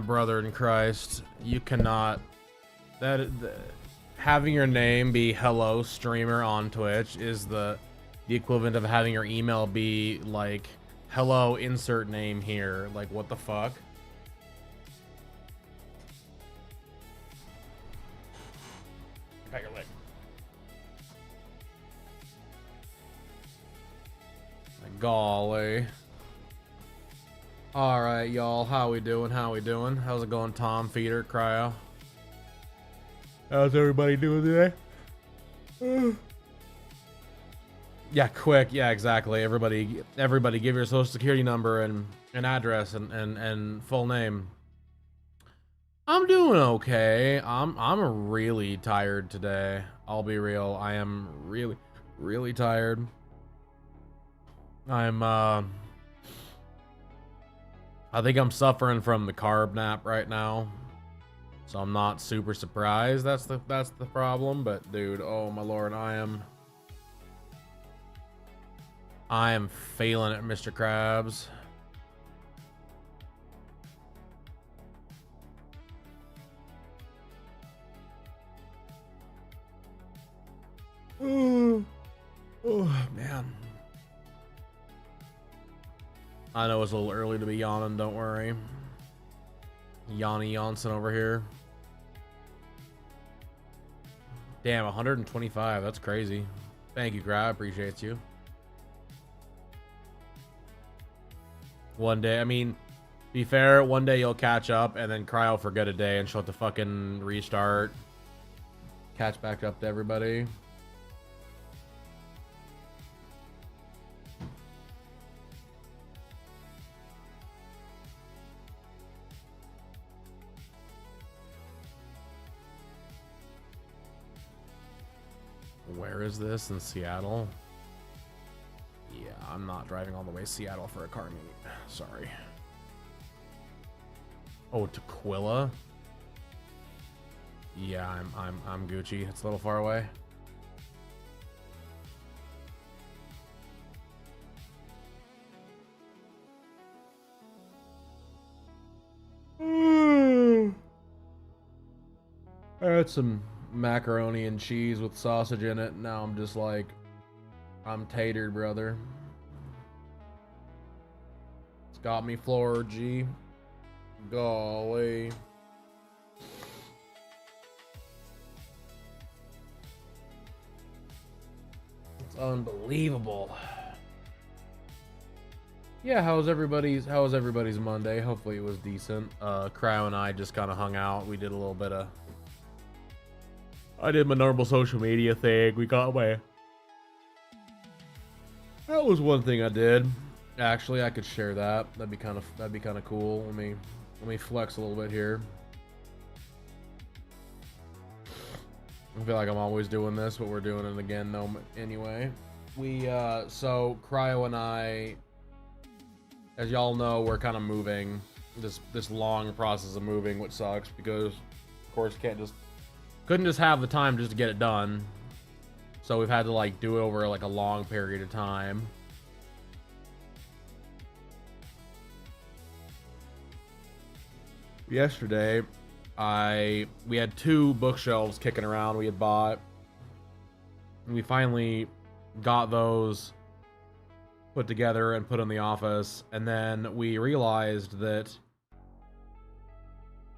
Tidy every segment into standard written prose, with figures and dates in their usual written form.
My brother in Christ, you cannot. Having your name be hello streamer on Twitch is the equivalent of having your email be like hello insert name here. Like, what the fuck? Pat your leg. Golly. All right, y'all. How we doing? How we doing? How's it going, Tom Feeder, Cryo? How's everybody doing today? Yeah, quick. Yeah, exactly. Everybody, give your social security number and address and full name. I'm doing okay. I'm really tired today. I'll be real. I am really tired. I think I'm suffering from the carb nap right now, so I'm not super surprised. That's the problem. But dude, oh my lord, I am failing it, Mr. Krabs. Oh man. I know it's a little early to be yawning, don't worry. Yanni Janssen over here. Damn, 125, that's crazy. Thank you, Grab, appreciate you. One day, I mean, be fair, one day you'll catch up and then Cry will forget a day and she'll have to fucking restart. Catch back up to everybody. Where is this? In Seattle? Yeah, I'm not driving all the way to Seattle for a car meet. Sorry. Oh, Tequila? Yeah, I'm Gucci. It's a little far away. I had some macaroni and cheese with sausage in it. Now I'm just like, I'm tatered, brother. It's got me floored, G. Golly. It's unbelievable. Yeah, how was everybody's Monday? Hopefully it was decent. Crow and I just kind of hung out. We did a little bit of, I did my normal social media thing. We got away. That was one thing I did. Actually, I could share that. That'd be kind of cool. Let me flex a little bit here. I feel like I'm always doing this, but we're doing it again. No, anyway, so Cryo and I, as y'all know, we're kind of moving. This long process of moving, which sucks because, of course, couldn't just have the time just to get it done. So we've had to like do it over like a long period of time. Yesterday, we had 2 bookshelves kicking around we had bought. And we finally got those put together and put in the office, and then we realized that,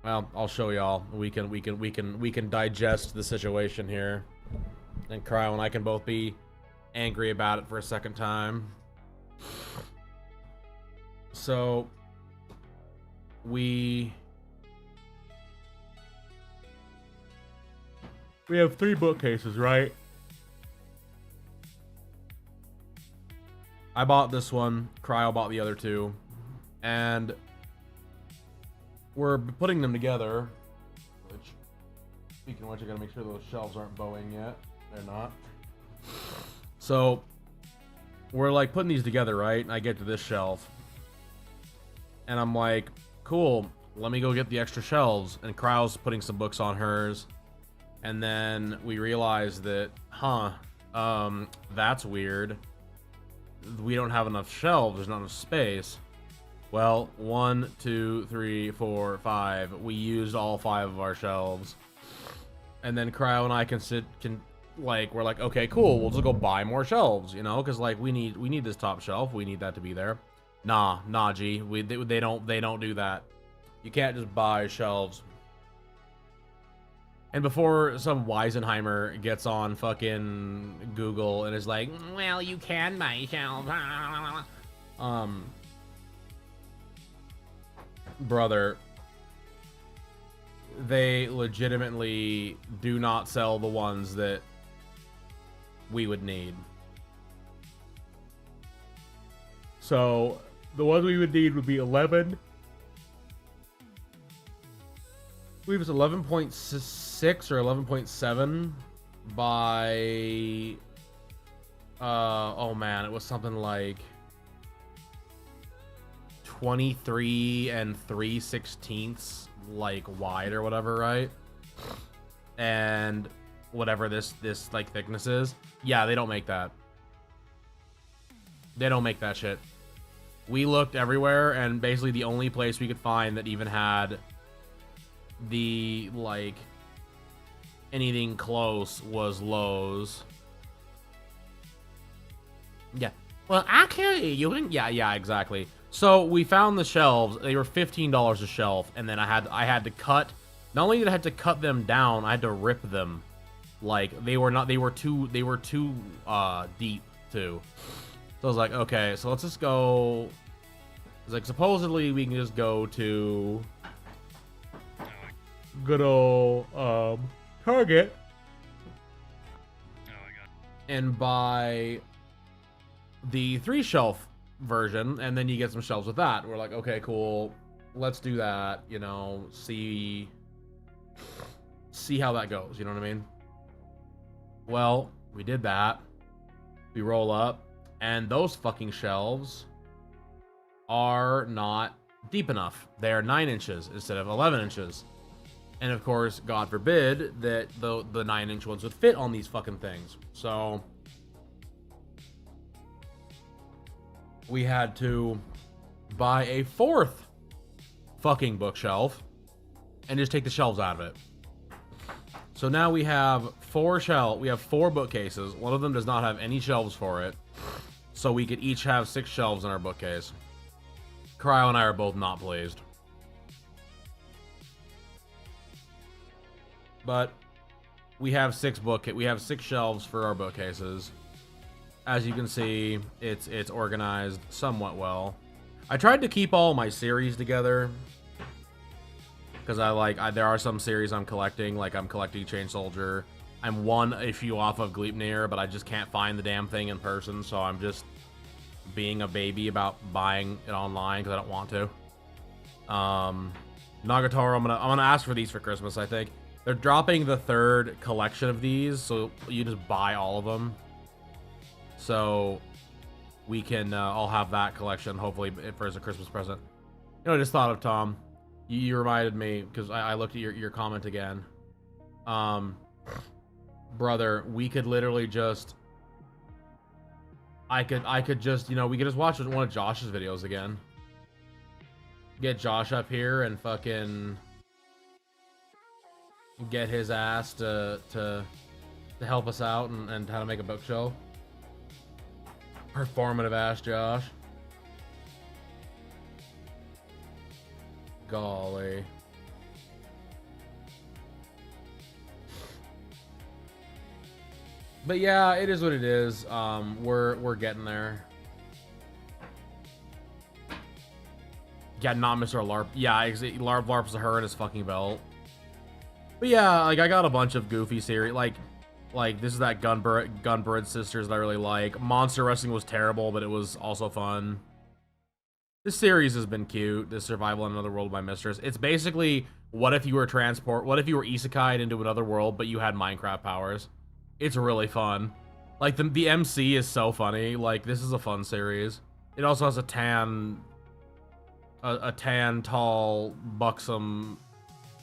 well, I'll show y'all. We can digest the situation here. And Cryo and I can both be angry about it for a second time. So we have 3 bookcases, right? I bought this one, Cryo bought the other 2, and we're putting them together, which, speaking of which, I gotta make sure those shelves aren't bowing yet. They're not. So we're like putting these together, right? And I get to this shelf and I'm like, cool, let me go get the extra shelves. And Cryo's putting some books on hers. And then we realize that, that's weird. We don't have enough shelves, there's not enough space. Well, 1, 2, 3, 4, 5. We used all 5 of our shelves. And then Cryo and I we're like, okay, cool, we'll just go buy more shelves, you know, because like we need this top shelf, we need that to be there. Nah, G, they don't do that. You can't just buy shelves. And before some Weisenheimer gets on fucking Google and is like, well, you can buy shelves. Brother, they legitimately do not sell the ones that we would need. So the ones we would need would be 11. I believe it's 11.6 or 11.7 by oh man, it was something like 23 and 3/16 like wide or whatever, right? And whatever this like thickness is. Yeah, they don't make that. They don't make that shit. We looked everywhere, and basically the only place we could find that even had the like anything close was Lowe's. Yeah. Well, actually, you can. Yeah, exactly. So we found the shelves. They were $15 a shelf, and then I had to cut. Not only did I have to cut them down, I had to rip them. Like they were too deep too. So I was like, okay, so let's just go. It's like supposedly we can just go to good old Target and buy the 3-shelf version, and then you get some shelves with that. We're like, okay, cool, let's do that, you know, see how that goes, you know what I mean? Well, we did that. We roll up, and those fucking shelves are not deep enough. They're 9 inches instead of 11 inches. And of course, God forbid that the 9-inch ones would fit on these fucking things. So we had to buy a 4th fucking bookshelf and just take the shelves out of it. So now we have 4 bookcases. One of them does not have any shelves for it. So we could each have 6 shelves in our bookcase. Cryo and I are both not pleased. But we have 6 shelves for our bookcases. As you can see, it's organized somewhat well. I tried to keep all my series together because there are some series I'm collecting, like I'm collecting Chain Soldier. I'm a few off of Gleipnir, but I just can't find the damn thing in person, so I'm just being a baby about buying it online because I don't want to. Nagatoro, I'm gonna ask for these for Christmas, I think. They're dropping the 3rd collection of these, so you just buy all of them. So we can all have that collection, hopefully, as a Christmas present. You know, I just thought of, Tom. You reminded me, because I looked at your comment again. Brother, we could literally just... I could just, you know, we could just watch one of Josh's videos again. Get Josh up here and fucking... get his ass to help us out and how to make a bookshelf. Performative ass Josh. Golly. But yeah, it is what it is. We're getting there. Yeah, not Mr. LARP. Yeah, LARP's a her and his fucking belt. But yeah, like I got a bunch of goofy series. Like this is that Gunbird Sisters that I really like. Monster Wrestling was terrible, but it was also fun. This series has been cute. This Survival in Another World by Mistress. It's basically what if you were isekai'd into another world, but you had Minecraft powers. It's really fun. Like the MC is so funny. Like this is a fun series. It also has a tan, tall, buxom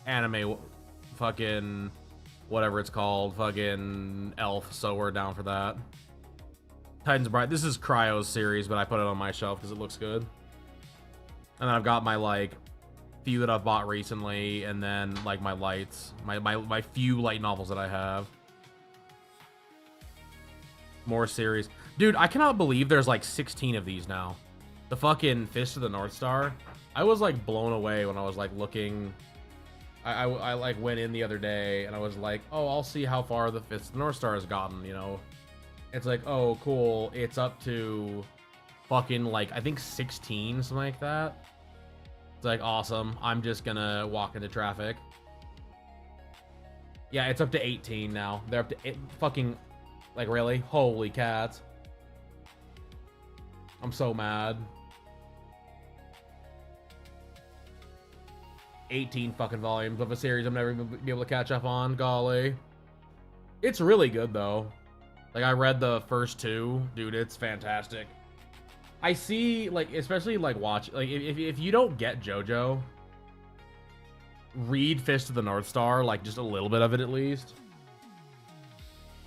anime fucking whatever it's called, fucking elf, so we're down for that. Titan's Bride. This is Cryo's series, but I put it on my shelf because it looks good. And then I've got my, like, few that I've bought recently, and then, like, my lights. My few light novels that I have. More series. Dude, I cannot believe there's, like, 16 of these now. The fucking Fist of the North Star. I was, like, blown away when I was, like, looking... I like, went in the other day, and I was like, oh, I'll see how far the Fist of the North Star has gotten, you know? It's like, oh, cool. It's up to fucking, like, I think 16, something like that. It's like, awesome. I'm just gonna walk into traffic. Yeah, it's up to 18 now. They're up to fucking, like, really? Holy cats. I'm so mad. 18 fucking volumes of a series I'm never gonna be able to catch up on. Golly. It's really good, though. Like, I read the first 2. Dude, it's fantastic. I see, like, especially, like, watch... Like, if you don't get JoJo, read Fist of the North Star, like, just a little bit of it at least.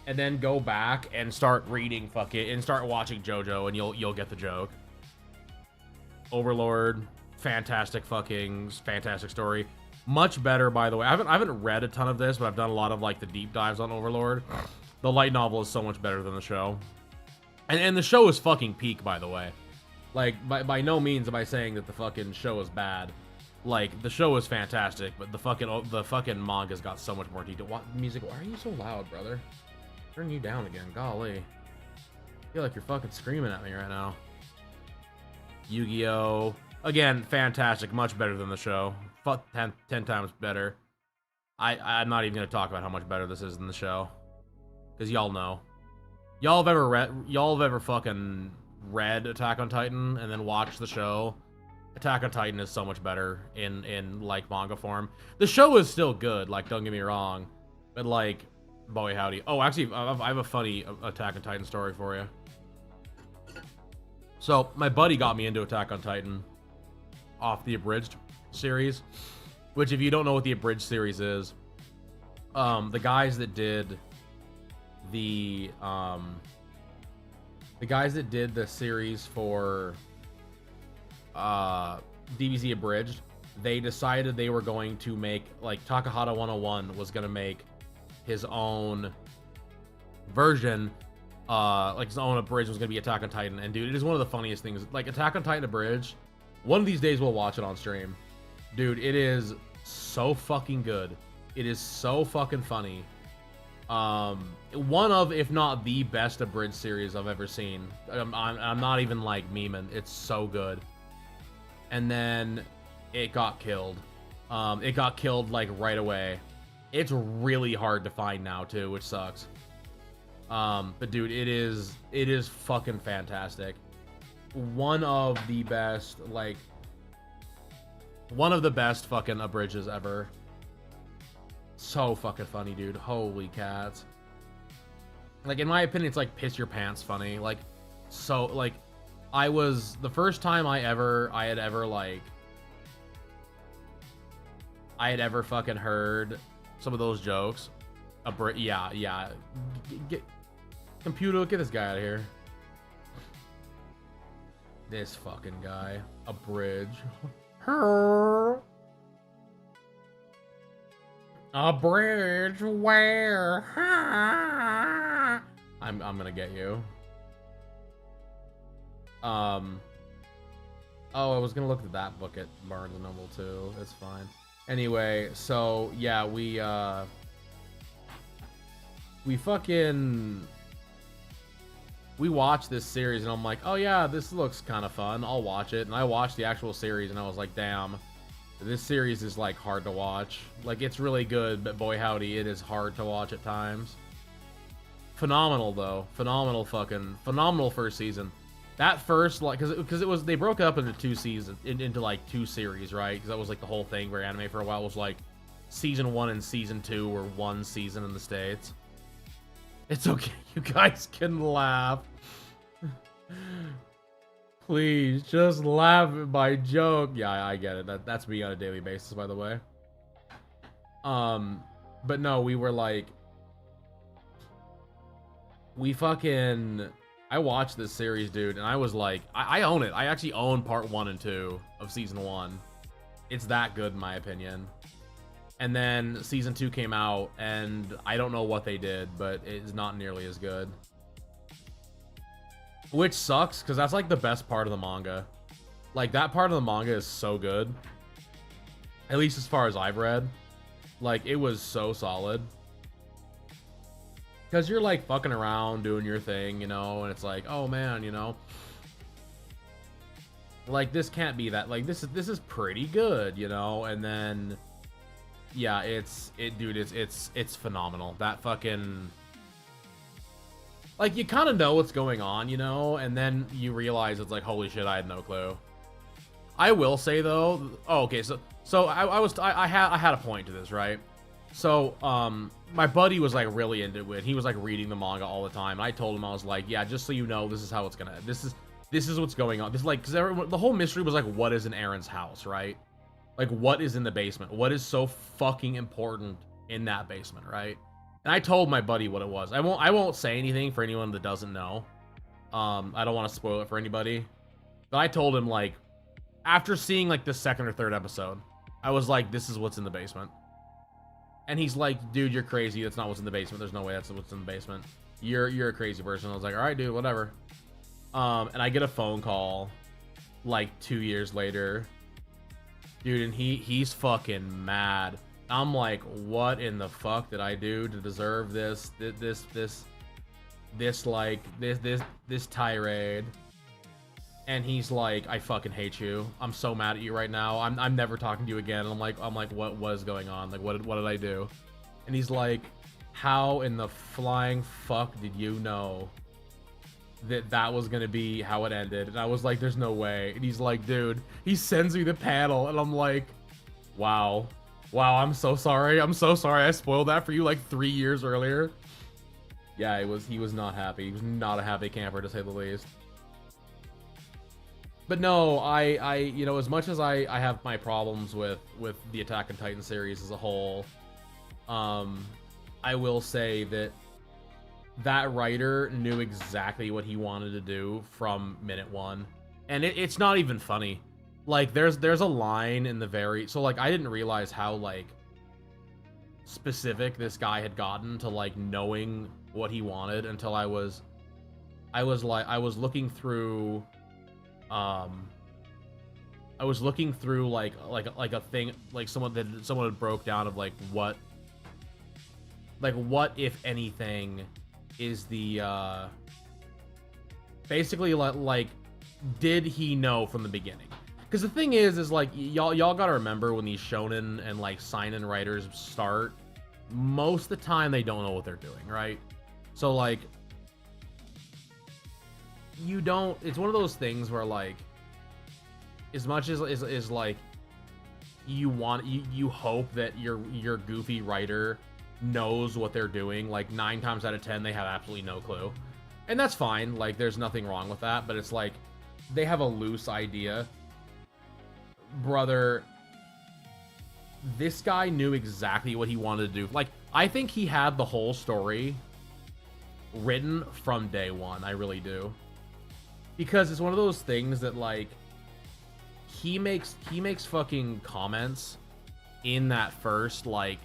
And then go back and start reading and start watching JoJo, and you'll get the joke. Overlord... fantastic story. Much better, by the way. I haven't read a ton of this, but I've done a lot of, like, the deep dives on Overlord. The light novel is so much better than the show. And the show is fucking peak, by the way. Like, by no means am I saying that the fucking show is bad. Like, the show is fantastic, but the fucking manga's got so much more detail. What music? Why are you so loud, brother? Turn you down again. Golly. I feel like you're fucking screaming at me right now. Yu-Gi-Oh! Again, fantastic. Much better than the show. 10 times better. I'm not even going to talk about how much better this is than the show. Because y'all know. Y'all have ever fucking read Attack on Titan and then watched the show? Attack on Titan is so much better in like, manga form. The show is still good, like, don't get me wrong. But, like, boy howdy. Oh, actually, I have a funny Attack on Titan story for you. So, my buddy got me into Attack on Titan off the Abridged series, which, if you don't know what the Abridged series is, the guys that did the series for DBZ Abridged, they decided they were going to make, like, Takahata 101 was going to make his own version, like his own Abridged was going to be Attack on Titan. And dude, it is one of the funniest things. Like, Attack on Titan Abridged, one of these days we'll watch it on stream. Dude, it is so fucking good. It is so fucking funny. One of, if not the best Abridged series I've ever seen. I'm not even, like, memeing. It's so good. And then it got killed. It got killed, like, right away. It's really hard to find now, too, which sucks. But dude, it is fucking fantastic. One of the best, like, one of the best fucking Abridges ever. So fucking funny, dude. Holy cats. Like, in my opinion, it's like piss your pants funny. Like, so, like, the first time I had ever fucking heard some of those jokes. Yeah. Computer, get this guy out of here. This fucking guy. A bridge. A bridge where? I'm gonna get you. Oh, I was gonna look at that book at Barnes & Noble too. It's fine. Anyway, so yeah, we watched this series, and I'm like, oh yeah, this looks kind of fun. I'll watch it. And I watched the actual series, and I was like, damn, this series is, like, hard to watch. Like, it's really good, but boy howdy, it is hard to watch at times. Phenomenal, though. Phenomenal first season. That first, like, because they broke it up into two seasons, into like 2 series, right? Because that was, like, the whole thing where anime for a while was like season 1 and season 2 were one season in the States. It's okay, you guys can laugh. Please, just laugh at my joke. Yeah, I get it. That's me on a daily basis, by the way. But no, we were like... I watched this series, dude, and I was like, I own it. I actually own part 1 and 2 of season 1. It's that good in my opinion. And then season 2 came out, and I don't know what they did, but it's not nearly as good. Which sucks, because that's like the best part of the manga. Like, that part of the manga is so good. At least as far as I've read. Like, it was so solid. Because you're like fucking around doing your thing, you know, and it's like, oh man, you know, like this can't be that, like this is pretty good, you know. And then yeah, dude, it's phenomenal. That fucking, like, you kind of know what's going on, you know, and then you realize it's like, holy shit, I had no clue. I will say though, oh, okay, so I had a point to this, right? So my buddy was like really into it. He was like reading the manga all the time, and I told him, I was like, yeah, just so you know, this is how it's gonna, this is what's going on. This is like, because the whole mystery was like, what is in Aaron's house, right? Like, what is in the basement? What is so fucking important in that basement, right? And I told my buddy what it was. I won't say anything for anyone that doesn't know. I don't want to spoil it for anybody. But I told him, like, after seeing like the second or third episode, I was like, this is what's in the basement. And he's like, dude, you're crazy. That's not what's in the basement. There's no way that's what's in the basement. You're a crazy person. I was like, all right, dude, whatever. And I get a phone call like 2 years later, dude, and he's fucking mad. I'm like, what in the fuck did I do to deserve this tirade? And he's like, I fucking hate you. I'm so mad at you right now. I'm never talking to you again. And I'm like, what was going on? Like, what did I do? And he's like, how in the flying fuck did you know that was gonna be how it ended? And I was like, there's no way. And he's like, dude, he sends me the panel, and I'm like, wow, I'm so sorry. I'm so sorry I spoiled that for you like 3 years earlier. Yeah, he was not happy. He was not a happy camper, to say the least. But no, I you know, as much as I have my problems with the Attack on Titan series as a whole, I will say that writer knew exactly what he wanted to do from minute one. And it's not even funny. Like, there's a line in the very, so like, I didn't realize how like specific this guy had gotten to like knowing what he wanted until I was looking through like a thing, like someone had broke down of like what if anything is the basically like did he know from the beginning? Because the thing is like, y'all gotta remember, when these shonen and like seinen writers start, most of the time they don't know what they're doing, right? So like, it's one of those things where like, as much as like you hope that your goofy writer knows what they're doing, like 9 times out of 10 they have absolutely no clue. And that's fine, like there's nothing wrong with that, but it's like they have a loose idea. Brother, this guy knew exactly what he wanted to do. Like, I think he had the whole story written from day one. I really do. Because it's one of those things that like he makes fucking comments in that first, like,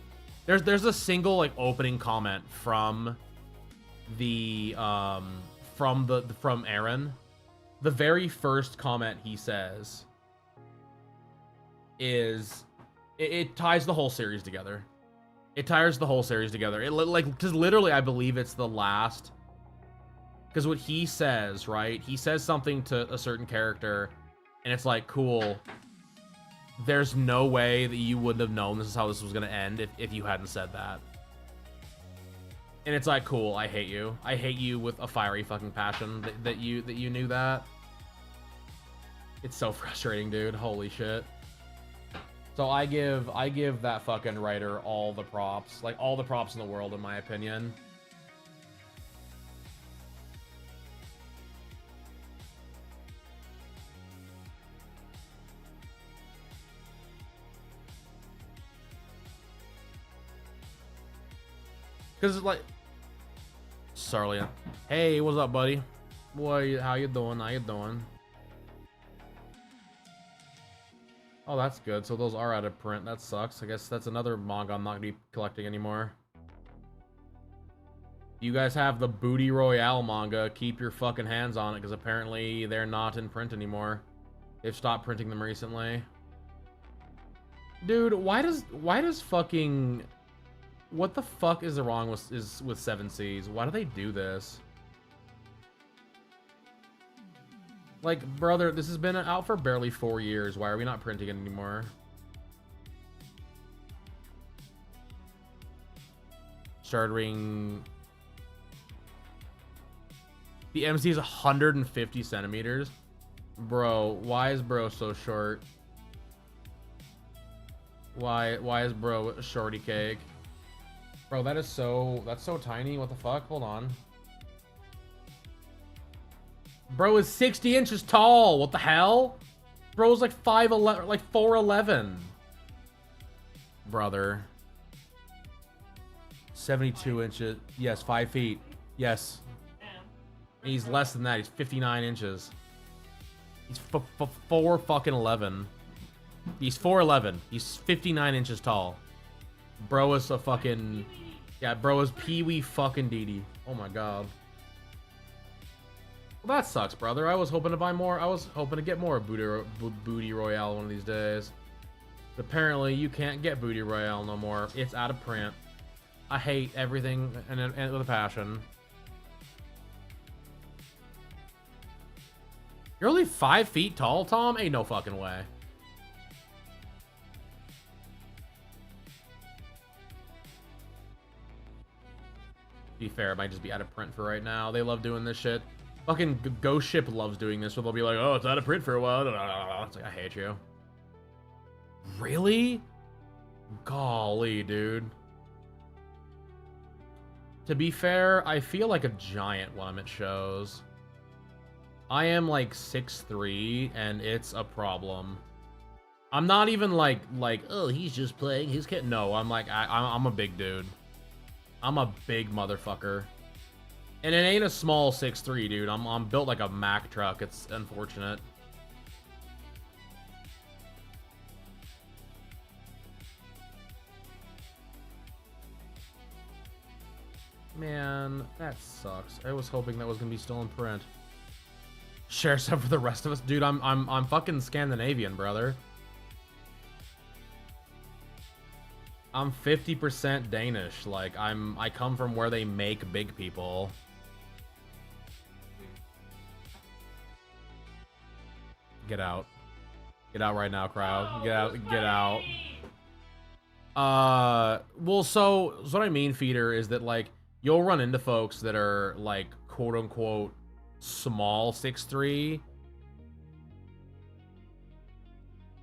there's a single like opening comment from the from Aaron. The very first comment he says is it ties the whole series together. It ties the whole series together. It like, because literally I believe it's the last, because what he says, right? He says something to a certain character, and it's like, cool. There's no way that you wouldn't have known this is how this was gonna end if you hadn't said that. And it's like, cool, I hate you. I hate you with a fiery fucking passion that you knew that. It's so frustrating, dude. Holy shit. So I give that fucking writer all the props, like all the props in the world, in my opinion. Because it's like, Sarlia, hey, what's up, buddy? Boy, how you doing? How you doing? Oh, that's good. So those are out of print. That sucks. I guess that's another manga I'm not gonna be collecting anymore. You guys have the Booty Royale manga. Keep your fucking hands on it, because apparently they're not in print anymore. They've stopped printing them recently. Dude, why does fucking... What the fuck is wrong with 7 Seas? Why do they do this? Like, brother, this has been out for barely 4 years. Why are we not printing it anymore? Starting... The MC is 150 centimeters. Bro, why is bro so short? Why is bro a shorty cake? Bro, that's so tiny. What the fuck? Hold on. Bro is 60 inches tall. What the hell? Bro's like 5'11", like 4'11". Brother. 72 inches. Yes, 5 feet. Yes. He's less than that. He's 59 inches. He's 4 fucking 11. He's 4'11". He's 59 inches tall. Bro is a fucking... Yeah, bro is Pee-wee fucking Dee. Oh my god. Well, that sucks, brother. I was hoping to buy more. I was hoping to get more Booty Royale one of these days. But apparently, you can't get Booty Royale no more. It's out of print. I hate everything and with a passion. You're only 5 feet tall, Tom? Ain't no fucking way. To be fair, it might just be out of print for right now. They love doing this shit. Fucking Ghost Ship loves doing this, so they'll be like, oh, it's out of print for a while. It's like, I hate you. Really? Golly, dude. To be fair, I feel like a giant when I'm at shows. I am like 6'3", and it's a problem. I'm not even like, oh, he's just playing his kid. No, I'm like, I'm a big dude. I'm a big motherfucker. And it ain't a small 6'3", dude. I'm built like a Mack truck. It's unfortunate. Man, that sucks. I was hoping that was gonna be still in print. Share some for the rest of us, dude. I'm fucking Scandinavian, brother. I'm 50% Danish. Like I come from where they make big people. Get out. Get out right now, crowd. Get out. Get out. Well, so what I mean, Feeder, is that like you'll run into folks that are like quote unquote small 6'3",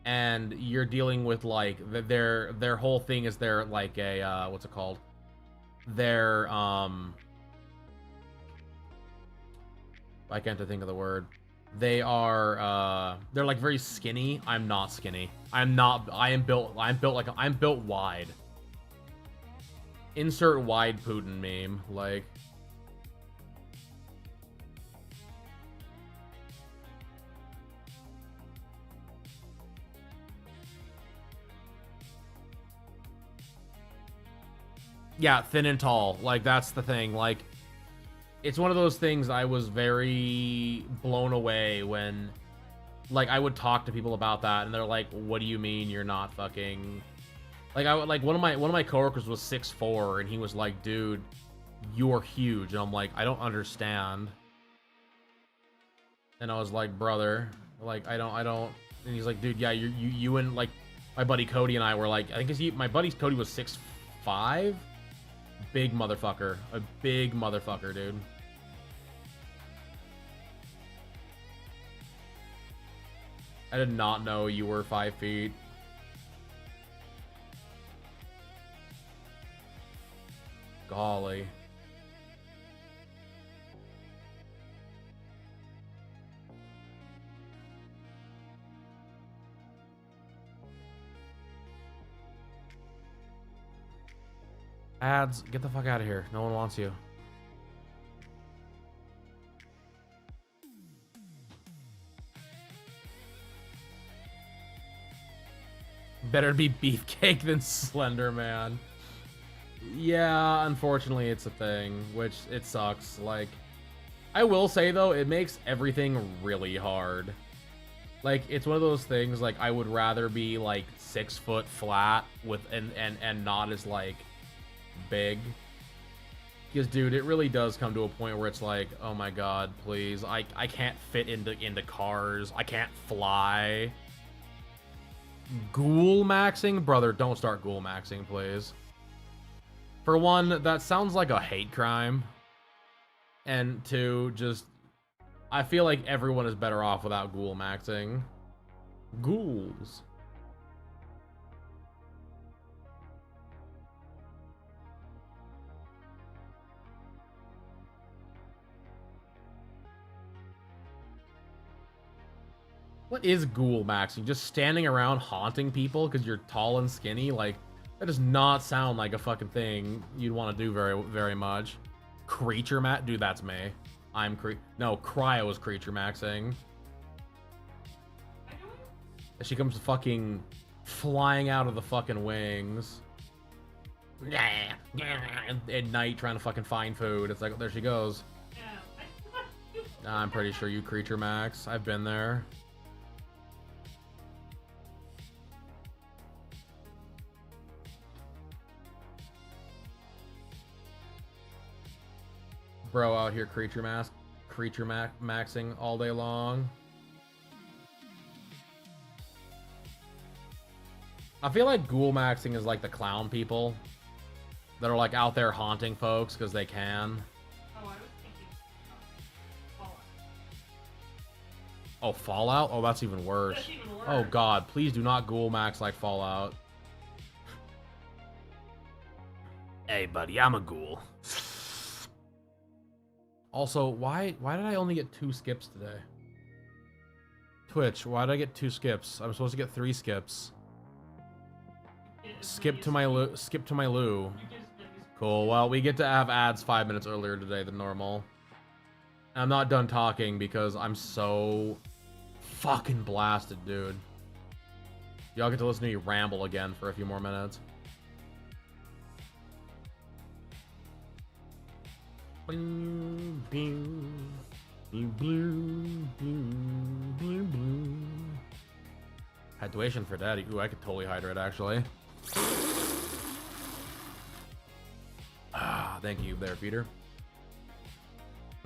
and you're dealing with like their whole thing is they're like a what's it called? They're I can't think of the word. They are they're like very skinny. I'm not skinny. I'm built wide. Insert wide Putin meme, like. Yeah, thin and tall. Like, that's the thing. Like, it's one of those things I was very blown away when, like, I would talk to people about that, and they're like, what do you mean you're not fucking... Like, one of my coworkers was 6'4", and he was like, dude, you're huge. And I'm like, I don't understand. And I was like, brother, like, I don't... And he's like, dude, yeah, you and, like, my buddy Cody and I were like, I think my buddy Cody was 6'5", big motherfucker. A big motherfucker, dude. I did not know you were 5 feet. Golly. Ads, get the fuck out of here. No one wants you. Better to be Beefcake than Slender Man. Yeah, unfortunately it's a thing, which it sucks. Like, I will say though, it makes everything really hard. Like, it's one of those things, like, I would rather be like 6 foot flat with and not as like big. Because dude, it really does come to a point where it's like, oh my god, please. I can't fit into cars. I can't fly. Ghoul maxing? Brother, don't start ghoul maxing, please. For one, that sounds like a hate crime. And two, just... I feel like everyone is better off without ghoul maxing. Ghouls. What is ghoul maxing? Just standing around haunting people because you're tall and skinny? Like, that does not sound like a fucking thing you'd want to do very, very much. Creature max? Dude, that's me. No, Cryo is creature maxing. She comes fucking flying out of the fucking wings. At night trying to fucking find food. It's like, there she goes. I'm pretty sure you creature max. I've been there. Bro out here creature maxing all day long. I feel like ghoul maxing is like the clown people that are like out there haunting folks because they can. Oh, I was thinking Fallout. Oh, Fallout? Oh, that's even worse. That's even worse. Oh god, please do not ghoul max like Fallout. Hey buddy, I'm a ghoul. Also, why did I only get 2 skips today? Twitch, why did I get 2 skips? I'm supposed to get 3 skips. Skip to my loo. Cool. Well, we get to have ads 5 minutes earlier today than normal. I'm not done talking because I'm so fucking blasted, dude. Y'all get to listen to me ramble again for a few more minutes. Hydration for daddy. Ooh, I could totally hydrate actually. Ah, thank you there, Peter.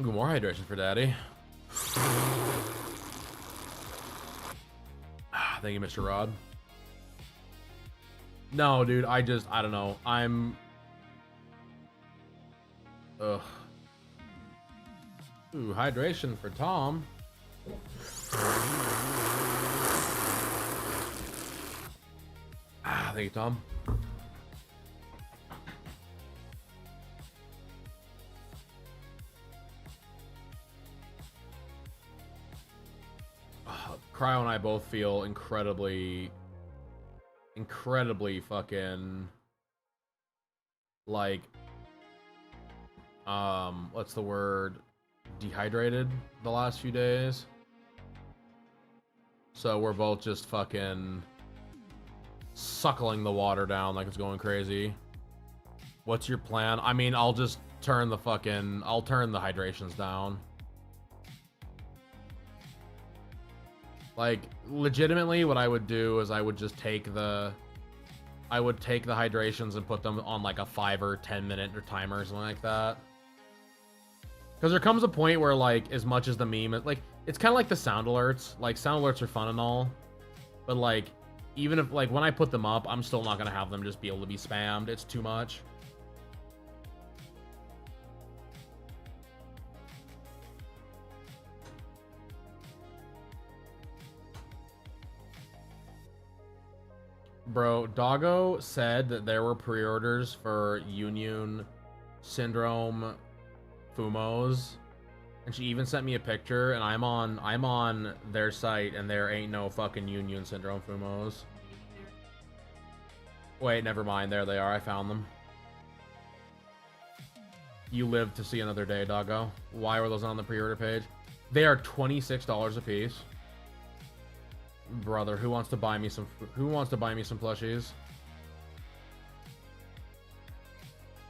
Ooh, more hydration for daddy. Ah, thank you, Mr. Rod. No, dude, I don't know. Ugh. Ooh, hydration for Tom. Ah, thank you, Tom. Cryo and I both feel incredibly fucking like what's the word? Dehydrated the last few days. So we're both just fucking suckling the water down like it's going crazy. What's your plan? I mean, I'll just turn the hydrations down. Like, legitimately, what I would do is I would just take the hydrations and put them on like a 5 or 10 minute timer or something like that. Because there comes a point where, like, as much as the meme, like, it's kind of like the sound alerts. Like, sound alerts are fun and all, but like, even if, like, when I put them up, I'm still not gonna have them just be able to be spammed. It's too much. Bro, Doggo said that there were pre-orders for Union Syndrome Fumos, and she even sent me a picture, and I'm on their site, and there ain't no fucking Union Syndrome Fumos. Wait, never mind. There they are. I found them. You live to see another day, Doggo. Why were those on the pre-order page? They are $26 a piece. Brother, who wants to buy me some plushies?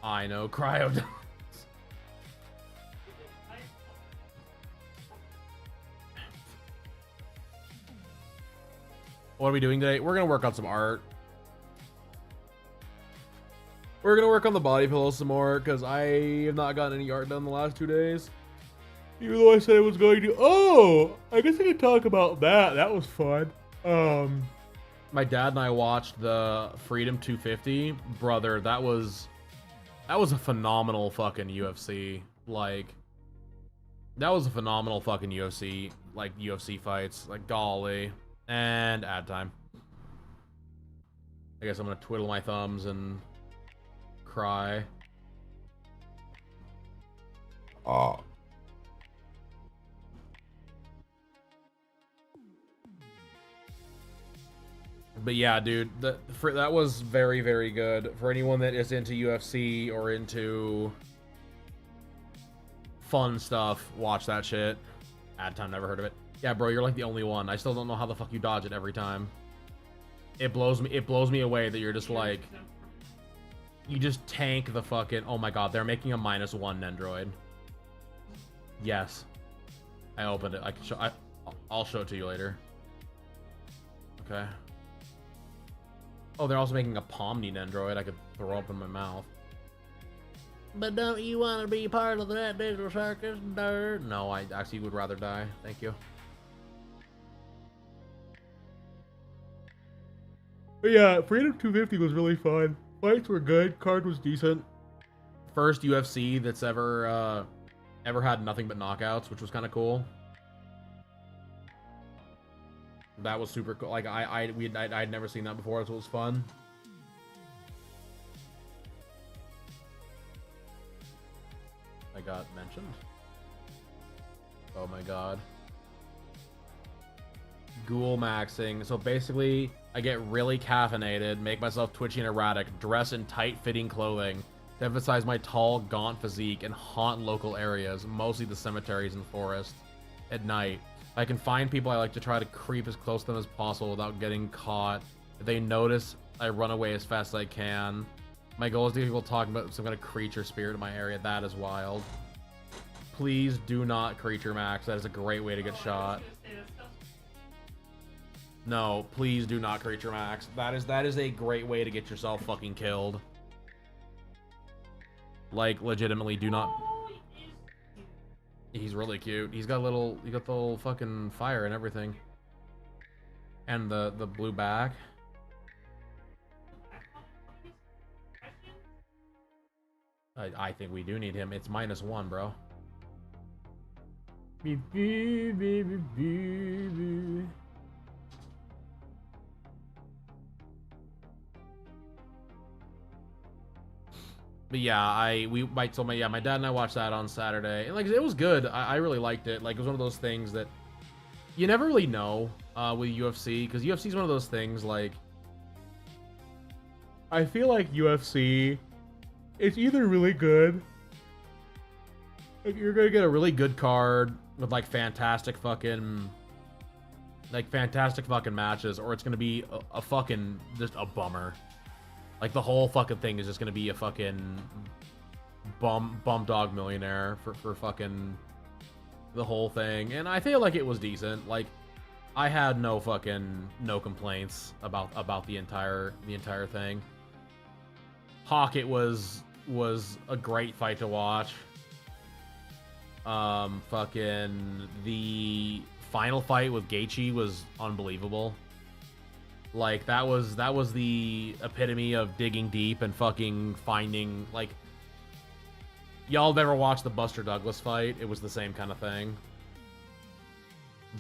I know, cryo. What are we doing today? We're gonna work on some art. We're gonna work on the body pillow some more because I have not gotten any art done the last 2 days. Even though I said I was going to. Oh, I guess I could talk about that. That was fun. My dad and I watched the Freedom 250. Brother, that was a phenomenal fucking UFC. Like, that was a phenomenal fucking UFC. Like, UFC fights. Like, golly. And ad time. I guess I'm gonna twiddle my thumbs and cry. Oh. But yeah, dude, that was very, very good. For anyone that is into UFC or into fun stuff, watch that shit. Ad time, never heard of it. Yeah, bro, you're like the only one. I still don't know how the fuck you dodge it every time. It blows me away that you're just like, you just tank the fucking. Oh my god, they're making a -1 Nendroid. Yes, I opened it. I can show. I'll show it to you later. Okay. Oh, they're also making a Pomni Nendroid I could throw up in my mouth. But don't you want to be part of that digital circus, nerd? No, I actually would rather die. Thank you. But yeah, Freedom 250 was really fun. Fights were good. Card was decent. First UFC that's ever had nothing but knockouts, which was kind of cool. That was super cool. Like I'd never seen that before, so it was fun. I got mentioned. Oh my god. Ghoul maxing. So basically, I get really caffeinated, make myself twitchy and erratic, dress in tight-fitting clothing to emphasize my tall, gaunt physique, and haunt local areas, mostly the cemeteries and forests, at night. If I can find people, I like to try to creep as close to them as possible without getting caught. If they notice, I run away as fast as I can. My goal is to get people talking about some kind of creature spirit in my area. That is wild. Please do not creature max. That is a great way to get shot. No, please do not creature max. That is a great way to get yourself fucking killed. Like, legitimately, do not. He's really cute. He's got the little fucking fire and everything. And the blue back. I think we do need him. It's -1, bro. But yeah, my dad and I watched that on Saturday, and like it was good. I really liked it. Like it was one of those things that you never really know with UFC, because UFC is one of those things. Like I feel like UFC, it's either really good, like you're gonna get a really good card with like fantastic fucking matches, or it's gonna be a fucking just a bummer. Like, the whole fucking thing is just gonna be a fucking bum dog millionaire for fucking the whole thing. And I feel like it was decent. Like, I had no complaints about the entire thing. Hawk, it was a great fight to watch. Fucking the final fight with Gaethje was unbelievable. Like, that was the epitome of digging deep and fucking finding, like, y'all have ever watched the Buster Douglas fight? It was the same kind of thing.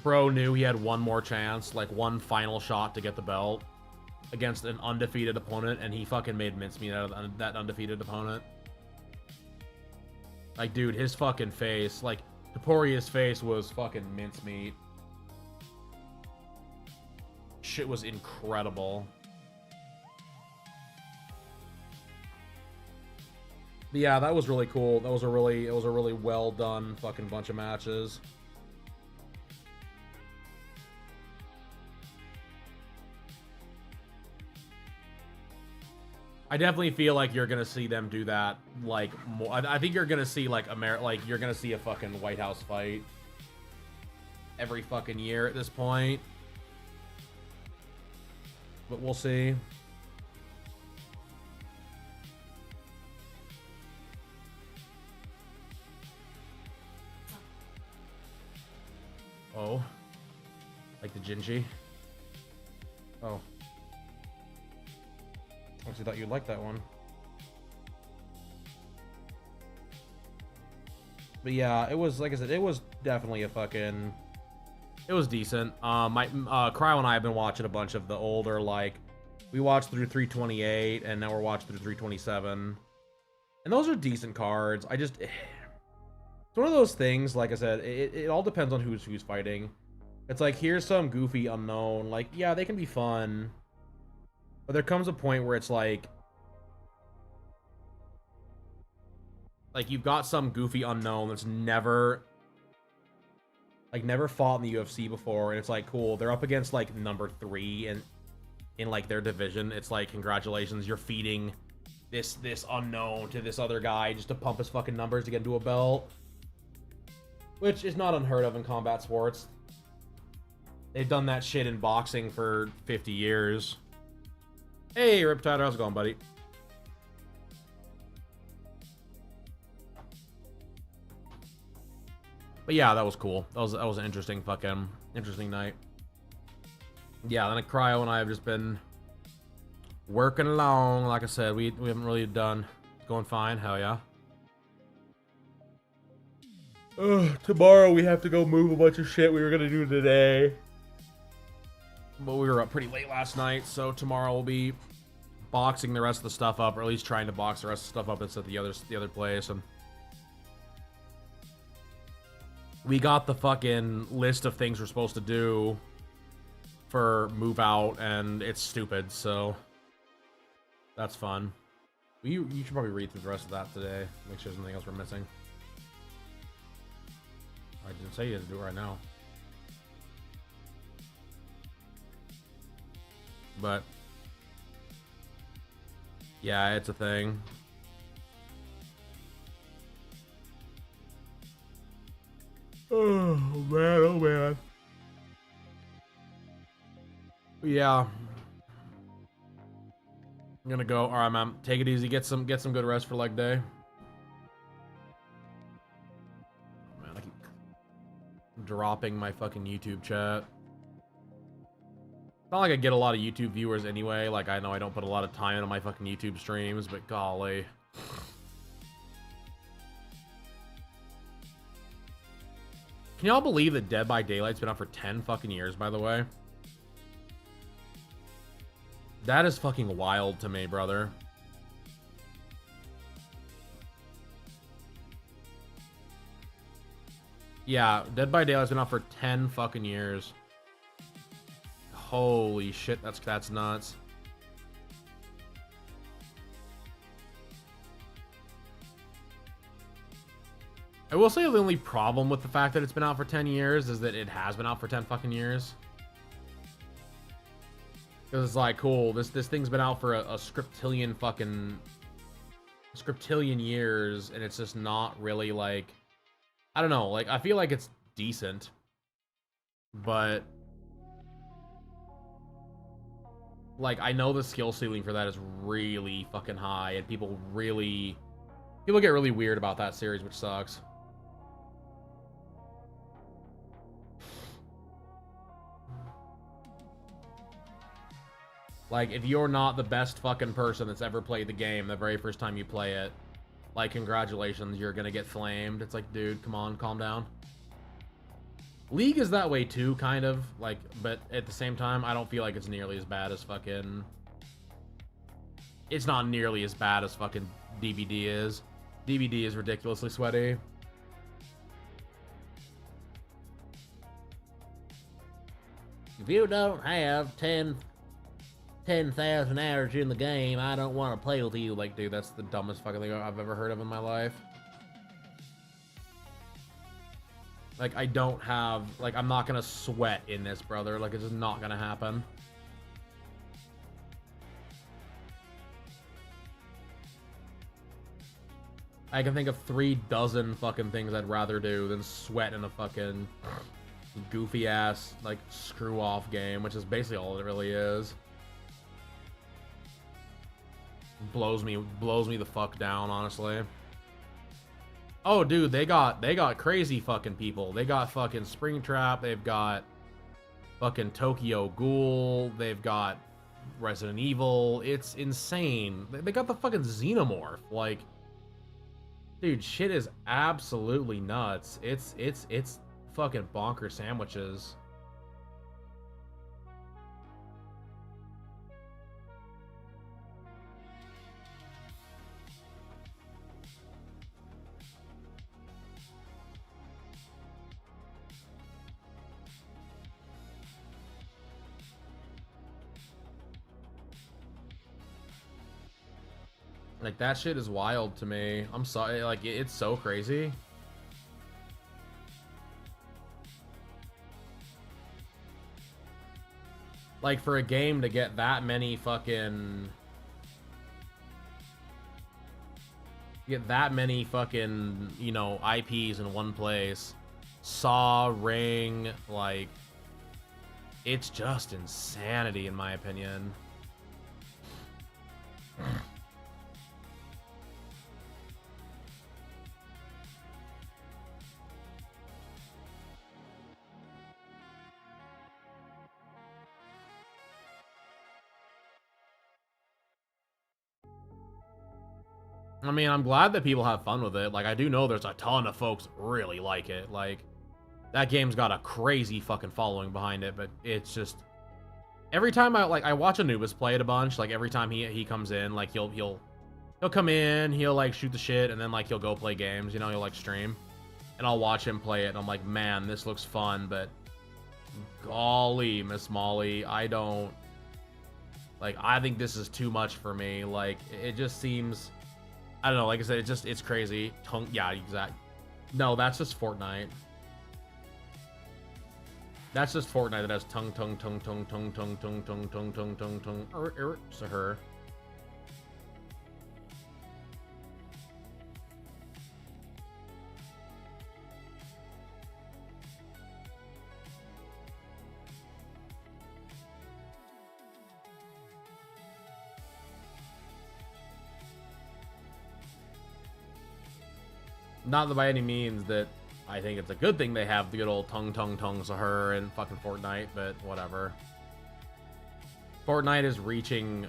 Bro knew he had one more chance, like one final shot to get the belt against an undefeated opponent, and he fucking made mincemeat out of that undefeated opponent. Like, dude, his fucking face, like, Toporia's face was fucking mincemeat. Shit was incredible. But yeah, that was really cool. It was a really well done fucking bunch of matches. I definitely feel like you're gonna see them do that, like, more. I think you're gonna see, like, you're gonna see a fucking White House fight every fucking year at this point. But we'll see. Oh. Like the Jinji? Oh. I actually thought you'd like that one. But yeah, it was, like I said, it was definitely a fucking... It was decent. Cryo and I have been watching a bunch of the older, like... We watched through 328, and now we're watching through 327. And those are decent cards. I just... It's one of those things, like I said, it all depends on who's fighting. It's like, here's some goofy unknown. Like, yeah, they can be fun. But there comes a point where it's like you've got some goofy unknown that's never fought in the UFC before, and it's like, cool, they're up against like number 3 in like their division. It's like, congratulations, you're feeding this unknown to this other guy just to pump his fucking numbers to get into a belt. Which is not unheard of in combat sports. They've done that shit in boxing for 50 years. Hey, Riptide, how's it going, buddy? But yeah, that was cool. That was an interesting night. Yeah, then Cryo and I have just been working along. Like I said, we haven't really done. It's going fine. Hell yeah. Tomorrow we have to go move a bunch of shit we were gonna do today. But we were up pretty late last night, so tomorrow we'll be boxing the rest of the stuff up, or at least trying to box the rest of the stuff up that's at the other place. And we got the fucking list of things we're supposed to do for move out, and it's stupid, so that's fun. You should probably read through the rest of that today, make sure there's nothing else we're missing. I didn't say you had to do it right now. But yeah, it's a thing. Oh man, oh man. Yeah. I'm gonna go. Alright, man. Take it easy. Get some good rest for leg day. Man, I keep dropping my fucking YouTube chat. It's not like I get a lot of YouTube viewers anyway. Like, I know I don't put a lot of time into my fucking YouTube streams, but golly. Can y'all believe that Dead by Daylight's been out for 10 fucking years, by the way? That is fucking wild to me, brother. Yeah, Dead by Daylight's been out for 10 fucking years. Holy shit, that's nuts. I will say the only problem with the fact that it's been out for 10 years is that it has been out for 10 fucking years. Because it's like, cool, this thing's been out for a scriptillion years, and it's just not really like, I don't know, like, I feel like it's decent, but like, I know the skill ceiling for that is really fucking high, and people get really weird about that series, which sucks. Like, if you're not the best fucking person that's ever played the game the very first time you play it, like, congratulations, you're gonna get flamed. It's like, dude, come on, calm down. League is that way too, kind of, like, but at the same time, I don't feel like it's nearly as bad as fucking... It's not nearly as bad as fucking DBD is. DBD is ridiculously sweaty. If you don't have 10,000 hours in the game, I don't want to play with you. Like, dude, that's the dumbest fucking thing I've ever heard of in my life. Like, I don't have... Like, I'm not gonna sweat in this, brother. Like, it's just not gonna happen. I can think of 36 fucking things I'd rather do than sweat in a fucking goofy ass like screw off game, which is basically all it really is. Blows me the fuck down, honestly. Oh, dude, they got crazy fucking people. They got fucking Springtrap. They've got fucking Tokyo Ghoul. They've got Resident Evil. It's insane. They got the fucking Xenomorph. Like, dude, shit is absolutely nuts. It's fucking bonker sandwiches. Like, that shit is wild to me. I'm sorry, like, it's so crazy. Like, for a game to get that many fucking... Get that many fucking, you know, IPs in one place. Saw, Ring, like... It's just insanity, in my opinion. I mean, I'm glad that people have fun with it. Like, I do know there's a ton of folks really like it. Like, that game's got a crazy fucking following behind it, but it's just... Every time I watch Anubis play it a bunch, like, every time he comes in, like, he'll come in, he'll, like, shoot the shit, and then, like, he'll go play games, you know, he'll, like, stream. And I'll watch him play it, and I'm like, man, this looks fun, but... Golly, Miss Molly, I don't... Like, I think this is too much for me. Like, it just seems... I don't know, like I said, it's crazy. Yeah, exact. No, that's just Fortnite. That's just Fortnite that has tongue to her. Not that by any means that I think it's a good thing they have the good old tongue to her and fucking Fortnite, but whatever. Fortnite is reaching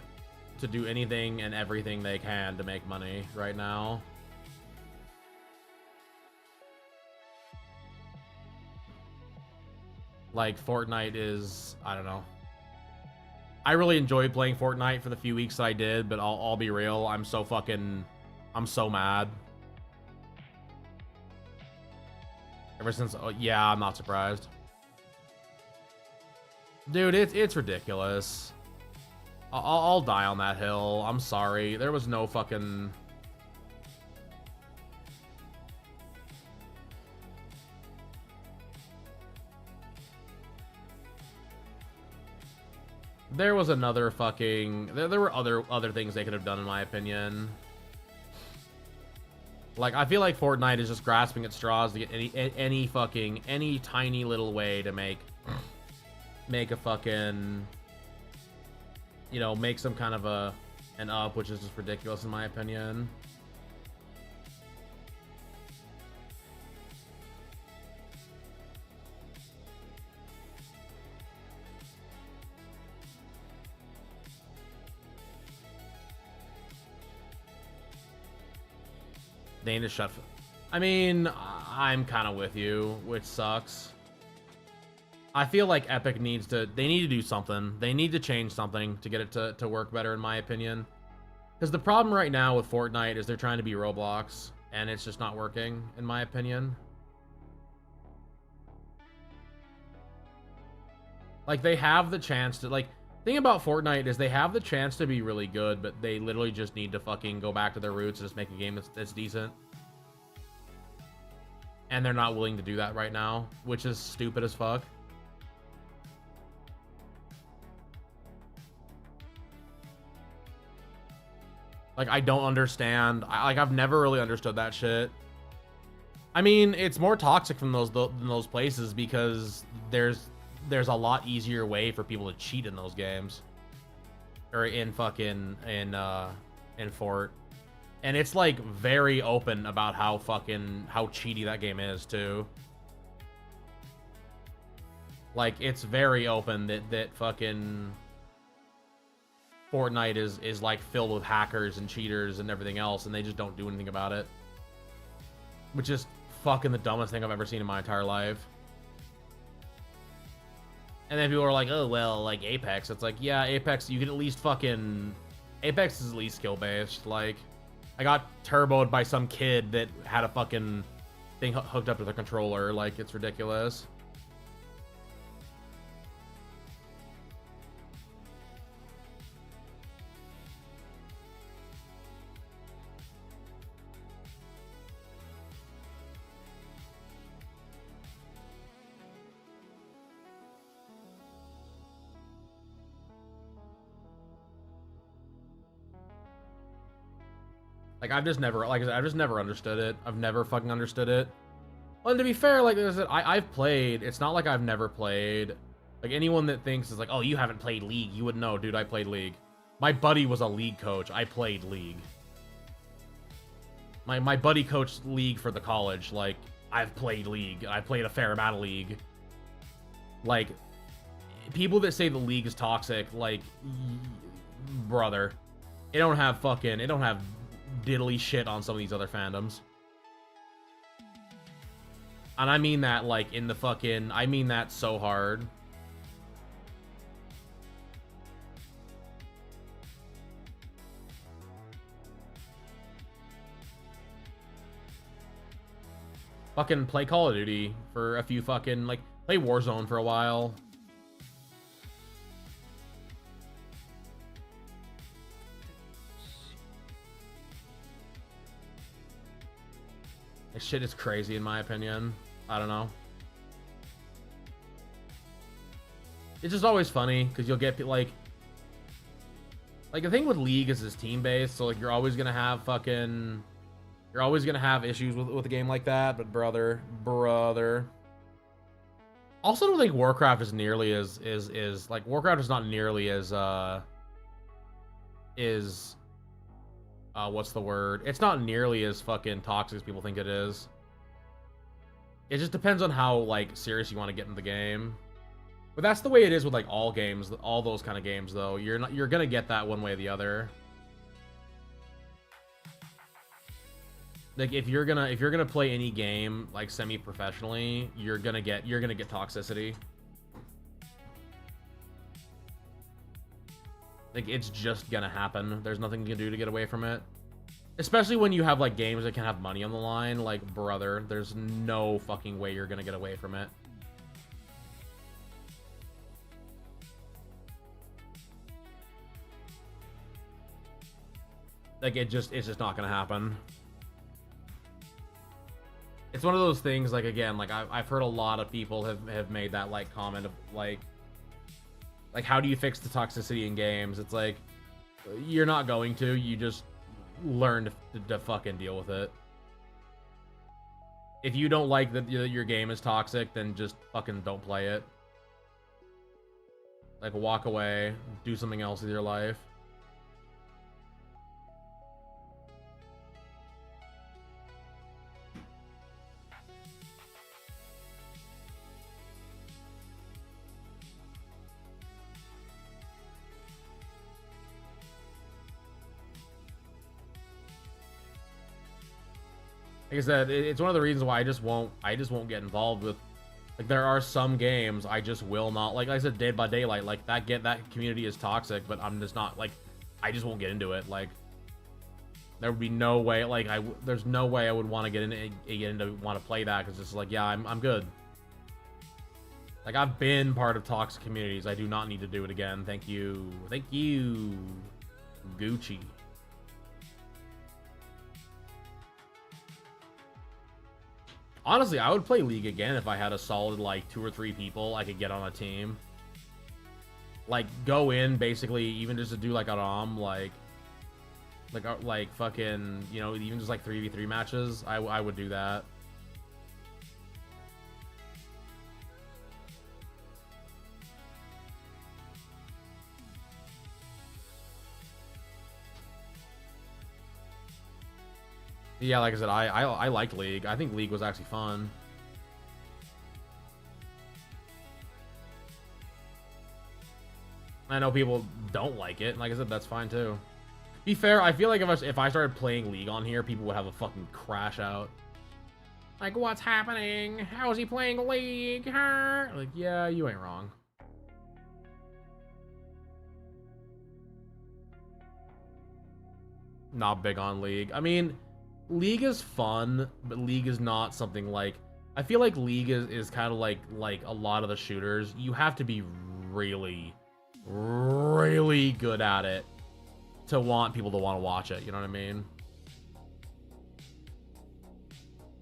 to do anything and everything they can to make money right now. Like, Fortnite is, I don't know. I really enjoyed playing Fortnite for the few weeks that I did, but I'll be real, I'm so mad. Ever since, oh, yeah, I'm not surprised. Dude, it's ridiculous. I'll die on that hill. I'm sorry. There was no fucking... There was another fucking... There were other things they could have done, in my opinion. Like, I feel like Fortnite is just grasping at straws to get any tiny little way to make a fucking, you know, make some kind of an up, which is just ridiculous in my opinion. They need to shut... I mean, I'm kind of with you, which sucks. I feel like Epic needs to... They need to do something. They need to change something to get it to work better, in my opinion. Because the problem right now with Fortnite is they're trying to be Roblox, and it's just not working, in my opinion. Like, they have the chance to... Like, the thing about Fortnite is they have the chance to be really good, but they literally just need to fucking go back to their roots and just make a game that's decent. And they're not willing to do that right now, which is stupid as fuck. Like, I don't understand. I've never really understood that shit. I mean, it's more toxic from those places because there's a lot easier way for people to cheat in those games. Or in fucking in Fort. And it's like very open about how cheaty that game is too. Like, it's very open that fucking Fortnite is like filled with hackers and cheaters and everything else, and they just don't do anything about it. Which is fucking the dumbest thing I've ever seen in my entire life. And then people are like, oh, well, like Apex. It's like, yeah, Apex, you can at least fucking... Apex is at least skill-based. Like, I got turboed by some kid that had a fucking thing hooked up to the controller. Like, it's ridiculous. Like, I've just never, like I said, I've just never understood it. I've never fucking understood it. Well, and to be fair, like I said, I've played. It's not like I've never played. Like, anyone that thinks is like, oh, you haven't played League, you would know, dude, I played League. My buddy was a League coach. I played League. My buddy coached League for the college. Like, I've played League. I played a fair amount of League. Like, people that say the League is toxic, like, brother, it don't have diddly shit on some of these other fandoms. And I mean that, like, in the fucking... I mean that so hard. Fucking play Call of Duty for a few fucking... Like, play Warzone for a while. This shit is crazy in my opinion. I don't know. It's just always funny because you'll get like the thing with League is it's team based, so like you're always gonna have issues with a game like that. But brother, also don't think Warcraft is nearly as like Warcraft is not nearly as what's the word? It's not nearly as fucking toxic as people think it is. It just depends on how, like, serious you want to get in the game. But that's the way it is with, like, all games, all those kind of games, though. You're gonna get that one way or the other. Like, if you're gonna play any game, like, semi-professionally, you're gonna get toxicity. Like, it's just gonna happen. There's nothing you can do to get away from it. Especially when you have, like, games that can have money on the line. Like, brother, there's no fucking way you're gonna get away from it. Like, it's just not gonna happen. It's one of those things, like, again, like, I've heard a lot of people have made that, like, comment of, like, how do you fix the toxicity in games? It's like, you're not going to. You just learn to fucking deal with it. If you don't like that your game is toxic, then just fucking don't play it. Like, walk away, do something else with your life. Like I said, it's one of the reasons why I just won't get involved with. Like, there are some games I just will not, like I said, Dead by Daylight, like that community is toxic, but I'm just not, like, I just won't get into it. Like, there would be no way, like, there's no way I would want to get into want to play that, because it's just like, yeah, I'm good. Like, I've been part of toxic communities. I do not need to do it again. Thank you, Gucci. Honestly, I would play League again if I had a solid, like, 2 or 3 people I could get on a team. Like, go in, basically, even just to do, like, a ROM, like... Like fucking, you know, even just like 3v3 matches, I would do that. Yeah, like I said, I liked League. I think League was actually fun. I know people don't like it, and like I said, that's fine too. Be fair, I feel like if I started playing League on here, people would have a fucking crash out. Like, what's happening? How is he playing League? Huh? Like, yeah, you ain't wrong. Not big on League. I mean, League is fun, but League is not something like... I feel like League is kind of like a lot of the shooters. You have to be really, really good at it to want people to want to watch it. You know what I mean?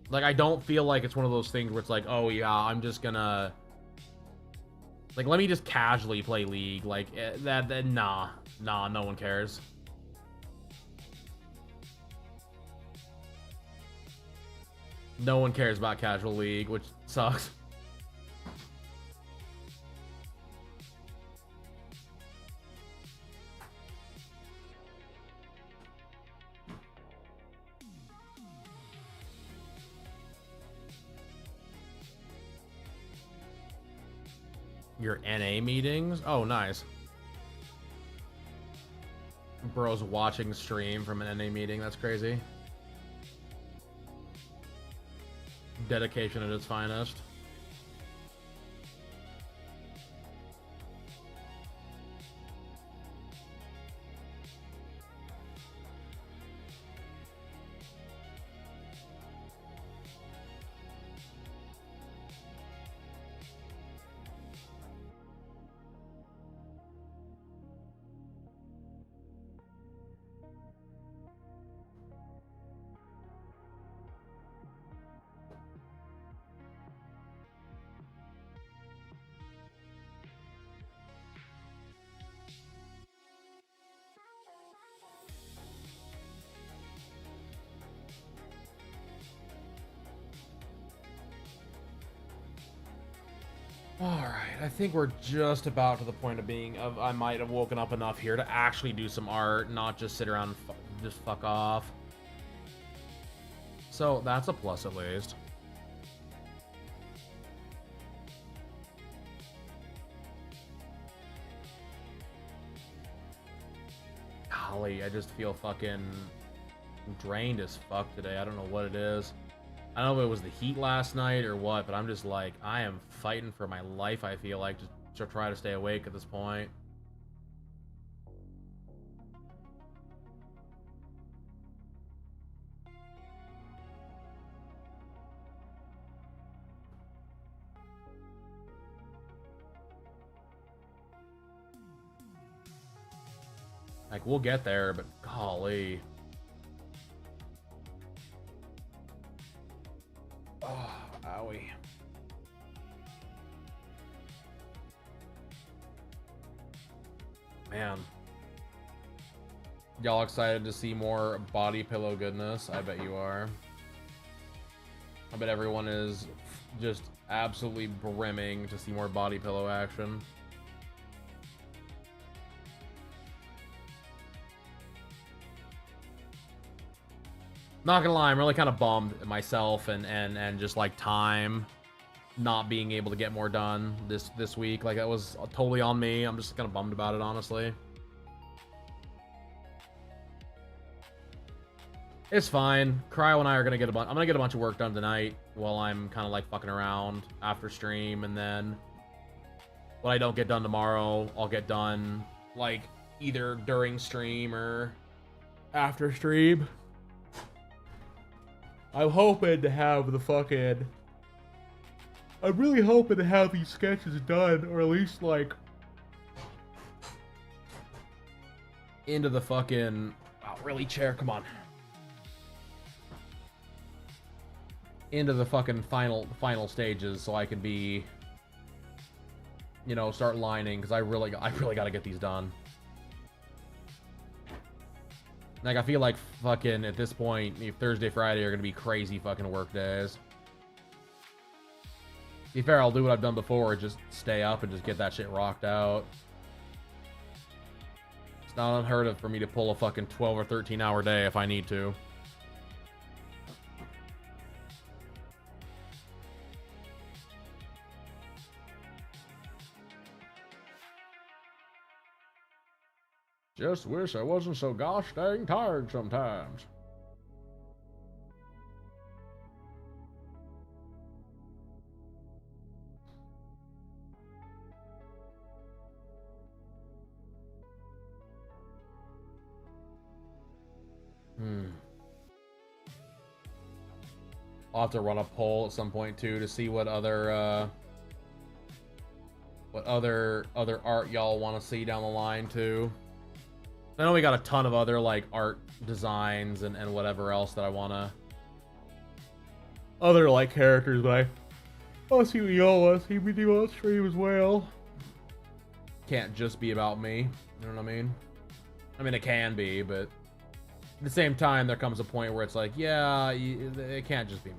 Like, I don't feel like it's one of those things where it's like, oh yeah, I'm just gonna... Like, let me just casually play League. Like, nah, no one cares. No one cares about casual League, which sucks. Your NA meetings? Oh, nice. Bro's watching stream from an NA meeting. That's crazy. Dedication at its finest. Alright, I think we're just about to the point of being... I might have woken up enough here to actually do some art, not just sit around and just fuck off. So, that's a plus at least. Golly, I just feel fucking drained as fuck today. I don't know what it is. I don't know if it was the heat last night or what, but I'm just like, I am fighting for my life, I feel like, just to try to stay awake at this point. Like, we'll get there, but golly. Oh, owie. Man. Y'all excited to see more body pillow goodness? I bet you are. I bet everyone is just absolutely brimming to see more body pillow action. Not gonna lie, I'm really kind of bummed at myself and just like time not being able to get more done this week. Like, that was totally on me. I'm just kind of bummed about it, honestly. It's fine. Cryo and I are gonna get I'm gonna get a bunch of work done tonight while I'm kind of like fucking around after stream, and then what I don't get done tomorrow, I'll get done like either during stream or after stream. I'm hoping to have the fucking... I'm really hoping to have these sketches done, or at least, like... into the fucking... Oh, really, chair? Come on. Into the fucking final stages, so I can be... You know, start lining, because I really gotta get these done. Like, I feel like fucking, at this point, Thursday, Friday are gonna be crazy fucking work days. To be fair, I'll do what I've done before, just stay up and just get that shit rocked out. It's not unheard of for me to pull a fucking 12 or 13 hour day if I need to. Just wish I wasn't so gosh dang tired sometimes. I'll have to run a poll at some point too to see what other art y'all want to see down the line too. I know we got a ton of other like art designs and whatever else that I wanna, other like characters, but I'll see what y'all want to see me do on stream as well. Can't just be about me, you know what I mean? I mean, it can be, but at the same time, there comes a point where it's like, yeah, it can't just be me.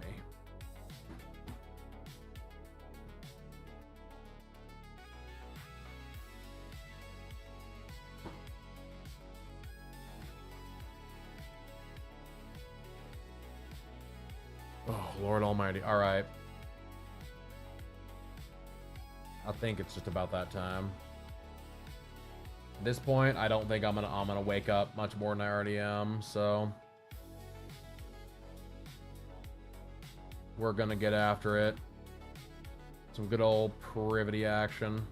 Oh, Lord Almighty. All right. I think it's just about that time. At this point, I don't think I'm gonna wake up much more than I already am, so we're gonna get after it. Some good old Privaty action.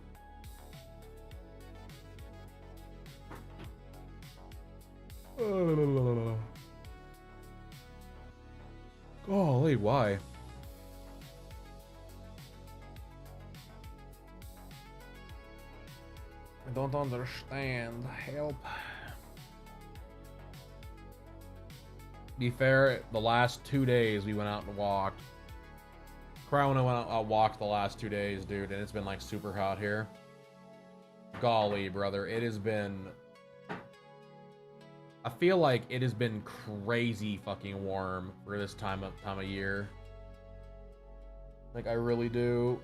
Golly, why? I don't understand. Help. Be fair, the last 2 days we went out and walked. Crow and I went out walked the last 2 days, dude, and it's been like super hot here. Golly, brother, it has been... I feel like it has been crazy fucking warm for this time of year. Like, I really do.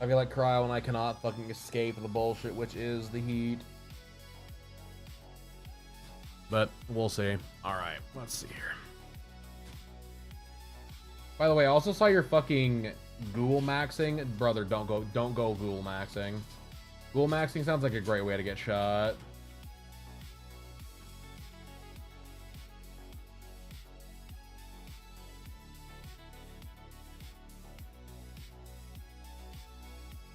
I feel like Cryo and I cannot fucking escape the bullshit, which is the heat. But we'll see. Alright, let's see here. By the way, I also saw your fucking Google maxing. Brother, don't go Google maxing. Google maxing sounds like a great way to get shot.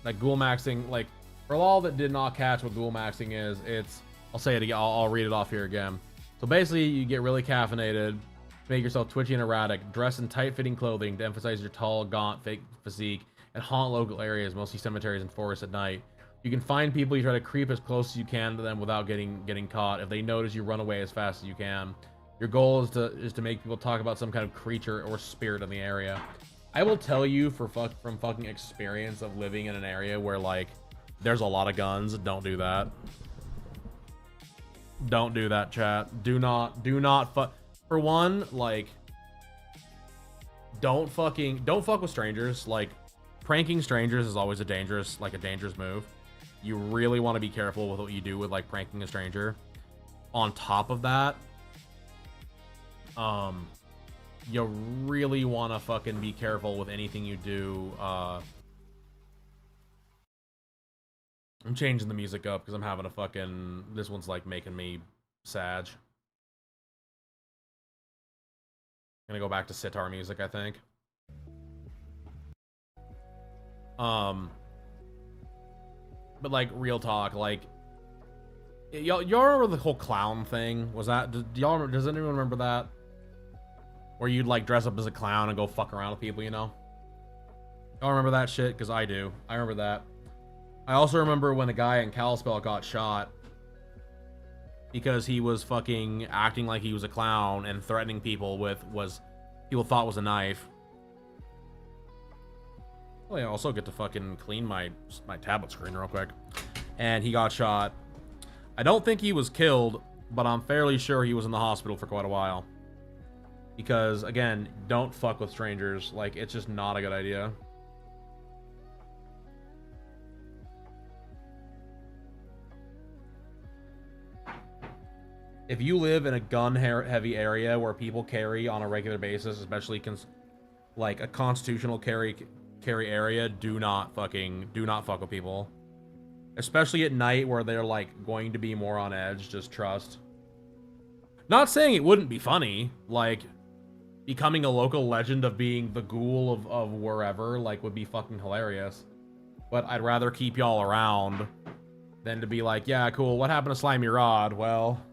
Like, Ghoul maxing, like, for all that did not catch what Ghoul maxing is, it's, I'll say it again, I'll read it off here again. So basically, you get really caffeinated, make yourself twitchy and erratic, dress in tight-fitting clothing to emphasize your tall, gaunt, fake physique, and haunt local areas, mostly cemeteries and forests at night. You can find people, you try to creep as close as you can to them without getting caught. If they notice, you run away as fast as you can. Your goal is to make people talk about some kind of creature or spirit in the area. I will tell you from fucking experience of living in an area where, like, there's a lot of guns. Don't do that. Don't do that, chat. Do not for one, like, don't fuck with strangers. Like, pranking strangers is always a dangerous move. You really want to be careful with what you do with, like, pranking a stranger. On top of that, you really want to fucking be careful with anything you do. I'm changing the music up because I'm having a fucking... This one's, like, making me sad. I'm gonna go back to sitar music, I think. But, like, real talk, like... Y'all remember the whole clown thing? Was that... Does anyone remember that? Where you'd, like, dress up as a clown and go fuck around with people, you know? Y'all remember that shit? Because I do. I remember that. I also remember when a guy in Kalispell got shot because he was fucking acting like he was a clown and threatening people with people thought was a knife. Well, I also get to fucking clean my tablet screen real quick. And he got shot. I don't think he was killed, but I'm fairly sure he was in the hospital for quite a while. Because, again, don't fuck with strangers. Like, it's just not a good idea. If you live in a gun-heavy area where people carry on a regular basis, especially like a constitutional carry area, do not fuck with people. Especially at night where they're like going to be more on edge, just trust. Not saying it wouldn't be funny, like becoming a local legend of being the ghoul of wherever, like would be fucking hilarious. But I'd rather keep y'all around than to be like, yeah, cool, what happened to Slimy Rod? Well,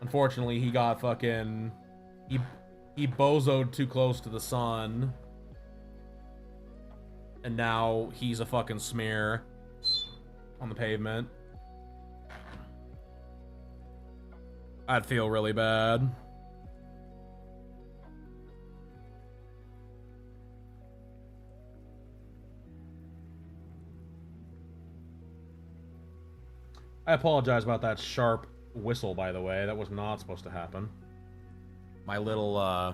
unfortunately, he got fucking... He bozoed too close to the sun. And now he's a fucking smear on the pavement. I'd feel really bad. I apologize about that sharp whistle, by the way. That was not supposed to happen. My little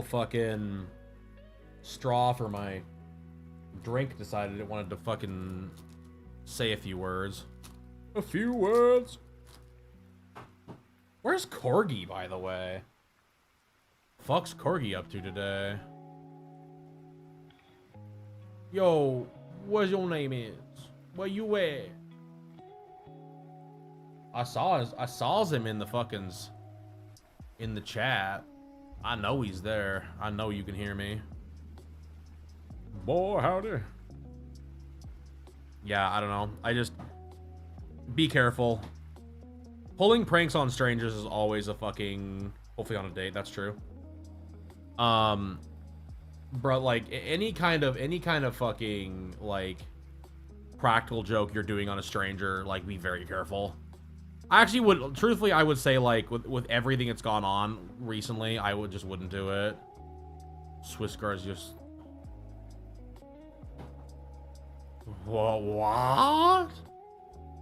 fucking straw for my drink decided it wanted to fucking say a few words. A few words? Where's Corgi, by the way? Fuck's Corgi up to today? Yo, what's your name is? Where you at? I saw him in the fuckings in the chat. I know he's there. I know you can hear me. Boy, howdy. Yeah, I don't know. I just be careful. Pulling pranks on strangers is always a fucking, hopefully on a date, that's true. Bro, like any kind of fucking like practical joke you're doing on a stranger, like be very careful. I actually would, truthfully, I would say like with everything that's gone on recently, I wouldn't do it. Swiss guards just. What?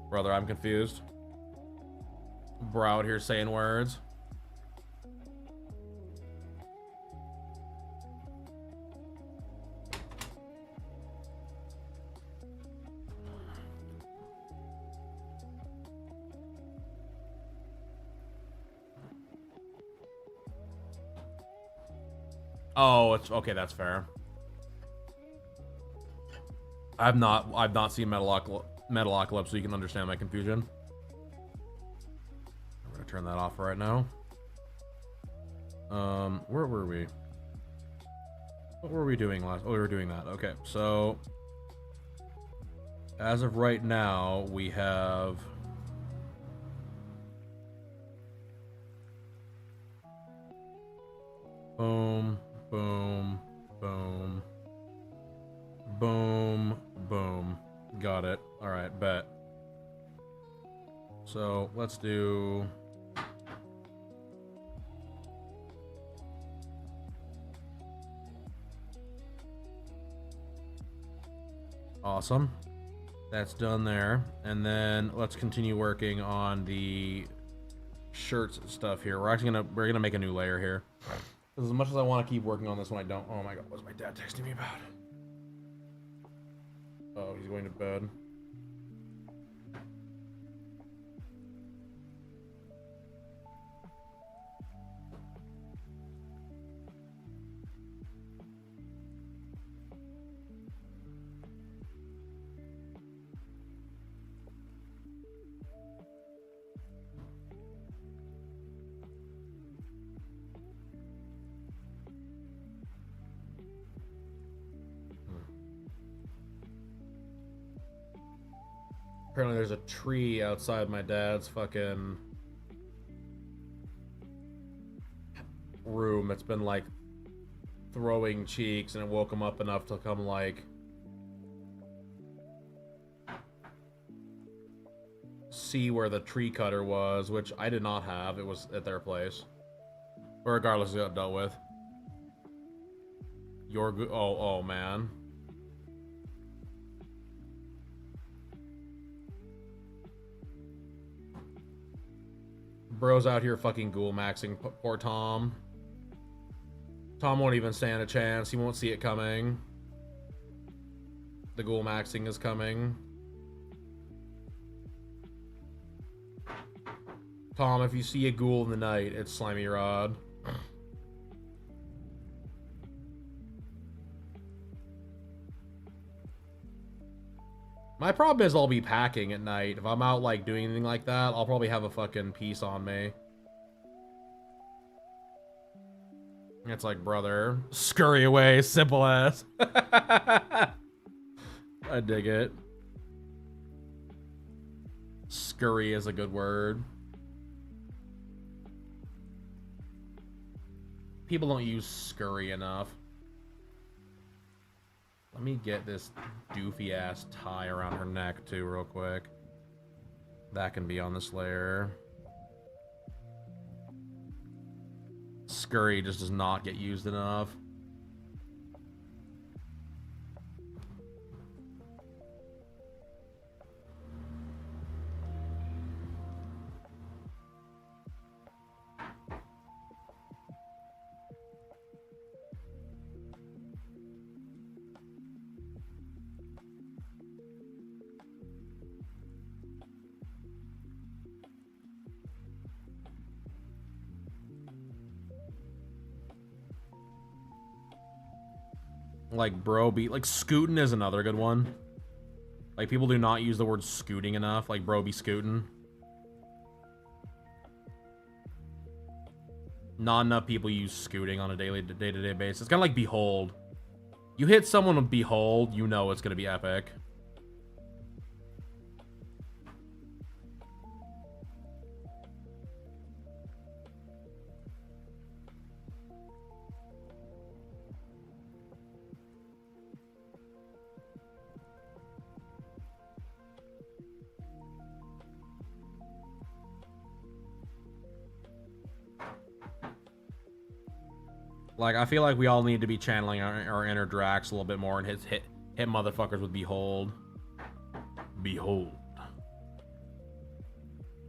Brother, I'm confused. Bro out here saying words. Oh, it's okay. That's fair. I've not seen Metalocalypse, so you can understand my confusion. I'm gonna turn that off right now. Where were we? What were we doing last? Oh, we were doing that. Okay, so as of right now, we have. Boom, boom, boom. Boom, boom. Got it. Alright, bet. So, let's do... Awesome. That's done there. And then let's continue working on the shirts stuff here. We're gonna make a new layer here. As much as I want to keep working on this one, I don't. Oh my god, what's my dad texting me about? Oh, he's going to bed. Apparently there's a tree outside my dad's fucking room that's been like throwing cheeks, and it woke him up enough to come like see where the tree cutter was, which I did not have. It was at their place. But regardless, it got dealt with. You're good. Oh man. Bro's out here fucking ghoul maxing poor Tom. Tom won't even stand a chance. He won't see it coming. The ghoul maxing is coming. Tom, if you see a ghoul in the night, it's Slimy Rod. My problem is I'll be packing at night. If I'm out, like, doing anything like that, I'll probably have a fucking piece on me. It's like, brother, scurry away, simple as. I dig it. Scurry is a good word. People don't use scurry enough. Let me get this doofy ass tie around her neck too real quick. That can be on this layer. Scurry just does not get used enough. Like, bro, be like, scooting is another good one. Like, people do not use the word scooting enough. Like, bro, be scooting. Not enough people use scooting on a day-to-day basis. It's kind of like behold. You hit someone with behold, you know it's gonna be epic. Like, I feel like we all need to be channeling our inner Drax a little bit more and hit motherfuckers with behold. Behold.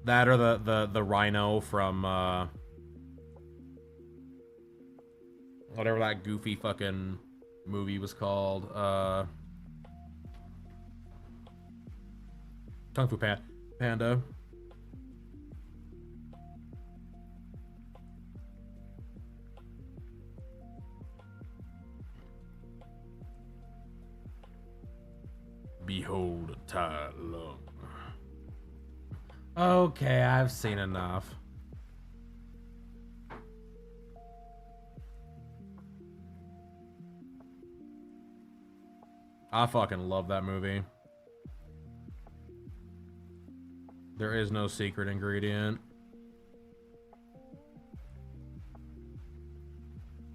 That or the rhino from whatever that goofy fucking movie was called. Kung Fu Panda. Behold, Tai Lung. Okay, I've seen enough. I fucking love that movie. There is no secret ingredient.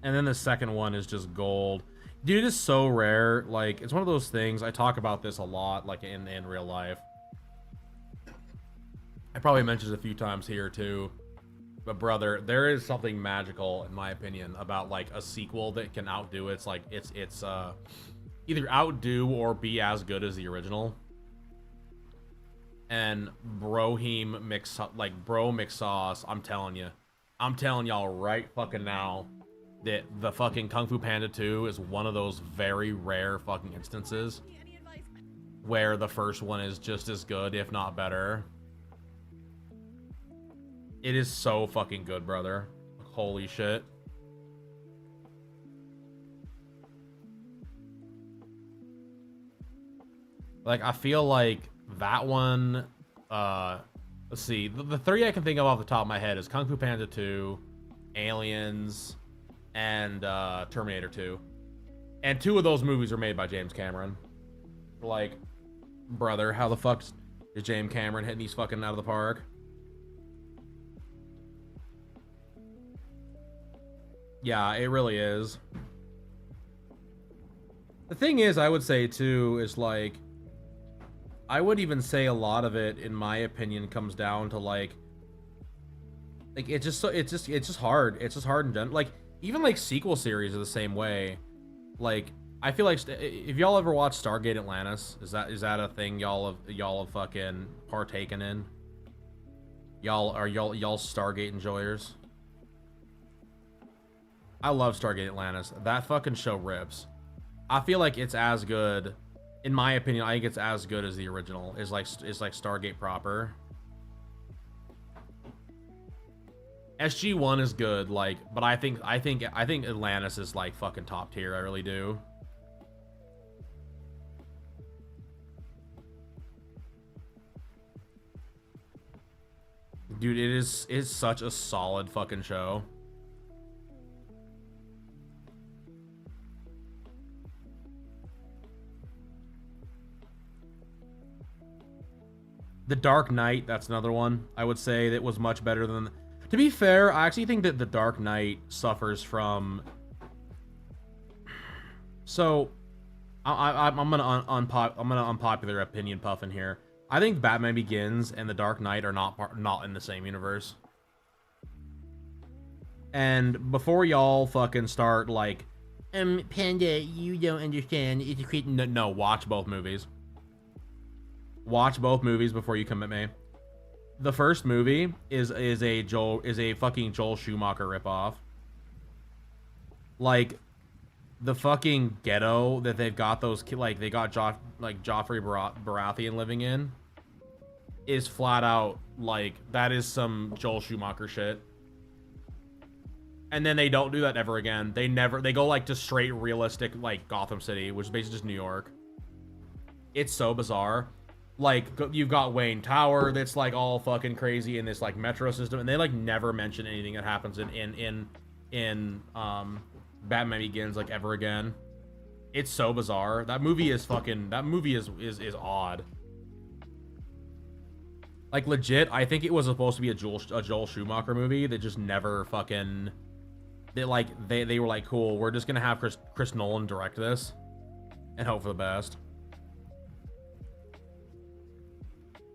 And then the second one is just gold. Dude, it is so rare. Like, it's one of those things. I talk about this a lot, like, in real life. I probably mentioned it a few times here, too. But, brother, there is something magical, in my opinion, about, like, a sequel that can outdo it. It's, like, it's either outdo or be as good as the original. And Broheem mix, like, Bro McSauce, I'm telling you. I'm telling y'all right fucking now that the fucking Kung Fu Panda 2 is one of those very rare fucking instances where the first one is just as good, if not better. It is so fucking good, brother. Holy shit. Like, I feel like that one, let's see, the three I can think of off the top of my head is Kung Fu Panda 2, Aliens, and Terminator 2. And two of those movies were made by James Cameron. Like, brother, how the fuck is James Cameron hitting these fucking out of the park? Yeah, it really is. The thing is, I would say too, is like, I would even say a lot of it, in my opinion, comes down to like it's just hard. It's just hard in general. Like, even like sequel series are the same way. Like, I feel like if y'all ever watched Stargate Atlantis, is that a thing y'all have fucking partaken in? Y'all Stargate enjoyers? I love Stargate Atlantis. That fucking show rips. I feel like it's as good, in my opinion. I think it's as good as the original. Is like Stargate proper. SG-1 is good, like, but I think Atlantis is like fucking top tier. I really do. Dude, it's such a solid fucking show. The Dark Knight, that's another one I would say that was much better than. To be fair, I actually think that The Dark Knight suffers from. So, I'm gonna unpopular opinion puff in here. I think Batman Begins and The Dark Knight are not in the same universe. And before y'all fucking start like, Panda, you don't understand. It's a creep. No, watch both movies. Watch both movies before you come at me. The first movie is a fucking Joel Schumacher ripoff. Like, the fucking ghetto that they've got they got Joffrey Baratheon living in is flat out like that is some Joel Schumacher shit. And then they don't do that ever again. They go like to straight realistic like Gotham City, which is basically just New York. It's so bizarre. Like, you've got Wayne Tower that's like all fucking crazy in this like metro system, and they like never mention anything that happens in Batman Begins like ever again. It's so bizarre. That movie is odd. Like, legit, I think it was supposed to be a Joel Schumacher movie that just never fucking. They were like, cool, we're just gonna have Chris Nolan direct this and hope for the best.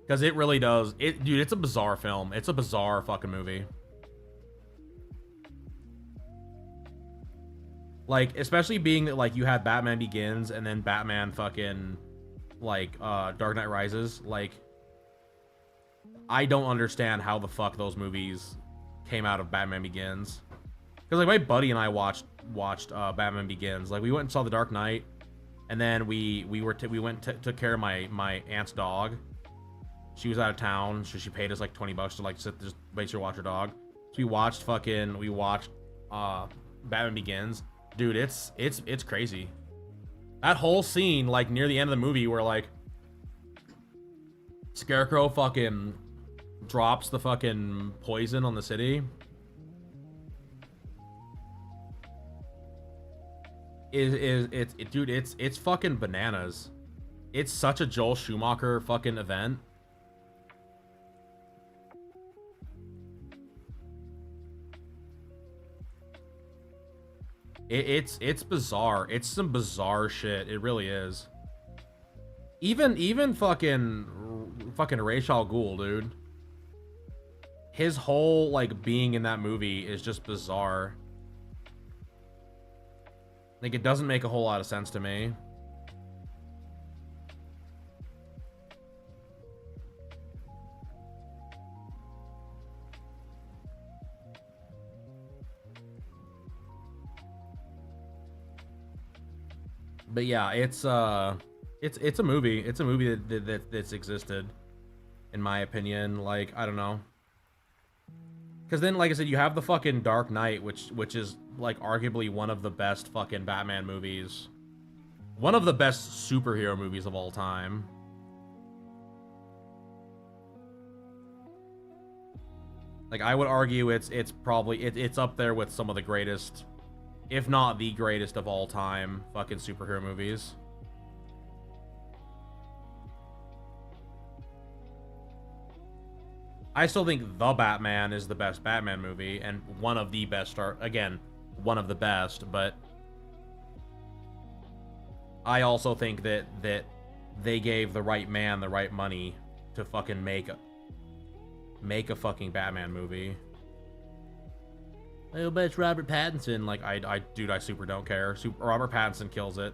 Because it really does. Dude, it's a bizarre film. It's a bizarre fucking movie. Like, especially being that, like, you have Batman Begins and then Batman fucking, like, Dark Knight Rises. Like, I don't understand how the fuck those movies came out of Batman Begins. Because, like, my buddy and I watched Batman Begins. Like, we went and saw The Dark Knight. And then we took care of my aunt's dog. She was out of town, so she paid us like $20 to like just make sure to watch her dog. So we watched Batman Begins. Dude, it's crazy. That whole scene, like near the end of the movie, where like Scarecrow fucking drops the fucking poison on the city. Dude, it's fucking bananas. It's such a Joel Schumacher fucking event. It's bizarre. It's some bizarre shit. It really is. Even fucking Ra's al Ghul, dude. His whole like being in that movie is just bizarre. Like, it doesn't make a whole lot of sense to me. But yeah, it's a movie. It's a movie that's existed, in my opinion. Like, I don't know. Because then, like I said, you have the fucking Dark Knight, which is like arguably one of the best fucking Batman movies, one of the best superhero movies of all time. Like, I would argue it's probably it's up there with some of the greatest, if not the greatest of all time fucking superhero movies. I still think The Batman is the best Batman movie and one of the best, again, one of the best, but I also think that they gave the right man the right money to fucking make a fucking Batman movie. Oh, but it's Robert Pattinson. Like, dude, I super don't care. Robert Pattinson kills it.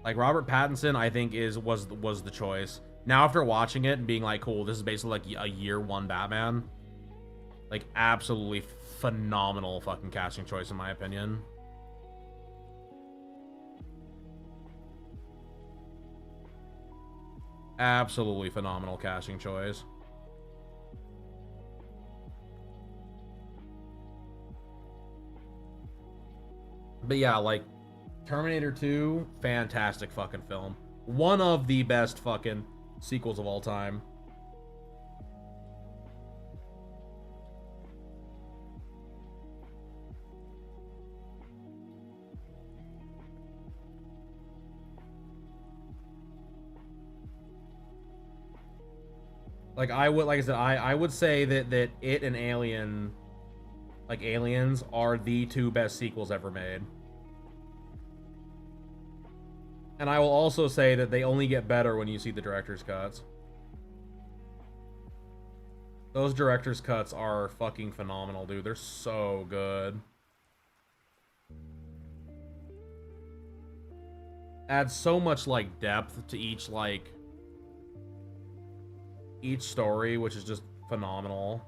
Like Robert Pattinson, I think was the choice. Now after watching it and being like, cool, this is basically like a year one Batman. Like absolutely phenomenal fucking casting choice in my opinion. Absolutely phenomenal casting choice. But yeah, like Terminator 2, fantastic fucking film. One of the best fucking sequels of all time. Like like I said, I would say that it and Alien, like Aliens, are the two best sequels ever made. And I will also say that they only get better when you see the director's cuts. Those director's cuts are fucking phenomenal, dude. They're so good. Adds so much like depth to each story, which is just phenomenal.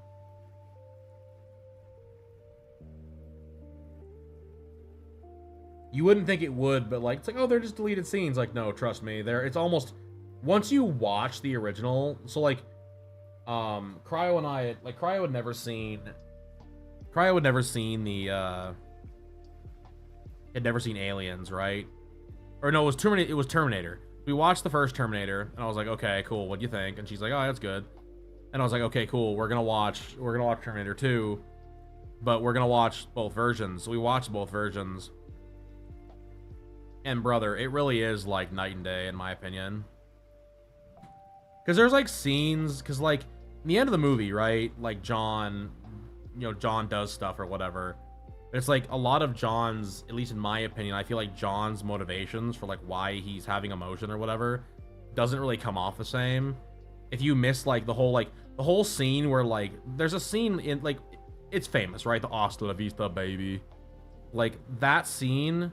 You wouldn't think it would, but like it's like, oh, they're just deleted scenes. Like, no, trust me, it's almost once you watch the original. So like Cryo and I, like, Cryo had never seen the had never seen Aliens, right? Or no, it was Terminator. We watched the first Terminator and I was like, okay, cool, what do you think? And she's like, oh, that's good. And I was like, okay, cool, we're gonna watch Terminator 2, but we're gonna watch both versions. So we watched both versions. And brother, it really is like night and day in my opinion. Because there's like scenes, because like in the end of the movie, right? Like John does stuff or whatever. But it's like a lot of John's, at least in my opinion, I feel like John's motivations for like why he's having emotion or whatever doesn't really come off the same. If you miss like the whole scene where like there's a scene in like, it's famous, right? The Hasta la Vista, baby. Like that scene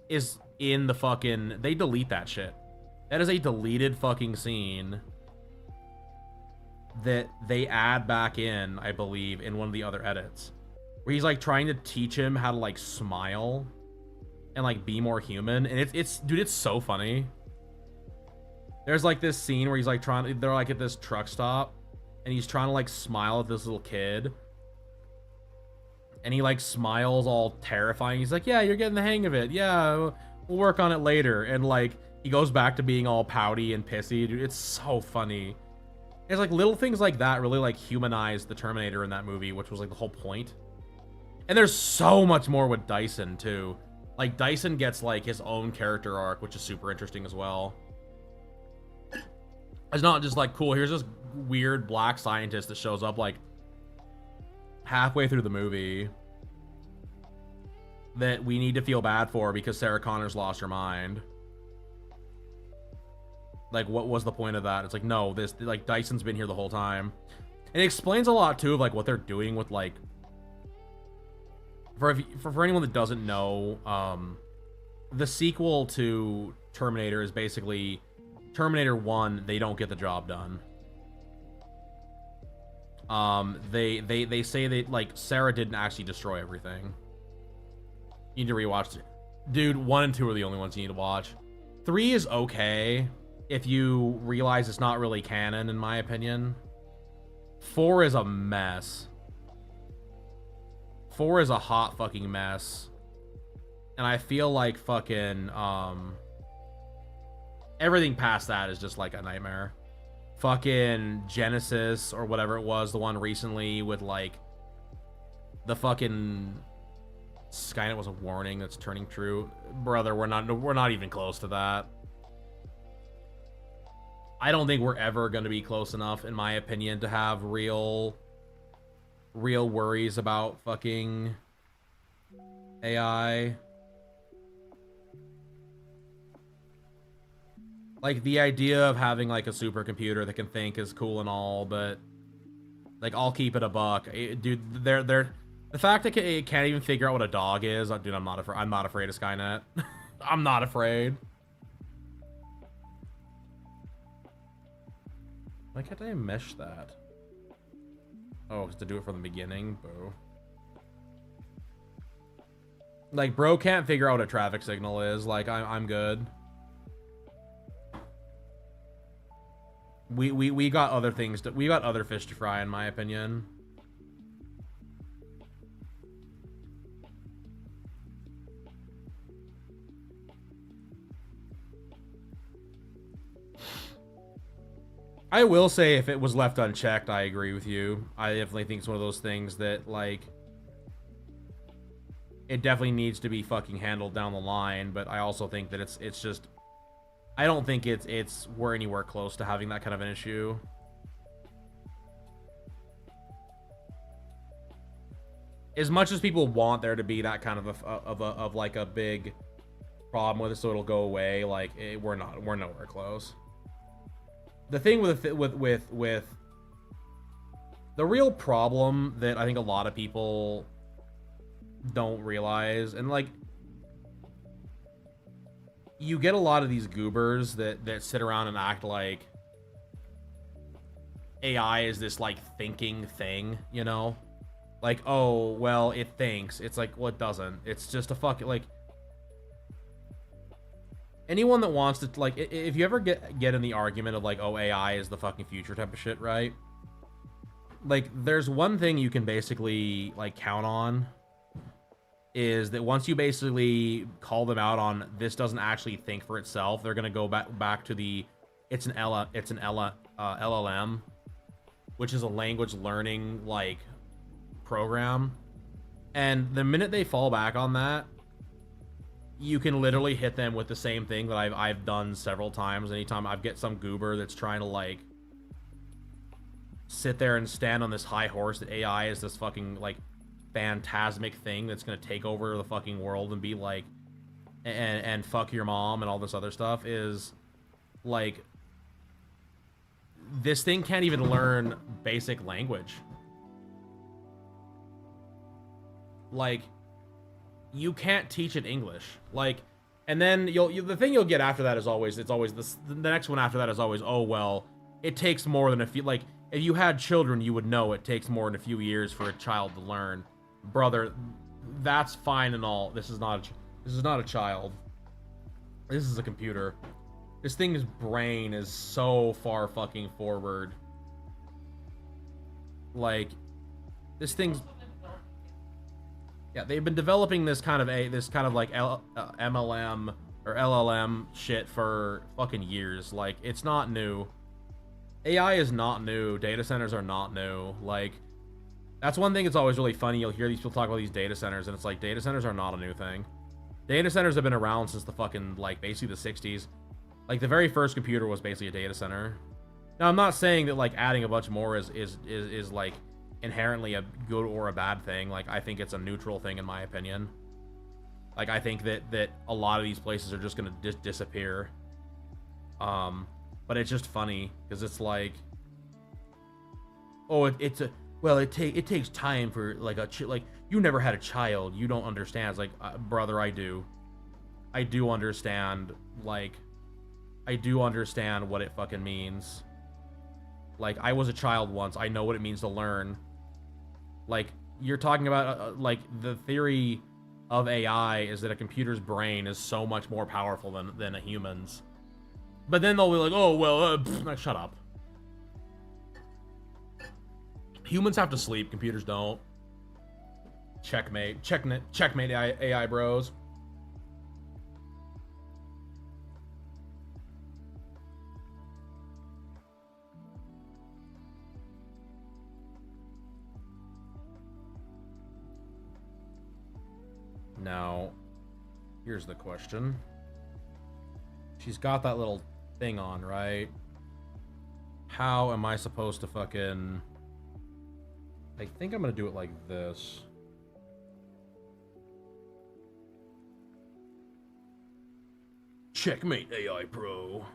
is in the fucking, they delete that shit. That is a deleted fucking scene that they add back in, I believe, in one of the other edits, where he's like trying to teach him how to like smile and like be more human. And it's dude, it's so funny. There's like this scene where he's like they're like at this truck stop and he's trying to like smile at this little kid. And he like smiles all terrifying. He's like, yeah, you're getting the hang of it. Yeah, we'll work on it later. And like, he goes back to being all pouty and pissy. Dude, it's so funny. It's like little things like that really like humanize the Terminator in that movie, which was like the whole point. And there's so much more with Dyson too. Like Dyson gets like his own character arc, which is super interesting as well. It's not just like, cool, here's this weird black scientist that shows up like halfway through the movie that we need to feel bad for because Sarah Connor's lost her mind. Like, what was the point of that? It's like, no, this, like, Dyson's been here the whole time. And it explains a lot too of like what they're doing with like, for anyone that doesn't know, the sequel to Terminator is basically Terminator 1. They don't get the job done. They say that like Sarah didn't actually destroy everything. You need to rewatch it. Dude, 1 and 2 are the only ones you need to watch. 3 is okay if you realize it's not really canon, in my opinion. 4 is a mess. 4 is a hot fucking mess. And I feel like fucking everything past that is just like a nightmare. Fucking Genesis or whatever it was, the one recently with like the fucking Skynet was a warning that's turning true. Brother, we're not even close to that. I don't think we're ever going to be close enough, in my opinion, to have real worries about fucking AI. Like, the idea of having like a supercomputer that can think is cool and all, but like, I'll keep it a buck. Dude, the fact that it can't even figure out what a dog is, dude, I'm not afraid of Skynet. I'm not afraid. Why can't I mesh that? Oh, it's to do it from the beginning? Boo. Like, bro can't figure out what a traffic signal is. Like, I'm good. We got other things we got other fish to fry, in my opinion. I will say, if it was left unchecked, I agree with you. I definitely think it's one of those things that, like, it definitely needs to be fucking handled down the line, but I also think that it's just, I don't think we're anywhere close to having that kind of an issue. As much as people want there to be that kind of like a big problem with it, so it'll go away, like, we're nowhere close. The thing with the real problem that I think a lot of people don't realize, and like, you get a lot of these goobers that sit around and act like AI is this like thinking thing, you know? Like, oh, well, it thinks. It's like, well, it doesn't. It's just a fucking, like, anyone that wants to, like, if you ever get in the argument of like, oh, AI is the fucking future type of shit, right? Like, there's one thing you can basically like count on, is that once you basically call them out on this doesn't actually think for itself, they're gonna go back to the LLM, which is a language learning like program, and the minute they fall back on that, you can literally hit them with the same thing that I've done several times. Anytime I get some goober that's trying to like sit there and stand on this high horse that AI is this fucking like phantasmic thing that's gonna take over the fucking world and be like, and fuck your mom and all this other stuff, is like, this thing can't even learn basic language. Like, you can't teach it English. Like, and then the thing you'll get after that is always, it's always this, the next one after that is always, oh, well, it takes more than a few, like, if you had children, you would know it takes more than a few years for a child to learn. Brother, that's fine and all. This is not a child. This is a computer. This thing's brain is so far fucking forward. Like, this thing's, yeah, they've been developing this kind of like MLM or LLM shit for fucking years. Like, it's not new. AI is not new. Data centers are not new. Like, that's one thing that's always really funny. You'll hear these people talk about these data centers, and it's like, data centers are not a new thing. Data centers have been around since the fucking, like, basically the 60s. Like, the very first computer was basically a data center. Now, I'm not saying that, like, adding a bunch more is like, inherently a good or a bad thing. Like, I think it's a neutral thing, in my opinion. Like, I think that a lot of these places are just gonna disappear. But it's just funny, because it's like, oh, it takes time for, like, like, you never had a child, you don't understand. It's like, brother, I do understand. Like, I do understand what it fucking means. Like, I was a child once. I know what it means to learn. Like, you're talking about, like, the theory of AI is that a computer's brain is so much more powerful than a human's. But then they'll be like, oh, well, shut up. Humans have to sleep, computers don't. Checkmate. Checkmate, AI bros. Now, here's the question. She's got that little thing on, right? How am I supposed to fucking... I think I'm gonna do it like this. Checkmate, AI Pro.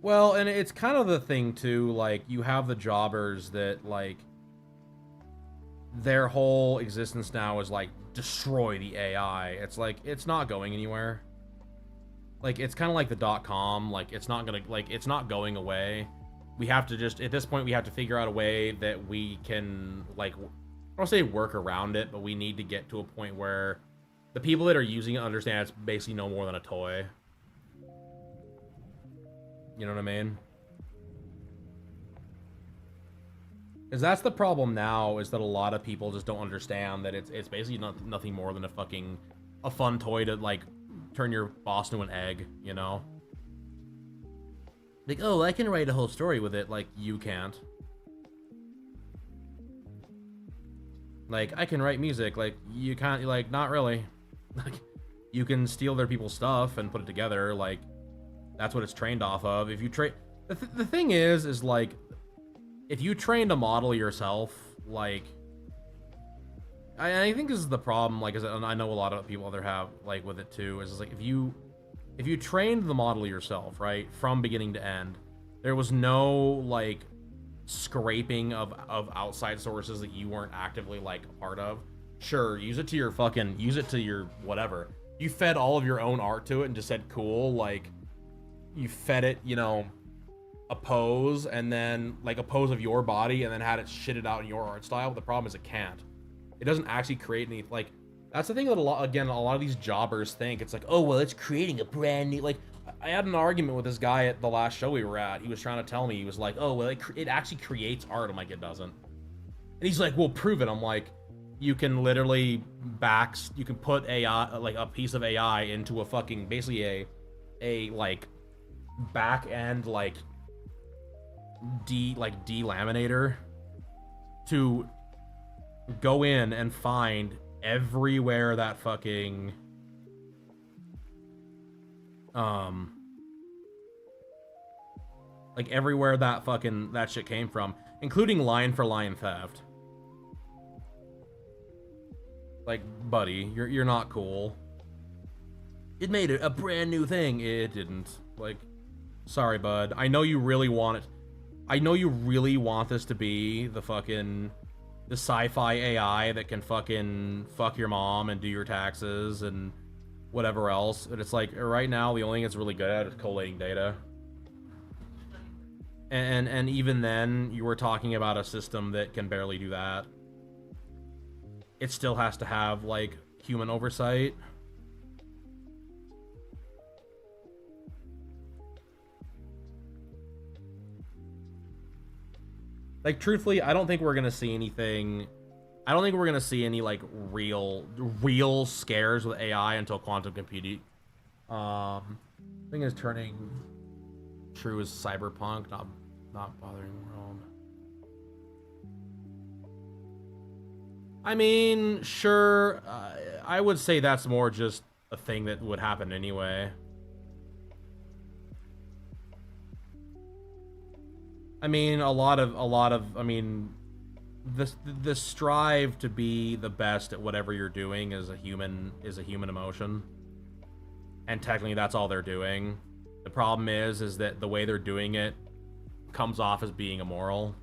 Well, and it's kind of the thing too, like, you have the jobbers that, like, their whole existence now is like, destroy the AI. It's like, it's not going anywhere. like, it's kind of like the .com, like, it's not gonna, like, it's not going away. We have to just, at this point, we have to figure out a way that we can, like, I don't say work around it, but we need to get to a point where the people that are using it understand it's basically no more than a toy. You know what I mean? Because that's the problem now, is that a lot of people just don't understand that it's basically nothing more than a fun toy to, like, turn your boss into an egg, you know? Like, oh, I can write a whole story with it. Like, you can't. Like, I can write music. Like, you can't, like, not really. Like, you can steal their people's stuff and put it together. Like, that's what it's trained off of. If you train... The thing is, like, if you trained a model yourself, like... I think this is the problem, like, and I know a lot of people other have, like, with it too, is like, if you trained the model yourself, right, from beginning to end, there was no, like, scraping of outside sources that you weren't actively, like, a part of. Sure, use it to your whatever. You fed all of your own art to it and just said, cool, like, you fed it, you know, a pose, and then, like, a pose of your body, and then had it shitted out in your art style. But the problem is it can't. It doesn't actually create any, like, that's the thing that a lot of these jobbers think. It's like, oh, well, it's creating a brand new, like, I had an argument with this guy at the last show we were at. He was trying to tell me, he was like, oh, well, it actually creates art. I'm like, it doesn't. And he's like, well, prove it. I'm like, you can literally you can put AI, like, a piece of AI into a fucking, basically a like, back end, like, delaminator to go in and find everywhere that fucking like, everywhere that shit came from, including line for line theft. Like, buddy, you're not cool. It made it a brand new thing. It didn't. Like, sorry, bud. I know you really want it. I know you really want this to be the sci-fi AI that can fucking fuck your mom and do your taxes and whatever else. But it's like, right now, the only thing it's really good at is collating data. And even then, you were talking about a system that can barely do that. It still has to have, like, human oversight. Like, truthfully, I don't think we're gonna see anything. I don't think we're gonna see any, like, real scares with AI until quantum computing. Thing is turning true as cyberpunk, not bothering the world. I mean, sure. I would say that's more just a thing that would happen anyway. I mean, I mean, the strive to be the best at whatever you're doing is a human emotion. And technically that's all they're doing. The problem is that the way they're doing it comes off as being immoral.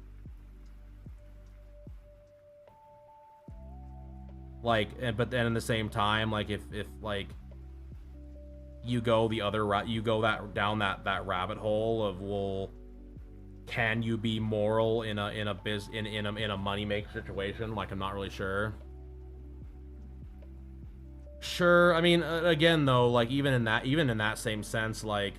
Like, but then in the same time, like, if like you go the other route, you go down that rabbit hole of, well, can you be moral in a money making situation? Like, I'm not really sure. Sure, I mean, again though, like, even in that same sense, like,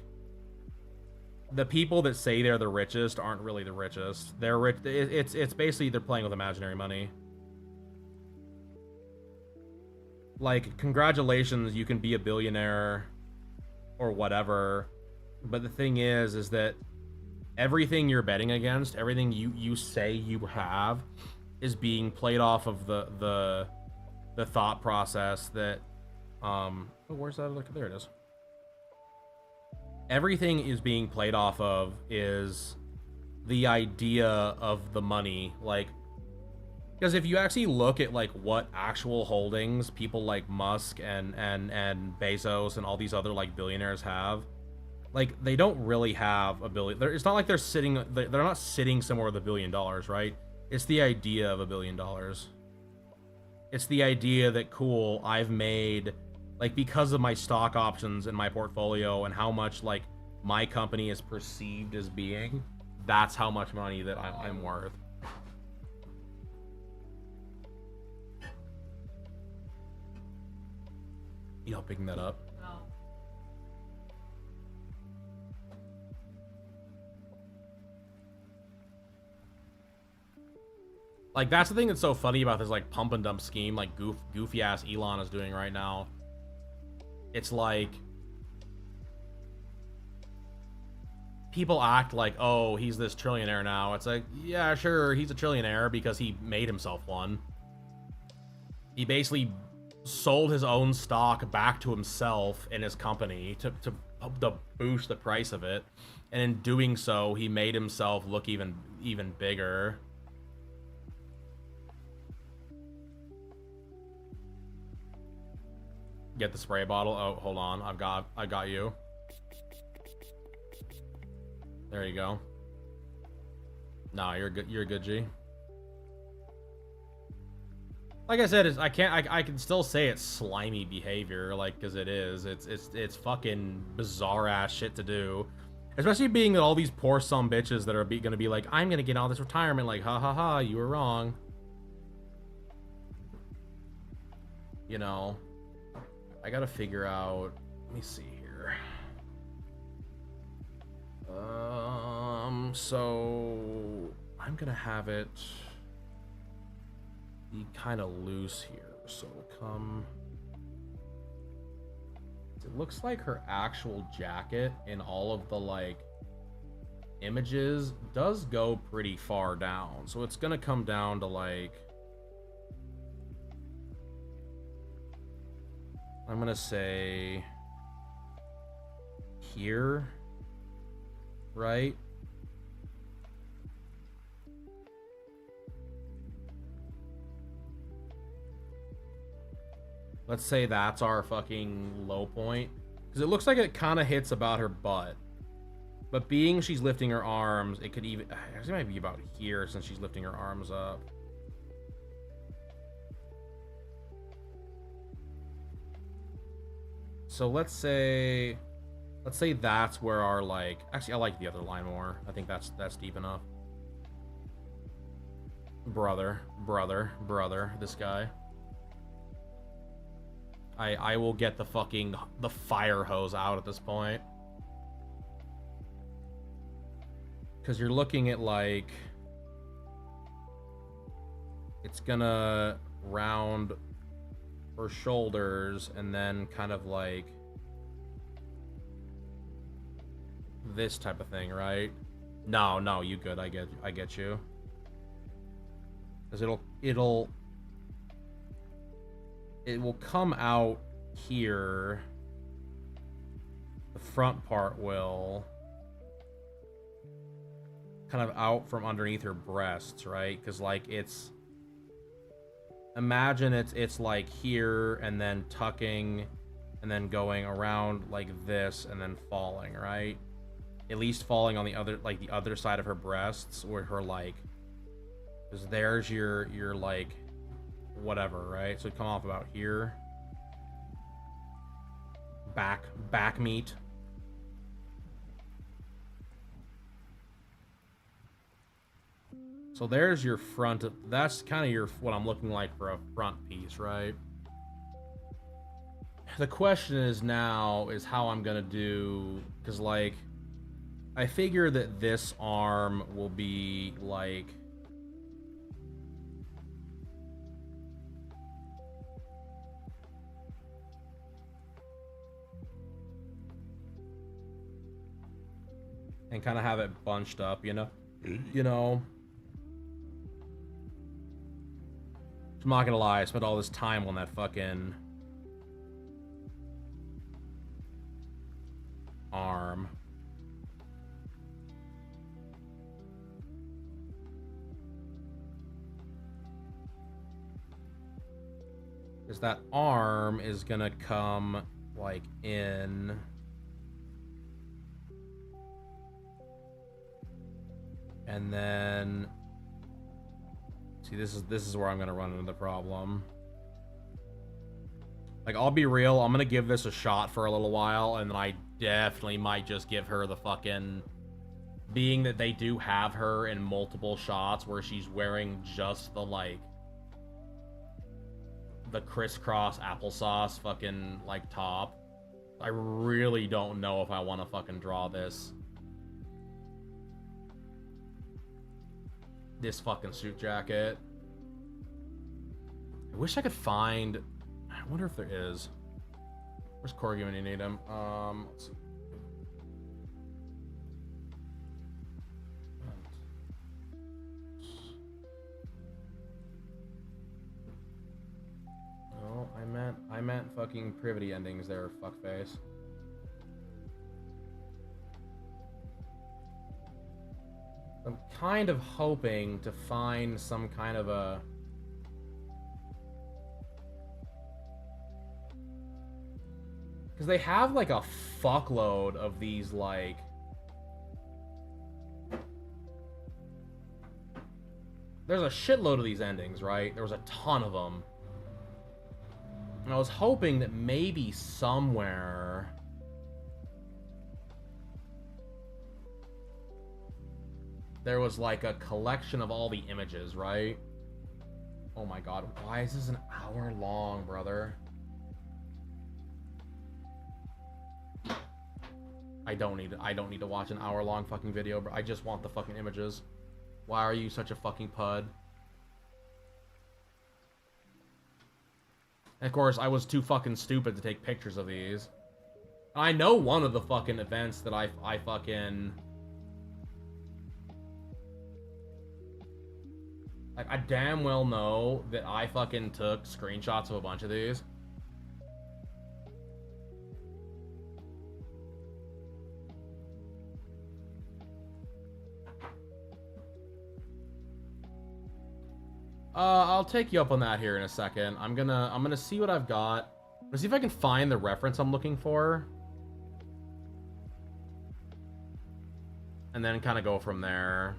the people that say they're the richest aren't really the richest. They're rich. It's basically they're playing with imaginary money. Like, congratulations, you can be a billionaire or whatever, but the thing is that everything you're betting against, everything you say you have, is being played off of the thought process that oh, where's that? Look, there it is. Everything is being played off of is the idea of the money, like, because if you actually look at, like, what actual holdings people like Musk and Bezos and all these other, like, billionaires have, like, they don't really have a billion. It's not like they're not sitting somewhere with $1 billion, right? It's the idea of $1 billion. It's the idea that, cool, I've made like because of my stock options in my portfolio and how much like my company is perceived as being, that's how much money that I'm worth. You know, picking that up. No. Like, that's the thing that's so funny about this, like, pump and dump scheme, like, goofy ass Elon is doing right now. It's like, people act like, oh, he's this trillionaire now. It's like, yeah, sure, he's a trillionaire because he made himself one. He basically sold his own stock back to himself and his company to boost the price of it. And in doing so, he made himself look even bigger. Get the spray bottle. Oh, hold on. I got you. There you go. Nah, you're good. You're good, G. Like I said, I can still say it's slimy behavior, like, because it is. It's fucking bizarre ass shit to do. Especially being that all these poor some bitches that are gonna be like, I'm gonna get all this retirement, like, ha ha ha, you were wrong. You know. I gotta figure out, let me see here. So I'm gonna have it be kind of loose here. So it'll come. It looks like her actual jacket in all of the like images does go pretty far down. So it's gonna come down to like, I'm gonna say here, right? Let's say that's our fucking low point. Because it looks like it kind of hits about her butt. But being she's lifting her arms, it could even, it might be about here since she's lifting her arms up. So let's say that's where our like, actually I like the other line more. I think that's deep enough. Brother, this guy. I will get the fire hose out at this point. Cause you're looking at like, it's gonna round her shoulders and then kind of like this type of thing, right? No, you good. I get you. Cause it will come out here. The front part will kind of out from underneath her breasts, right? Because like it's, imagine it's like here and then tucking and then going around like this and then falling, right? At least falling on the other side of her breasts, where her like, because there's your like whatever, right? So come off about here. Back meat. So there's your front. That's kind of your, what I'm looking like for a front piece, right? The question is now is how I'm gonna do, because like I figure that this arm will be like, and kind of have it bunched up, you know? I'm not gonna lie, I spent all this time on that fucking arm. Because that arm is gonna come like in. And then, see, this is where I'm gonna run into the problem. Like, I'll be real, I'm gonna give this a shot for a little while, and then I definitely might just give her the fucking... Being that they do have her in multiple shots where she's wearing just the, like... The crisscross applesauce fucking, like, top. I really don't know if I want to fucking draw this. This fucking suit jacket. I wish I could find... I wonder if there is. Where's Corgi when you need him? Let's see. No, I meant fucking Privaty endings there, fuckface. I'm kind of hoping to find some kind of a... Because they have, like, a fuckload of these, like... There's a shitload of these endings, right? There was a ton of them. And I was hoping that maybe somewhere... there was, like, a collection of all the images, right? Oh my god, why is this an hour long, brother? I don't need to watch an hour-long fucking video, bro. I just want the fucking images. Why are you such a fucking pud? And of course, I was too fucking stupid to take pictures of these. I know one of the fucking events that I fucking... Like, I damn well know that I fucking took screenshots of a bunch of these. I'll take you up on that here in a second. I'm gonna see what I've got. I'm gonna see if I can find the reference I'm looking for. And then kind of go from there.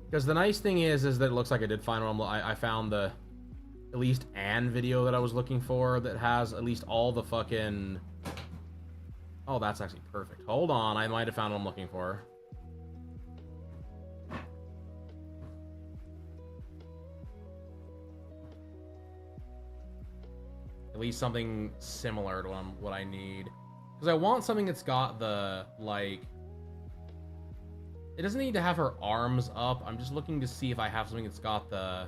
Because the nice thing is that it looks like I did find one. I found the at least an video that I was looking for that has at least all the fucking... Oh, that's actually perfect. Hold on, I might have found what I'm looking for. At least something similar to what I need. Because I want something that's got the, like... It doesn't need to have her arms up. I'm just looking to see if I have something that's got the...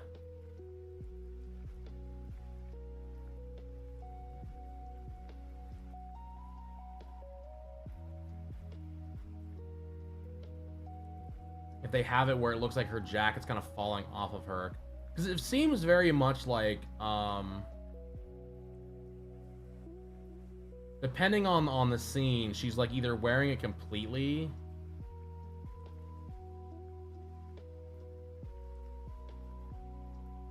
If they have it where it looks like her jacket's kind of falling off of her. Because it seems very much like, depending on the scene, she's like either wearing it completely...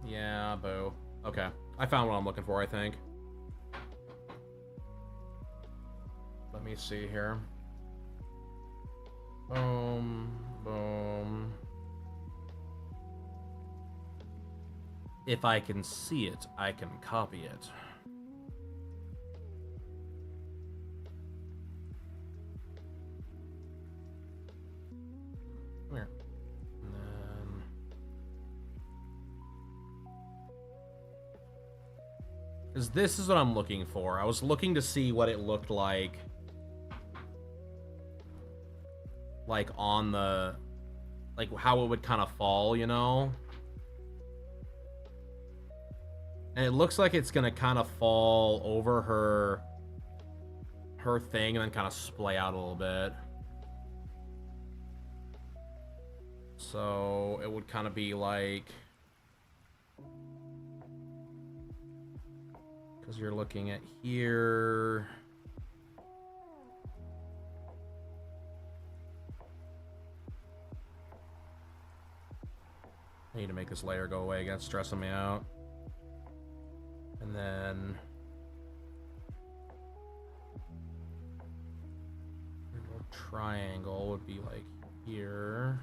Yeah, boo. Okay. I found what I'm looking for, I think. Let me see here. Boom. Boom. If I can see it, I can copy it. Come here. And then... Because this is what I'm looking for. I was looking to see what it looked like on the... Like, how it would kind of fall, you know? And it looks like it's gonna kind of fall over her thing and then kind of splay out a little bit. So it would kind of be like... Because you're looking at here... I need to make this layer go away again, it's stressing me out. And then... Your triangle would be like here.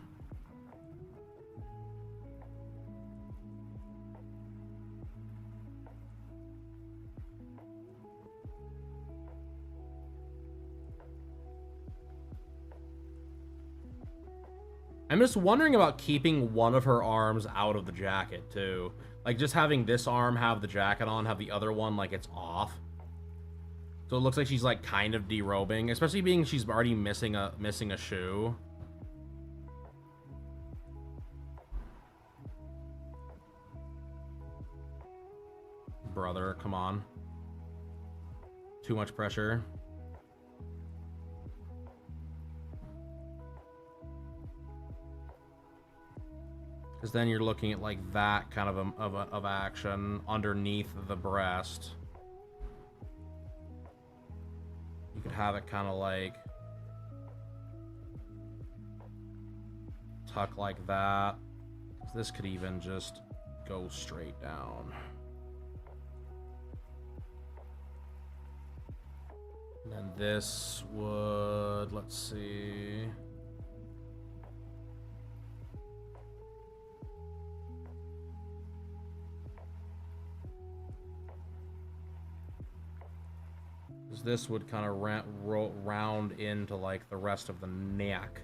I'm just wondering about keeping one of her arms out of the jacket, too. Like, just having this arm have the jacket on, have the other one, like, it's off. So it looks like she's, like, kind of derobing. Especially being she's already missing a shoe. Brother, come on. Too much pressure. Because then you're looking at like that kind of action underneath the breast. You could have it kind of like tuck like that. This could even just go straight down. And then this would, let's see. This would kind of round into like the rest of the neck.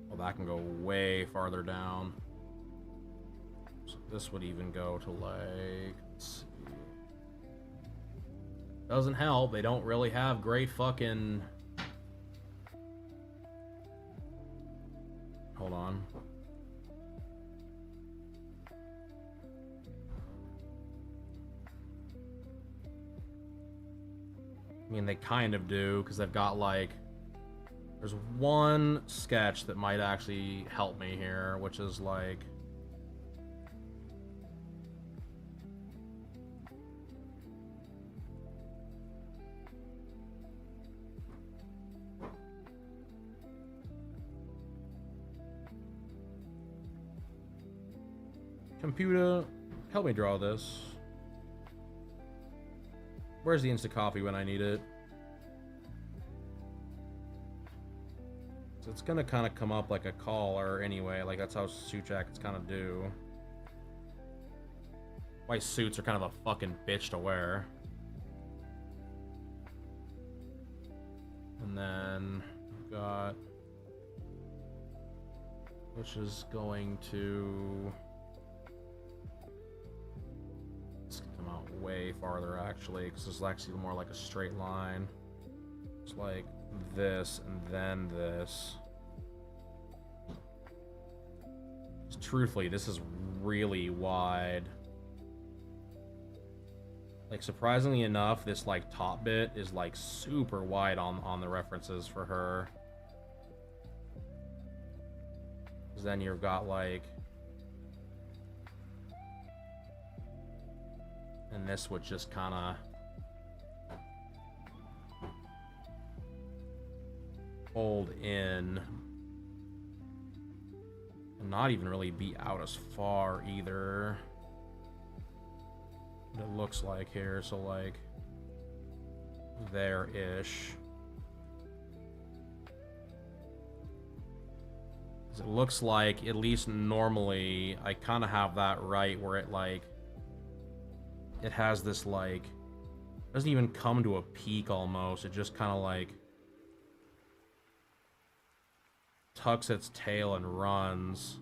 Well, that can go way farther down. This would even go to like, let's see. Doesn't help. They don't really have great fucking. Hold on. I mean, they kind of do, because they've got like. There's one sketch that might actually help me here, which is like. Computer, help me draw this. Where's the instant coffee when I need it? So it's gonna kind of come up like a collar anyway, like that's how suit jackets kind of do. Why suits are kind of a fucking bitch to wear. And then we've got, which is going to come out way farther actually, because this is actually more like a straight line. It's like this and then this. Truthfully, this is really wide. Like, surprisingly enough, this like top bit is like super wide on the references for her. Because then you've got like, and this would just kind of hold in and not even really be out as far either. It looks like here, so like there-ish. It looks like, at least normally, I kind of have that right where it like, it has this like, doesn't even come to a peak almost, it just kind of like tucks its tail and runs.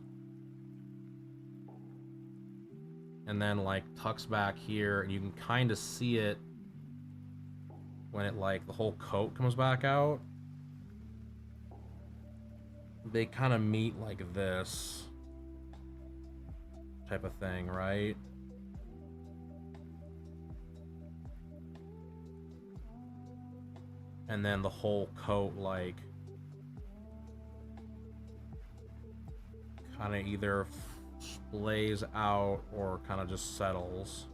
And then like tucks back here, and you can kind of see it when it like, the whole coat comes back out. They kind of meet like this type of thing, right? And then the whole coat like kind of either splays out or kind of just settles.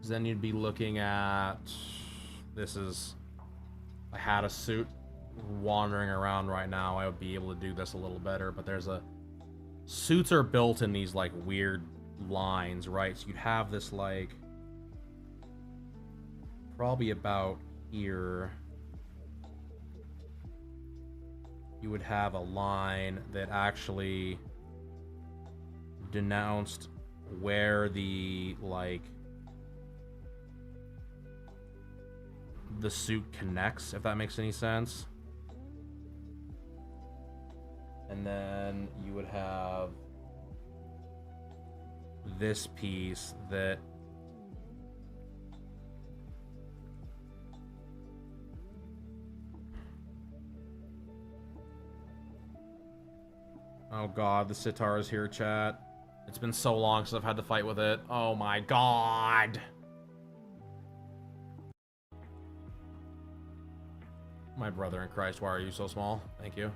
Then you'd be looking at... This is... If I had a suit wandering around right now, I would be able to do this a little better, but there's a... Suits are built in these, like, weird lines, right? So you'd have this, like... Probably about here... You would have a line that actually denounced where the, like... the suit connects, if that makes any sense. And then you would have this piece that oh god, the sitar is here, chat. It's been so long since I've had to fight with it. Oh my god. My brother in Christ, why are you so small? Thank you.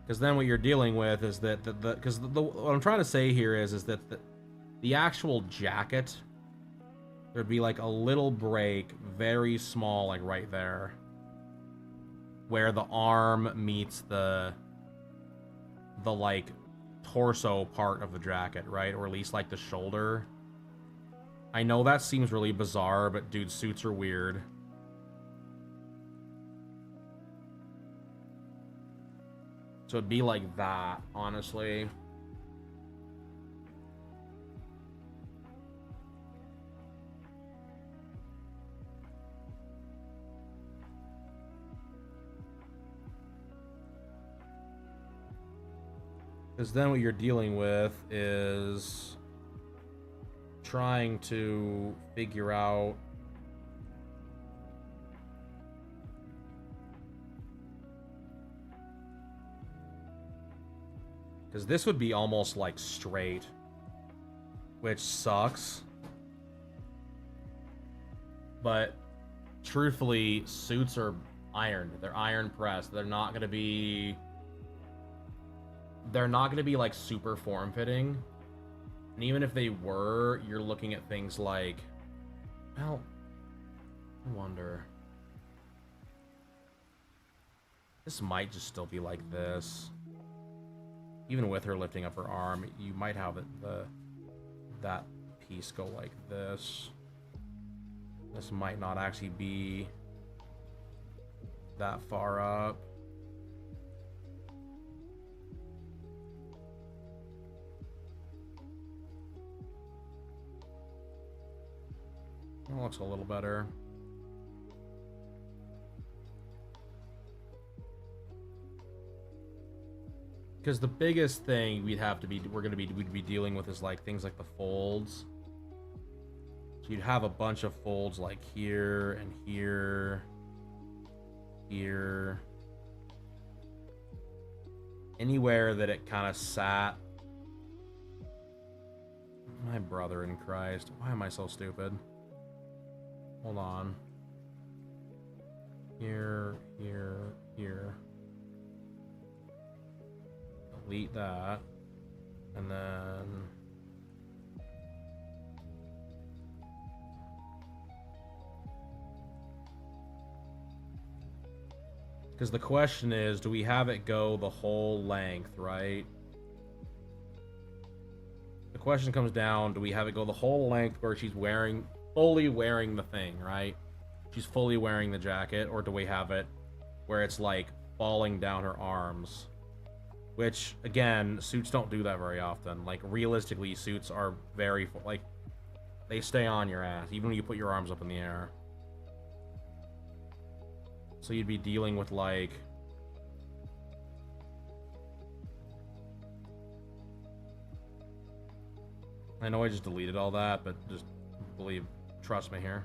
Because then what you're dealing with is that what I'm trying to say here is that the actual jacket, there'd be like a little break, very small, like right there, where the arm meets the like torso part of the jacket, right? Or at least like the shoulder. I know that seems really bizarre, but dude, suits are weird. So it'd be like that, honestly. Because then what you're dealing with is trying to figure out because this would be almost like straight, which sucks. But truthfully, suits are ironed. They're iron pressed. They're not gonna be like super form fitting. And even if they were, you're looking at things like, well, I wonder. This might just still be like this. Even with her lifting up her arm, you might have that piece go like this. This might not actually be that far up. That looks a little better. Because the biggest thing we'd be dealing with is like things like the folds. So you'd have a bunch of folds like here and here, here. Anywhere that it kind of sat. My brother in Christ, why am I so stupid? Hold on. Here, here, here. Delete that. And then... Because the question is, do we have it go the whole length, right? The question comes down, do we have it go the whole length where she's fully wearing the thing, right? She's fully wearing the jacket, or do we have it where it's like falling down her arms? Which, again, suits don't do that very often. Like, realistically, suits are very, like, they stay on your ass, even when you put your arms up in the air. So you'd be dealing with, like... I know I just deleted all that, but just trust me here.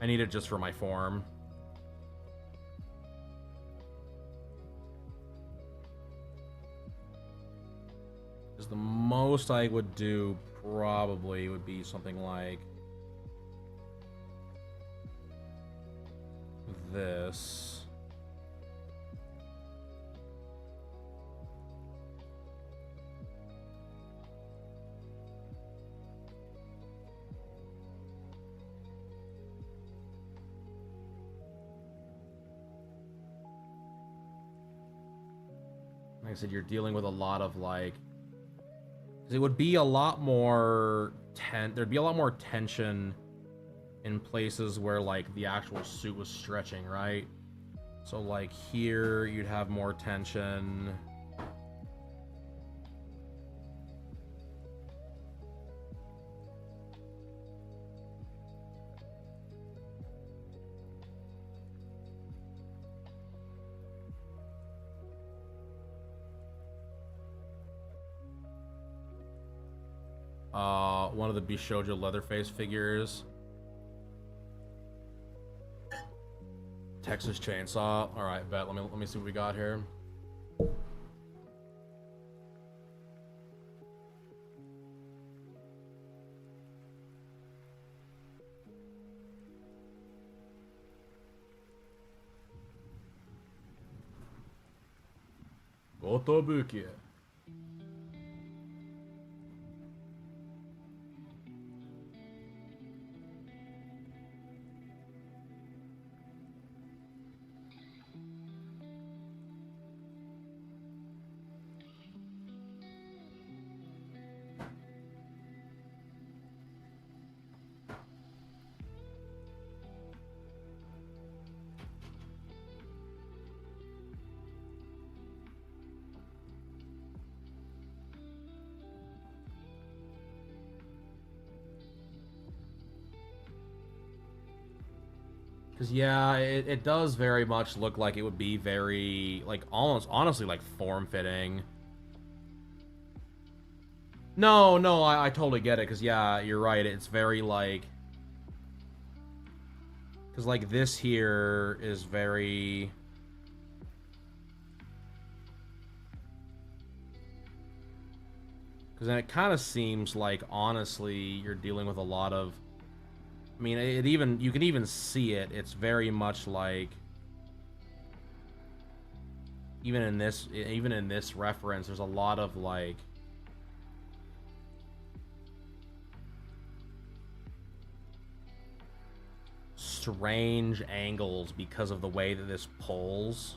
I need it just for my form. Because the most I would do probably would be something like this. I said, you're dealing with a lot of like, 'cause it would be a lot more there'd be a lot more tension in places where like the actual suit was stretching, right? So like here you'd have more tension. One of the Bishojo Leatherface figures. Texas Chainsaw. All right, bet. Let me see what we got here. Gotobuki. Because, yeah, it does very much look like it would be very, like, almost, honestly, like, form-fitting. No, I totally get it, because, yeah, you're right, it's very, like... Because, like, this here is very... Because then it kind of seems like, honestly, you're dealing with a lot of... I mean, you can even see it. It's very much like, even in this reference, there's a lot of like strange angles because of the way that this pulls.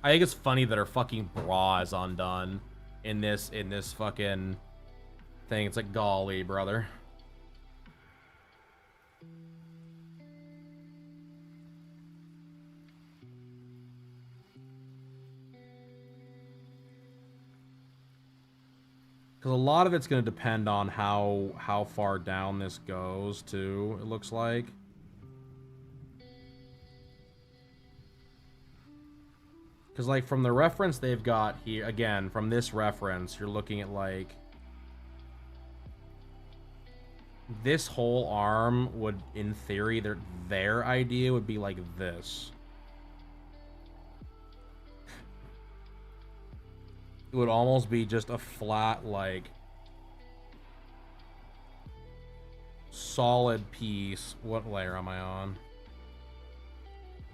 I think it's funny that her fucking bra is undone in this fucking thing. It's like, golly, brother. Because a lot of it's going to depend on how far down this goes, too, it looks like. Because, like, from the reference they've got here, again, from this reference, you're looking at, like... This whole arm would, in theory, their idea would be like this. It would almost be just a flat, like... solid piece. What layer am I on?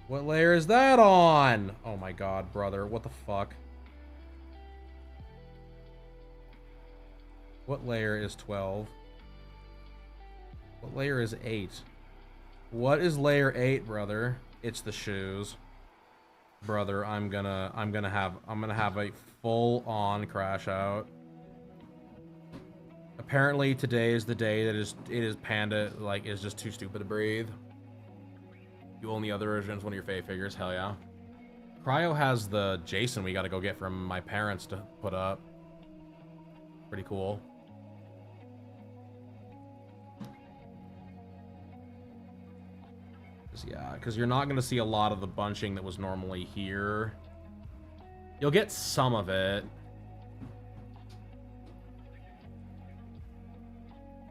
What layer is that on? Oh my god, brother. What the fuck? What layer is 12? What layer is 8? What is layer 8, brother? It's the shoes. Brother, I'm gonna have a full-on crash out. Apparently today is the day that it is Panda, like, is just too stupid to breathe. You own the other version, one of your fave figures, hell yeah. Cryo has the Jason we gotta go get from my parents to put up. Pretty cool. Yeah, because you're not gonna see a lot of the bunching that was normally here. You'll get some of it.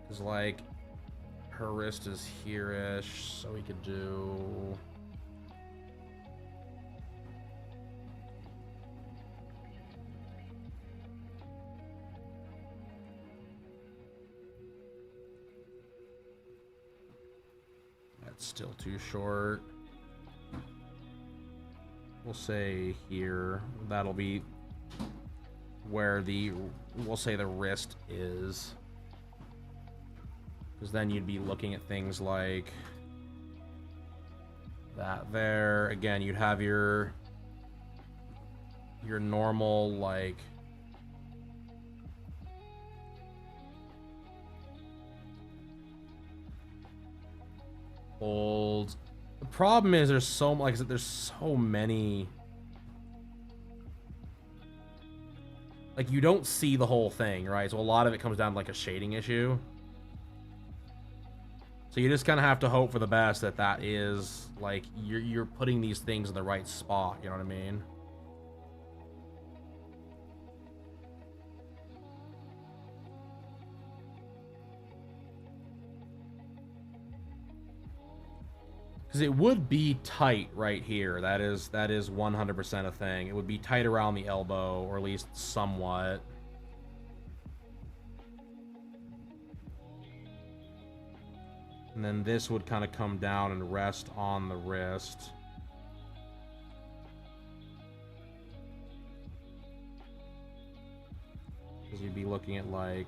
Because, like, her wrist is here-ish, so we could do... That's still too short. We'll say here. That'll be where we'll say the wrist is. Because then you'd be looking at things like that there. Again, you'd have your normal, like, old. The problem is there's so, like I said, there's so many. Like, you don't see the whole thing, right? So a lot of it comes down to like a shading issue. So you just kind of have to hope for the best that that is like you're putting these things in the right spot. You know what I mean? Because it would be tight right here. That is 100% a thing. It would be tight around the elbow, or at least somewhat. And then this would kind of come down and rest on the wrist. Because you'd be looking at like...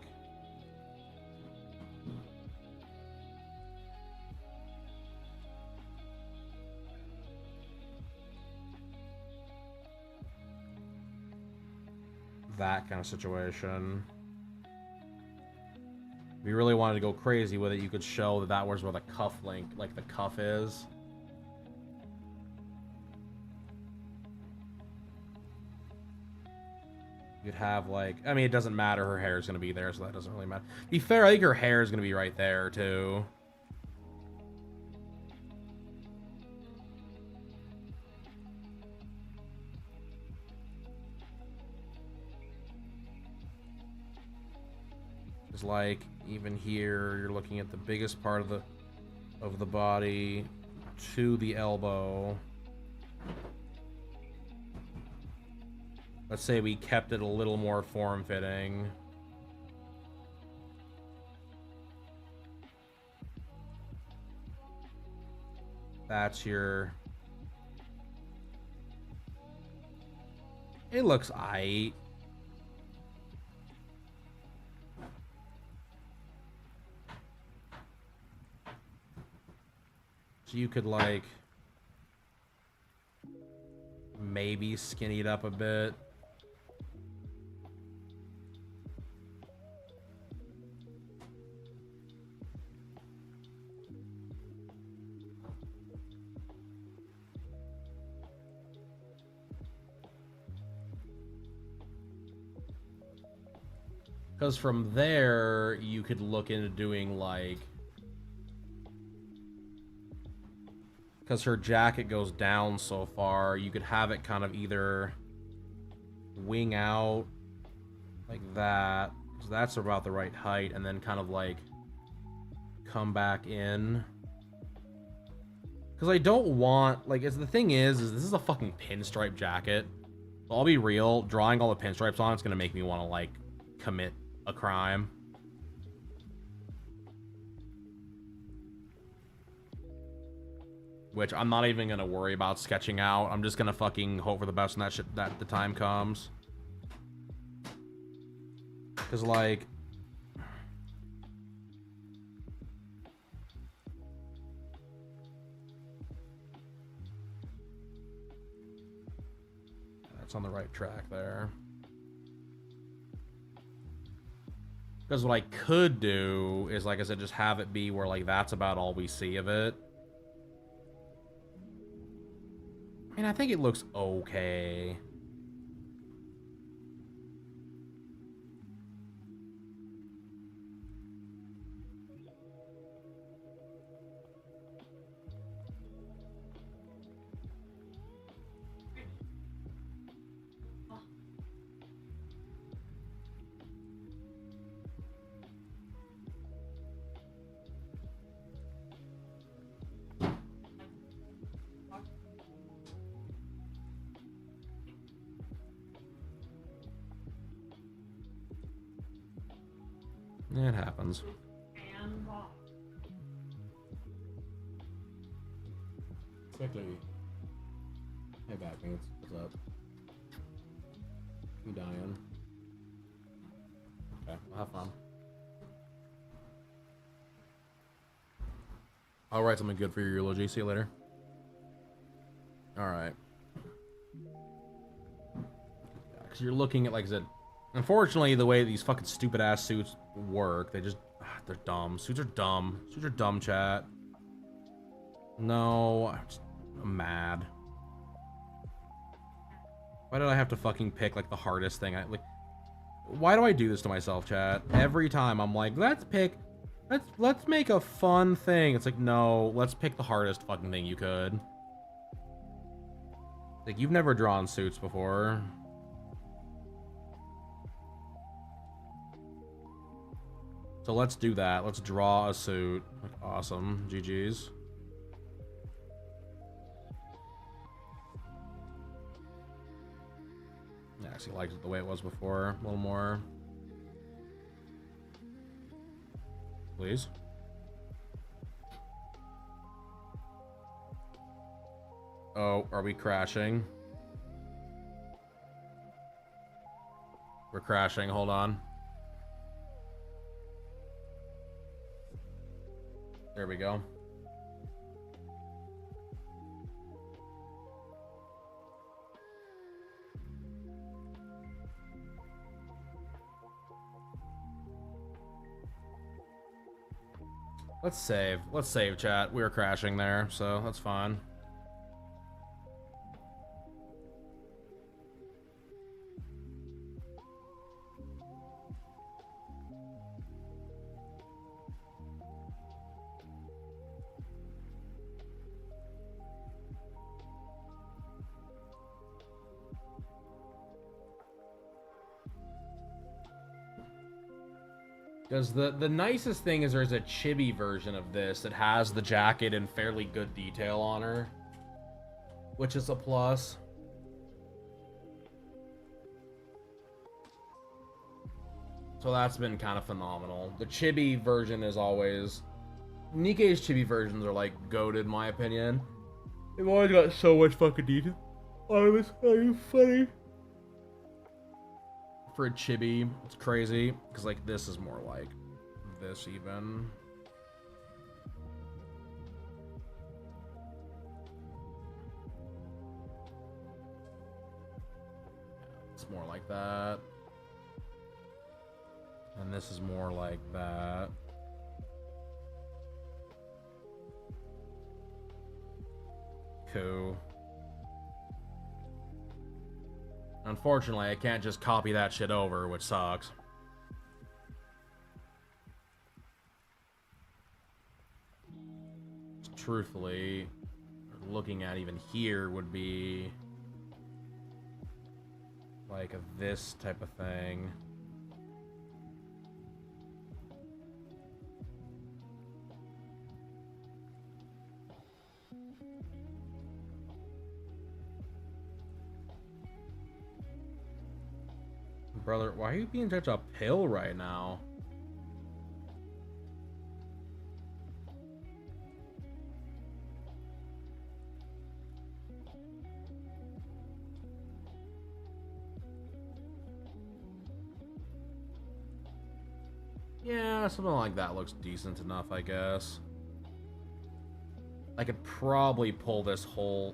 that kind of situation. If you really wanted to go crazy with it, you could show that that was where the cuff link, like the cuff is. You'd have like, I mean, it doesn't matter, her hair is going to be there, so that doesn't really matter. To be fair, I think her hair is going to be right there too. It's like, even here, you're looking at the biggest part of the body to the elbow. Let's say we kept it a little more form-fitting. That's your... It looks aight. So you could, like, maybe skinny it up a bit. Because from there, you could look into doing, like... Because her jacket goes down so far, you could have it kind of either wing out like that, because that's about the right height, and then kind of like come back in. Because I don't want, like, the thing is this is a fucking pinstripe jacket. So I'll be real, drawing all the pinstripes on it's going to make me want to, like, commit a crime. Which I'm not even gonna worry about sketching out. I'm just gonna fucking hope for the best when that shit, that the time comes. Cause like... That's on the right track there. Because what I could do is, like I said, just have it be where, like, that's about all we see of it. I mean, I think it looks okay. It happens. And bot. Quickly. Hey, backmates. What's up? You dying? Okay, well, have fun. I'll write something good for your eulogy. See you later. Alright. Because you're looking at, like I said, unfortunately, the way these fucking stupid ass suits work, they just, they're dumb. Suits are dumb. Suits are dumb, chat. No, I'm mad. Why did I have to fucking pick, like, the hardest thing? Why do I do this to myself, chat? Every time I'm like, let's make a fun thing. It's like, no, let's pick the hardest fucking thing you could. Like, you've never drawn suits before. So let's do that. Let's draw a suit. Like, awesome. GG's. Yeah, I actually liked it the way it was before. A little more. Please. Oh, are we crashing? We're crashing. Hold on. There we go. Let's save. Let's save, chat. We were crashing there, so that's fine. Because the nicest thing is there's a chibi version of this that has the jacket in fairly good detail on her, which is a plus. So that's been kind of phenomenal. The chibi version is always... Nikkei's chibi versions are like goated in my opinion. They've always got so much fucking detail. Oh, it's so funny. For a chibi, it's crazy, because like this is more like this even. It's more like that. And this is more like that. Cool. Unfortunately, I can't just copy that shit over, which sucks. Truthfully, looking at even here would be like this type of thing. Brother, why are you being such a pill right now? Yeah, something like that looks decent enough, I guess. I could probably pull this whole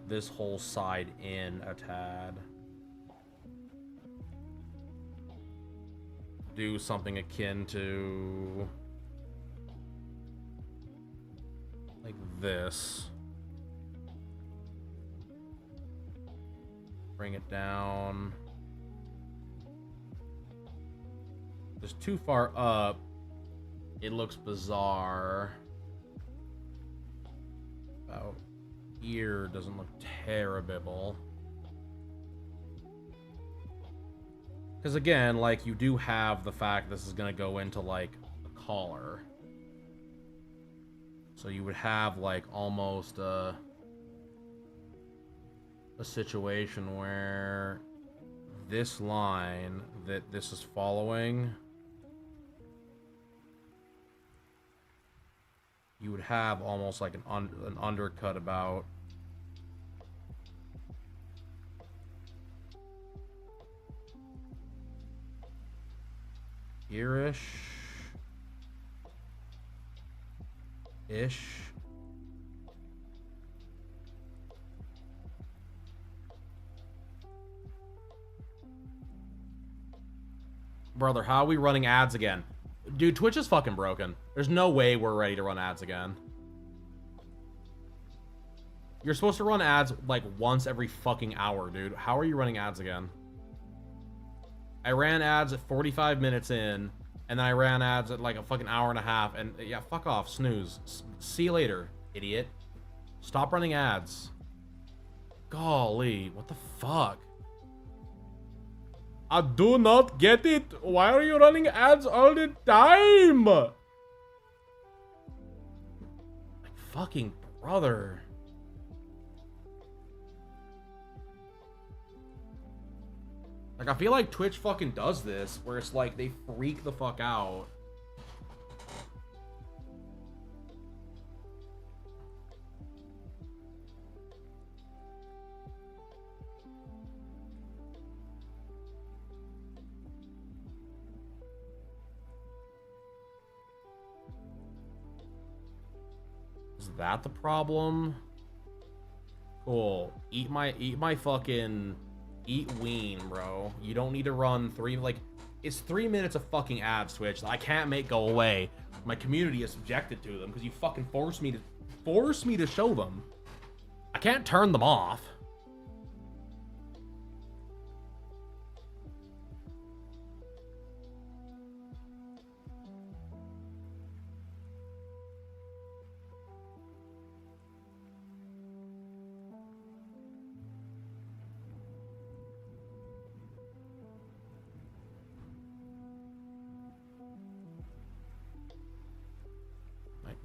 side in a tad. Do something akin to like this. Bring it down. Just too far up. It looks bizarre. About here doesn't look terrible. Because again, like, you do have the fact this is going to go into, like, a collar. So you would have, like, almost a situation where this line that this is following, you would have almost like an undercut about here-ish. Brother, how are we running ads again? Dude, Twitch is fucking broken. There's no way we're ready to run ads again. You're supposed to run ads like once every fucking hour, dude. How are you running ads again? I ran ads at 45 minutes in, and then I ran ads at like a fucking hour and a half, and yeah, fuck off, snooze. See you later, idiot. Stop running ads. Golly, what the fuck? I do not get it. Why are you running ads all the time? Like, fucking brother. Like, I feel like Twitch fucking does this, where it's like they freak the fuck out. Is that the problem? Cool. Eat my fucking... Eat ween, bro. You don't need to run it's 3 minutes of fucking ads, Twitch, that I can't make go away. My community is subjected to them because you fucking force me to show them. I can't turn them off.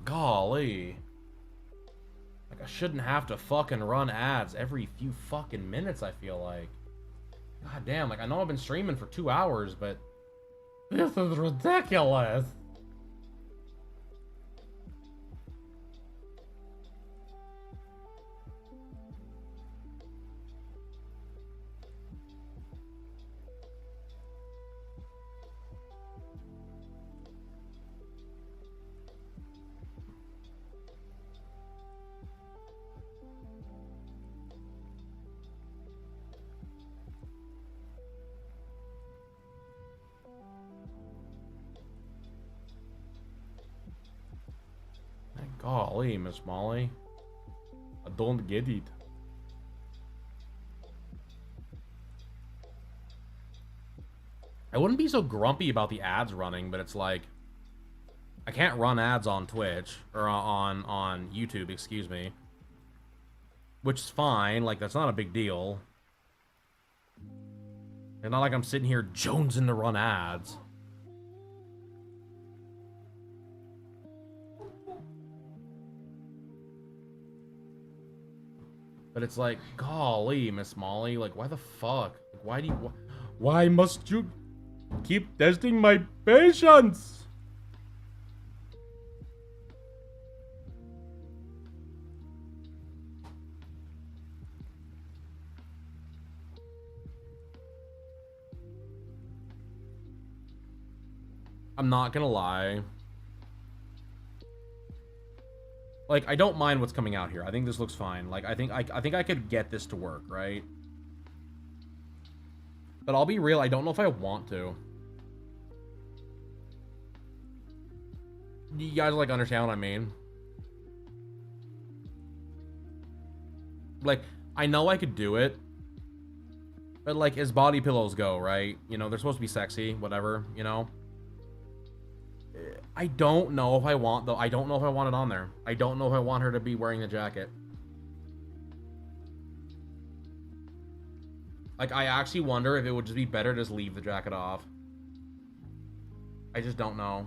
Golly. Like, I shouldn't have to fucking run ads every few fucking minutes, I feel like. God damn, like, I know I've been streaming for 2 hours, but... This is ridiculous! Golly, Miss Molly. I don't get it. I wouldn't be so grumpy about the ads running, but it's like... I can't run ads on Twitch, or on YouTube, excuse me. Which is fine, like, that's not a big deal. It's not like I'm sitting here jonesing to run ads. But it's like, golly, Miss Molly, like, why the fuck? Like, why do you... Why must you keep testing my patience? I'm not gonna lie. Like, I don't mind what's coming out here. I think this looks fine. Like, I think I could get this to work, right? But I'll be real, I don't know if I want to. You guys, like, understand what I mean? Like, I know I could do it. But, like, as body pillows go, right? You know, they're supposed to be sexy, whatever, you know? I don't know if I want, though. I don't know if I want it on there. I don't know if I want her to be wearing the jacket. Like, I actually wonder if it would just be better to just leave the jacket off. I just don't know.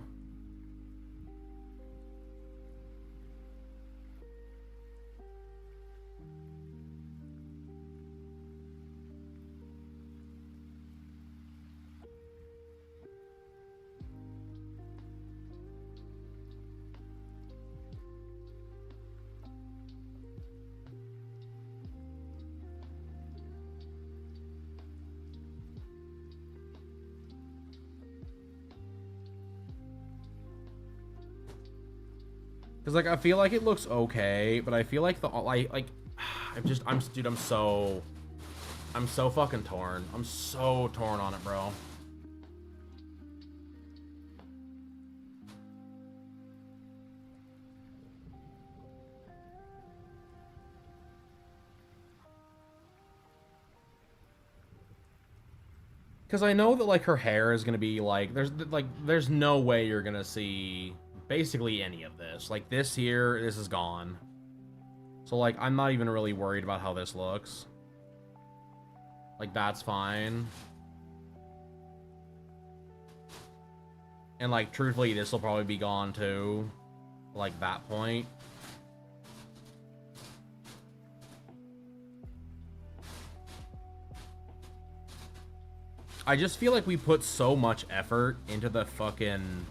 Because, like, I feel like it looks okay, but I feel like dude, I'm so fucking torn. I'm so torn on it, bro. Because I know that, like, her hair is going to be, like, there's no way you're going to see basically any of this. Like, this here, this is gone. So, like, I'm not even really worried about how this looks. Like, that's fine. And, like, truthfully, this will probably be gone, too. Like, that point. I just feel like we put so much effort into the fucking...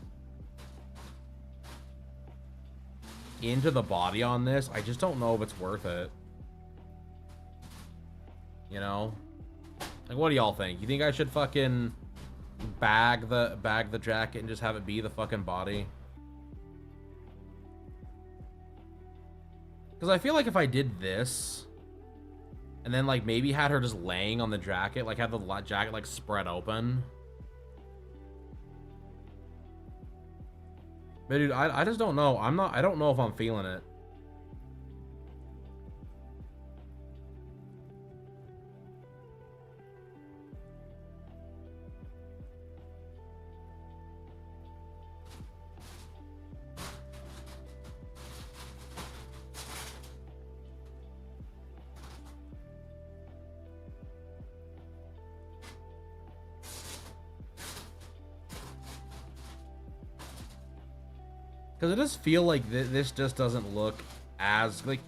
into the body on this. I just don't know if it's worth it. You know? Like, what do y'all think? You think I should fucking bag the jacket and just have it be the fucking body? Because I feel like if I did this... and then, like, maybe had her just laying on the jacket, like, had the jacket, like, spread open. But, dude, I just don't know. I don't know if I'm feeling it. Because it does feel like this just doesn't look as, like...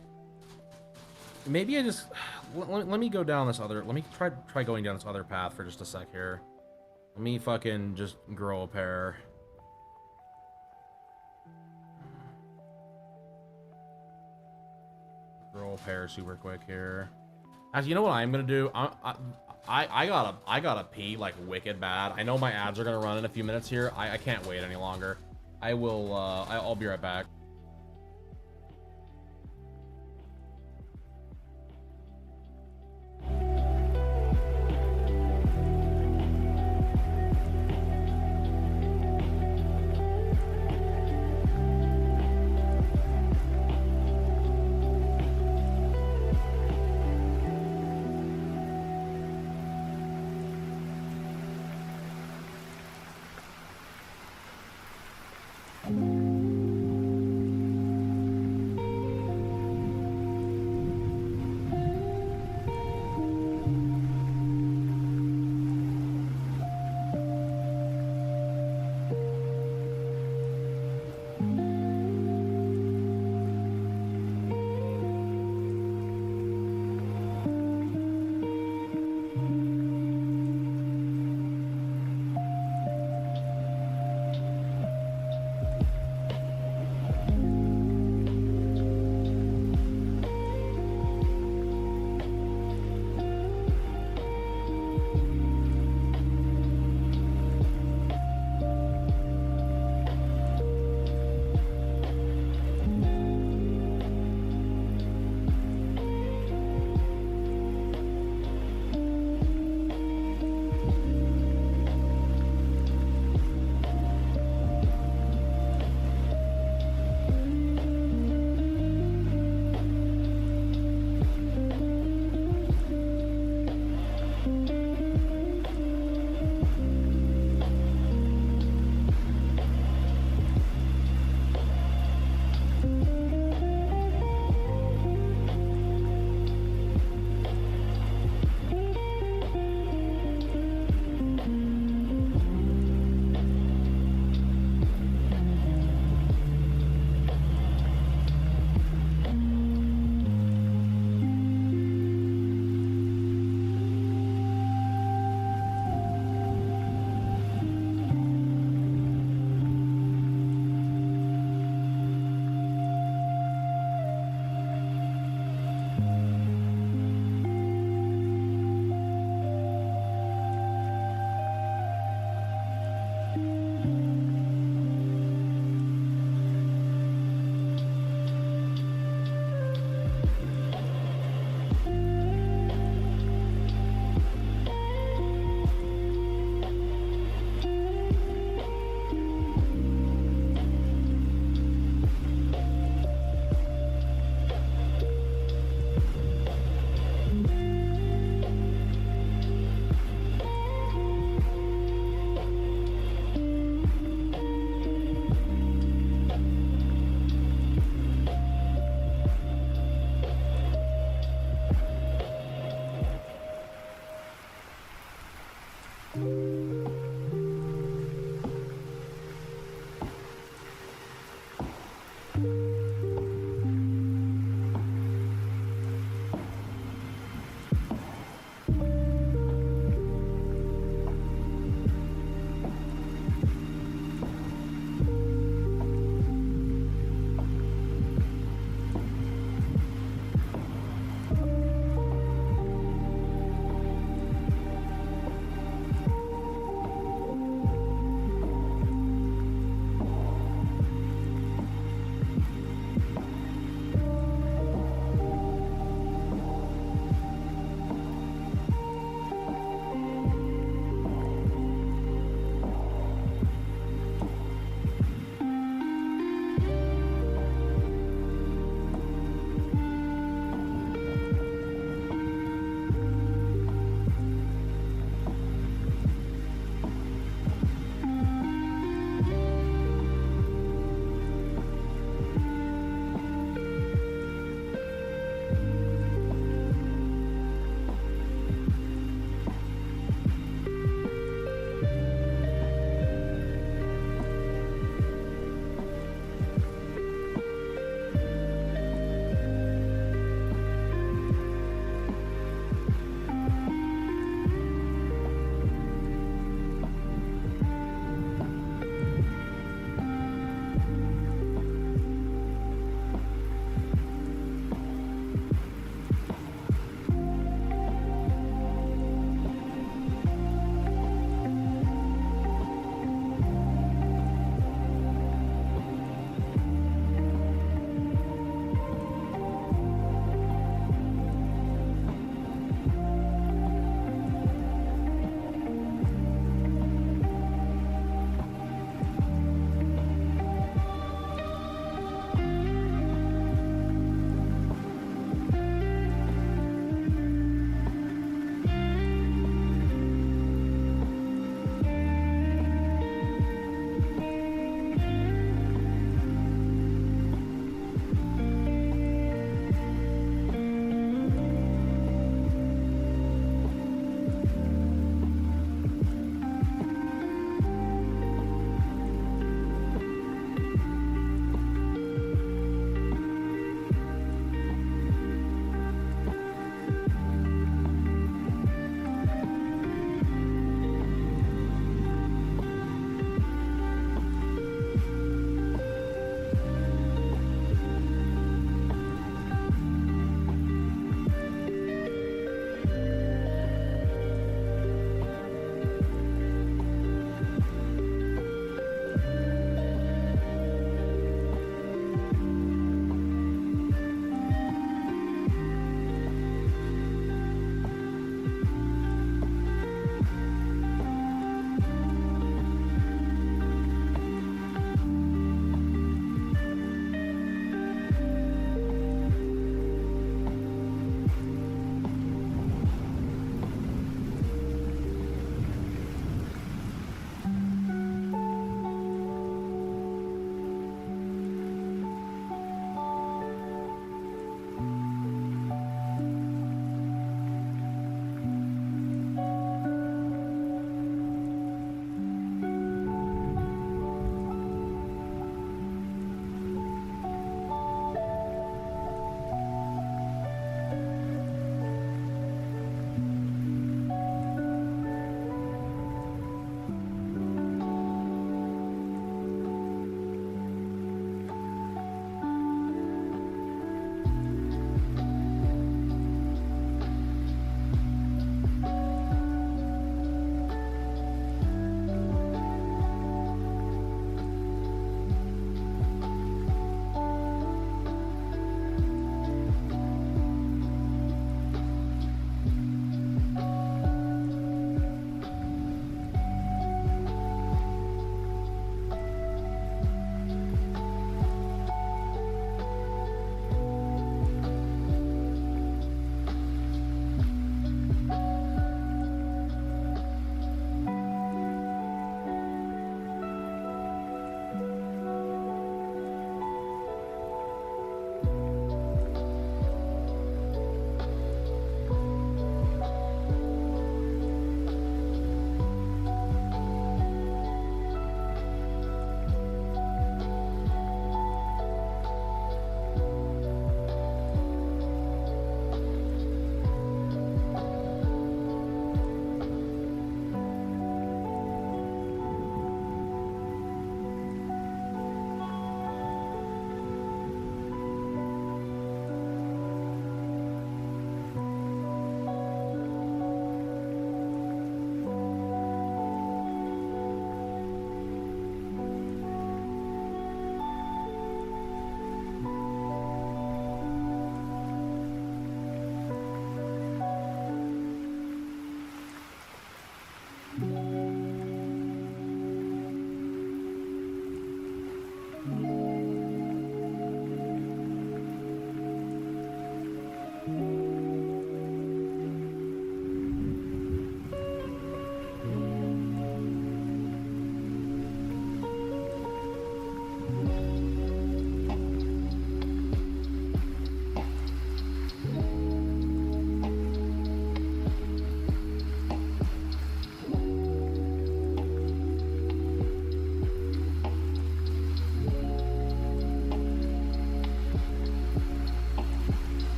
maybe I just... let me go down this other... let me try going down this other path for just a sec here. Let me fucking just grow a pair. Grow a pair super quick here. Actually, you know what I'm gonna do? I gotta pee like wicked bad. I know my ads are gonna run in a few minutes here. I can't wait any longer. I'll be right back.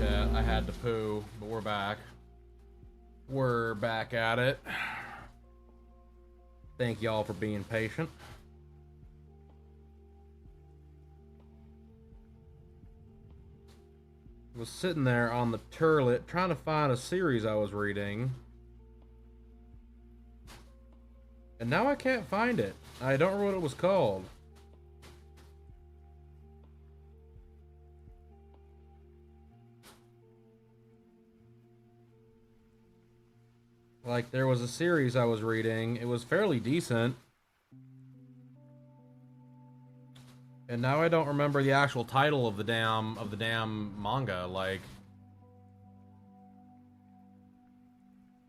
chat. I had to poo, but we're back. We're back at it. Thank y'all for being patient. I was sitting there on the turlet trying to find a series I was reading. And now I can't find it. I don't remember what it was called. Like, there was a series I was reading. It was fairly decent. And now I don't remember the actual title of the damn manga. Like,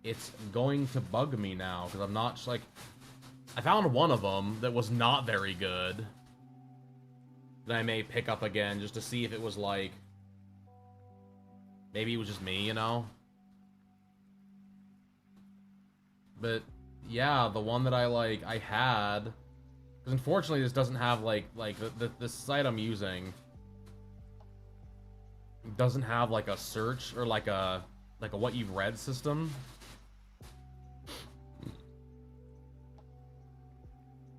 it's going to bug me now because I'm not just like, I found one of them that was not very good that I may pick up again just to see if it was like, maybe it was just me, you know? But yeah, the one that I had, because unfortunately this doesn't have the site I'm using doesn't have like a search or like a what you've read system.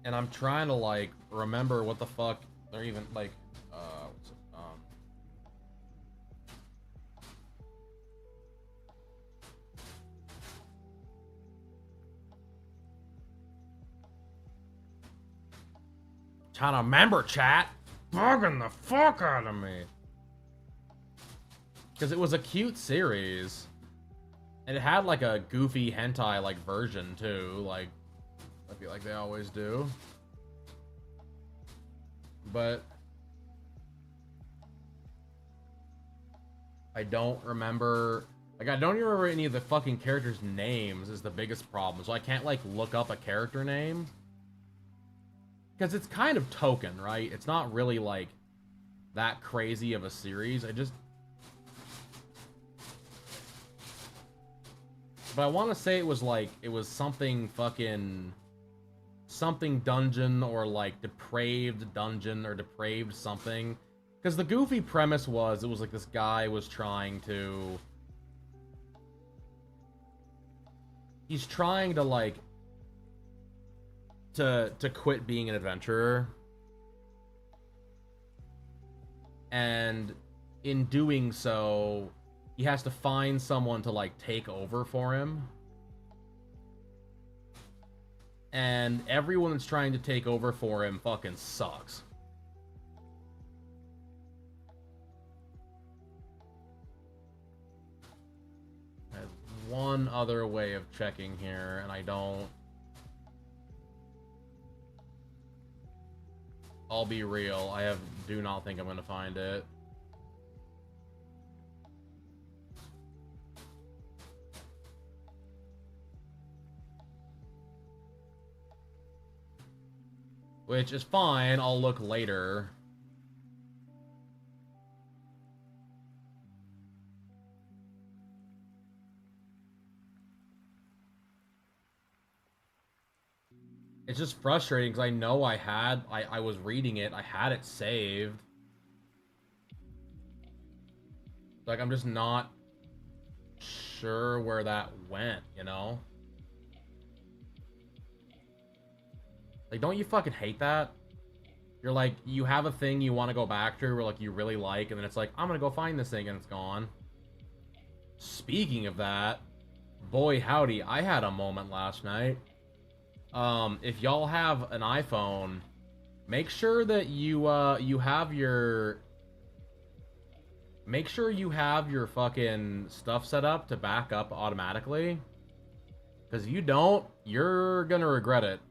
And I'm trying to like remember what the fuck they're even like trying to remember, chat. Bugging the fuck out of me. Because it was a cute series. And it had like a goofy hentai like version too. Like, I feel like they always do. But I don't remember. Like, I don't even remember any of the fucking characters' names is the biggest problem. So I can't like look up a character name. Because it's kind of token, right? It's not really, like, that crazy of a series. But I want to say it was, like, it was something fucking... something dungeon or, like, depraved dungeon or depraved something. Because the goofy premise was, it was, like, this guy was trying to... he's trying to, like... to quit being an adventurer, and in doing so he has to find someone to like take over for him, and everyone that's trying to take over for him fucking sucks. I have one other way of checking here, and I don't... I'll be real, do not think I'm gonna find it. Which is fine, I'll look later. It's just frustrating because I know I was reading it, I had it saved. Like, I'm just not sure where that went, you know? Like, don't you fucking hate that? You're like, you have a thing you want to go back to, or like you really like, and then it's like, I'm gonna go find this thing, and it's gone. Speaking of that, boy howdy, I had a moment last night. If y'all have an iPhone, make sure that you have your... make sure you have your fucking stuff set up to back up automatically. Because if you don't, you're gonna regret it.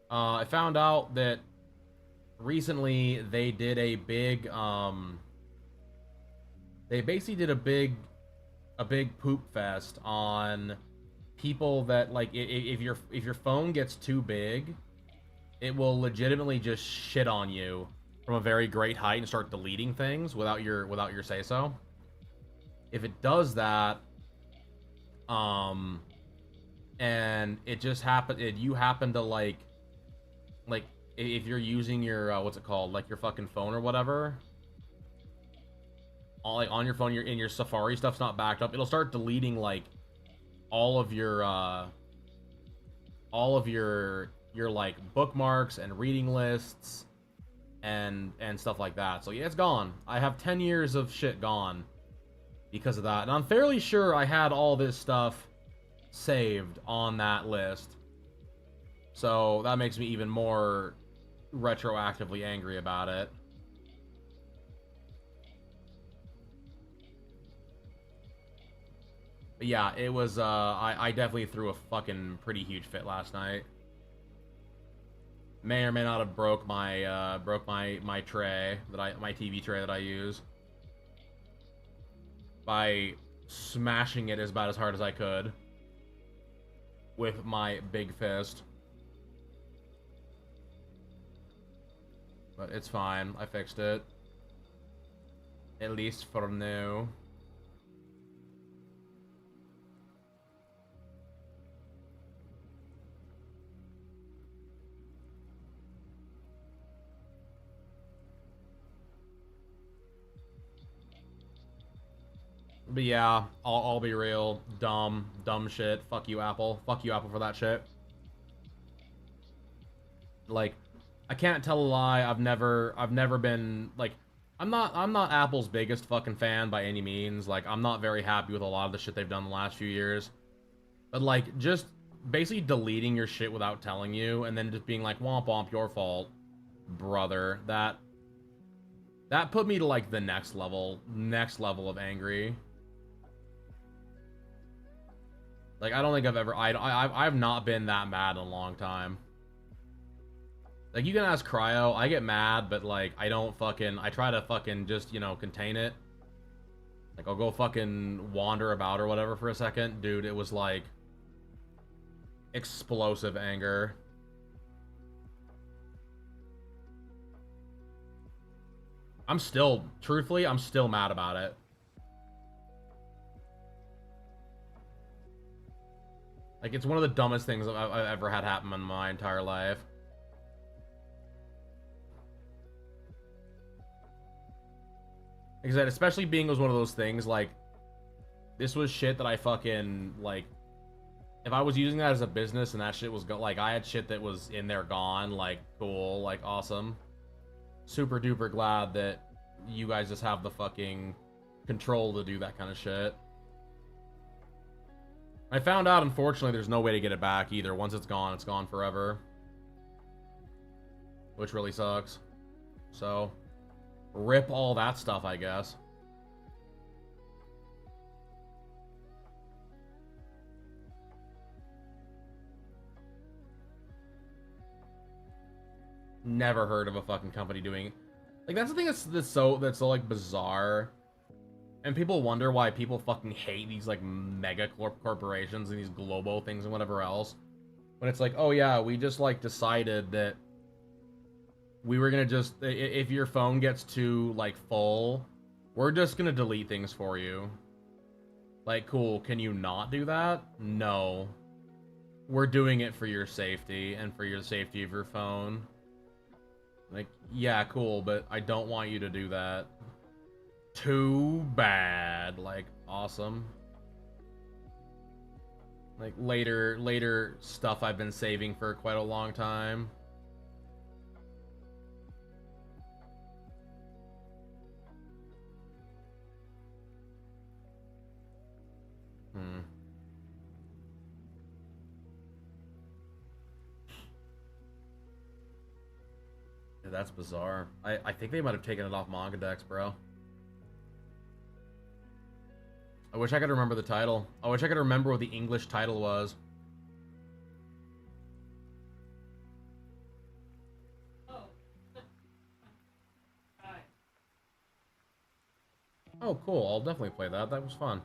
I found out that recently they did a big, they basically did a big poop fest on people that, like, if your phone gets too big, it will legitimately just shit on you from a very great height and start deleting things without your say so. If it does that, and it just happened, you happen to like if you're using your what's it called, like your fucking phone or whatever, like on your phone, in your Safari stuff's not backed up, it'll start deleting like all of your like bookmarks and reading lists and stuff like that. So yeah, it's gone. I have 10 years of shit gone because of that. And I'm fairly sure I had all this stuff saved on that list. So that makes me even more retroactively angry about it. But yeah, it was, I definitely threw a fucking pretty huge fit last night. May or may not have broke my tray my TV tray that I use by smashing it about as hard as I could with my big fist. But it's fine. I fixed it. At least for now. But yeah, I'll be real. Dumb shit. Fuck you, Apple. Fuck you, Apple, for that shit. Like, I can't tell a lie. I've never been like, I'm not Apple's biggest fucking fan by any means. Like, I'm not very happy with a lot of the shit they've done the last few years. But like, just basically deleting your shit without telling you, and then just being like, womp womp, your fault, brother. That put me to like the next level of angry. Like, I don't think I've ever, I've not been that mad in a long time. Like, you can ask Cryo, I get mad, but like, I don't fucking, I try to fucking just, you know, contain it. Like, I'll go fucking wander about or whatever for a second. Dude, it was like explosive anger. Truthfully, I'm still mad about it. Like, it's one of the dumbest things I've ever had happen in my entire life. Like I said, especially being was one of those things, like, this was shit that I fucking, like, if I was using that as a business and that shit was, like, I had shit that was in there gone, like, cool, like, awesome. Super duper glad that you guys just have the fucking control to do that kind of shit. I found out, unfortunately, there's no way to get it back either. Once it's gone forever. Which really sucks. So, rip all that stuff, I guess. Never heard of a fucking company doing... Like, that's the thing that's so like, bizarre. And people wonder why people fucking hate these, like, mega corporations and these global things and whatever else. When it's like, oh yeah, we just, like, decided that we were gonna just... If your phone gets too, like, full, we're just gonna delete things for you. Like, cool, can you not do that? No. We're doing it for your safety and for your safety of your phone. Like, yeah, cool, but I don't want you to do that. Too bad. Like, awesome. Like, later stuff I've been saving for quite a long time. Yeah, that's bizarre. I think they might have taken it off Manga Dex, bro. I wish I could remember the title. I wish I could remember what the English title was. Oh, cool. I'll definitely play that. That was fun.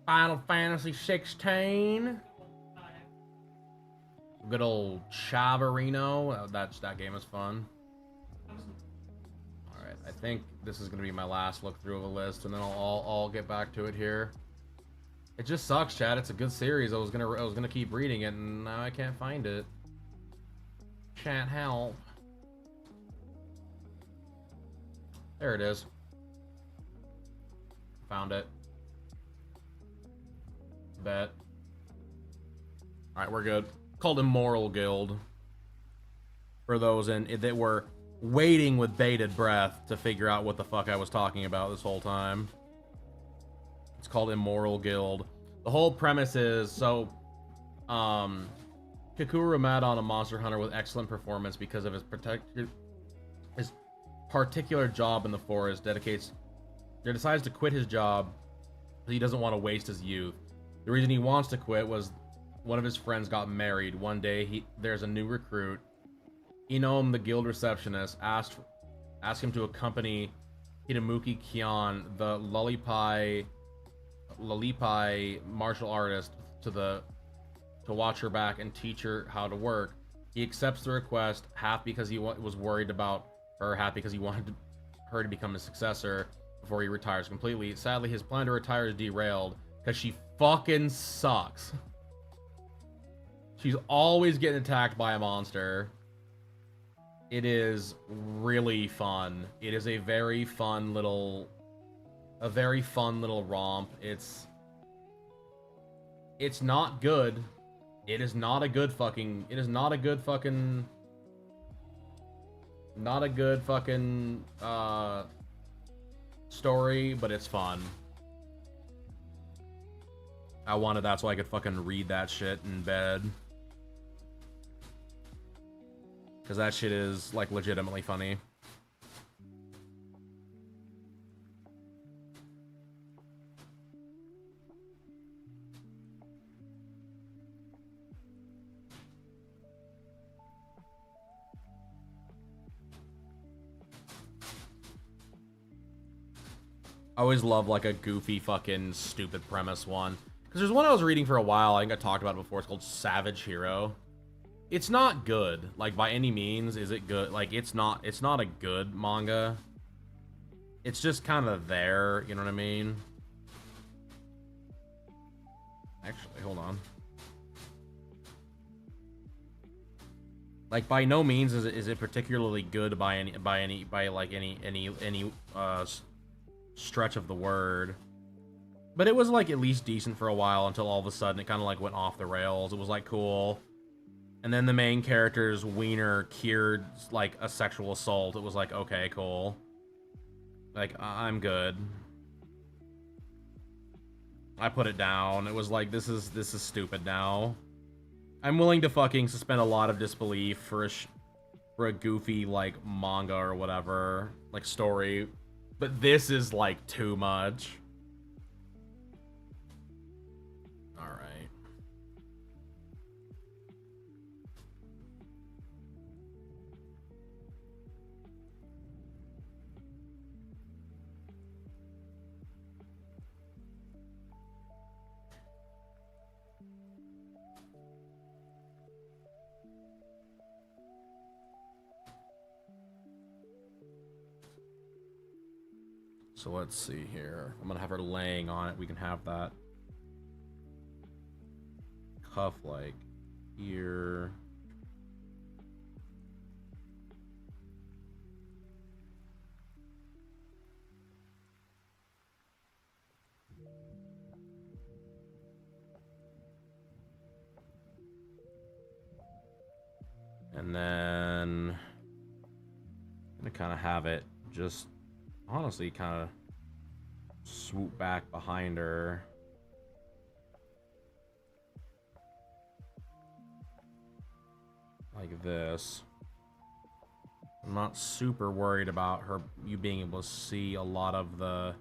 Final Fantasy 16. Good old Chavarino. That game is fun. Alright, I think this is gonna be my last look through of the list, and then I'll get back to it here. It just sucks, Chad. It's a good series. I was gonna keep reading it, and now I can't find it. Can't help. There it is. Found it. Bet. Alright, we're good. Called Immoral Guild. For those that were waiting with bated breath to figure out what the fuck I was talking about this whole time. It's called Immoral Guild. The whole premise is, so, Kakuru met on a monster hunter with excellent performance because of his particular job in the forest. Decides to quit his job because he doesn't want to waste his youth. The reason he wants to quit was one of his friends got married. One day, there's a new recruit. Inom, the guild receptionist, asked him to accompany Hitamuki Kion, the Lalipai martial artist, to watch her back and teach her how to work. He accepts the request, half because he was worried about her, half because he wanted her to become his successor before he retires completely. Sadly, his plan to retire is derailed because she fucking sucks. She's always getting attacked by a monster. It is really fun. It is a very fun little romp. It's not good. It is not a good fucking story, but it's fun. I wanted that so I could fucking read that shit in bed. Because that shit is, like, legitimately funny. I always love, like, a goofy fucking stupid premise one. Because there's one I was reading for a while, I think I talked about it before, it's called Savage Hero. It's not good, like, by any means is it good. Like, it's not a good manga. It's just kind of there, you know what I mean? Actually, hold on. Like, by no means is it particularly good by any stretch of the word. But it was, like, at least decent for a while until all of a sudden it kind of, like, went off the rails. It was, like, cool. And then the main character's wiener cured, like, a sexual assault. It was like, okay, cool. Like, I'm good. I put it down. It was like, this is stupid now. I'm willing to fucking suspend a lot of disbelief for a goofy, like, manga or whatever, like, story. But this is, like, too much. Alright. So let's see here. I'm gonna have her laying on it. We can have that cuff like here. And then I'm gonna kind of have it just honestly kind of swoop back behind her. Like this. I'm not super worried about you being able to see a lot of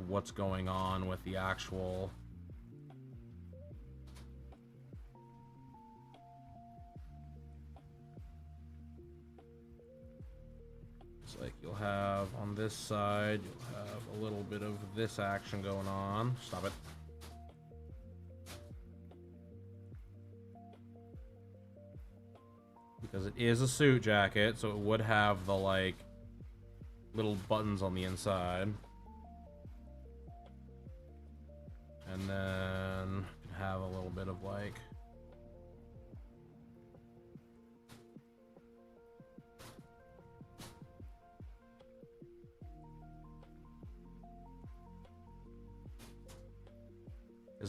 what's going on with the actual like you'll have on this side, you'll have a little bit of this action going on. Stop it. Because it is a suit jacket, so it would have the like little buttons on the inside. And then have a little bit of like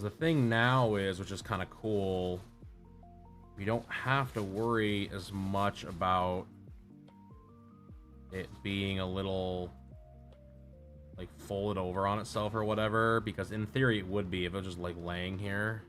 the thing now is, which is kind of cool, you don't have to worry as much about it being a little like folded over on itself or whatever, because in theory it would be if it was just like laying here.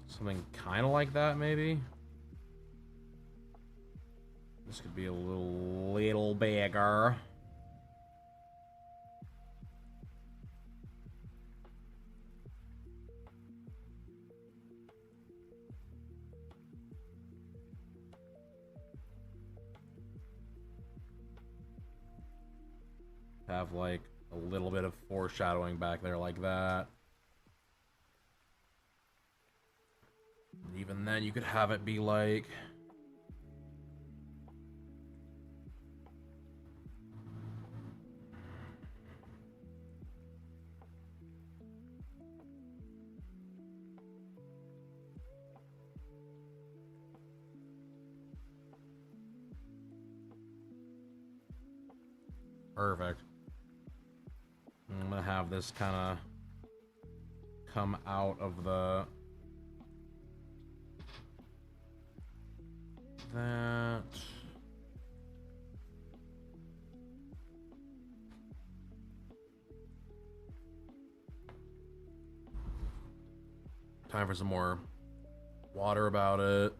Something kind of like that, maybe. This could be a little bigger. Have like a little bit of foreshadowing back there like that. Even then, you could have it be like... Perfect. I'm gonna have this kind of come out of the... that. Time for some more water about it.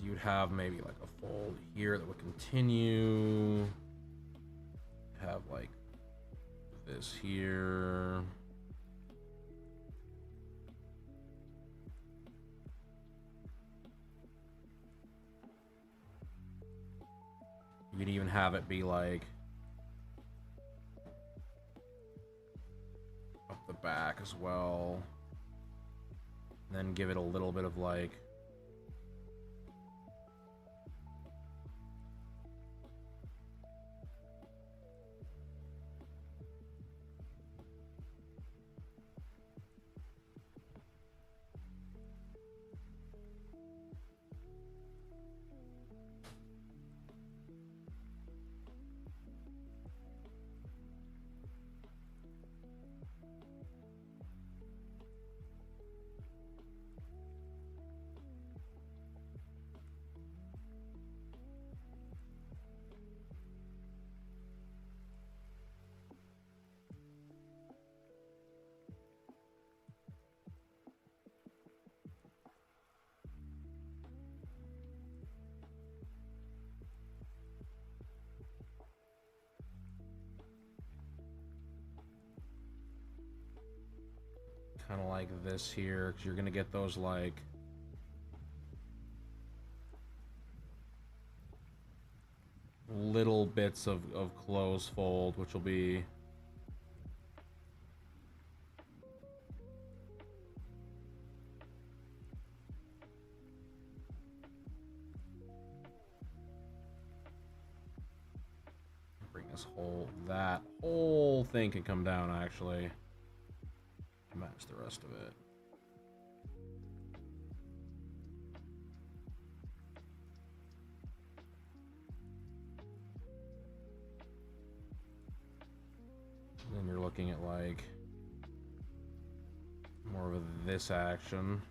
You'd have maybe like a fold here that would continue. Have like this here. You could even have it be like up the back as well. And then give it a little bit of like kind of like this here, because you're gonna get those like little bits of close fold, which will be bring this that whole thing can come down actually. Match the rest of it. Then you're looking at like more of this action.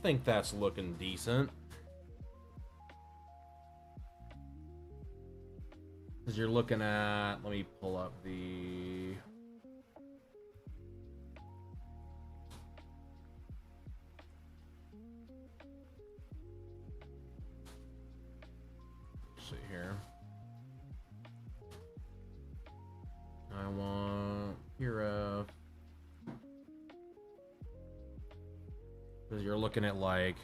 think that's looking decent. Because you're looking at, let me pull up the... Let's see here. I want hero. Because you're looking at like...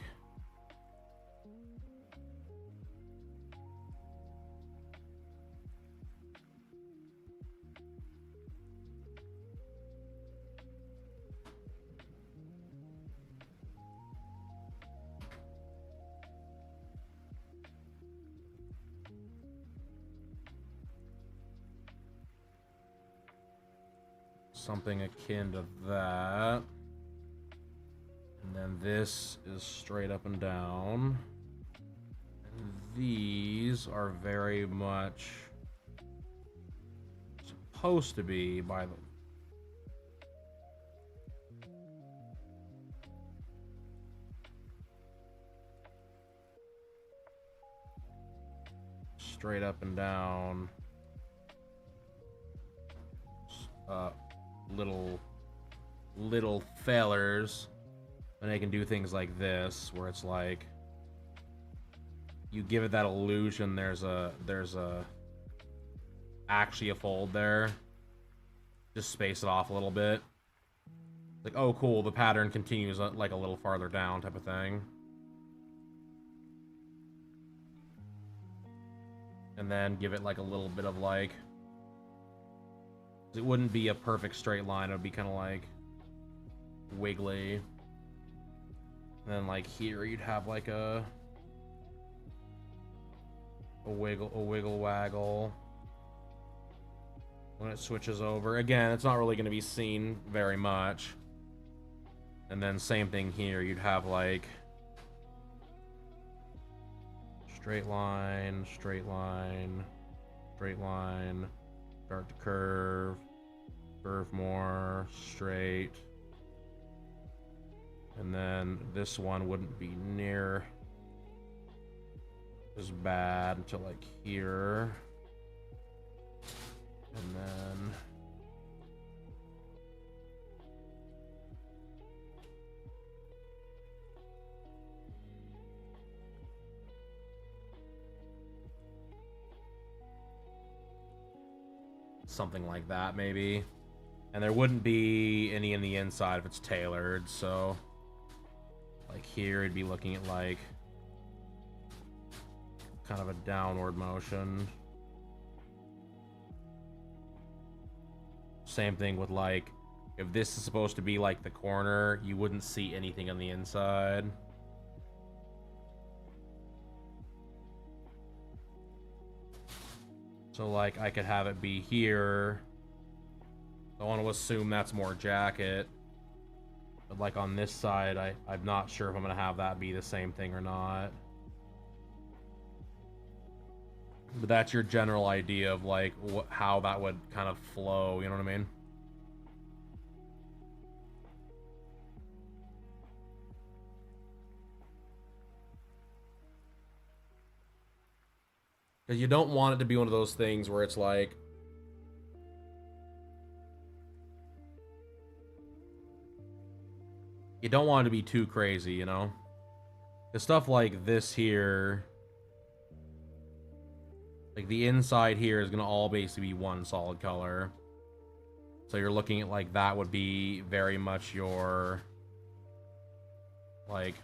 something akin to that. And then this is straight up and down. And these are very much supposed to be by the... Straight up and down. Little fellers, and they can do things like this, where it's like you give it that illusion there's actually a fold there. Just space it off a little bit. Like, oh cool, the pattern continues like a little farther down type of thing. And then give it like a little bit of like... It wouldn't be a perfect straight line, it would be kind of like wiggly. And then like here you'd have like a wiggle waggle when it switches over. Again, it's not really going to be seen very much. And then same thing here, you'd have like straight line, straight line, straight line, start to curve, curve more, straight. And then this one wouldn't be near as bad until like here. And then something like that maybe. And there wouldn't be any in the inside if it's tailored, so like here it'd be looking at like kind of a downward motion. Same thing with like, if this is supposed to be like the corner, you wouldn't see anything on the inside. So like I could have it be here. I want to assume that's more jacket. But like on this side, I'm not sure if I'm going to have that be the same thing or not. But that's your general idea of like how that would kind of flow, you know what I mean? Because you don't want it to be one of those things where it's like, you don't want it to be too crazy, you know? The stuff like this here, like the inside here is gonna all basically be one solid color. So you're looking at like that would be very much your like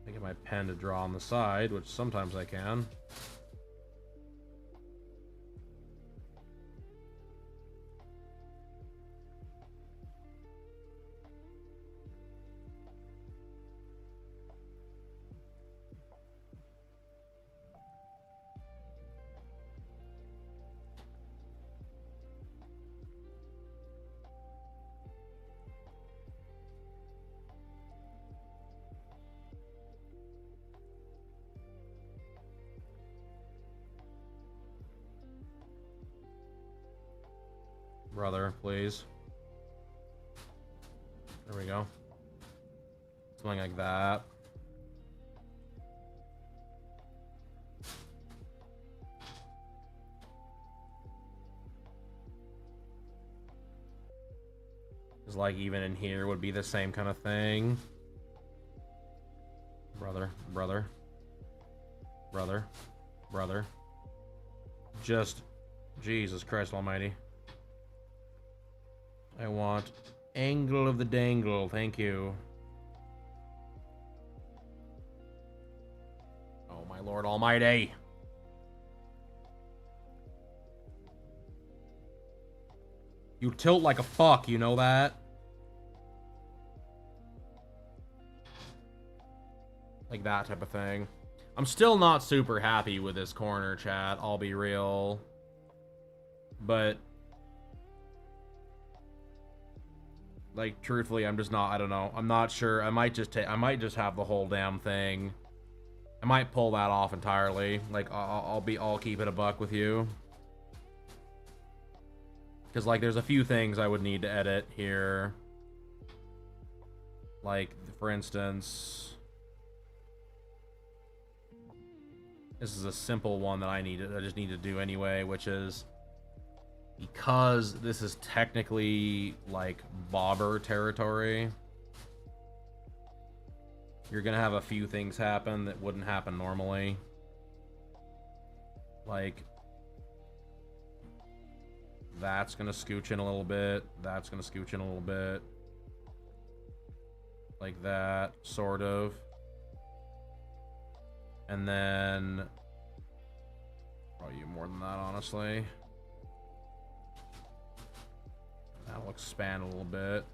I get my pen to draw on the side, which sometimes I can. Brother, please. There we go. Something like that. Because, like, even in here would be the same kind of thing. Brother, brother. Brother, brother. Just, Jesus Christ almighty. I want angle of the dangle, thank you. Oh my Lord almighty. You tilt like a fuck, you know that? Like that type of thing. I'm still not super happy with this corner, chat, I'll be real. But like, truthfully, I'm just not, I don't know. I'm not sure. I might just have the whole damn thing. I might pull that off entirely. Like, I'll keep it a buck with you. Because, like, there's a few things I would need to edit here. Like, for instance, this is a simple one that I just need to do anyway, which is, because this is technically, like, bobber territory, you're gonna have a few things happen that wouldn't happen normally. Like, that's gonna scooch in a little bit, that's gonna scooch in a little bit. Like that, sort of. And then, probably more than that, honestly. That'll expand a little bit.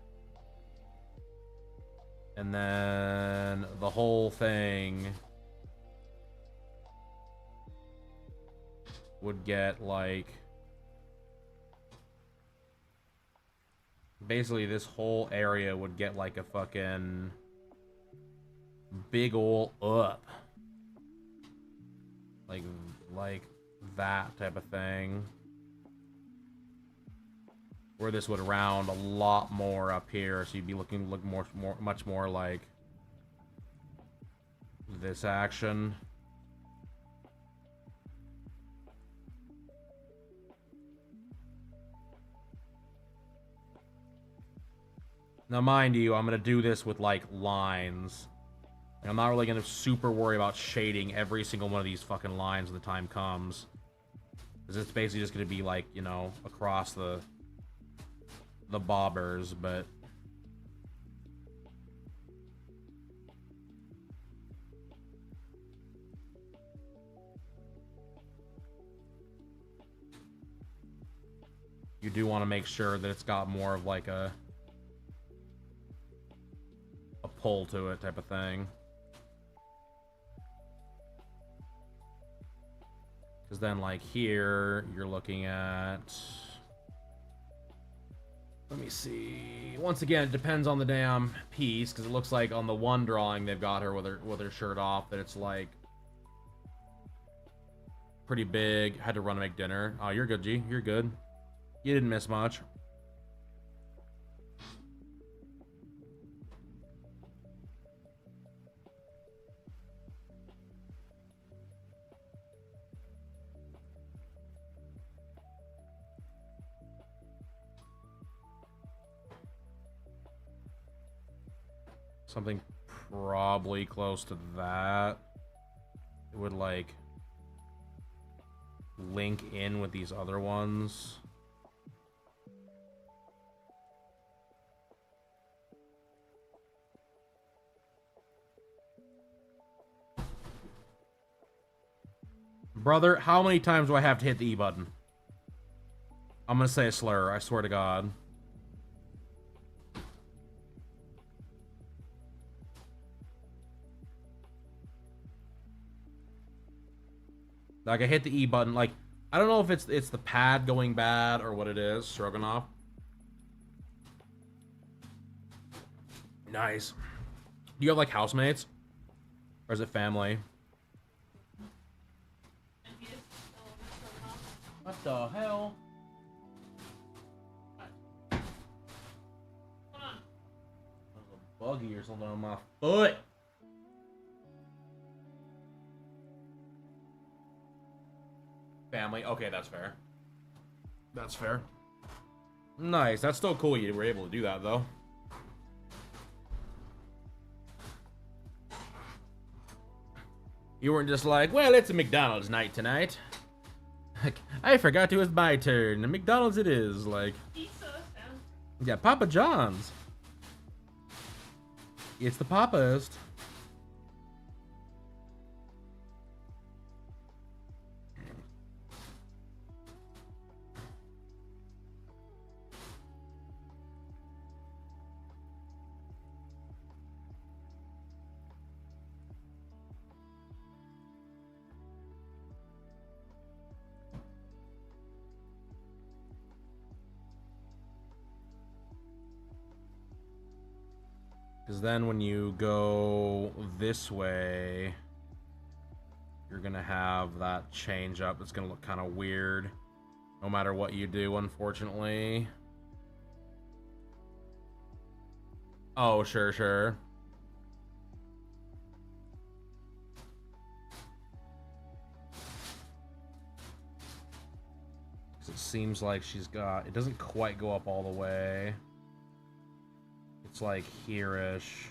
And then the whole thing would get like, basically this whole area would get like a fucking big ol' up. Like that type of thing. Where this would round a lot more up here, so you'd be looking much more like this action. Now, mind you, I'm gonna do this with like lines. I'm not really gonna super worry about shading every single one of these fucking lines when the time comes, because it's basically just gonna be like, you know, across the bobbers, but you do want to make sure that it's got more of like a pull to it type of thing, because then like here you're looking at, let me see. Once again, it depends on the damn piece, because it looks like on the one drawing they've got her with her shirt off that it's like pretty big. Had to run to make dinner. Oh, you're good, G. You're good. You didn't miss much. Something probably close to that. It would like link in with these other ones. Brother, how many times do I have to hit the E button? I'm gonna say a slur, I swear to God. Like, I hit the E button, like, I don't know if it's the pad going bad or what it is, Stroganoff. Nice. Do you have, like, housemates? Or is it family? What the hell? I buggy or something on my foot. Family. Okay, that's fair. That's fair. Nice. That's still cool you were able to do that, though. You weren't just like, well, it's a McDonald's night tonight. Like, I forgot it was my turn. McDonald's it is. Like, Pizza sounds. yeah, Papa John's. It's the Papas. Because then when you go this way, you're going to have that change up. It's going to look kind of weird no matter what you do, unfortunately. Oh, sure, sure. It seems like she's got... It doesn't quite go up all the way. It's like here-ish.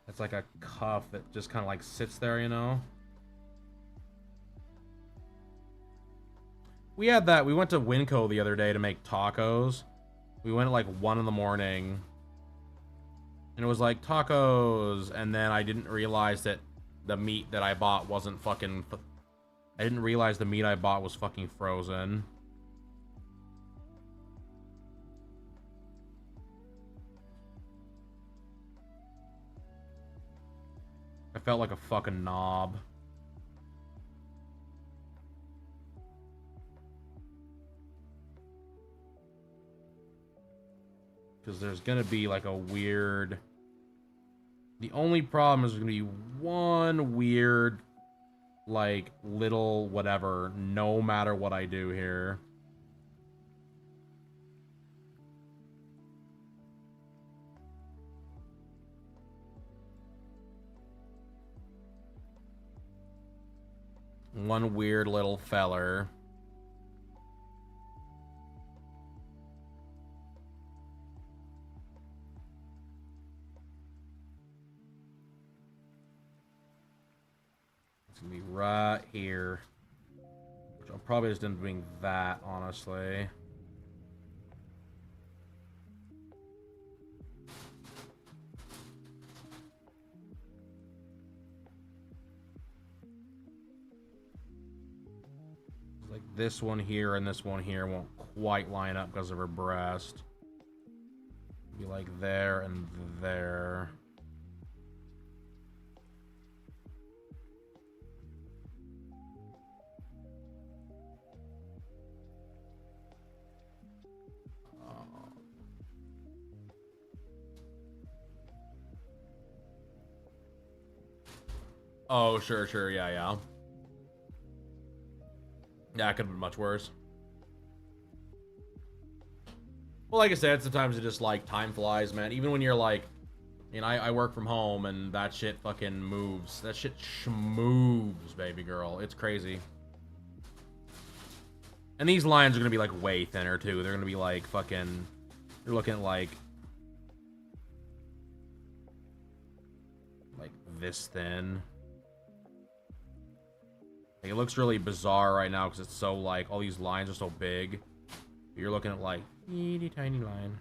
It's like a cuff that just kind of like sits there, you know? We had that. We went to Winco the other day to make tacos. We went at like 1 in the morning. And it was like tacos. And then I didn't realize that the meat that I bought wasn't fucking... I didn't realize the meat I bought was fucking frozen. I felt like a fucking knob. Because there's gonna be like a weird... The only problem is there's gonna be one weird, like, little whatever, no matter what I do here. One weird little feller. It's gonna be right here. Which I'll probably just end up doing that, honestly. Like this one here and this one here won't quite line up because of her breast. Be like there and there. Oh, sure, sure, yeah, yeah. Yeah, it could have been much worse. Well, like I said, sometimes it just, like, time flies, man. Even when you're, like... I mean, I work from home, and that shit fucking moves. That shit schmoves, baby girl. It's crazy. And these lines are gonna be, like, way thinner, too. They're gonna be, like, fucking... You're looking at, like... Like, this thin. It looks really bizarre right now because it's so like all these lines are so big. You're looking at like teeny tiny line.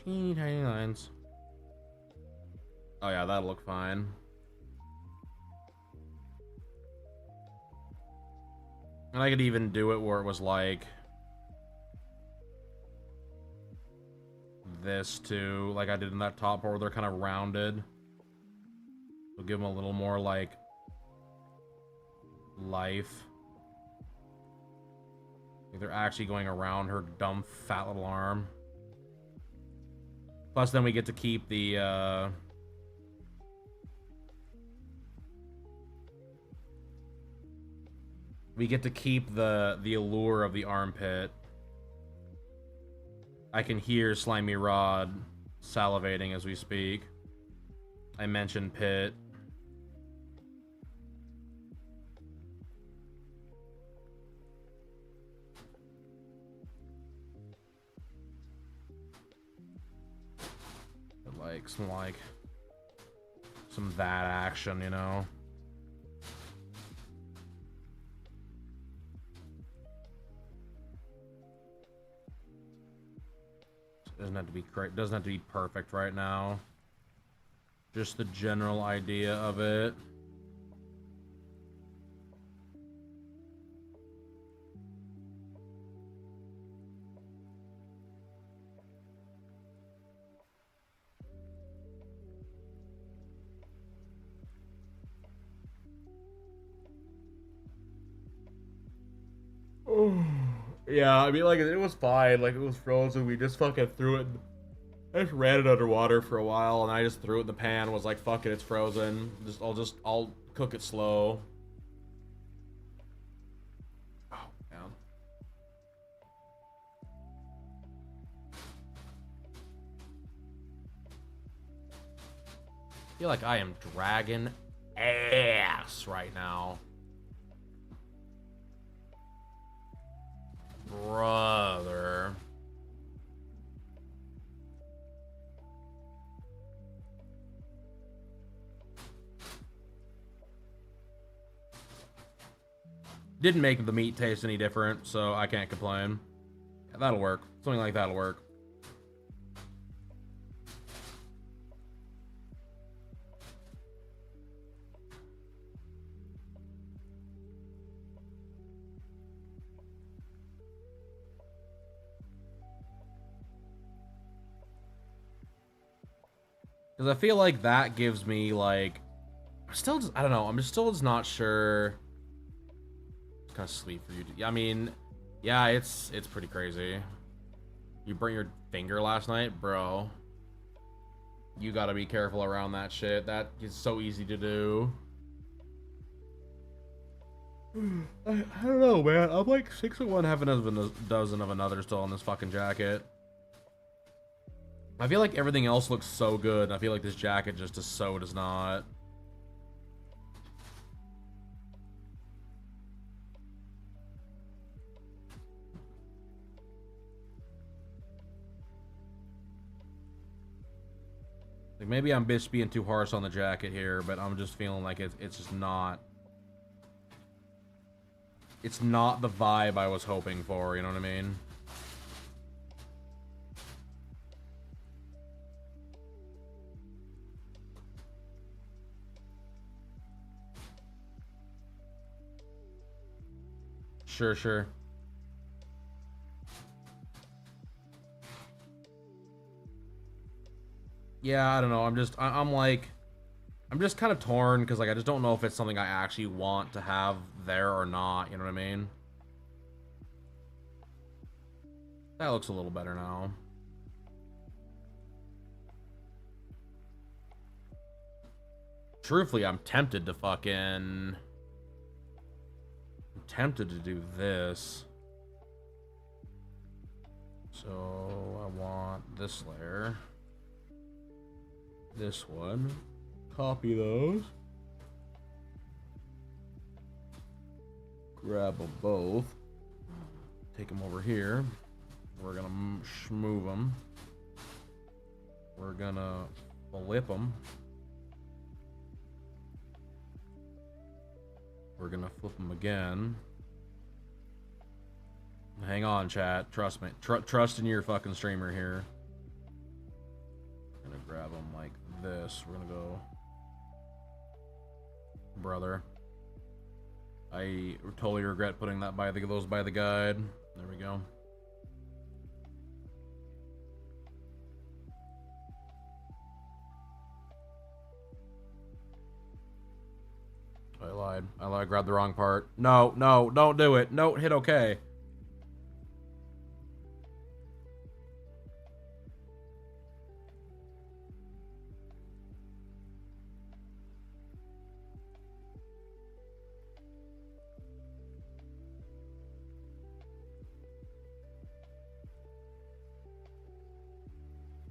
Teeny tiny lines. Oh yeah, that'll look fine. And I could even do it where it was like this too, like I did in that top part where they're kind of rounded. We'll give them a little more like life. Like they're actually going around her dumb fat little arm. Plus then we get to keep the we get to keep the allure of the armpit. I can hear Slimy Rod salivating as we speak. I mentioned Pit. Like some that action, you know. Doesn't have to be great. Doesn't have to be perfect right now. Just the general idea of it. Yeah, I mean, like, it was fine. Like, it was frozen. We just fucking threw it. I just ran it underwater for a while, and I just threw it in the pan. Was like, fuck it, it's frozen. I'll cook it slow. Oh, man. I feel like I am dragging ass right now. Brother. Didn't make the meat taste any different, so I can't complain. That'll work. Something like that'll work. Because I feel like that gives me, like... I don't know. I'm still just not sure. It's kind of sweet for you to... I mean, yeah, it's pretty crazy. You burnt your finger last night? Bro. You gotta be careful around that shit. That is so easy to do. I don't know, man. I'm like 6 of one, having a dozen of another still on this fucking jacket. I feel like everything else looks so good, and I feel like this jacket just does not. Like, maybe I'm just being too harsh on the jacket here, but I'm just feeling like it's just not... It's not the vibe I was hoping for, you know what I mean? Sure. Yeah, I don't know. I'm just kind of torn because, like, I just don't know if it's something I actually want to have there or not. You know what I mean? That looks a little better now. Truthfully, I'm tempted to do this. So I want this layer. This one. Copy those. Grab them both. Take them over here. We're gonna move them. We're gonna flip them. We're gonna flip them again. Hang on, chat. Trust me. Trust in your fucking streamer here. Gonna grab them like this. We're gonna go. Brother. I totally regret putting that those by the guide. There we go. I lied. I grabbed the wrong part. No, don't do it. No, hit OK.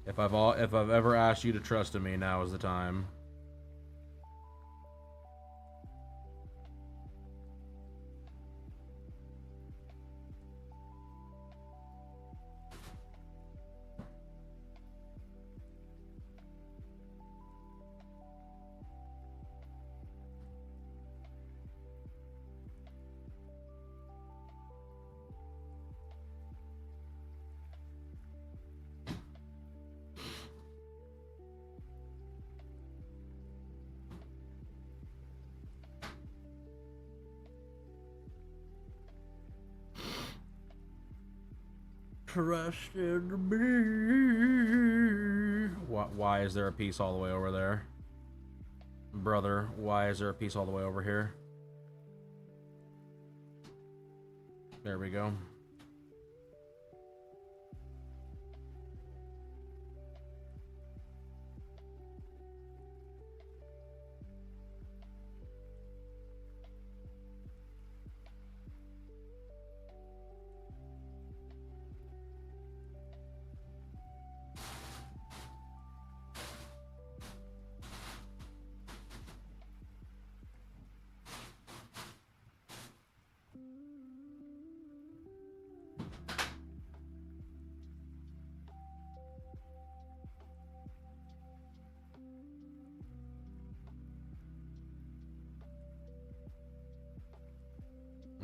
If I've ever asked you to trust in me, now is the time. Trust in me. Why is there a piece all the way over there? Brother, why is there a piece all the way over here? There we go.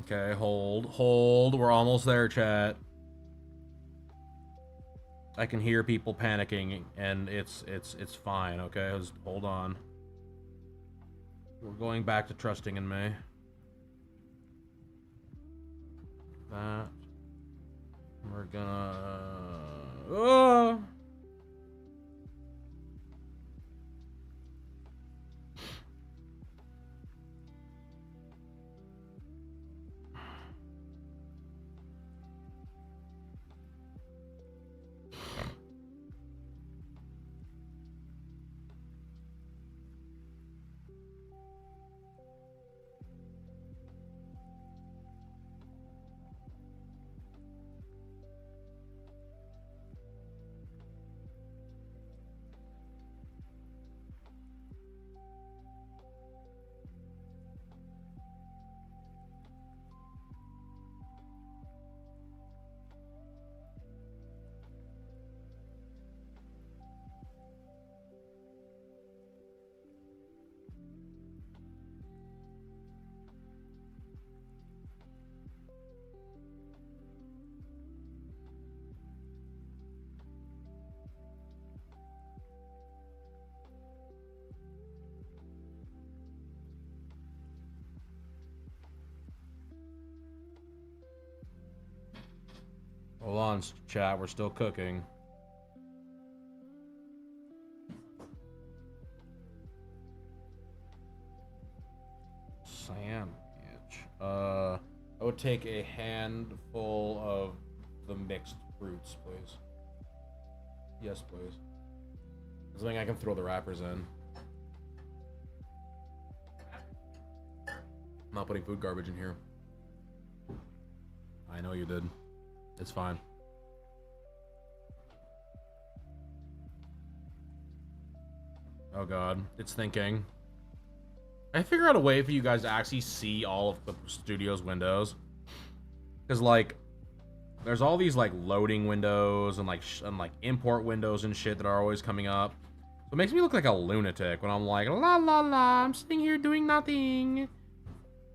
Okay, hold. We're almost there, chat. I can hear people panicking, and it's fine. Okay, just hold on. We're going back to trusting in me. That we're gonna. Oh! Hold on, chat. We're still cooking. Sandwich. I would take a handful of the mixed fruits, please. Yes, please. Something I can throw the wrappers in. I'm not putting food garbage in here. I know you did. It's fine. Oh god, it's thinking. I figure out a way for you guys to actually see all of the studio's windows. Because, like, there's all these, like, loading windows and, like, import windows and shit that are always coming up. So it makes me look like a lunatic when I'm like, la la la, I'm sitting here doing nothing.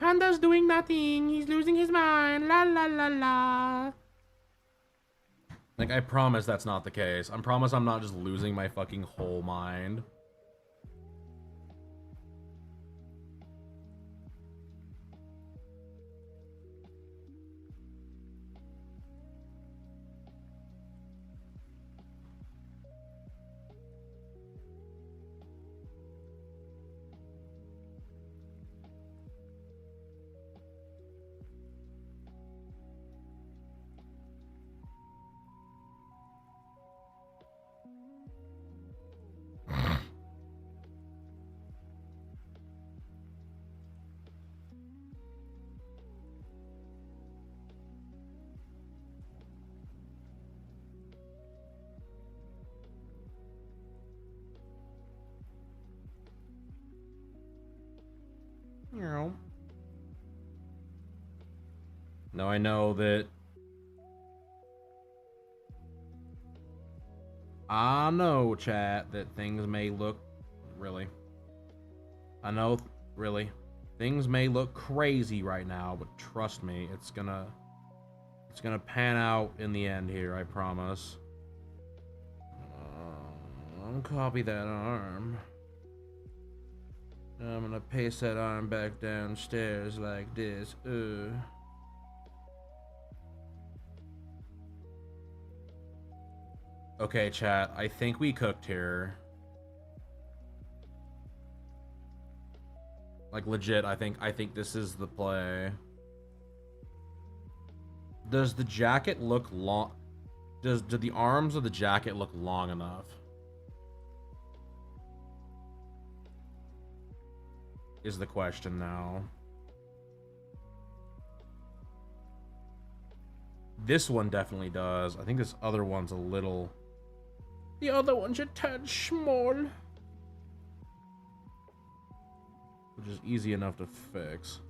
Panda's doing nothing. He's losing his mind. La la la la. Like, I promise that's not the case. I promise I'm not just losing my fucking whole mind. Now I know that... I know, chat, that things may look... Really. I know, really. Things may look crazy right now, but trust me, it's gonna pan out in the end here, I promise. Copy that arm. I'm gonna paste that arm back downstairs like this. Okay, chat, I think we cooked here. Like, legit, I think this is the play. Does the jacket look long? Do the arms of the jacket look long enough? Is the question now. This one definitely does. I think this other one's a little... The other one's a tad small. Which is easy enough to fix.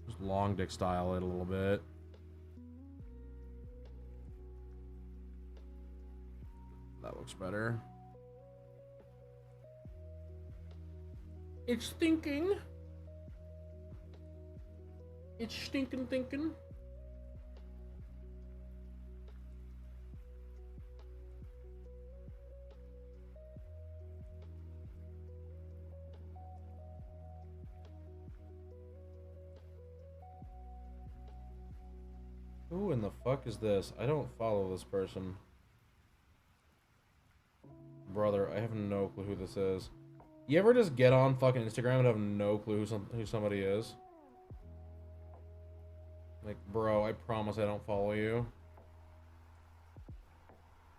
Just long dick style it a little bit. That looks better. It's thinking. It's stinking thinking. Who in the fuck is this? I don't follow this person. Brother, I have no clue who this is. You ever just get on fucking Instagram and have no clue who somebody is? Like, bro, I promise I don't follow you.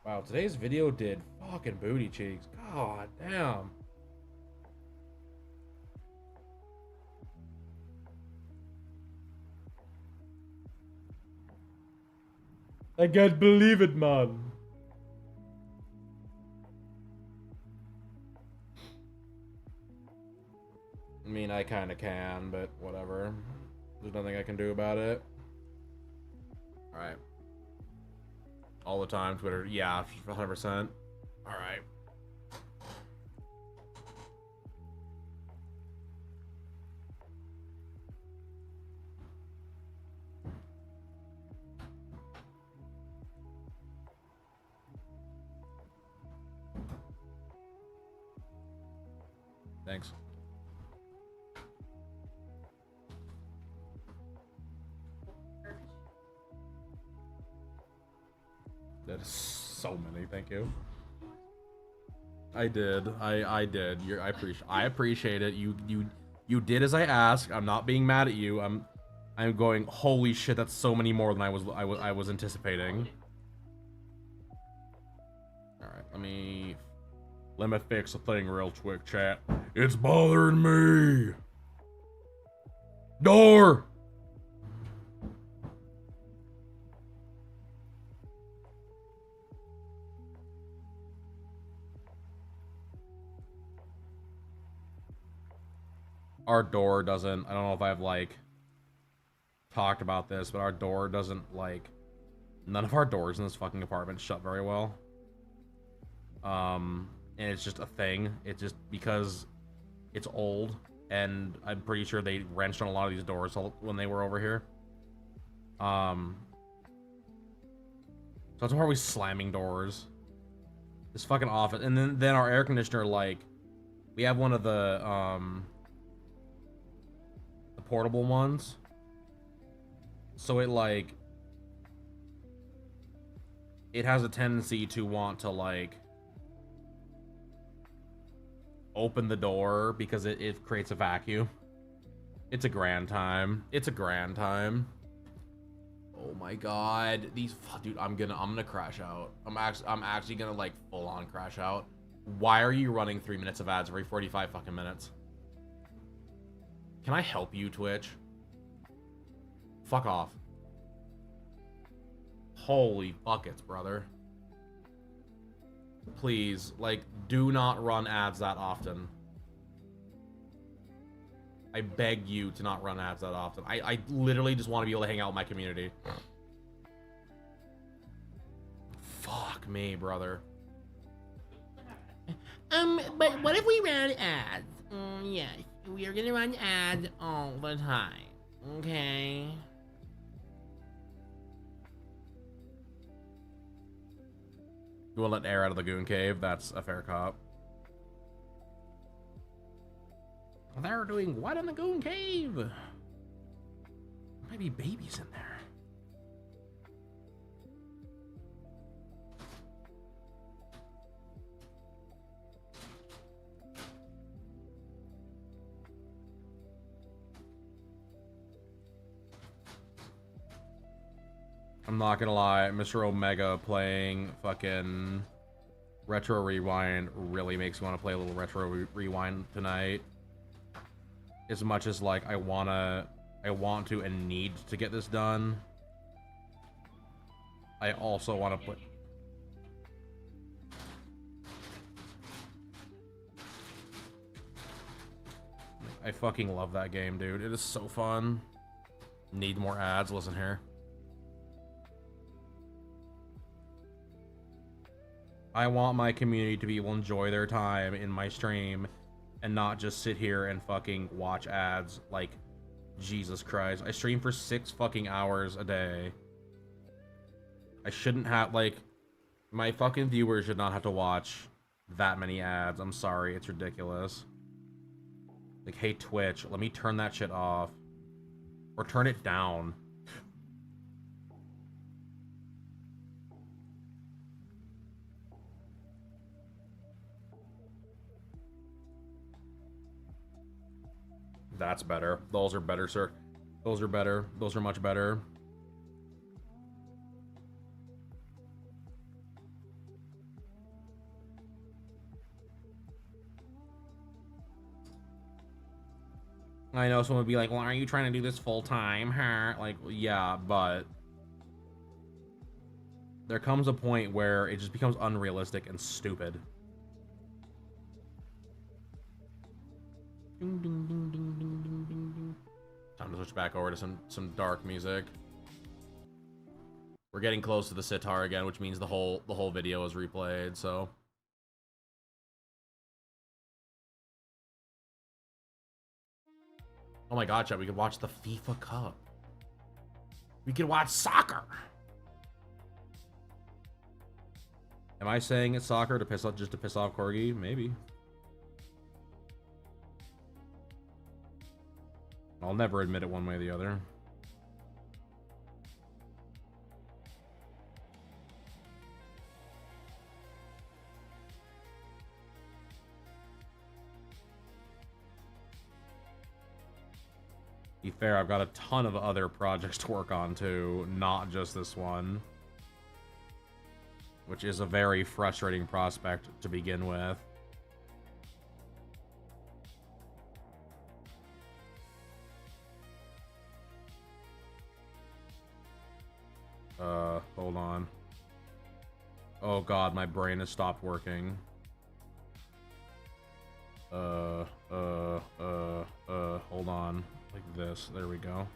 Wow, today's video did fucking booty cheeks. God damn. I can't believe it, man. I mean, I kind of can, but whatever. There's nothing I can do about it. Alright. All the time, Twitter. Yeah, 100%. Alright. Thanks. That is so many, thank you. I did. I did. I appreciate it. You did as I asked. I'm not being mad at you. I'm going, holy shit, that's so many more than I was anticipating. Alright, let me fix the thing real quick, chat. It's bothering me. Door! Our door doesn't, I don't know if I've like talked about this, but our door doesn't like, none of our doors in this fucking apartment shut very well. And it's just a thing. It's just because it's old, and I'm pretty sure they wrenched on a lot of these doors when they were over here. So that's why we're always slamming doors. This fucking office, and then our air conditioner, like, we have one of the portable ones. So it like, it has a tendency to want to like open the door because it creates a vacuum. It's a grand time. It's a grand time. Oh my god, dude, I'm gonna crash out. I'm actually gonna like full on crash out. Why are you running 3 minutes of ads every 45 fucking minutes? Can I help you, Twitch? Fuck off. Holy buckets, brother. Please, like, do not run ads that often. I beg you to not run ads that often. I literally just want to be able to hang out with my community. Fuck me, brother. But what if we ran ads? Yes, we are gonna run ads all the time. Okay. You will let air out of the goon cave. That's a fair cop. They're doing what in the goon cave? Might be babies in there. I'm not gonna lie, Mr. Omega playing fucking Retro Rewind really makes me want to play a little Retro Rewind tonight. As much as like I want to and need to get this done, I also want to put. I fucking love that game, dude. It is so fun. Need more ads? Listen here. I want my community to be able to enjoy their time in my stream and not just sit here and fucking watch ads. Like, Jesus Christ. I stream for 6 fucking hours a day. I shouldn't have, like, my fucking viewers should not have to watch that many ads. I'm sorry, it's ridiculous. Like, hey, Twitch, let me turn that shit off. Or turn it down. That's better. Those are better, sir. Those are better. Those are much better. I know someone would be like, well, are you trying to do this full time, huh? Like, yeah, but there comes a point where it just becomes unrealistic and stupid. Time to switch back over to some dark music. We're getting close to the sitar again, which means the whole video is replayed, so. Oh my god, chat, we could watch the FIFA Cup. We could watch soccer. Am I saying it's soccer to piss off, just to piss off Corgi? Maybe. I'll never admit it one way or the other. Be fair, I've got a ton of other projects to work on too, not just this one. Which is a very frustrating prospect to begin with. Hold on. Oh god, my brain has stopped working. Hold on. Like this. There we go.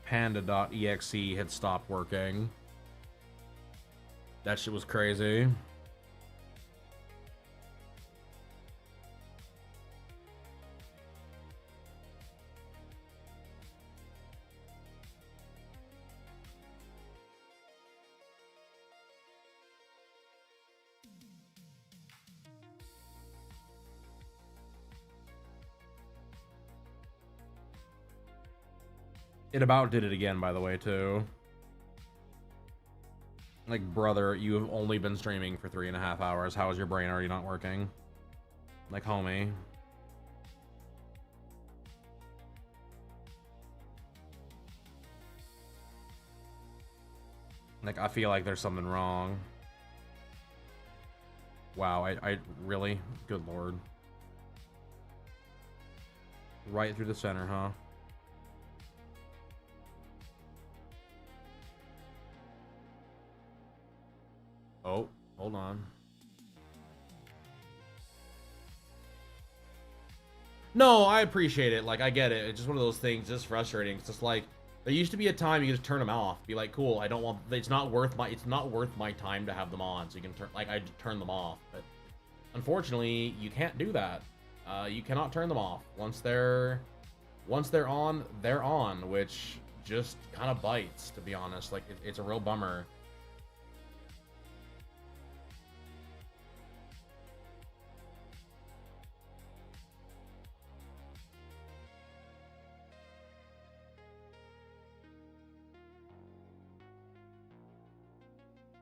Panda.exe had stopped working. That shit was crazy. It about did it again, by the way, too. Like, brother, you have only been streaming for 3.5 hours. How is your brain already not working? Like, homie. Like, I feel like there's something wrong. Wow, I really? Good lord. Right through the center, huh? Oh, hold on. No, I appreciate it. Like, I get it. It's just one of those things. Just frustrating. It's just like there used to be a time you could just turn them off. Be like, cool. I don't want. It's not worth my time to have them on. So you can turn. Like, I turn them off. But unfortunately, you can't do that. You cannot turn them off. Once they're on, they're on. Which just kind of bites, to be honest. Like, it's a real bummer.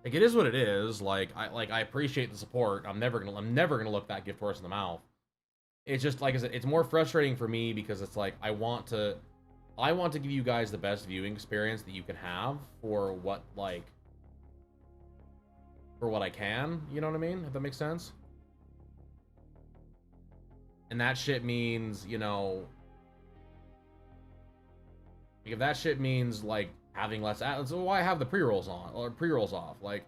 Like, it is what it is. Like I appreciate the support. I'm never gonna look that gift horse in the mouth. It's just, like I said, it's more frustrating for me because it's like I want to give you guys the best viewing experience that you can have for what I can. You know what I mean? If that makes sense. And that shit means, you know, if that shit means like having less ads, so why have the pre-rolls on or pre-rolls off? Like,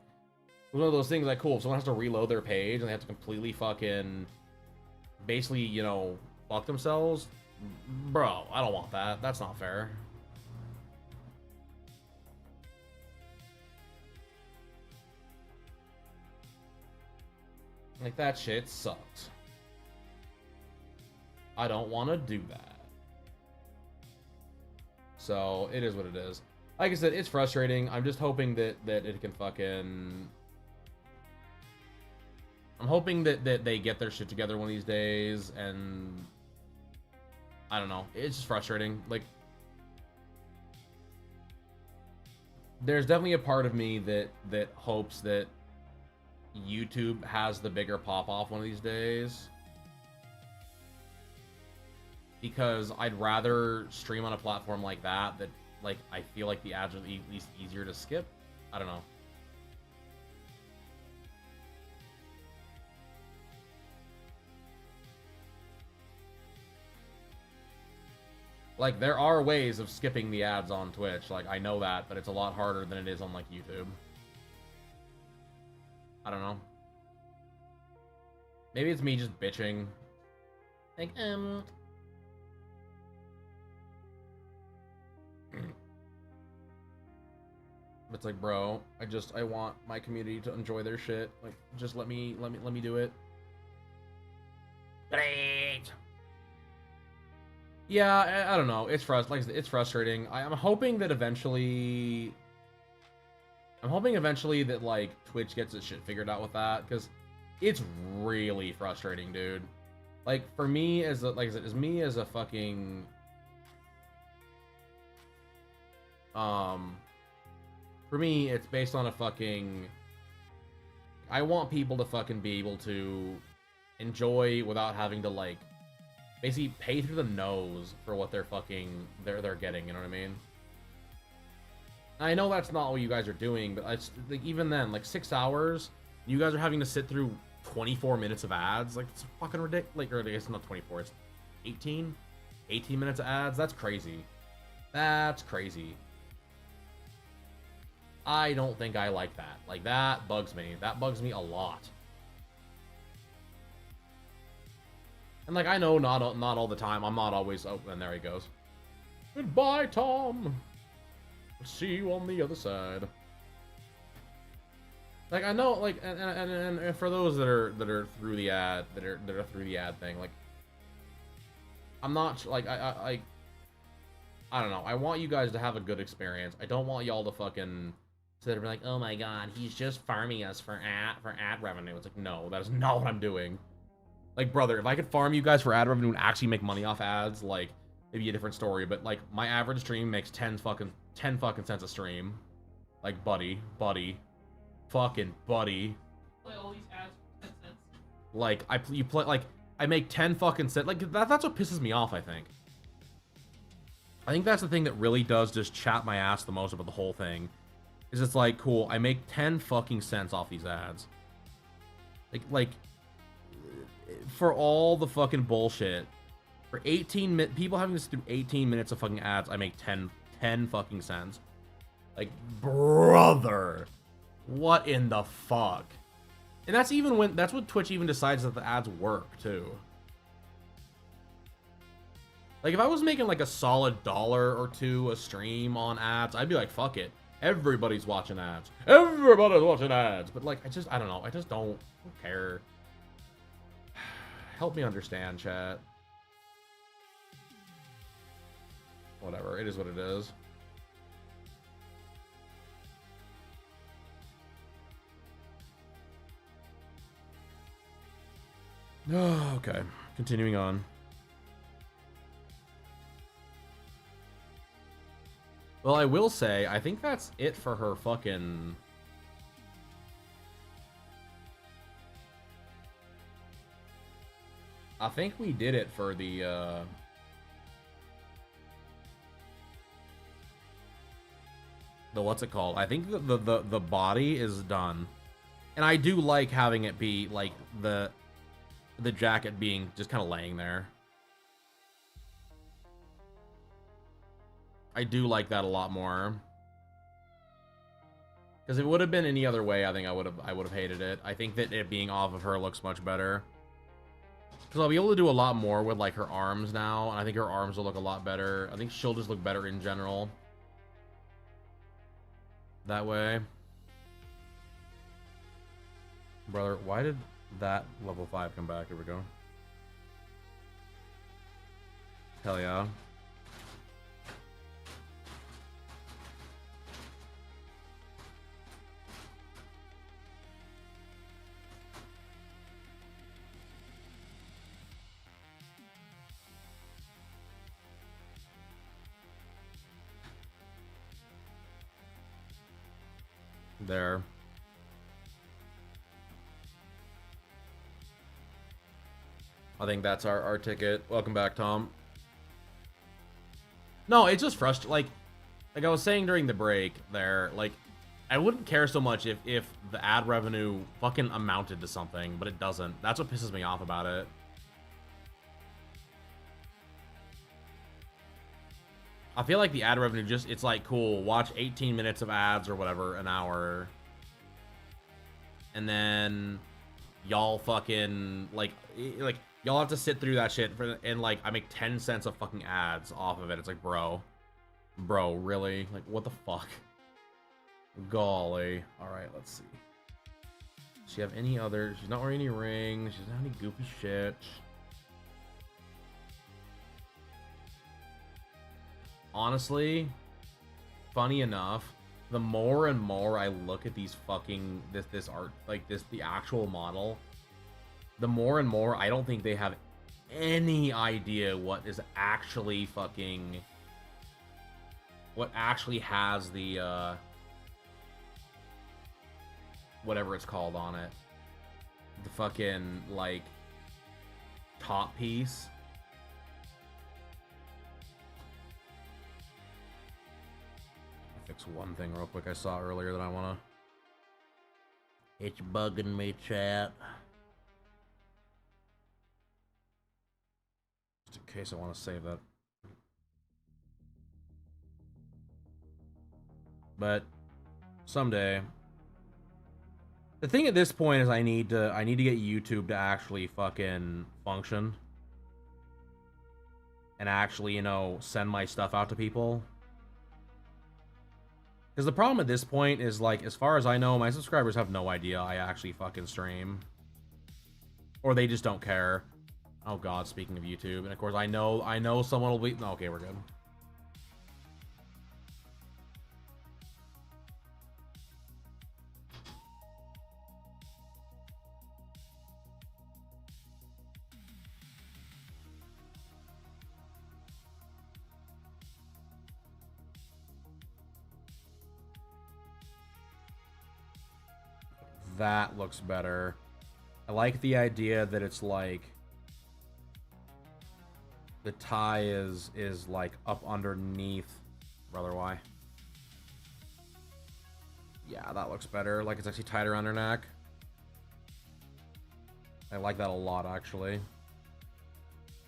it's one of those things like, cool, if someone has to reload their page and they have to completely fucking basically, you know, fuck themselves, bro, I don't want that. That's not fair. Like, that shit sucks. I don't want to do that. So it is what it is. Like I said, it's frustrating. I'm just hoping that it can fucking... I'm hoping that they get their shit together one of these days, and... I don't know. It's just frustrating. Like... There's definitely a part of me that hopes that YouTube has the bigger pop-off one of these days. Because I'd rather stream on a platform like that like, I feel like the ads are at least easier to skip. I don't know. Like, there are ways of skipping the ads on Twitch. Like, I know that, but it's a lot harder than it is on, like, YouTube. I don't know. Maybe it's me just bitching. Like, It's like, bro, I want my community to enjoy their shit. Like, just let me do it. Great. Yeah, I don't know. It's it's frustrating. I'm hoping that eventually that like Twitch gets its shit figured out with that, because it's really frustrating, dude. Like, for me as a fucking for me, it's based on a fucking... I want people to fucking be able to enjoy without having to, like, basically pay through the nose for what they're getting, you know what I mean? I know that's not what you guys are doing, but it's, like, even then, like, 6 hours, you guys are having to sit through 24 minutes of ads. Like, it's fucking ridiculous. Like, or it's not 24, it's 18 minutes of ads. That's crazy. That's crazy. I don't think I like that. Like, that bugs me. That bugs me a lot. And, like, I know not all the time. I'm not always... Oh, and there he goes. Goodbye, Tom. See you on the other side. Like, I know, like, and for those that are through the ad, that are through the ad thing, like, I'm not, like, I don't know. I want you guys to have a good experience. I don't want y'all to fucking... So they'd be like, oh my god, he's just farming us for ad revenue. It's like, no, that is not what I'm doing. Like, brother, if I could farm you guys for ad revenue and actually make money off ads, like, maybe a different story. But, like, my average stream makes 10 fucking cents a stream. Like, buddy. Fucking buddy. Play all these ads for 10 cents. Like, I make 10 fucking cents. Like, that's what pisses me off, I think. I think that's the thing that really does just chat my ass the most about the whole thing. is it's like, cool, I make 10 fucking cents off these ads. Like, for all the fucking bullshit, for 18 minutes, people having to sit through 18 minutes of fucking ads, I make 10 fucking cents. Like, brother, what in the fuck? And that's even when, that's what Twitch even decides that the ads work, too. Like, if I was making, like, a solid $1 or $2 a stream on ads, I'd be like, fuck it. Everybody's watching ads. Everybody's watching ads. But, like, I don't know. I just don't care. Help me understand, chat. Whatever. It is what it is. Oh, okay. Continuing on. Well, I will say, I think that's it for her fucking... I think we did it for the, what's it called? I think the body is done. And I do like having it be, like, the jacket being just kind of laying there. I do like that a lot more. Because if it would have been any other way, I think I would have hated it. I think that it being off of her looks much better. Because I'll be able to do a lot more with, like, her arms now. And I think her arms will look a lot better. I think she'll just look better in general. That way. Brother, why did that level 5 come back? Here we go. Hell yeah. There. I think that's our ticket. Welcome back, Tom. No, it's just frustrating. Like I was saying during the break there, like, I wouldn't care so much if the ad revenue fucking amounted to something, but it doesn't. That's what pisses me off about it. I feel like the ad revenue just, it's like, cool, watch 18 minutes of ads or whatever, an hour. And then y'all fucking, like, y'all have to sit through that shit and, like, I make 10 cents of fucking ads off of it. It's like, bro, really? Like, what the fuck? Golly. Alright, let's see. Does she have any other? She's not wearing any rings. She doesn't have any goofy shit. Honestly, funny enough, the more and more I look at these fucking, this art, like the actual model, the more and more I don't think they have any idea what is actually fucking, what actually has the, whatever it's called on it. The fucking, like, top piece. Fix one thing real quick I saw earlier that I wanna... It's bugging me, chat. Just in case I want to save that. But someday. The thing at this point is I need to get YouTube to actually fucking function. And actually, you know, send my stuff out to people. Because the problem at this point is, like, as far as I know, my subscribers have no idea I actually fucking stream. Or they just don't care. Oh god, speaking of YouTube. And of course, I know someone will be... Okay, we're good. That looks better. I like the idea that it's like the tie is like up underneath. Brother, why? Yeah, that looks better. Like it's actually tied around her neck. I like that a lot, actually.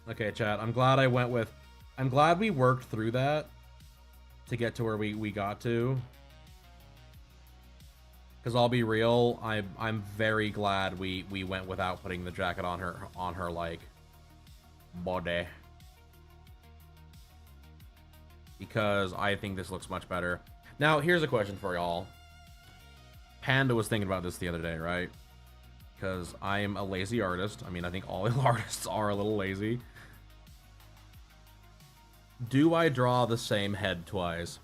Okay, chat. I'm glad I went with... I'm glad we worked through that to get to where we got to. Because I'll be real, I'm very glad we went without putting the jacket on her like body. Because I think this looks much better. Now, here's a question for y'all. Panda was thinking about this the other day, right? Because I am a lazy artist. I mean, I think all artists are a little lazy. Do I draw the same head twice?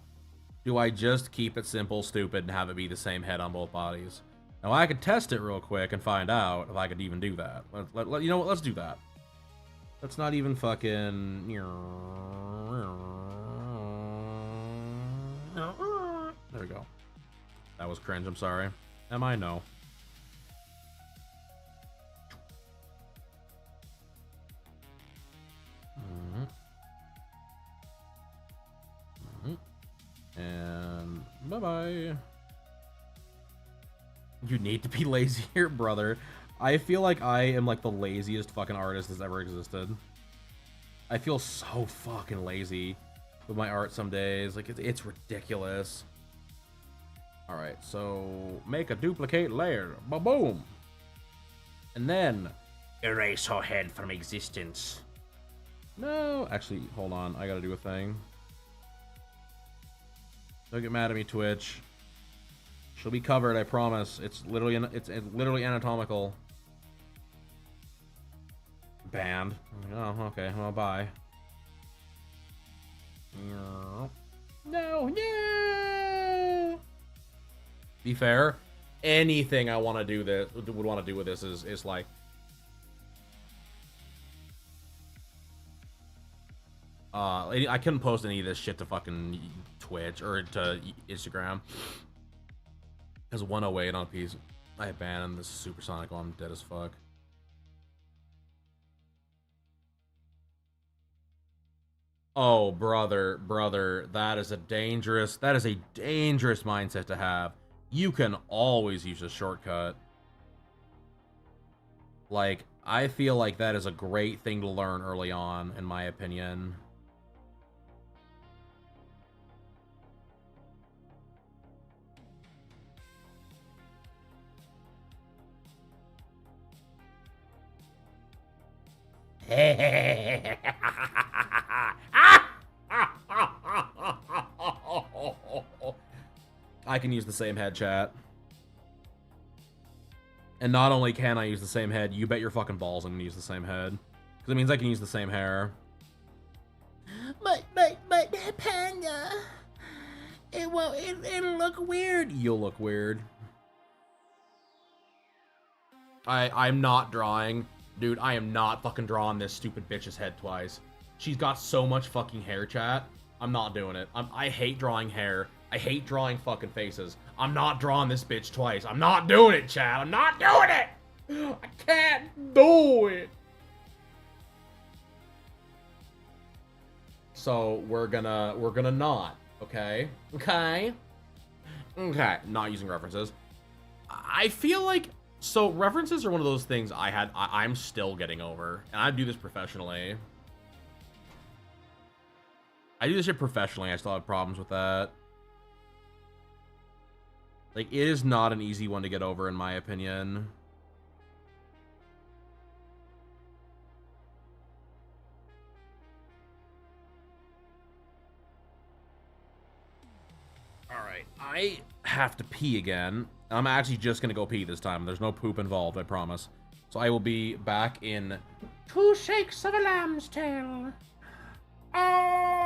Do I just keep it simple, stupid, and have it be the same head on both bodies? Now, I could test it real quick and find out if I could even do that. You know what? Let's do that. Let's not even fucking... There we go. That was cringe, I'm sorry. Am I? No. And bye-bye. You need to be lazier, brother. I feel like I am like the laziest fucking artist that's ever existed. I feel so fucking lazy with my art some days. Like, it's ridiculous. Alright, so make a duplicate layer. Ba-boom! And then erase her head from existence. No, actually, hold on. I gotta do a thing. Don't get mad at me, Twitch. She'll be covered, I promise. It's literally anatomical. Banned. Oh, okay. Well, bye. No. Be fair, anything I want to do would want to do with this is like. I couldn't post any of this shit to fucking Twitch or to Instagram. Because 108 on a piece. I abandoned this supersonic while I'm dead as fuck. Oh, brother, that is a dangerous mindset to have. You can always use a shortcut. Like, I feel like that is a great thing to learn early on, in my opinion. I can use the same head, chat. And not only can I use the same head, you bet your fucking balls I'm gonna use the same head. Because it means I can use the same hair. But, Panda, it'll look weird. You'll look weird. I'm not drawing. Dude, I am not fucking drawing this stupid bitch's head twice. She's got so much fucking hair, chat. I'm not doing it. I hate drawing hair. I hate drawing fucking faces. I'm not drawing this bitch twice. I'm not doing it, chat. I'm not doing it. I can't do it. So we're gonna not, okay? Okay. Not using references. I feel like, so references are one of those things I'm still getting over, and I do this professionally. I do this shit professionally. I still have problems with that. Like, it is not an easy one to get over, in my opinion. Alright, I have to pee again. I'm actually just gonna go pee this time. There's no poop involved, I promise. So I will be back in 2 shakes of a lamb's tail. Oh!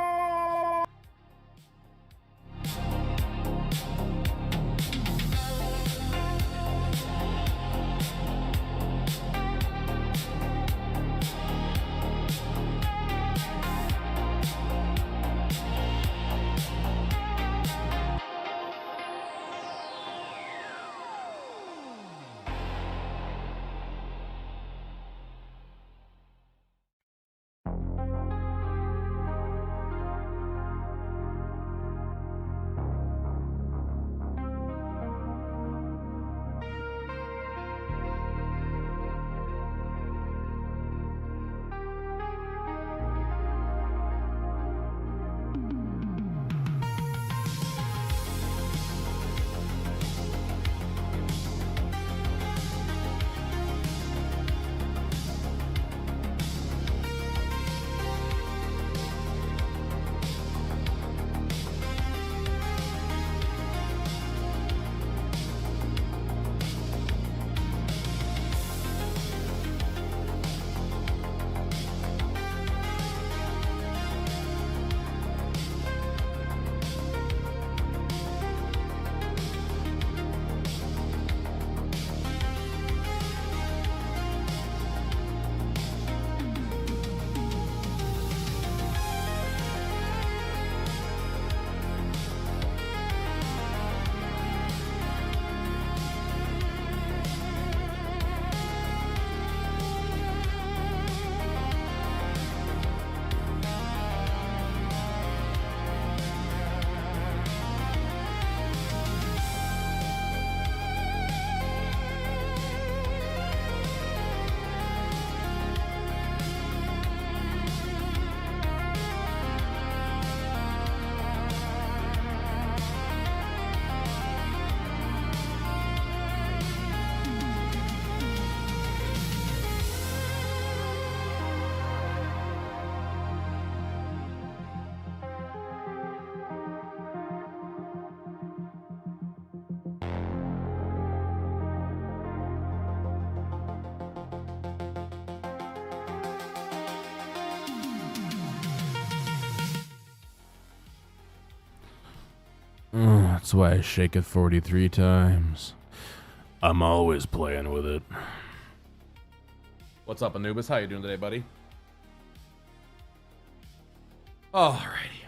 That's why I shake it 43 times. I'm always playing with it. What's up, Anubis? How you doing today, buddy? Alrighty.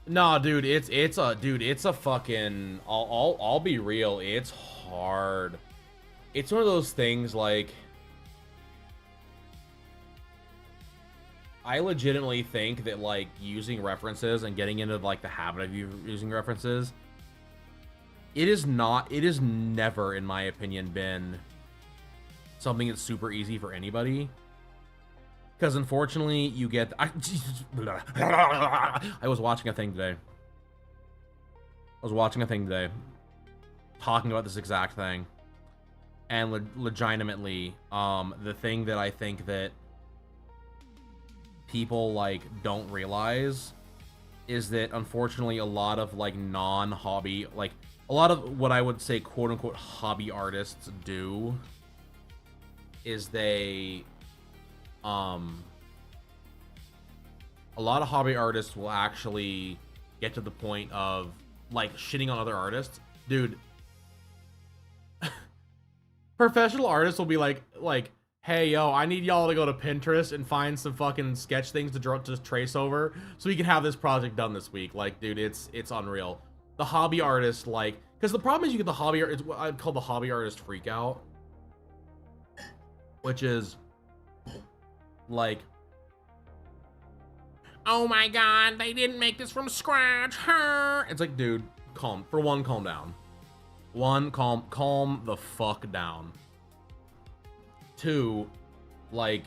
Nah, dude, it's a fucking. I'll be real. It's hard. It's one of those things like. I legitimately think that like using references and getting into like the habit of using references. It is never, in my opinion, been something that's super easy for anybody. Because unfortunately, you get... I was watching a thing today. Talking about this exact thing. And legitimately, the thing that I think that people, like, don't realize is that, unfortunately, a lot of, like, non-hobby... Like, a lot of what I would say, quote-unquote, hobby artists do is they... a lot of hobby artists will actually get to the point of like shitting on other artists. Dude, professional artists will be like, hey, yo, I need y'all to go to Pinterest and find some fucking sketch things to draw, to trace over so we can have this project done this week. Like, dude, it's unreal. The hobby artist, like, because the problem is you get the hobby art, it's what I'd call the hobby artist freak out, which is like, oh my god, they didn't make this from scratch. It's like, dude, calm down. One, calm the fuck down. Two, like,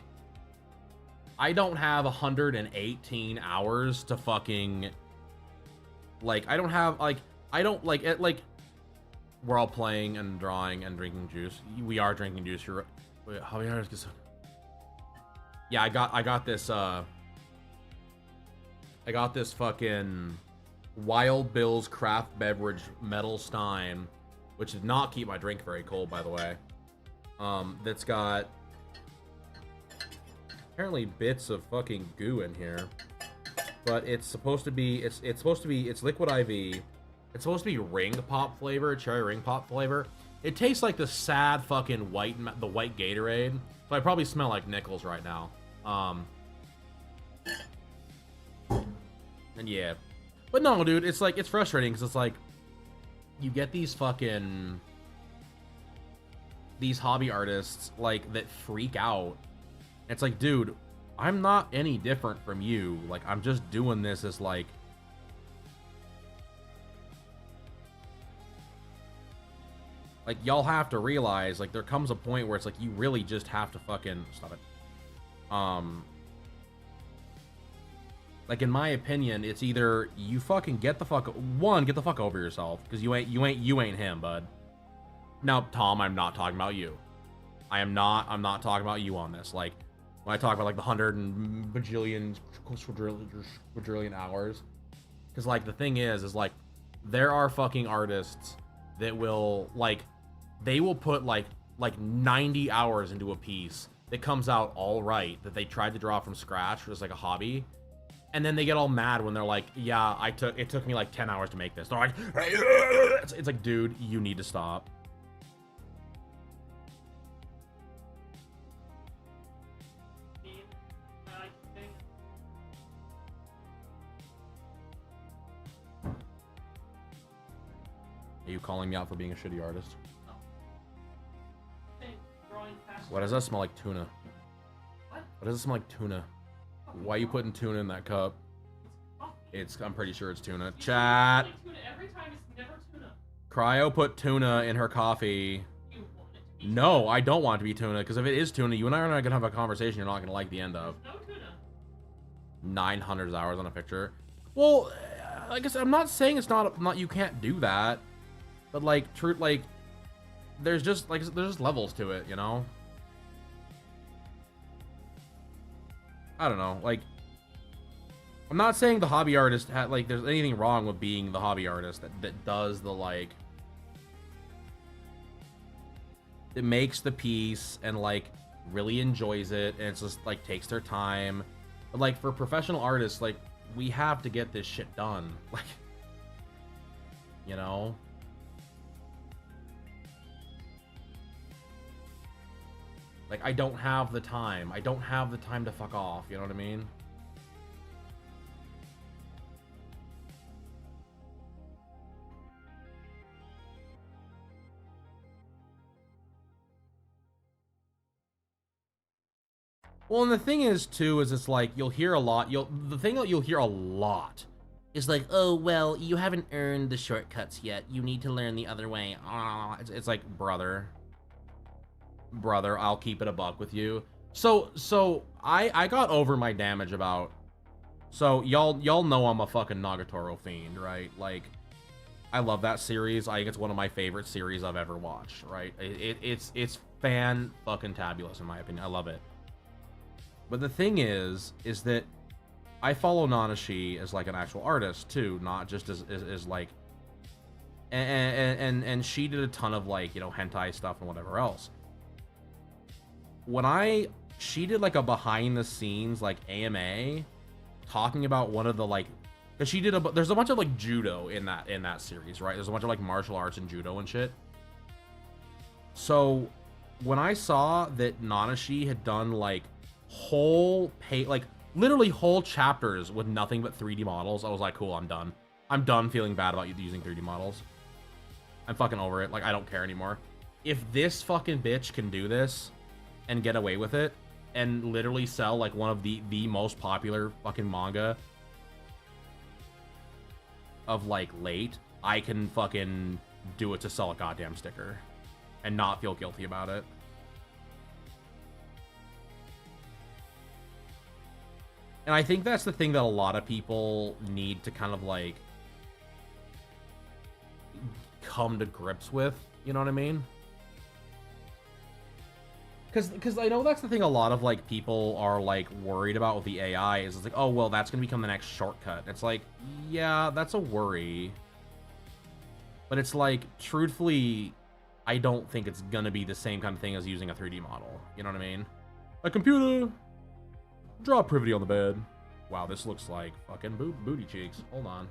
I don't have 118 hours to fucking, like, I don't have, like, I don't, like, it, like, we're all playing and drawing and drinking juice. We are drinking juice. You're, wait, hobby artist. Yeah, I got this fucking Wild Bill's Craft Beverage Metal Stein, which did not keep my drink very cold, by the way. That's got apparently bits of fucking goo in here, but it's supposed to be it's liquid IV. It's supposed to be ring pop flavor, cherry ring pop flavor. It tastes like the sad fucking white Gatorade, so I probably smell like nickels right now. And yeah, but no, dude, it's like, it's frustrating because it's like you get these hobby artists like that freak out. It's like, dude, I'm not any different from you. Like, I'm just doing this as like, y'all have to realize, like, there comes a point where it's like you really just have to fucking stop it. Like, in my opinion, it's either you fucking get the fuck over yourself, because you ain't him, bud. Now, Tom, I'm not talking about you. I'm not talking about you on this. Like, when I talk about like the 100 and bajillion quadrillion hours, because like the thing is like there are fucking artists that will, like, they will put like 90 hours into a piece that comes out all right, that they tried to draw from scratch just like a hobby, and then they get all mad when they're like, yeah, it took me like 10 hours to make this. They're like, it's like, dude, you need to stop. Are you calling me out for being a shitty artist? No. Why does that smell like tuna? What? Why does it smell like tuna? Why are you putting tuna in that cup? I'm pretty sure it's tuna. Chat. Every time it's never tuna. Cryo put tuna in her coffee. You want it to be No, I don't want it to be tuna, because if it is tuna, you and I are not gonna have a conversation you're not gonna like the end of. no tuna. 900 hours on a picture. Well, like I said, I'm not saying it's not you can't do that, but like, like, there's just levels to it, you know. I don't know, like, I'm not saying the hobby artist like there's anything wrong with being the hobby artist that does the, like, it makes the piece and like really enjoys it, and it's just like takes their time. But like for professional artists, like we have to get this shit done. Like, you know? Like, I don't have the time. I don't have the time to fuck off, you know what I mean? Well, and the thing is, too, is it's like, you'll hear a lot, the thing that you'll hear a lot is like, oh, well, you haven't earned the shortcuts yet. You need to learn the other way. It's like, brother, I'll keep it a buck with you. So I got over my damage about, so y'all know I'm a fucking Nagatoro fiend, right? Like, I love that series. I think it's one of my favorite series I've ever watched, right? It's fan-fucking-tabulous, in my opinion. I love it. But the thing is that I follow Nanashi as like an actual artist too, not just as like, and she did a ton of like, you know, hentai stuff and whatever else. When she did like a behind the scenes like AMA talking about one of the like, because she did there's a bunch of like judo in that series, right? There's a bunch of like martial arts and judo and shit. So when I saw that Nanashi had done like literally whole chapters with nothing but 3D models, I was like, cool, I'm done. I'm done feeling bad about you using 3D models. I'm fucking over it. Like, I don't care anymore. If this fucking bitch can do this and get away with it and literally sell like one of the most popular fucking manga of like late, I can fucking do it to sell a goddamn sticker and not feel guilty about it. And I think that's the thing that a lot of people need to kind of like come to grips with, you know what I mean? Because I know that's the thing a lot of like people are like worried about with the AI is it's like, oh, well, that's gonna become the next shortcut. It's like, yeah, that's a worry. But it's like, truthfully, I don't think it's gonna be the same kind of thing as using a 3D model. You know what I mean? A computer! Draw Privaty on the bed. Wow, this looks like fucking booty cheeks. Hold on.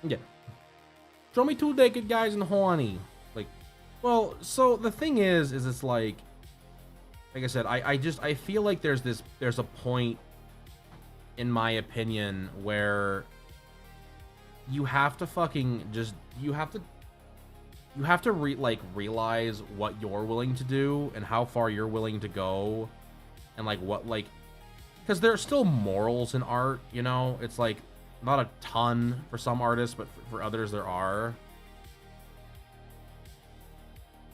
Yeah. Show me 2 naked guys in horny. Like, well, so the thing is it's like I said, I feel like there's a point, in my opinion, where you have to fucking just, you have to realize what you're willing to do and how far you're willing to go and like what, like, because there's still morals in art, you know? It's like, not a ton for some artists, but for others there are.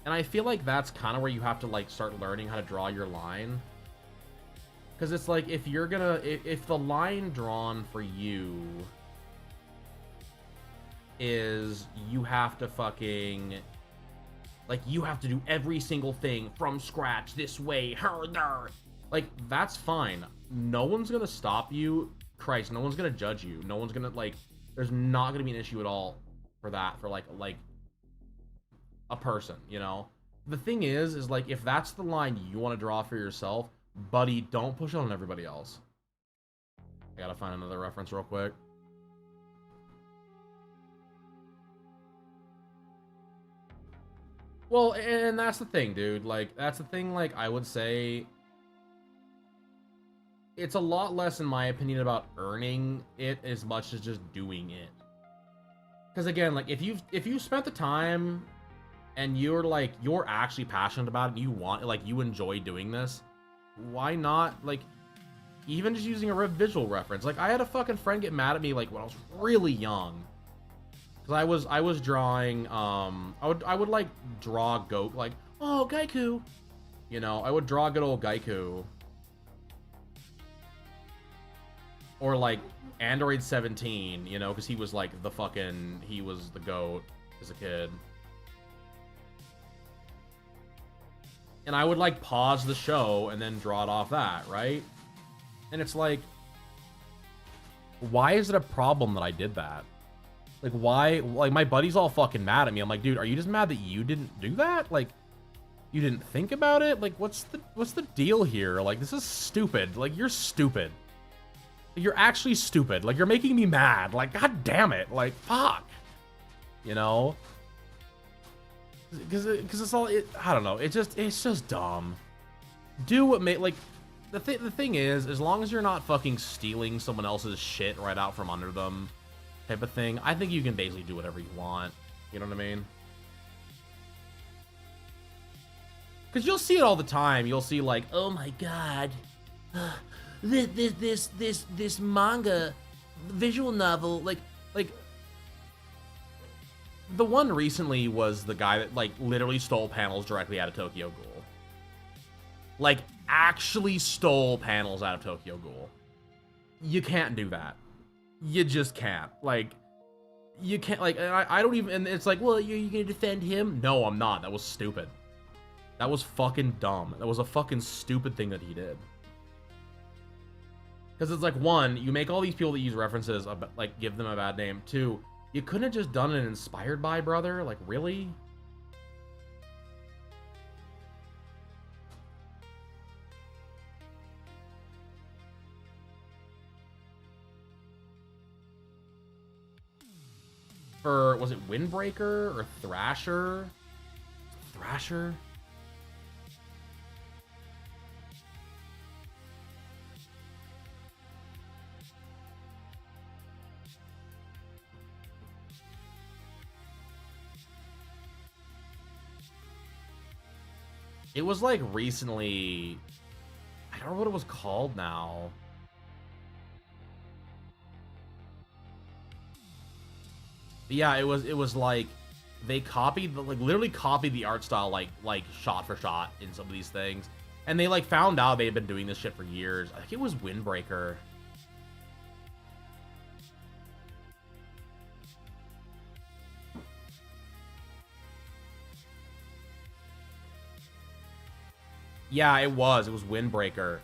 And I feel like that's kind of where you have to like start learning how to draw your line. Because it's like, if you're gonna, if the line drawn for you is you have to fucking, like, you have to do every single thing from scratch this way, like, that's fine. No one's gonna stop you. Christ, no one's gonna judge you. No one's gonna, like, there's not gonna be an issue at all for that, for like a person, you know? The thing is like, if that's the line you want to draw for yourself, buddy, don't push it on everybody else. I gotta find another reference real quick. Well, and that's the thing, dude. Like, that's the thing, like, I would say it's a lot less, in my opinion, about earning it as much as just doing it. Because again, like, if you've spent the time and you're like, you're actually passionate about it, you want, like, you enjoy doing this, why not, like, even just using a visual reference? Like, I had a fucking friend get mad at me, like, when I was really young, because I was drawing, I would like draw goat, like, oh, Gaiku, you know, I would draw good old Gaiku. Or like Android 17, you know, because he was like he was the GOAT as a kid. And I would like pause the show and then draw it off that, right? And it's like, why is it a problem that I did that? Like, why? Like, my buddy's all fucking mad at me. I'm like, dude, are you just mad that you didn't do that? Like, you didn't think about it? Like, what's the deal here? Like, this is stupid. Like, you're stupid. You're actually stupid. Like, you're making me mad. Like, god damn it. Like, fuck. You know? Because it's all, I don't know. It's just dumb. Do what like, the thing is, as long as you're not fucking stealing someone else's shit right out from under them type of thing, I think you can basically do whatever you want. You know what I mean? Because you'll see it all the time. You'll see like, oh my god, this manga visual novel, like the one recently was the guy that like literally stole panels directly out of Tokyo Ghoul. Like actually stole panels out of Tokyo Ghoul. You can't do that. You just can't. Like, you can't, like, I don't even, and it's like, well, you gonna defend him? No, I'm not. That was stupid. That was fucking dumb. That was a fucking stupid thing that he did. Because it's like, one, you make all these people that use references, like, give them a bad name. Two, you couldn't have just done an inspired by, brother? Like, really? For, was it Windbreaker or Thrasher? Thrasher? It was like recently, I don't know what it was called now. But yeah, it was like they copied, like literally copied the art style like shot for shot in some of these things. And they like found out they had been doing this shit for years. I think it was Windbreaker. Yeah, it was Windbreaker.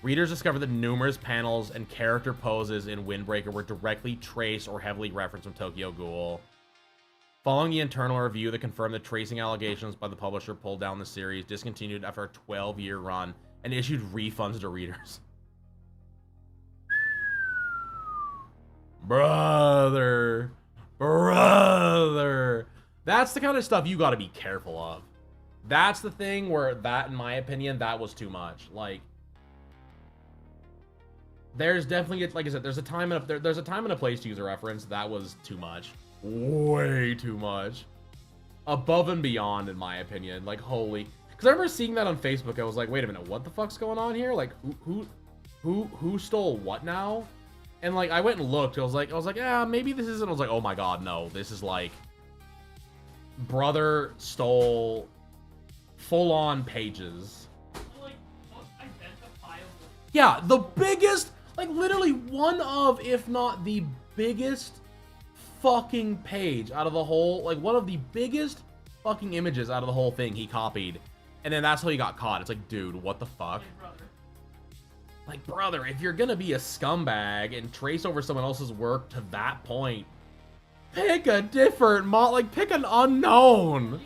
Readers discovered that numerous panels and character poses in Windbreaker were directly traced or heavily referenced from Tokyo Ghoul. Following the internal review that confirmed the tracing allegations by the publisher pulled down the series, discontinued after a 12-year run, and issued refunds to readers. Brother. That's the kind of stuff you gotta be careful of. That's the thing where that, in my opinion, that was too much. Like, there's definitely, like I said, there's a time and there's a time and a place to use a reference. That was too much. Way too much. Above and beyond, in my opinion. Like, holy. Because I remember seeing that on Facebook. I was like, wait a minute, what the fuck's going on here? Like, who stole what now? And like, I went and looked. I was like, yeah, maybe this isn't. I was like, oh my god, no. This is like, brother stole full-on pages. Like, most identifiable. Yeah, the biggest, like literally one of, if not the biggest fucking page out of the whole, like one of the biggest fucking images out of the whole thing he copied. And then that's how he got caught. It's like, dude, what the fuck? Like, brother, if you're gonna be a scumbag and trace over someone else's work to that point, pick a different like, pick an unknown.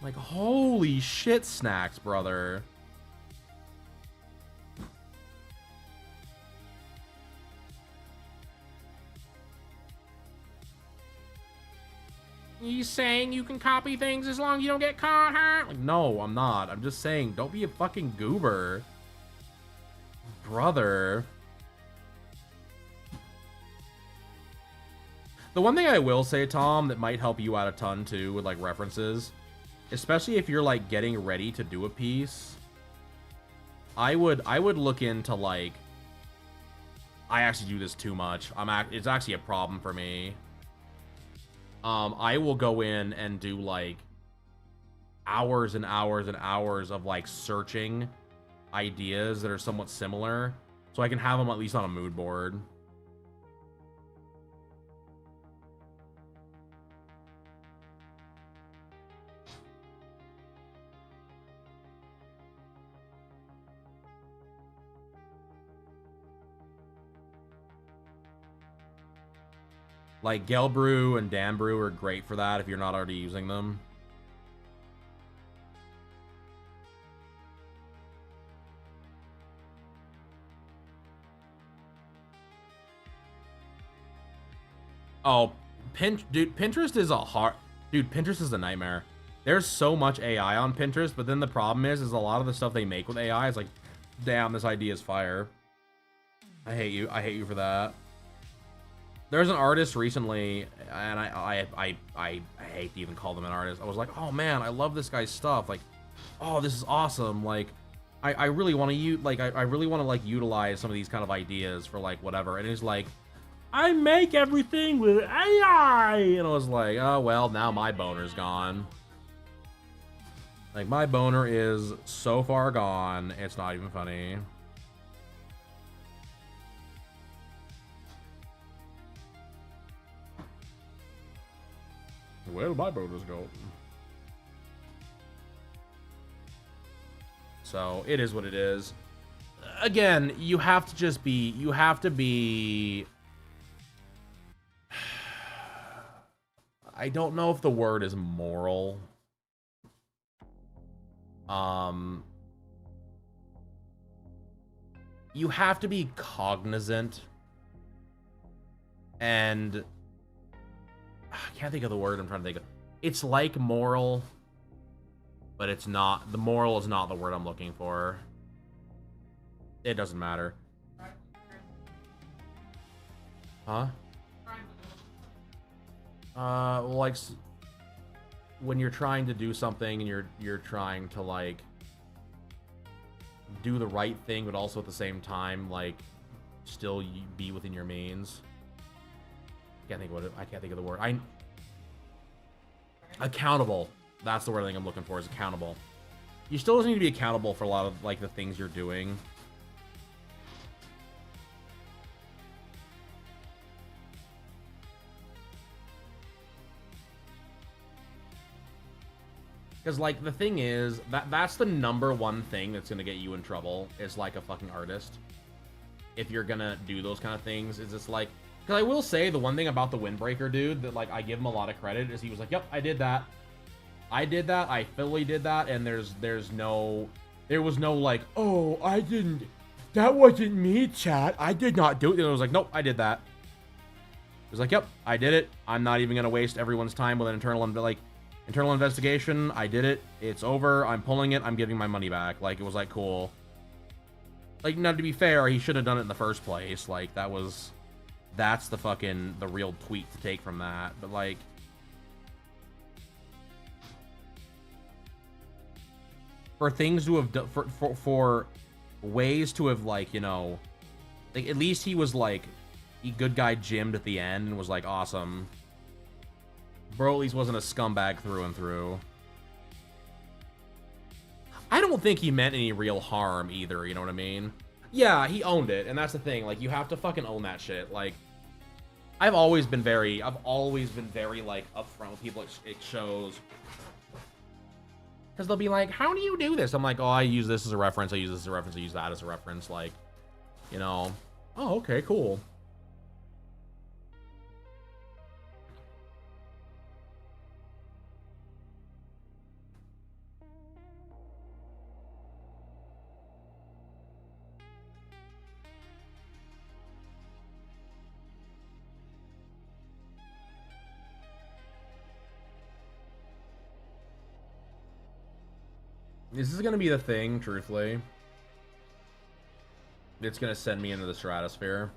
Like, holy shit snacks, brother. You saying you can copy things as long as you don't get caught, huh? Like, no, I'm not. I'm just saying, don't be a fucking goober. Brother. The one thing I will say, Tom, that might help you out a ton, too, with, like, references, especially if you're, like, getting ready to do a piece, I would look into, like, I actually do this too much. It's actually a problem for me. I will go in and do, like, hours and hours and hours of, like, searching ideas that are somewhat similar, so I can have them at least on a mood board. Like Gelbrew and Danbrew are great for that if you're not already using them. Oh, dude, Pinterest is a Pinterest is a nightmare. There's so much AI on Pinterest, but then the problem is a lot of the stuff they make with AI is like, damn, this idea is fire. I hate you. I hate you for that. There's an artist recently, and I hate to even call them an artist. I was like, oh man, I love this guy's stuff. Like, oh, this is awesome. Like, I really want to I really want to like utilize some of these kind of ideas for like whatever. And he's like, I make everything with AI, and I was like, oh well, now my boner's gone. Like, my boner is so far gone, it's not even funny. Where do my boners go? So, it is what it is. Again, you have to just be, you have to be... I don't know if the word is moral. You have to be cognizant, and I can't think of the word I'm trying to think of. It's like moral, but it's not. The moral is not the word I'm looking for. It doesn't matter. Huh? Like when you're trying to do something and you're trying to like do the right thing, but also at the same time like still be within your means. I can't think of the word. Accountable. That's the word I think I'm looking for, is accountable. You still need to be accountable for a lot of like the things you're doing. Because, like, the thing is, that's the #1 thing that's going to get you in trouble, is, like, a fucking artist. If you're going to do those kind of things, is it's like... Because I will say, the one thing about the Windbreaker dude that, like, I give him a lot of credit is he was like, yep, I did that. I did that, I fully did that, and there was no, like, oh, I didn't... That wasn't me, chat. I did not do it. And it was like, nope, I did that. It was like, yep, I did it. I'm not even going to waste everyone's time with an internal investigation. I did it. It's over. I'm pulling it. I'm giving my money back. Like, it was like, cool. Like, now to be fair, he should have done it in the first place. Like, that's the real tweet to take from that. But like, for things to have done, for ways to have, like, you know, like, at least he was like, he good guy Jim'd at the end and was like, awesome. Bro at least wasn't a scumbag through and through. I don't think he meant any real harm either, you know what I mean? Yeah, he owned it, and that's the thing. Like, you have to fucking own that shit. Like, I've always been very, like, upfront with people at shows. Because they'll be like, how do you do this? I'm like, oh, I use this as a reference, I use this as a reference, I use that as a reference. Like, you know, oh, okay, cool. This is gonna be the thing, truthfully. It's gonna send me into the stratosphere.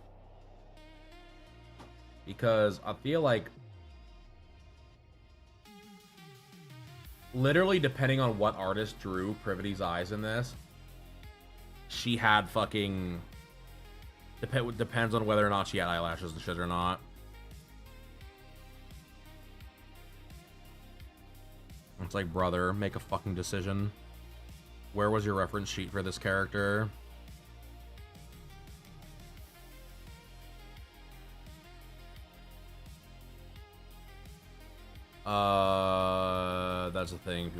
Because I feel like, literally, depending on what artist drew Privaty's eyes in this, she had fucking... Depends on whether or not she had eyelashes and shit or not. It's like, brother, make a fucking decision. Where was your reference sheet for this character? That's the thing.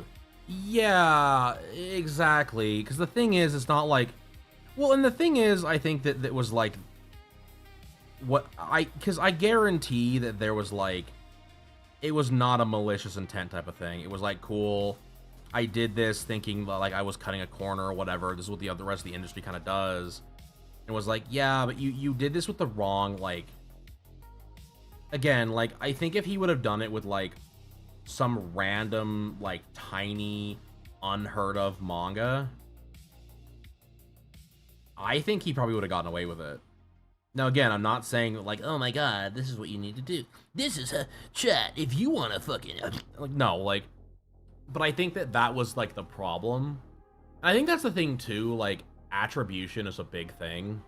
Yeah, exactly. Because the thing is, it's not like, well, and the thing is, I think that was like, because I guarantee that there was like, it was not a malicious intent type of thing. It was like, cool, I did this thinking like I was cutting a corner or whatever. This is what the rest of the industry kind of does. And was like, yeah, but you did this with the wrong, like, again, like, I think if he would have done it with like some random, like, tiny, unheard of manga, I think he probably would have gotten away with it. Now, again, I'm not saying, like, oh my god, this is what you need to do. This is a chat if you want to fucking... Like, no, like... But I think that was, like, the problem. And I think that's the thing, too. Like, attribution is a big thing.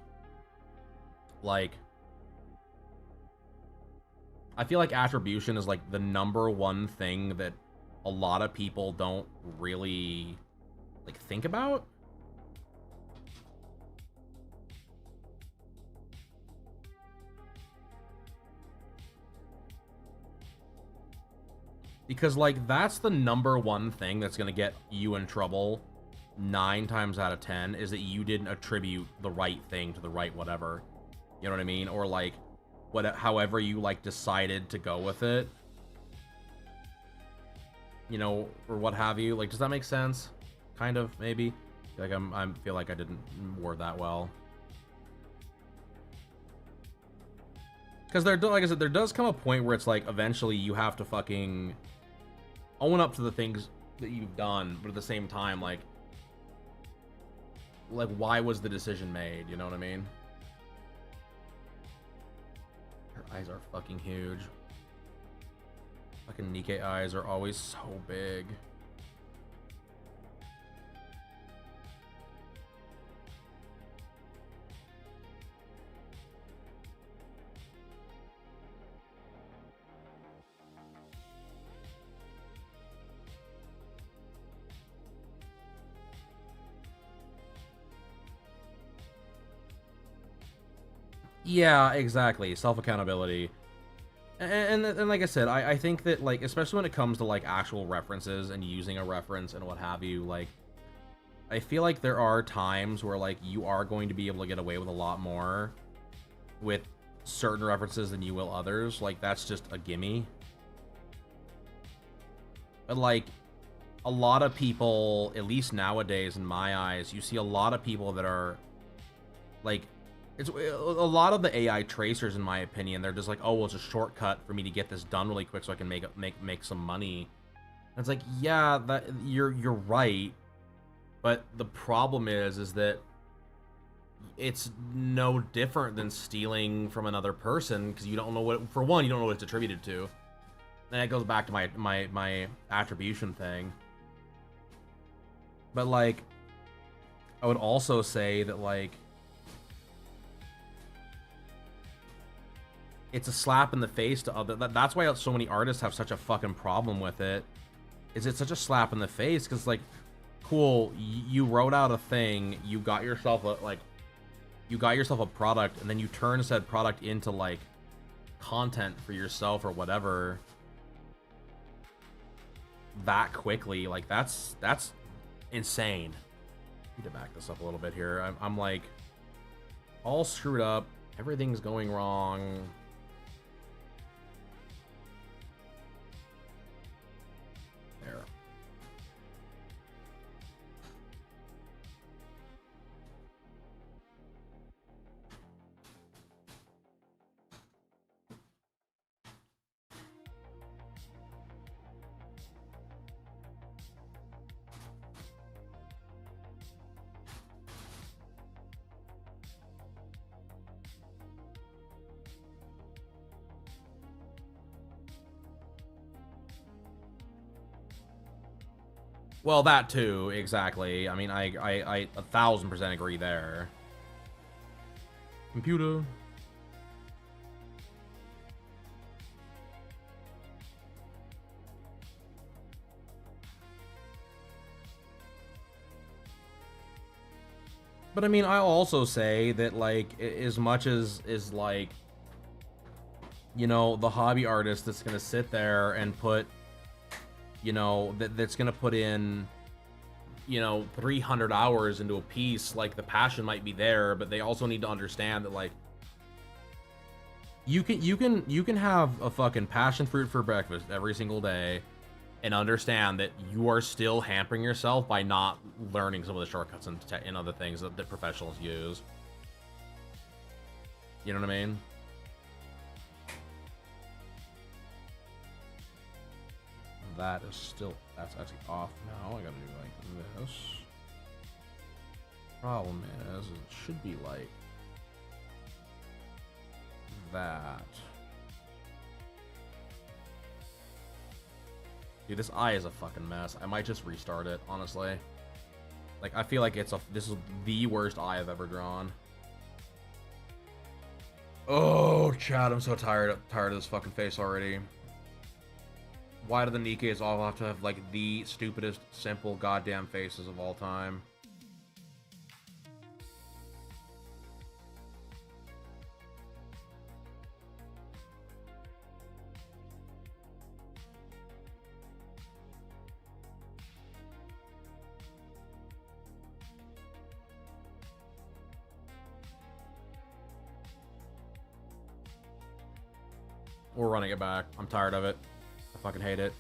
Like... I feel like attribution is, like, the #1 thing that a lot of people don't really, like, think about. Because, like, that's the #1 thing that's gonna get you in trouble 9 times out of 10, is that you didn't attribute the right thing to the right whatever. You know what I mean? Or, like, however you, like, decided to go with it. You know, or what have you. Like, does that make sense? Kind of, maybe. Like, I feel like I didn't word that well. Because like I said, there does come a point where it's like, eventually you have to fucking own up to the things that you've done, but at the same time, like, why was the decision made? You know what I mean? Her eyes are fucking huge. Fucking Nikkei eyes are always so big. Yeah, exactly. Self-accountability. And like I said, I think that, like, especially when it comes to, like, actual references and using a reference and what have you, like, I feel like there are times where, like, you are going to be able to get away with a lot more with certain references than you will others. Like, that's just a gimme. But, like, a lot of people, at least nowadays in my eyes, you see a lot of people that are, like, it's a lot of the AI tracers, in my opinion, they're just like, oh, well, it's a shortcut for me to get this done really quick so I can make some money. And it's like, yeah, that you're right, but the problem is that it's no different than stealing from another person, because you don't know what, for one, you don't know what it's attributed to. And that goes back to my attribution thing. But, like, I would also say that, like, it's a slap in the face to other. That's why so many artists have such a fucking problem with it. Is it's such a slap in the face, because, like, cool, you wrote out a thing, you got yourself a product, and then you turn said product into, like, content for yourself or whatever that quickly. Like, that's insane. I need to back this up a little bit here. I'm like all screwed up. Everything's going wrong. There. Well, that too, exactly. I mean, I 1000% agree there. Computer. But I mean, I'll also say that, like, as much as is like, you know, the hobby artist that's gonna sit there and put, you know, that's gonna put in, you know, 300 hours into a piece, like, the passion might be there, but they also need to understand that, like, you can have a fucking passion fruit for breakfast every single day and understand that you are still hampering yourself by not learning some of the shortcuts and other things that professionals use. You know what I mean? That is still, that's actually off now. I gotta do like this. Problem is it should be like that. Dude, this eye is a fucking mess. I might just restart it, honestly. Like, I feel like this is the worst eye I've ever drawn. Oh, Chad, I'm so tired of this fucking face already. Why do the Nikes all have to have, like, the stupidest, simple, goddamn faces of all time? We're running it back. I'm tired of it. I fucking hate it.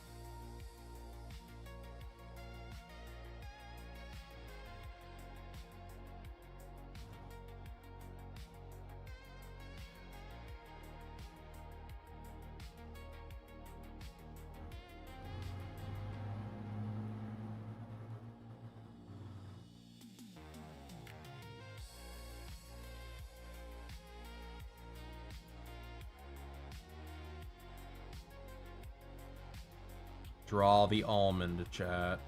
Draw the almond, chat.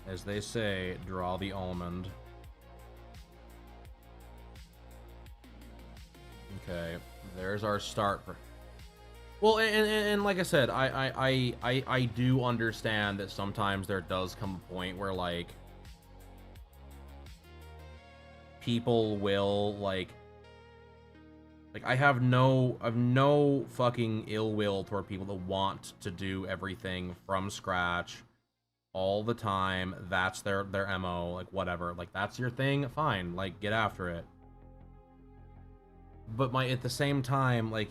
As they say, draw the almond. Okay, there's our start. Well, and like I said, I do understand that sometimes there does come a point where, like, people will, like I have no fucking ill will toward people that want to do everything from scratch all the time. That's their MO, like, whatever. Like, that's your thing, fine, like, get after it. But at the same time, like,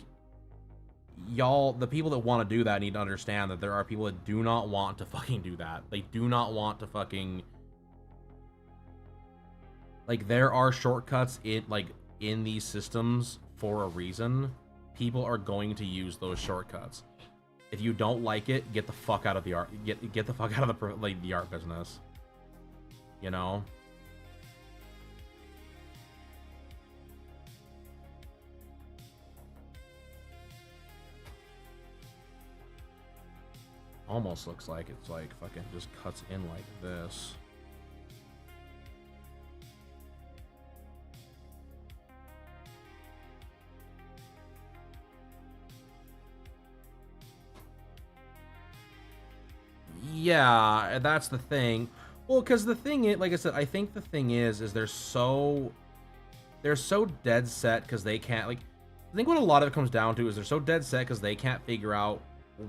y'all, the people that want to do that need to understand that there are people that do not want to fucking do that. They do not want to fucking, like, there are shortcuts in these systems for a reason. People are going to use those shortcuts. If you don't like it, get the fuck out of the art. Get the fuck out of the art business. You know. Almost looks like it's like fucking just cuts in like this. Yeah, that's the thing. Well, because the thing is, like I said, I think the thing is they're so dead set because they can't, like, I think what a lot of it comes down to is they're so dead set because they can't figure out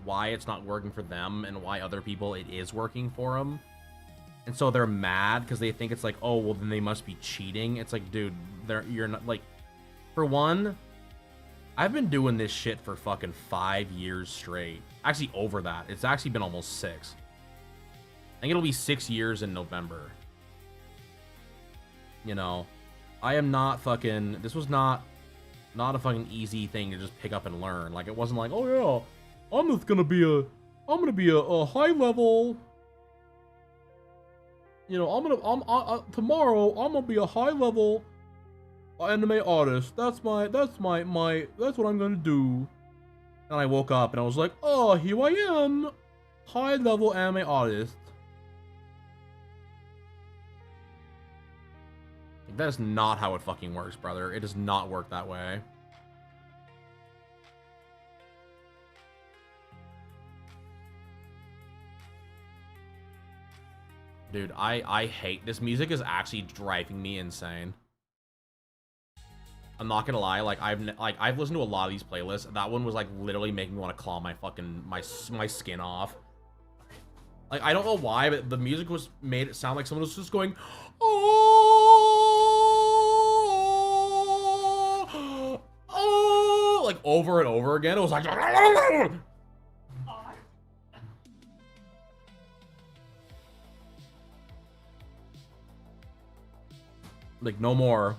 why it's not working for them and why other people it is working for them. And so they're mad because they think it's like, oh, well, then they must be cheating. It's like, dude, you're not, like, for one, I've been doing this shit for fucking 5 years straight. Actually, over that. It's actually been almost 6. I think it'll be 6 years in November. You know, I am not fucking, this was not a fucking easy thing to just pick up and learn. Like, it wasn't like, oh yeah, I'm gonna be a high level, you know, tomorrow I'm gonna be a high level anime artist. That's what I'm gonna do. And I woke up and I was like, oh, here I am, high level anime artist. That is not how it fucking works, brother. It does not work that way. Dude, I hate this music is actually driving me insane. I'm not gonna lie, like I've listened to a lot of these playlists. That one was like literally making me want to claw my fucking my skin off. Like I don't know why, but the music was made it sound like someone was just going, oh, oh, like over and over again. It was like. Like, no more.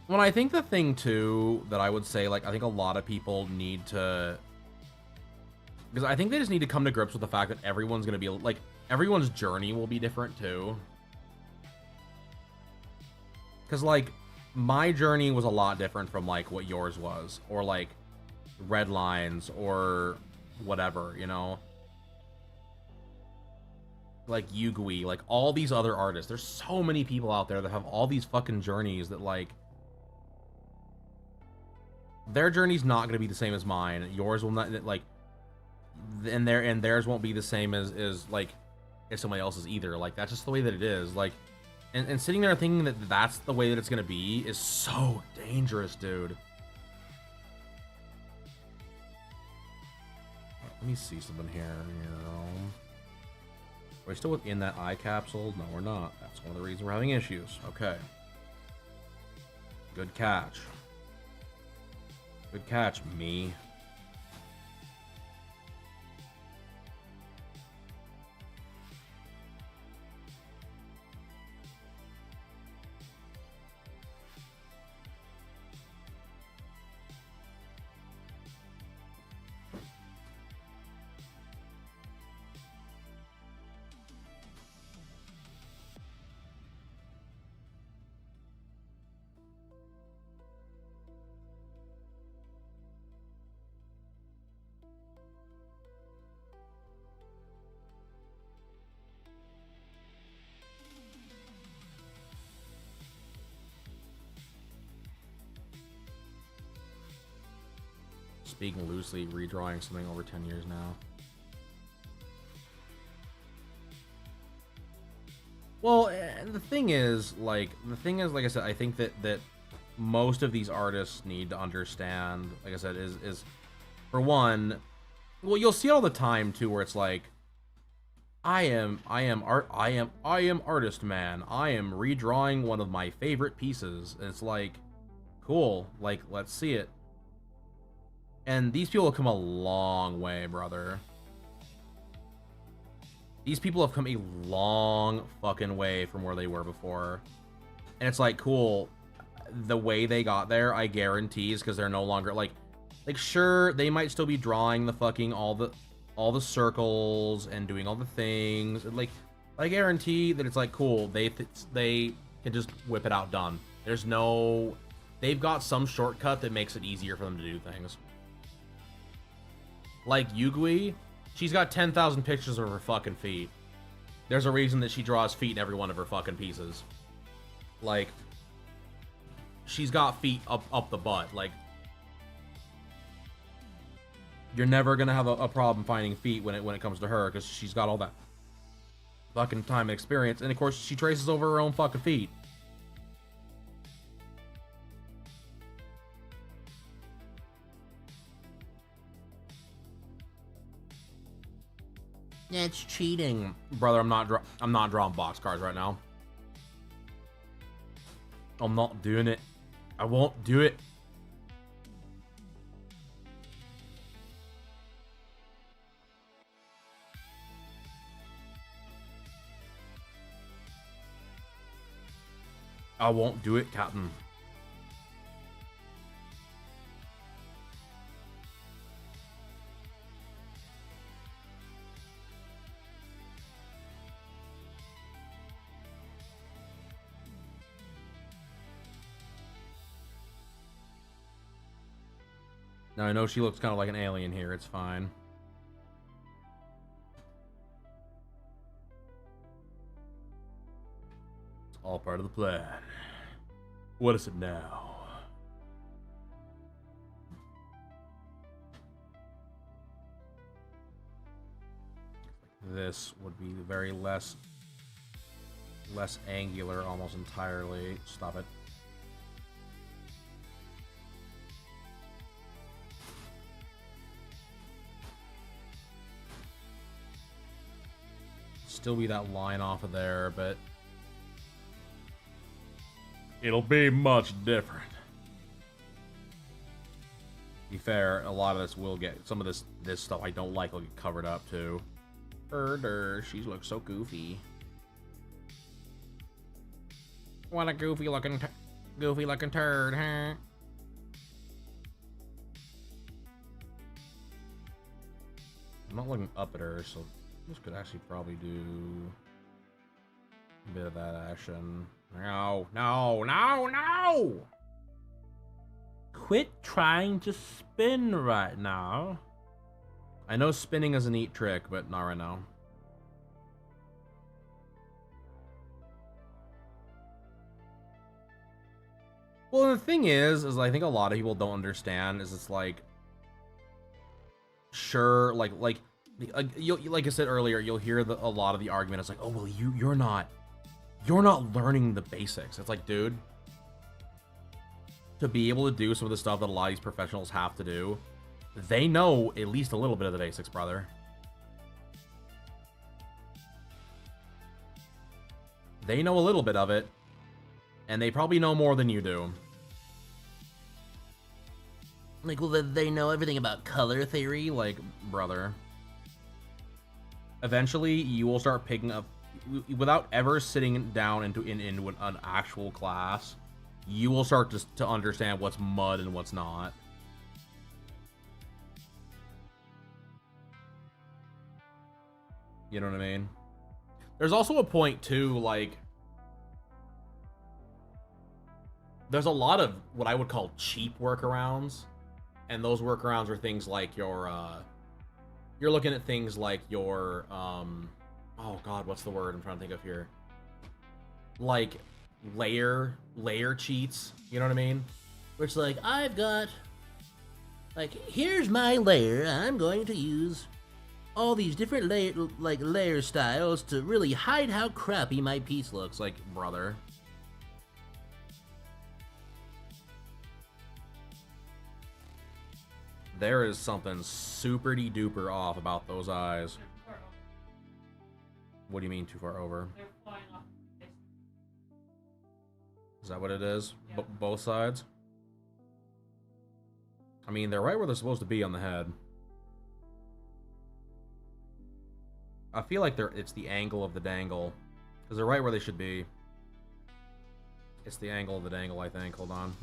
Well, I think the thing, too, that I would say, like, I think a lot of people need to... Because I think they just need to come to grips with the fact that everyone's going to be, like, everyone's journey will be different, too. Because, like, my journey was a lot different from, like, what yours was. Or, like, Redlines or whatever, you know? Like, Yugui, like, all these other artists. There's so many people out there that have all these fucking journeys that, like... Their journey's not going to be the same as mine. Yours will not, like... And theirs won't be the same as like, as somebody else's either. Like, that's just the way that it is. Like... And sitting there thinking that that's the way that it's going to be is so dangerous, dude. Let me see something here, you know. Are we still within that eye capsule? No, we're not. That's one of the reasons we're having issues. Okay. Good catch. Good catch, me. Speaking loosely, redrawing something over 10 years now. Well, the thing is, like I said, I think that most of these artists need to understand, like I said, is for one, well, you'll see it all the time too, where it's like, I am artist man. I am redrawing one of my favorite pieces. And it's like, cool, like, let's see it. And these people have come a long way, brother. These people have come a long fucking way from where they were before. And it's like, cool, the way they got there, I guarantee, is because they're no longer, like, sure, they might still be drawing the fucking, all the circles and doing all the things. And, like, I guarantee that it's like, cool, they can just whip it out done. There's no... They've got some shortcut that makes it easier for them to do things. Like Yugui, she's got 10,000 pictures of her fucking feet. There's a reason that she draws feet in every one of her fucking pieces. Like, she's got feet up the butt. Like, you're never gonna have a problem finding feet when it comes to her, because she's got all that fucking time and experience. And of course, she traces over her own fucking feet. It's cheating, brother. I'm not drawing box cards right now. I'm not doing it. I won't do it. I won't do it, Captain. Now, I know she looks kind of like an alien here. It's fine. All part of the plan. What is it now? This would be very less angular almost entirely. Stop it. Still be that line off of there, but it'll be much different. To be fair, a lot of this will get, some of this stuff I don't like will get covered up too. Herder, she looks so goofy. What a goofy looking turd, huh? I'm not looking up at her, so this could actually probably do a bit of that action. No, no, no, no! Quit trying to spin right now. I know spinning is a neat trick, but not right now. Well, the thing is I think a lot of people don't understand is it's like, sure, like I said earlier, you'll hear a lot of the argument. It's like, oh well, you're not learning the basics. It's like, dude, to be able to do some of the stuff that a lot of these professionals have to do, they know at least a little bit of the basics, brother. They know a little bit of it, and they probably know more than you do. Like, well, they know everything about color theory, like, brother. Eventually, you will start picking up, without ever sitting down into an actual class, you will start to understand what's mud and what's not. You know what I mean? There's also a point too, like, there's a lot of what I would call cheap workarounds, and those workarounds are things like your you're looking at things like your oh god, what's the word I'm trying to think of here? Like layer cheats, you know what I mean? Where it's like, I've got, like, here's my layer, I'm going to use all these different layer styles to really hide how crappy my piece looks. Like, brother, there is something super duper off about those eyes. What do you mean too far over? They're flying off. Is that what it is? Yeah. Both sides? I mean, they're right where they're supposed to be on the head. I feel like it's the angle of the dangle, because they're right where they should be. It's the angle of the dangle, I think. Hold on.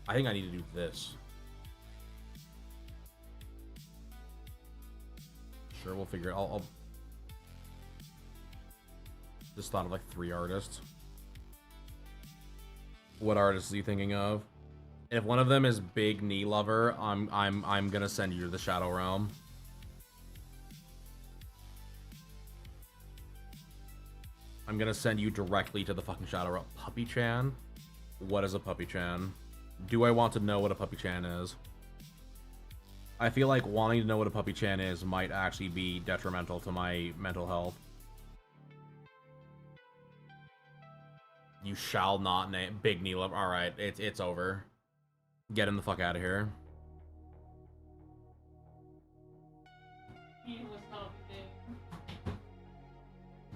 I think I need to do this. Sure, we'll figure it. I'll just thought of like 3 artists. What artist are you thinking of? If one of them is Big Knee Lover, I'm gonna send you to the Shadow Realm. I'm gonna send you directly to the fucking Shadow Realm. Puppy Chan? What is a Puppy Chan? Do I want to know what a Puppy Chan is? I feel like wanting to know what a Puppy Chan is might actually be detrimental to my mental health. You shall not name Big Knee Lover. Alright, it's over. Get him the fuck out of here. He was not big.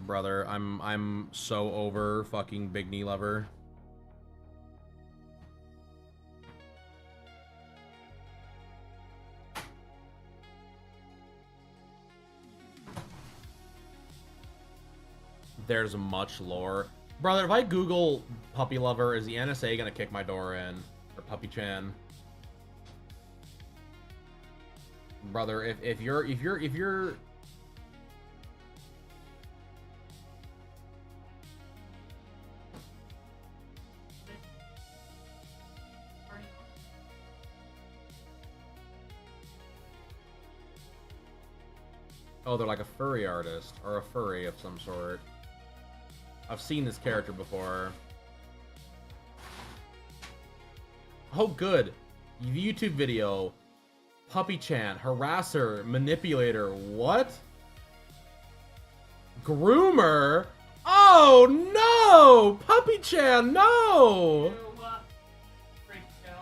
Brother, I'm so over fucking Big Knee Lover. There's much lore. Brother, if I Google Puppy Lover, is the NSA gonna kick my door in? Or Puppy Chan? Brother, if you're Oh, they're like a furry artist, or a furry of some sort. I've seen this character before. Oh, good. YouTube video. Puppy Chan, harasser, manipulator, what? Groomer? Oh, no! Puppy Chan, no! Freak show.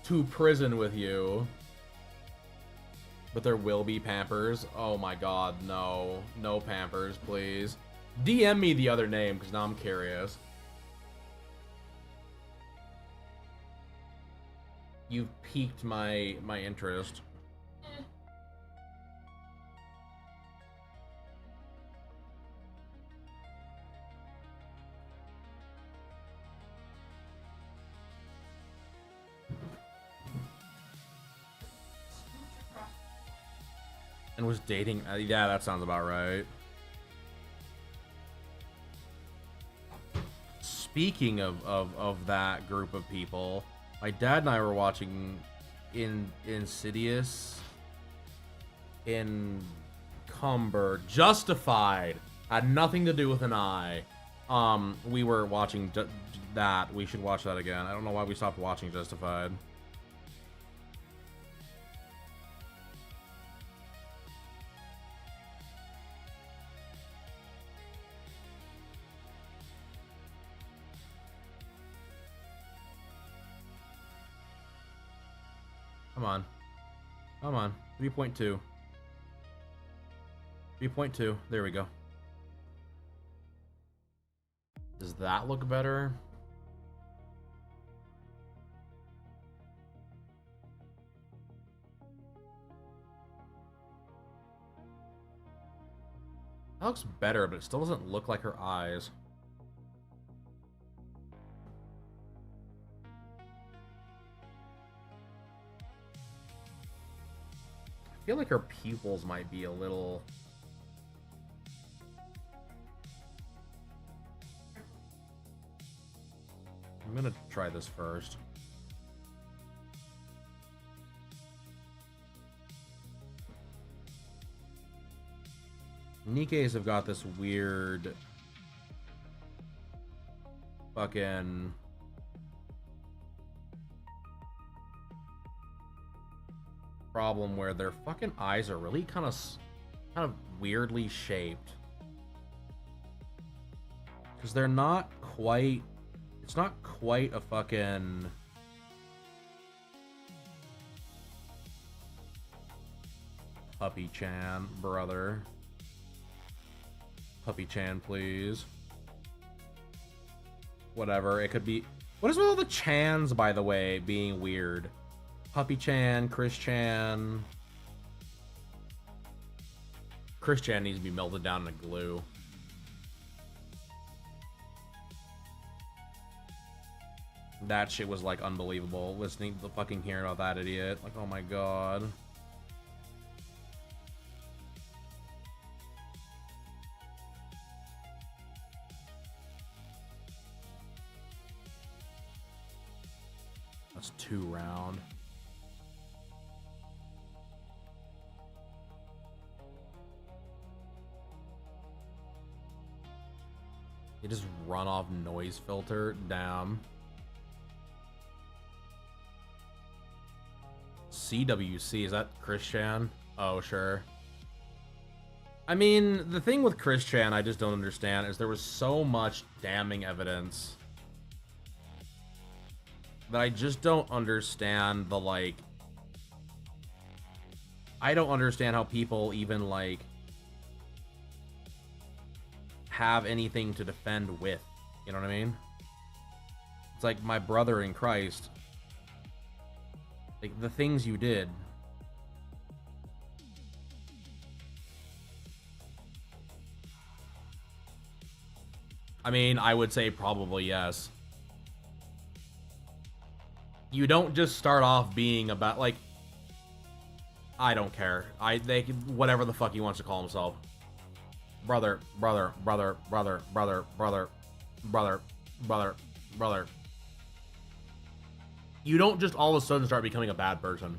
To prison with you. But there will be Pampers. Oh my god, no. No Pampers, please. DM me the other name, because now I'm curious. You've piqued my interest. And was dating. Yeah, that sounds about right. Speaking of that group of people, my dad and I were watching Insidious in Cumber. Justified. Had nothing to do with an eye. We were watching that. We should watch that again. I don't know why we stopped watching Justified. Come on. Come on. 3.2. 3.2. There we go. Does that look better? That looks better, but it still doesn't look like her eyes. I feel like her pupils might be a little... I'm gonna try this first. Nikes have got this weird fucking problem where their fucking eyes are really kind of weirdly shaped, because they're not quite, it's not quite a fucking Puppy Chan, brother. Puppy Chan, please. Whatever, it could be... What is with all the Chans, by the way, being weird? Puppy Chan, Chris Chan. Chris Chan needs to be melted down in glue. That shit was like unbelievable. Listening to the fucking hearing about that idiot. Like, oh my god. That's 2 round. You just run off noise filter. Damn. CWC, is that Chris Chan? Oh, sure. I mean, the thing with Chris Chan I just don't understand is there was so much damning evidence that I just don't understand the, like... I don't understand how people even, like, have anything to defend with. You know what I mean? It's like, my brother in Christ. Like, the things you did. I mean, I would say probably yes. You don't just start off being about, like... I don't care. They can, whatever the fuck he wants to call himself. Brother. You don't just all of a sudden start becoming a bad person.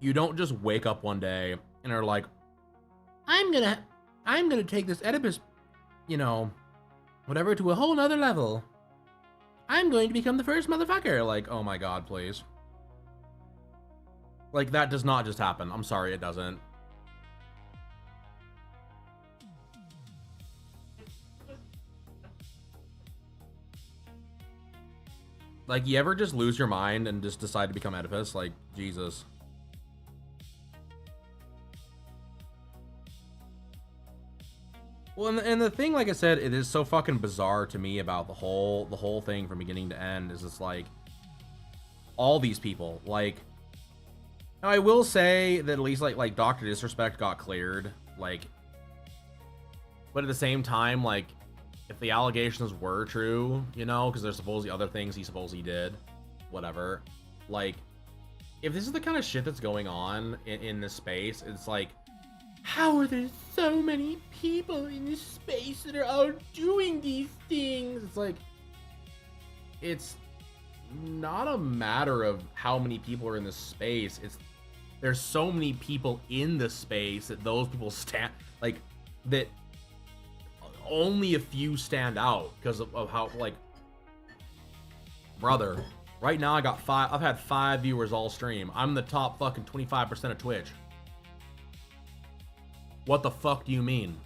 You don't just wake up one day and are like, I'm gonna take this Oedipus, you know, whatever, to a whole nother level. I'm going to become the first motherfucker. Like, oh my god, please. Like, that does not just happen. I'm sorry, it doesn't. Like, you ever just lose your mind and just decide to become Oedipus? Like, Jesus. Well, and the thing, like I said, it is so fucking bizarre to me about the whole thing from beginning to end is it's like all these people, like, now I will say that at least like Dr. Disrespect got cleared, like, but at the same time, like, if the allegations were true, you know, because there's supposedly other things he supposedly did, whatever, like, if this is the kind of shit that's going on in this space, it's like, how are there so many people in this space that are all doing these things? It's like, it's not a matter of how many people are in this space. It's, there's so many people in the space that those people stand, like, that only a few stand out because of how, like, brother, right now I've had 5 viewers all stream. I'm the top fucking 25% of Twitch. What the fuck do you mean?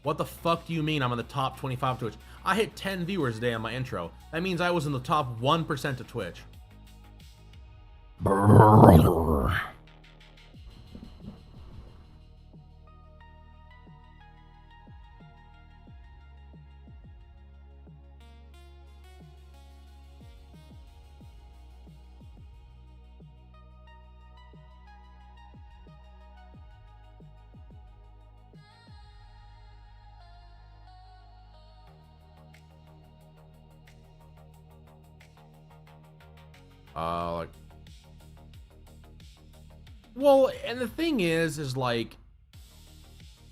What the fuck do you mean I'm in the top 25 of Twitch? I hit 10 viewers a day on my intro. That means I was in the top 1% of Twitch. Like, well, and the thing is like,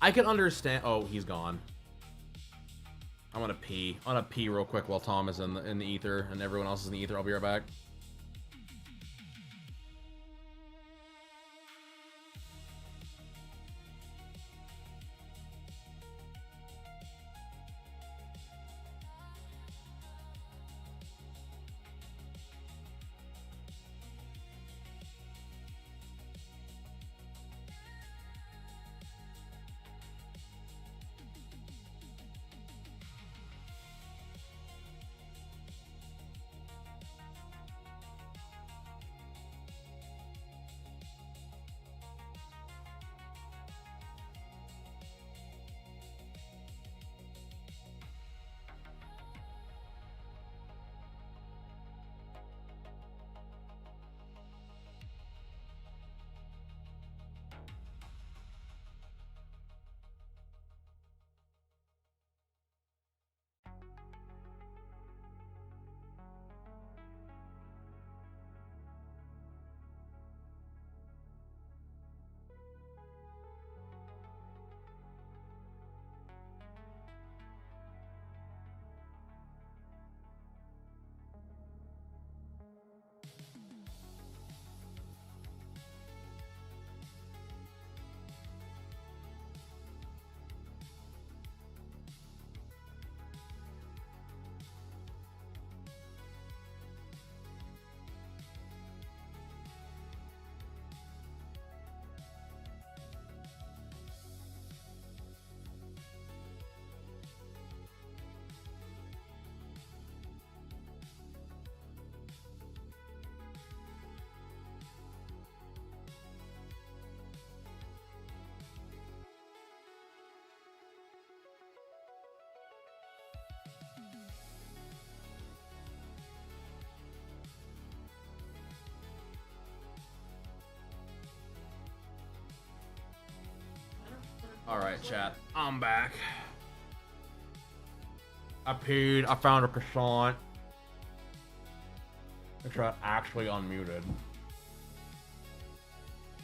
I can understand. Oh, he's gone. I'm gonna pee. I'm gonna pee real quick while Tom is in the ether and everyone else is in the ether. I'll be right back. Alright, chat. I'm back. I peed. I found a croissant. Make sure I actually unmuted.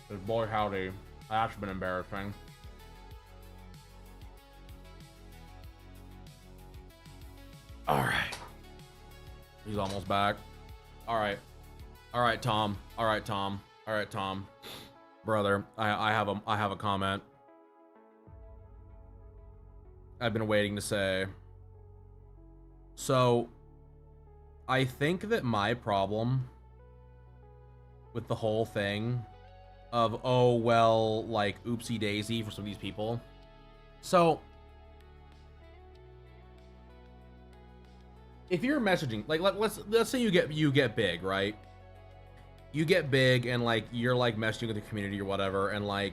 Because boy howdy, that's been embarrassing. Alright. He's almost back. Alright. Alright, Tom. Alright, Tom. All right, Tom, brother, I have a comment. I've been waiting to say. So, I think that my problem with the whole thing of, oh, well, like, oopsie daisy for some of these people. So, if you're messaging, like, let's say you get big, right? You get big and, like, you're, like, messaging with the community or whatever, and, like,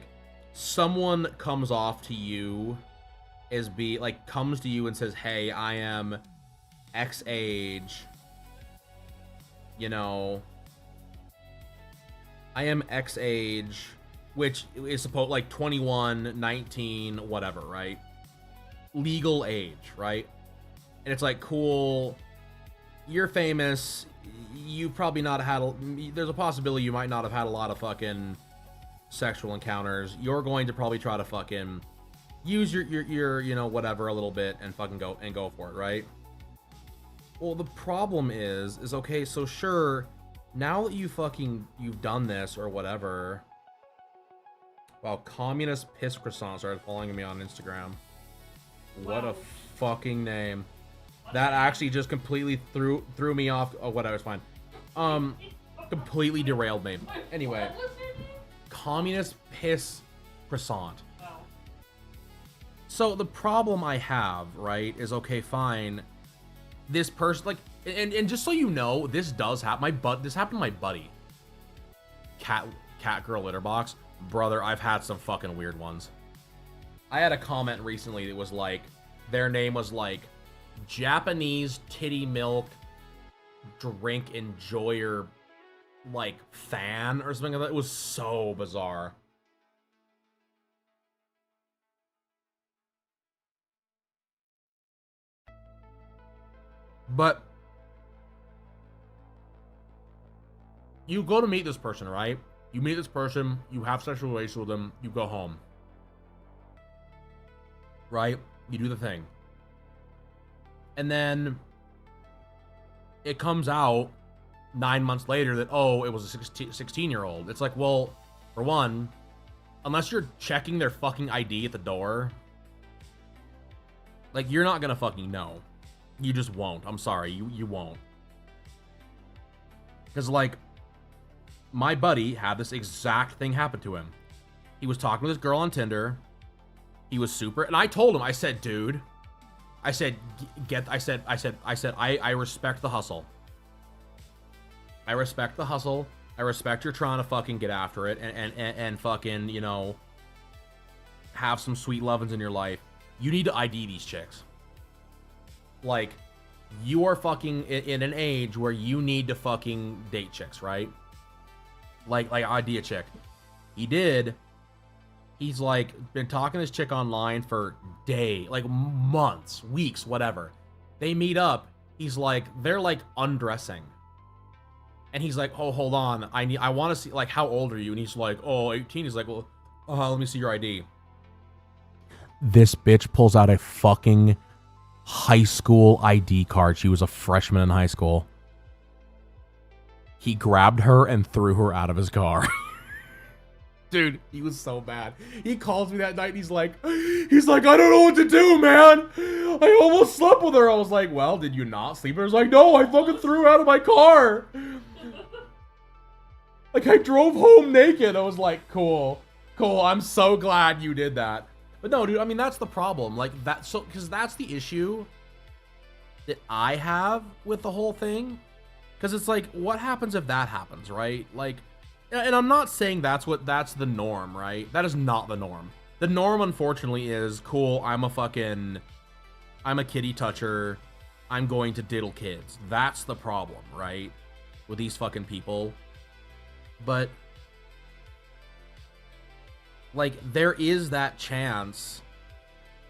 someone comes off to you as comes to you and says, hey, I am X age, you know, I am X age, which is supposed, like, 21, 19, whatever, right? Legal age, right? And it's like, cool, you're famous, you probably not had there's a possibility you might not have had a lot of fucking sexual encounters. You're going to probably try to fucking use your you know, whatever a little bit and fucking go for it, right? Well, the problem is okay, so sure, now that you've done this or whatever. Wow, communist piss croissant started following me on Instagram. What a fucking name. That actually just completely threw me off. Oh, whatever, it's fine. Completely derailed me. Anyway, communist piss croissant. So the problem I have, right, is okay, fine. This person, like, and just so you know, this does happen. This happened to my buddy. Cat girl litter box. Brother, I've had some fucking weird ones. I had a comment recently that was like, their name was like, Japanese titty milk drink enjoyer, like, fan or something like that. It was so bizarre. But you go to meet this person, right? You meet this person, you have sexual relations with them, you go home. Right? You do the thing. And then it comes out 9 months later that, oh, it was a 16-year-old. It's like, well, for one, unless you're checking their fucking ID at the door, like, you're not gonna fucking know. You just won't. I'm sorry, you won't. Because, like, my buddy had this exact thing happen to him. He was talking with this girl on Tinder. He was super, and I told him, I said, dude, I said, I respect the hustle. I respect the hustle. I respect you're trying to fucking get after it and fucking, you know, have some sweet lovin's in your life. You need to ID these chicks. Like, you are fucking in an age where you need to fucking date chicks, right? Like ID a chick. He did. He's like been talking to this chick online for like months, weeks, whatever. They meet up. He's like, they're like undressing. And he's like, oh, hold on. I want to see, like, how old are you? And he's like, oh, 18. He's like, well, let me see your ID. This bitch pulls out a fucking high school ID card. She was a freshman in high school. He grabbed her and threw her out of his car. Dude, he was so bad. He calls me that night and he's like, I don't know what to do, man. I almost slept with her. I was like, well, did you not sleep? I was like, no, I fucking threw her out of my car. Like, I drove home naked. I was like, cool. I'm so glad you did that. But no, dude, I mean, that's the problem. Like, because that's the issue that I have with the whole thing. Because it's like, what happens if that happens, right? Like, and I'm not saying that's the norm, right? That is not the norm. The norm, unfortunately, is, cool, I'm a kitty toucher. I'm going to diddle kids. That's the problem, right? With these fucking people. But, like, there is that chance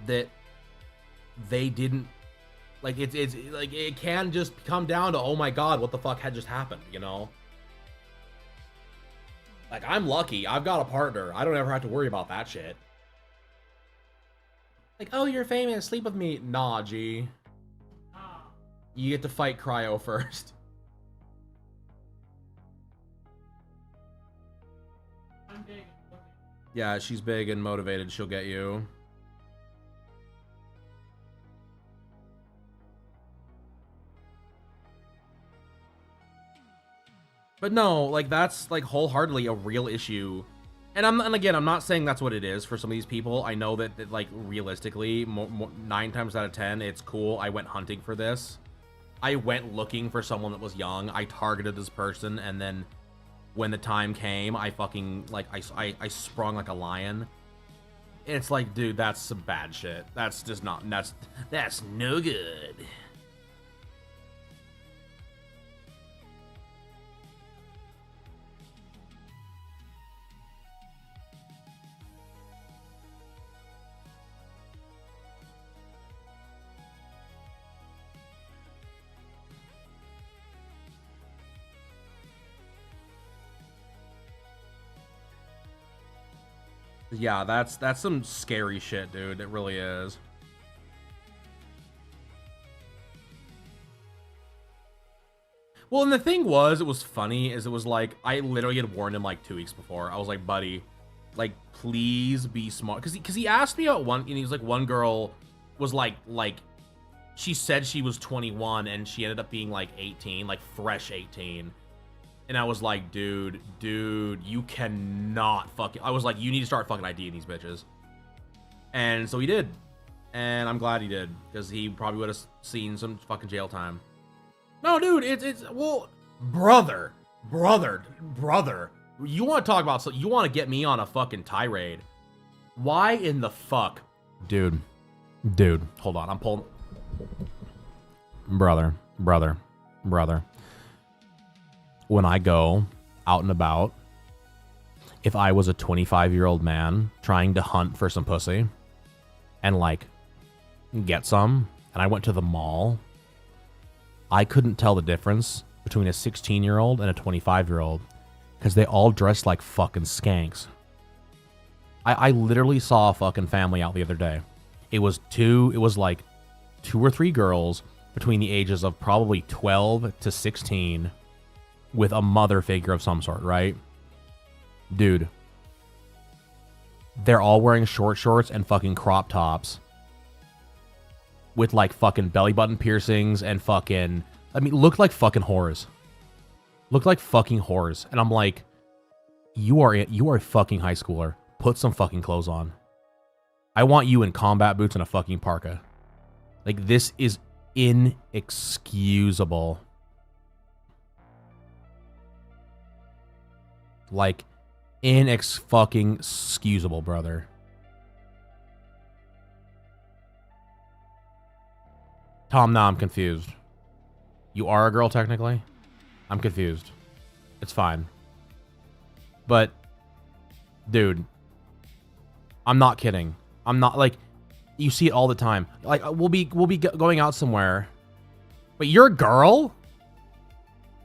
that they didn't, like, it's like, it can just come down to, oh my god, what the fuck had just happened, you know? Like, I'm lucky. I've got a partner. I don't ever have to worry about that shit. Like, oh, you're famous. Sleep with me. Nah, G. You get to fight Cryo first. Yeah, she's big and motivated. She'll get you. But no, like, that's, like, wholeheartedly a real issue. And again, I'm not saying that's what it is for some of these people. I know that like, realistically, 9 times out of 10, it's cool. I went hunting for this. I went looking for someone that was young. I targeted this person, and then when the time came, I fucking, like, I sprung like a lion. It's like, dude, that's some bad shit. That's just not, that's no good. Yeah, that's some scary shit, dude. It really is. Well, and the thing was, it was funny, is it was like, I literally had warned him like 2 weeks before. I was like, buddy, like, please be smart. Because he asked me out one, and he was like, one girl was like, she said she was 21, and she ended up being like 18, like fresh 18. And I was like, dude, you cannot fucking... I was like, you need to start fucking IDing these bitches. And so he did. And I'm glad he did, because he probably would have seen some fucking jail time. No, dude, it's... Well, brother. You want to talk about... So you want to get me on a fucking tirade. Why in the fuck? Dude, hold on. I'm pulling... Brother. When I go out and about, if I was a 25-year-old man trying to hunt for some pussy and, like, get some, and I went to the mall, I couldn't tell the difference between a 16-year-old and a 25-year-old because they all dressed like fucking skanks. I literally saw a fucking family out the other day. It was like 2 or 3 girls between the ages of probably 12 to 16 with a mother figure of some sort, right? Dude. They're all wearing short shorts and fucking crop tops. With, like, fucking belly button piercings and fucking... I mean, look like fucking whores. Look like fucking whores. And I'm like, you are a fucking high schooler. Put some fucking clothes on. I want you in combat boots and a fucking parka. Like, this is inexcusable. Like, fucking excusable, brother. Tom, now I'm confused. You are a girl, technically? I'm confused. It's fine. But, dude, I'm not kidding. I'm not, like, you see it all the time. Like, we'll be going out somewhere. But you're a girl?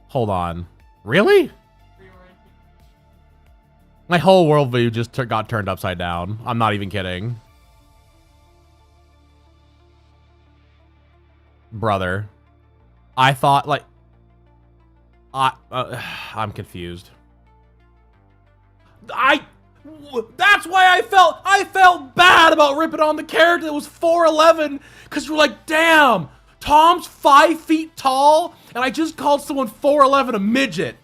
Hold on. Really? My whole worldview just got turned upside down. I'm not even kidding. Brother. I thought, like... I'm confused. That's why I felt bad about ripping on the character that was 4'11", because you're like, damn, Tom's 5 feet tall, and I just called someone 4'11" a midget.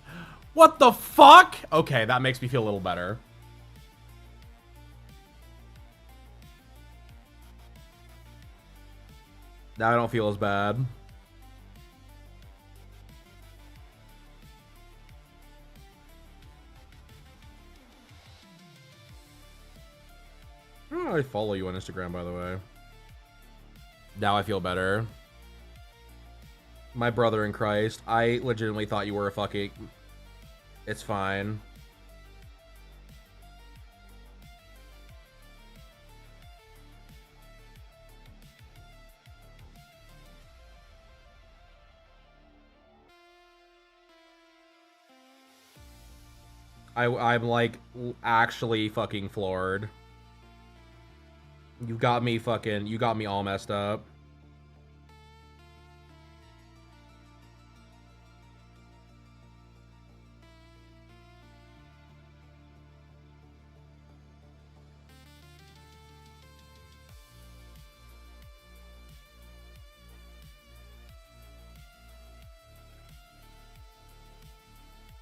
What the fuck? Okay, that makes me feel a little better. Now I don't feel as bad. Oh, I follow you on Instagram, by the way. Now I feel better. My brother in Christ, I legitimately thought you were a fucking... It's fine. I'm like actually fucking floored. You got me all messed up.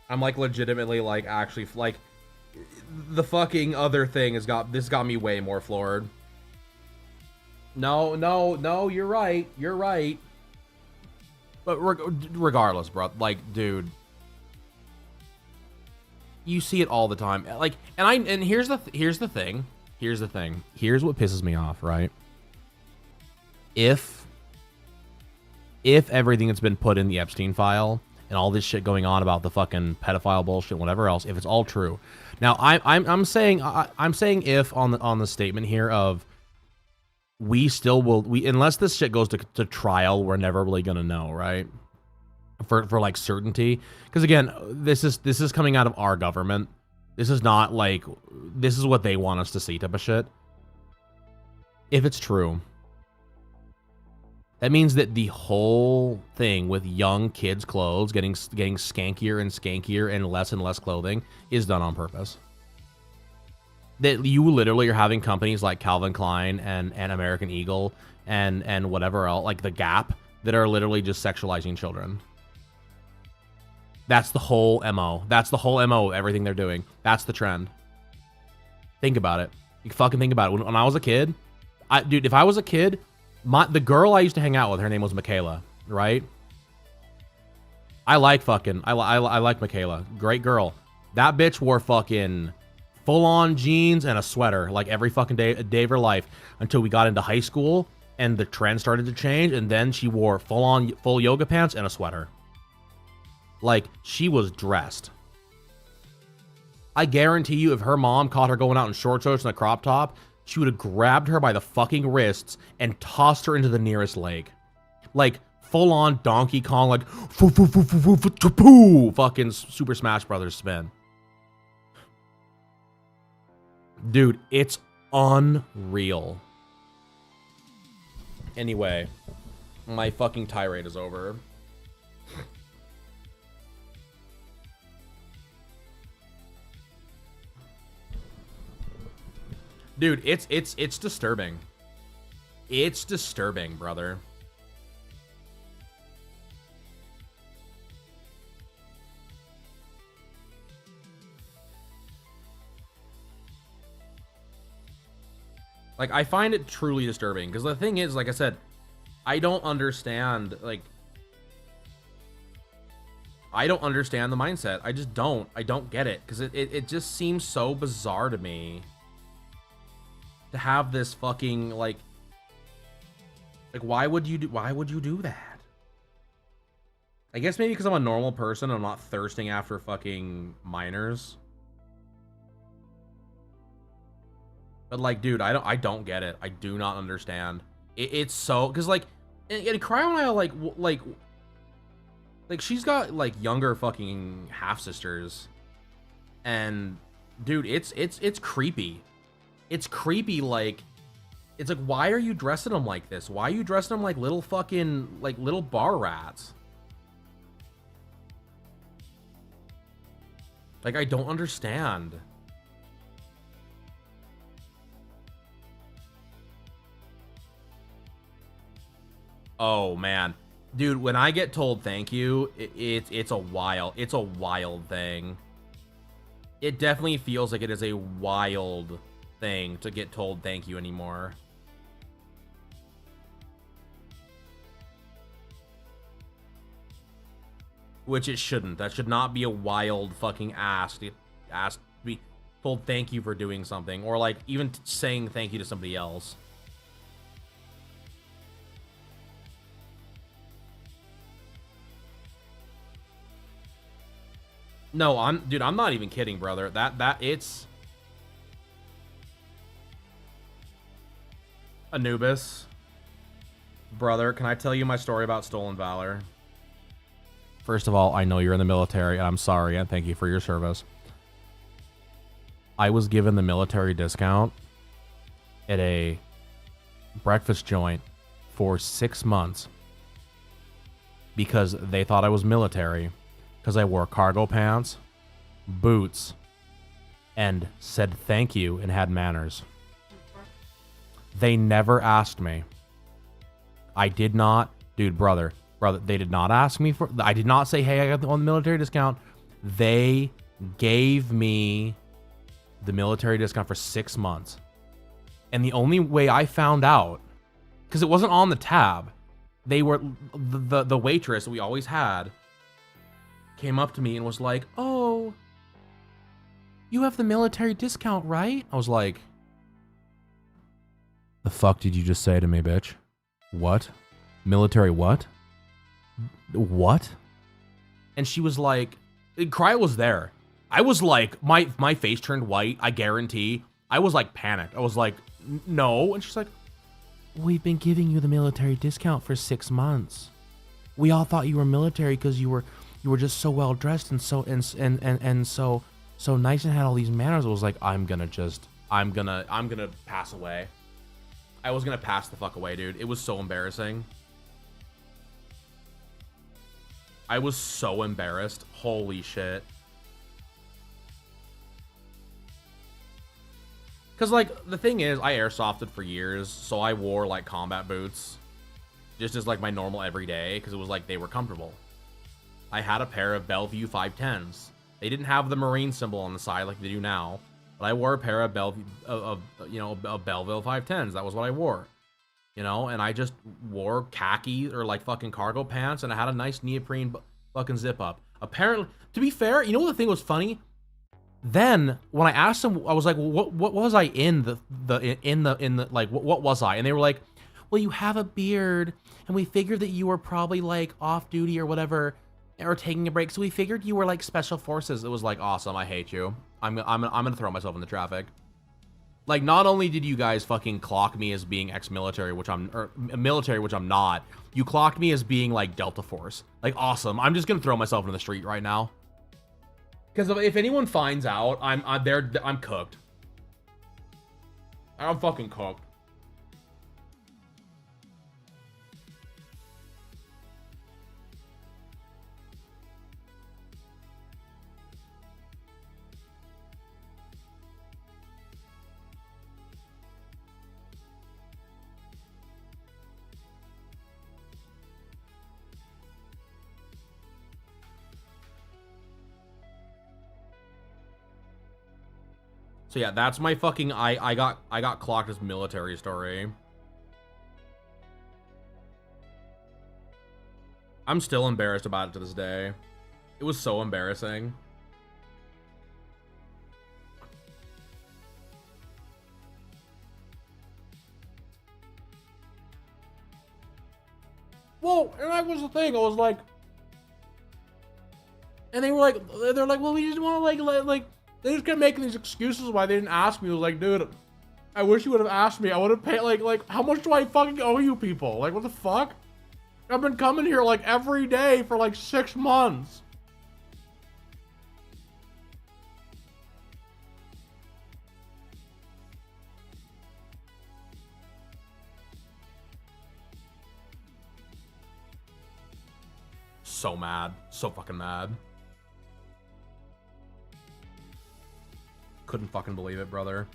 I'm like legitimately like actually like the fucking other thing got me way more floored. No, you're right. You're right. But regardless, bro, like, dude, you see it all the time. Like, and here's the thing. Here's what pisses me off, right? If everything that's been put in the Epstein file and all this shit going on about the fucking pedophile bullshit, whatever else, if it's all true. Now, I'm saying if on the statement here of we still will, unless this shit goes to trial, we're never really gonna know, right? For like certainty, because again, this is coming out of our government. This is not like, this is what they want us to see type of shit. If it's true, that means that the whole thing with young kids' clothes getting skankier and skankier and less clothing is done on purpose. That you literally are having companies like Calvin Klein and American Eagle and whatever else, like the Gap, that are literally just sexualizing children. That's the whole MO. That's the whole MO of everything they're doing. That's the trend. Think about it. You fucking think about it. When I was a kid, dude, if I was a kid, the girl I used to hang out with, her name was Michaela, right? I like Michaela. Great girl. That bitch wore fucking full-on jeans and a sweater like every fucking day of her life until we got into high school and the trend started to change, and then she wore full yoga pants and a sweater. Like, she was dressed. I guarantee you, if her mom caught her going out in short shorts and a crop top, she would have grabbed her by the fucking wrists and tossed her into the nearest lake. Like, full-on Donkey Kong, like, fucking Super Smash Brothers spin. Dude, it's unreal. Anyway, my fucking tirade is over. Dude, it's disturbing. It's disturbing, brother. Like, I find it truly disturbing, because the thing is, like I said, I don't understand, like, I don't understand the mindset. I just don't. I don't get it, because it just seems so bizarre to me to have this fucking, like, why would you do that? I guess maybe because I'm a normal person, I'm not thirsting after fucking minors. But like, dude, I don't get it. I do not understand. It's so, because like, and Cryo and I like she's got like younger fucking half sisters, and dude, it's creepy. It's creepy. Like, it's like, why are you dressing them like this? Why are you dressing them like little fucking, like, little bar rats? Like, I don't understand. Oh man, dude, when I get told thank you, it's a wild thing. It definitely feels like it is a wild thing to get told thank you anymore. Which it shouldn't. That should not be a wild fucking ask to be told thank you for doing something, or like even saying thank you to somebody else. No, I'm not even kidding, brother. It's Anubis. Brother, can I tell you my story about stolen valor? First of all, I know you're in the military, and I'm sorry, and thank you for your service. I was given the military discount at a breakfast joint for 6 months because they thought I was military. Because I wore cargo pants, boots, and said thank you and had manners. They never asked me. I did not, dude, brother, they did not ask me for, I did not say, hey, I got on the military discount. They gave me the military discount for 6 months. And the only way I found out, because it wasn't on the tab, they were, the waitress that we always had came up to me and was like, oh, you have the military discount, right? I was like, the fuck did you just say to me, bitch? What? Military what? What? And she was like, Cryo was there. I was like, my face turned white, I guarantee. I was like panicked. I was like, no. And she's like, we've been giving you the military discount for 6 months. We all thought you were military because you were just so well dressed and so so nice and had all these manners. I was like, I'm gonna pass away. I was gonna pass the fuck away, dude. It was so embarrassing. I was so embarrassed. Holy shit. Because, like, the thing is, I airsofted for years, so I wore, like, combat boots just as, like, my normal everyday, because it was, like, they were comfortable. I had a pair of Bellevue 510s. They didn't have the Marine symbol on the side like they do now, but I wore a pair of Belleville 510s. That was what I wore, you know, and I just wore khaki or, like, fucking cargo pants, and I had a nice neoprene fucking zip up. Apparently, to be fair, you know what the thing was funny? Then when I asked them, I was like, well, what was I in the like, what was I? And they were like, well, you have a beard, and we figured that you were probably like off duty or whatever, or taking a break. So we figured you were like special forces. It was like, awesome. I hate you. I'm gonna throw myself in the traffic. Like, not only did you guys fucking clock me as being ex-military, or military, which I'm not, you clocked me as being like Delta Force. Like, awesome. I'm just gonna throw myself in the street right now. Because if anyone finds out, I'm cooked. I'm fucking cooked. So yeah, that's my fucking I got clocked as military story. I'm still embarrassed about it to this day. It was so embarrassing. Well, and that was the thing. I was like, and they were like, they're like, well, we just want to like. They just kept making these excuses why they didn't ask me. I was like, dude, I wish you would have asked me. I would have paid, like, how much do I fucking owe you people? Like, what the fuck? I've been coming here, like, every day for, like, 6 months. So mad. So fucking mad. Couldn't fucking believe it, brother.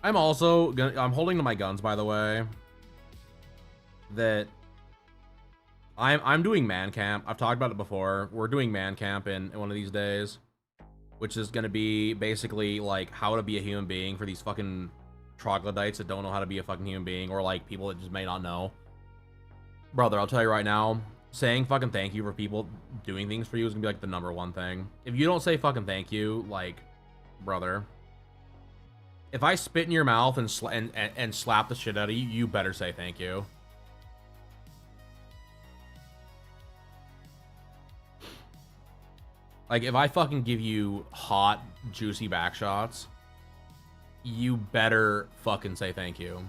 I'm also gonna, I'm holding to my guns, by the way, that I'm doing man camp. I've talked about it before. We're doing man camp in one of these days, which is gonna be basically like how to be a human being for these fucking troglodytes that don't know how to be a fucking human being, or like people that just may not know. Brother, I'll tell you right now, saying fucking thank you for people doing things for you is gonna be like the #1 thing. If you don't say fucking thank you, like, brother, if I spit in your mouth and slap the shit out of you, you better say thank you. Like, if I fucking give you hot, juicy back shots, you better fucking say thank you.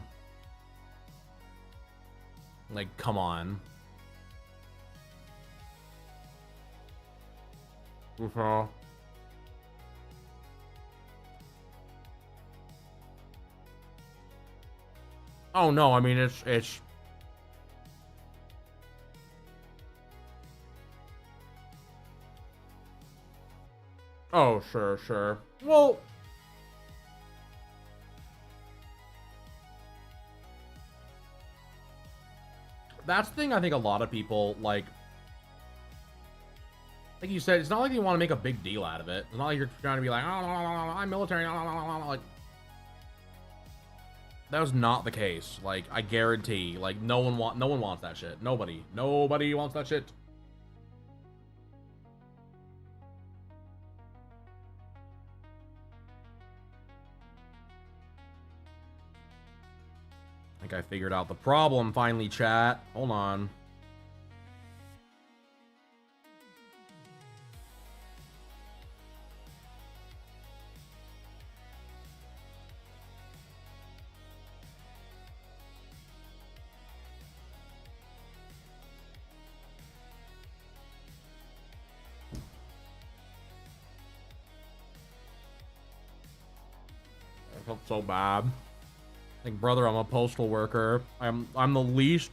Like, come on. Okay. Oh no, I mean it's oh sure. Well, that's the thing I think a lot of people, like you said, it's not like you want to make a big deal out of it. It's not like you're trying to be like, oh, I'm military, like, that was not the case. Like, I guarantee, like, no one wants that shit. Nobody wants that shit. I think I figured out the problem finally, chat. Hold on. I felt so bad. Like, brother, I'm a postal worker. I'm the least.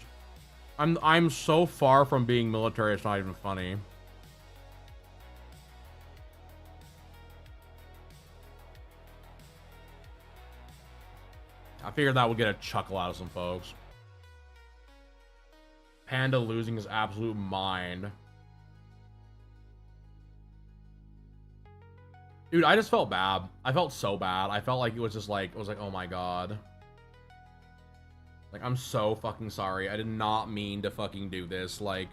I'm so far from being military. It's not even funny. I figured that would get a chuckle out of some folks. Panda losing his absolute mind. Dude, I just felt bad. I felt so bad. I felt like it was just like, oh my god. Like, I'm so fucking sorry. I did not mean to fucking do this. Like,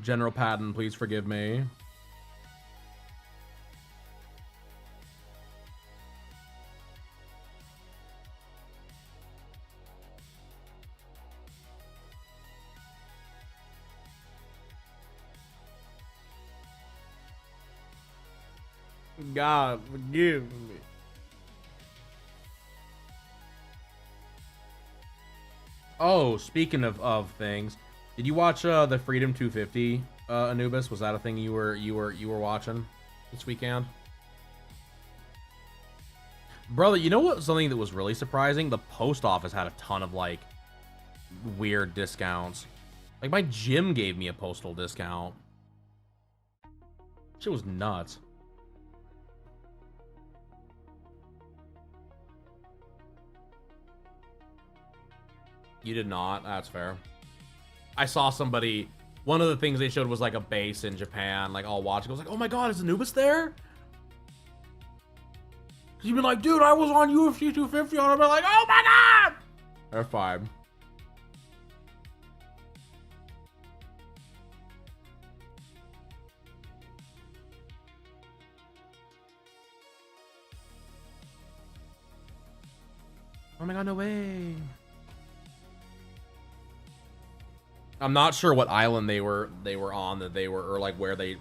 General Patton, please forgive me. God, forgive me. Oh, speaking of things, did you watch the Freedom 250 Anubis? Was that a thing you were watching this weekend? Brother, you know what? Something that was really surprising? The post office had a ton of like weird discounts. Like, my gym gave me a postal discount. Shit was nuts. You did not? That's fair. I saw somebody, one of the things they showed was like a base in Japan, like all watching. I was like, oh my god, is Anubis there? You've been like, dude, I was on UFC 250, and I've been like, oh my god! F5. Oh my god, no way. I'm not sure what island they were on, that they were, or like where they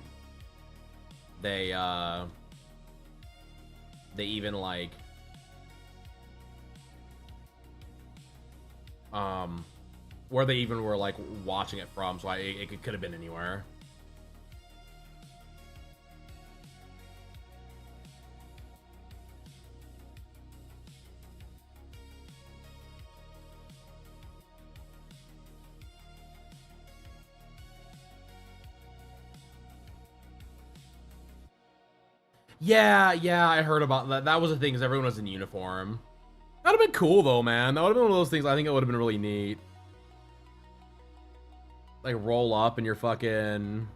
even like where they even were like watching it from, so it could have been anywhere. Yeah, I heard about that. That was the thing, is everyone was in uniform. That'd have been cool though, man. That would have been one of those things. I think it would have been really neat. Like, roll up in your fucking...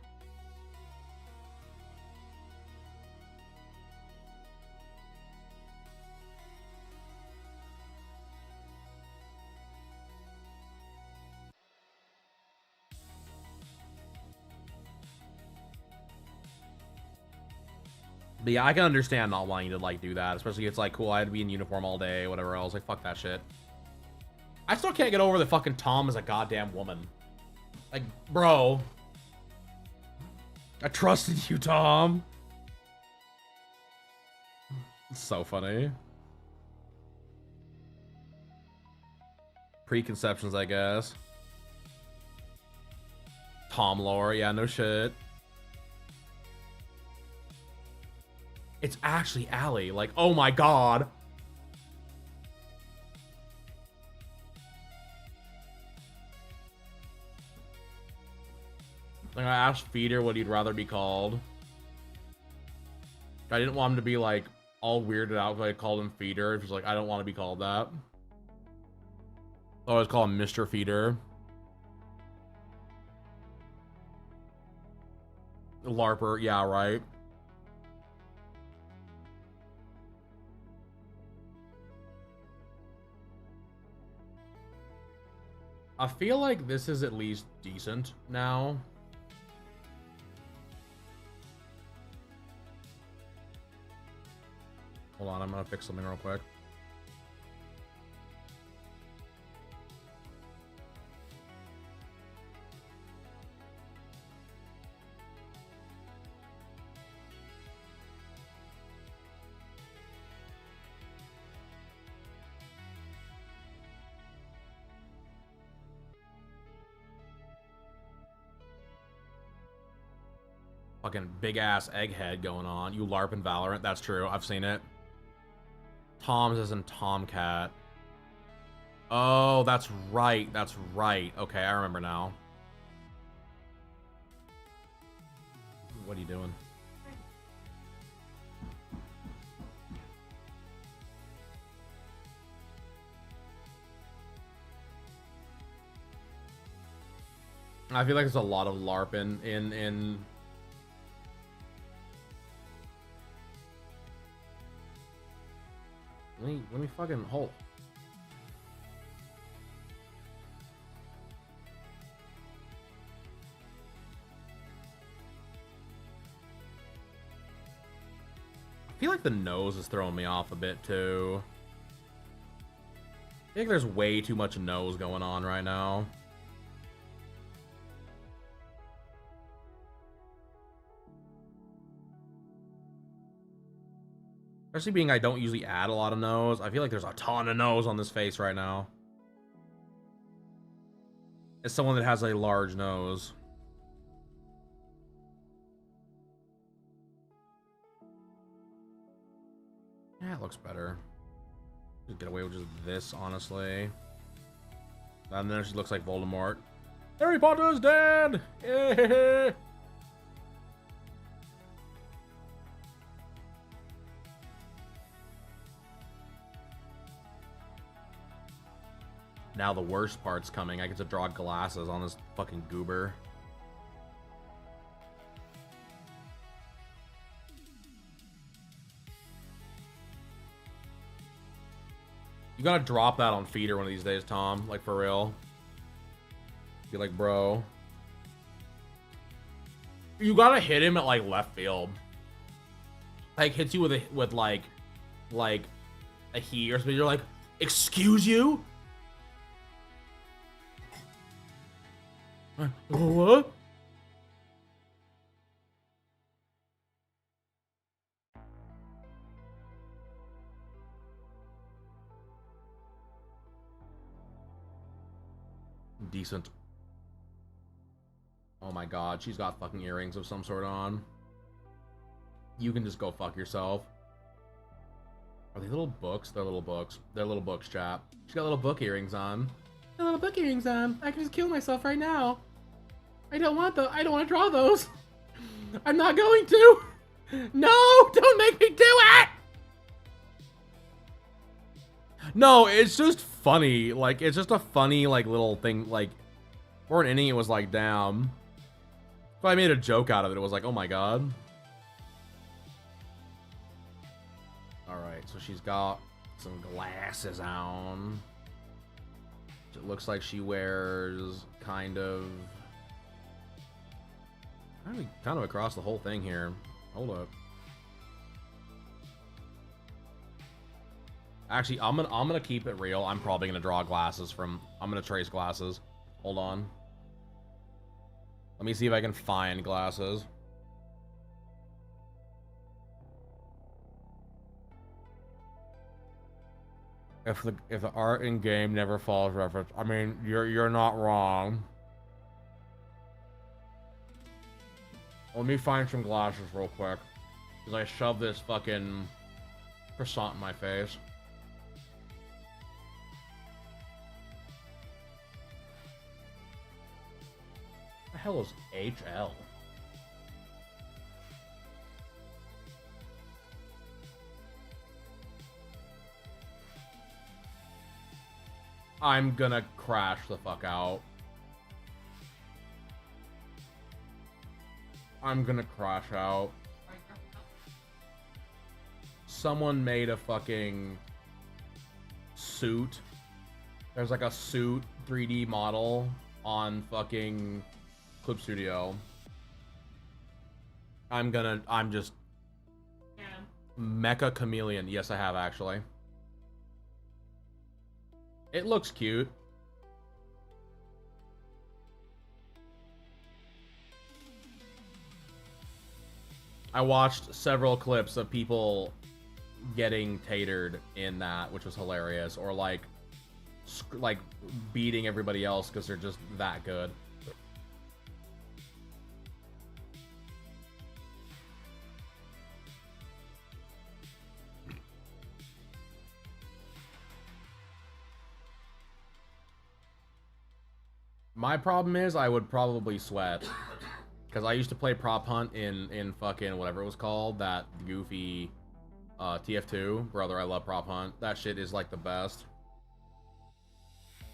But yeah, I can understand not wanting to like do that, especially if it's like, cool, I had to be in uniform all day, whatever else. Like, fuck that shit. I still can't get over that fucking Tom is a goddamn woman. Like, bro, I trusted you, Tom. It's so funny. Preconceptions, I guess. Tom lore, yeah, no shit. It's actually Allie. Like, oh my god. Like, I asked Feeder what he'd rather be called. I didn't want him to be like all weirded out because I called him Feeder. Just like, I don't want to be called that. I always call him Mr. Feeder. LARPer, yeah, right. I feel like this is at least decent now. Hold on, I'm gonna fix something real quick. Fucking big ass egghead going on. You LARP in Valorant. That's true. I've seen it. Tom's as in Tomcat. Oh, that's right. That's right. Okay, I remember now. What are you doing? I feel like there's a lot of LARP in Let me fucking hold. I feel like the nose is throwing me off a bit too. I think there's way too much nose going on right now. Especially being I don't usually add a lot of nose. I feel like there's a ton of nose on this face right now. As someone that has a large nose. Yeah, it looks better. Just get away with just this, honestly. And then she looks like Voldemort. Harry Potter's dead! Yeah. Now the worst part's coming. I get to draw glasses on this fucking goober. You gotta drop that on feeder one of these days, Tom. Like, for real. Be like, bro. You gotta hit him at, like, left field. Like, hits you with like a he or something. You're like, excuse you? What? Decent. Oh my god, she's got fucking earrings of some sort on. You can just go fuck yourself. Are they little books? They're little books. They're little books, chap. She's got little book earrings on. Little book earrings on. I can just kill myself right now. I don't want to draw those. I'm not going to. No, don't make me do it. No, it's just funny. Like, it's just a funny, like, little thing. Like, for an inning, it was like, damn. If I made a joke out of it, it was like, oh my god. Alright, so she's got some glasses on. It looks like she wears kind of across the whole thing here. Hold up. Actually, I'm gonna keep it real. I'm probably gonna draw glasses from. I'm gonna trace glasses. Hold on. Let me see if I can find glasses. If the art in game never follows reference, I mean, you're not wrong. Let me find some glasses real quick, because I shoved this fucking croissant in my face. What the hell is HL? I'm gonna crash the fuck out. I'm gonna crash out. Someone made a fucking suit. There's like a suit 3D model on fucking Clip Studio. I'm just Mecha Chameleon. Yes, I have actually. It looks cute. I watched several clips of people getting tatered in that, which was hilarious, or like beating everybody else because they're just that good. My problem is I would probably sweat. Because I used to play prop hunt in fucking whatever it was called, that goofy TF2. Brother, I love prop hunt. That shit is like the best.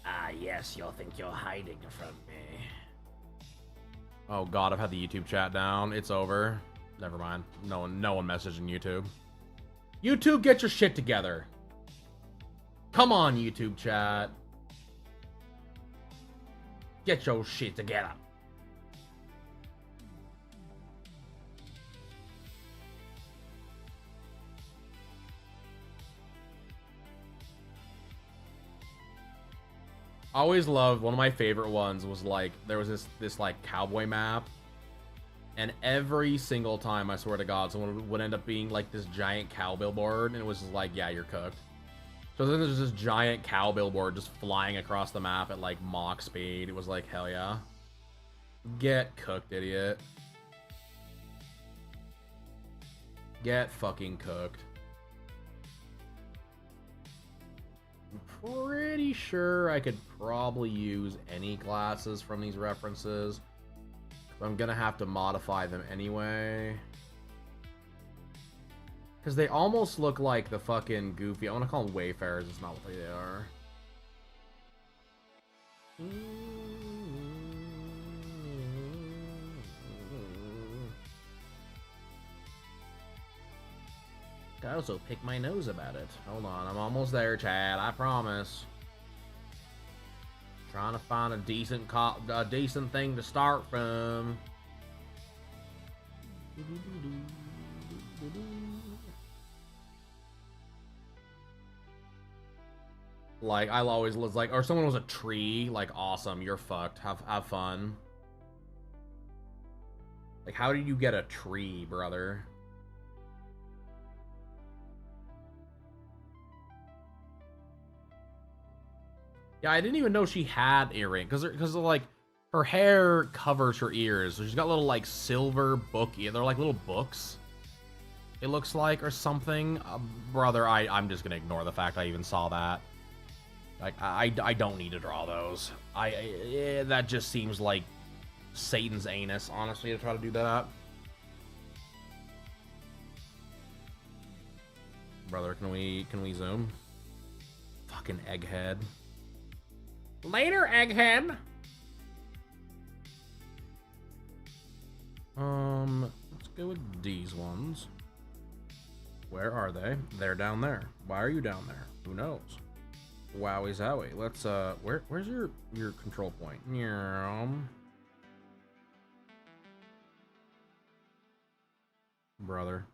Ah, yes, you'll think you're hiding from me. Oh god, I've had the YouTube chat down. It's over. Never mind. No one messaging YouTube. YouTube, get your shit together. Come on, YouTube chat. Get your shit together. I always loved, one of my favorite ones was like, there was this like cowboy map, and every single time, I swear to god, someone would end up being like this giant cow billboard, and it was just like, yeah, you're cooked. So then there's this giant cow billboard just flying across the map at like Mach speed. It was like, hell yeah. Get cooked, idiot. Get fucking cooked. I'm pretty sure I could probably use any classes from these references. I'm gonna have to modify them anyway. Because they almost look like the fucking goofy... I want to call them Wayfarers. It's not what they are. I also pick my nose about it. Hold on, I'm almost there, Chad. I promise. Trying to find a decent thing to start from. Like, I'll always was like, or someone was a tree, like, awesome, you're fucked. Have fun. Like, how did you get a tree, brother? Yeah, I didn't even know she had earrings, because like, her hair covers her ears, so she's got little, like, silver book ears. They're like little books, it looks like, or something. Brother, I'm just gonna ignore the fact I even saw that. Like, I don't need to draw those. That just seems like Satan's anus, honestly, to try to do that. Brother, can we zoom? Fucking egghead. Later, egghead! Let's go with these ones. Where are they? They're down there. Why are you down there? Who knows? Wowie zowie. Let's where's your control point? Brother.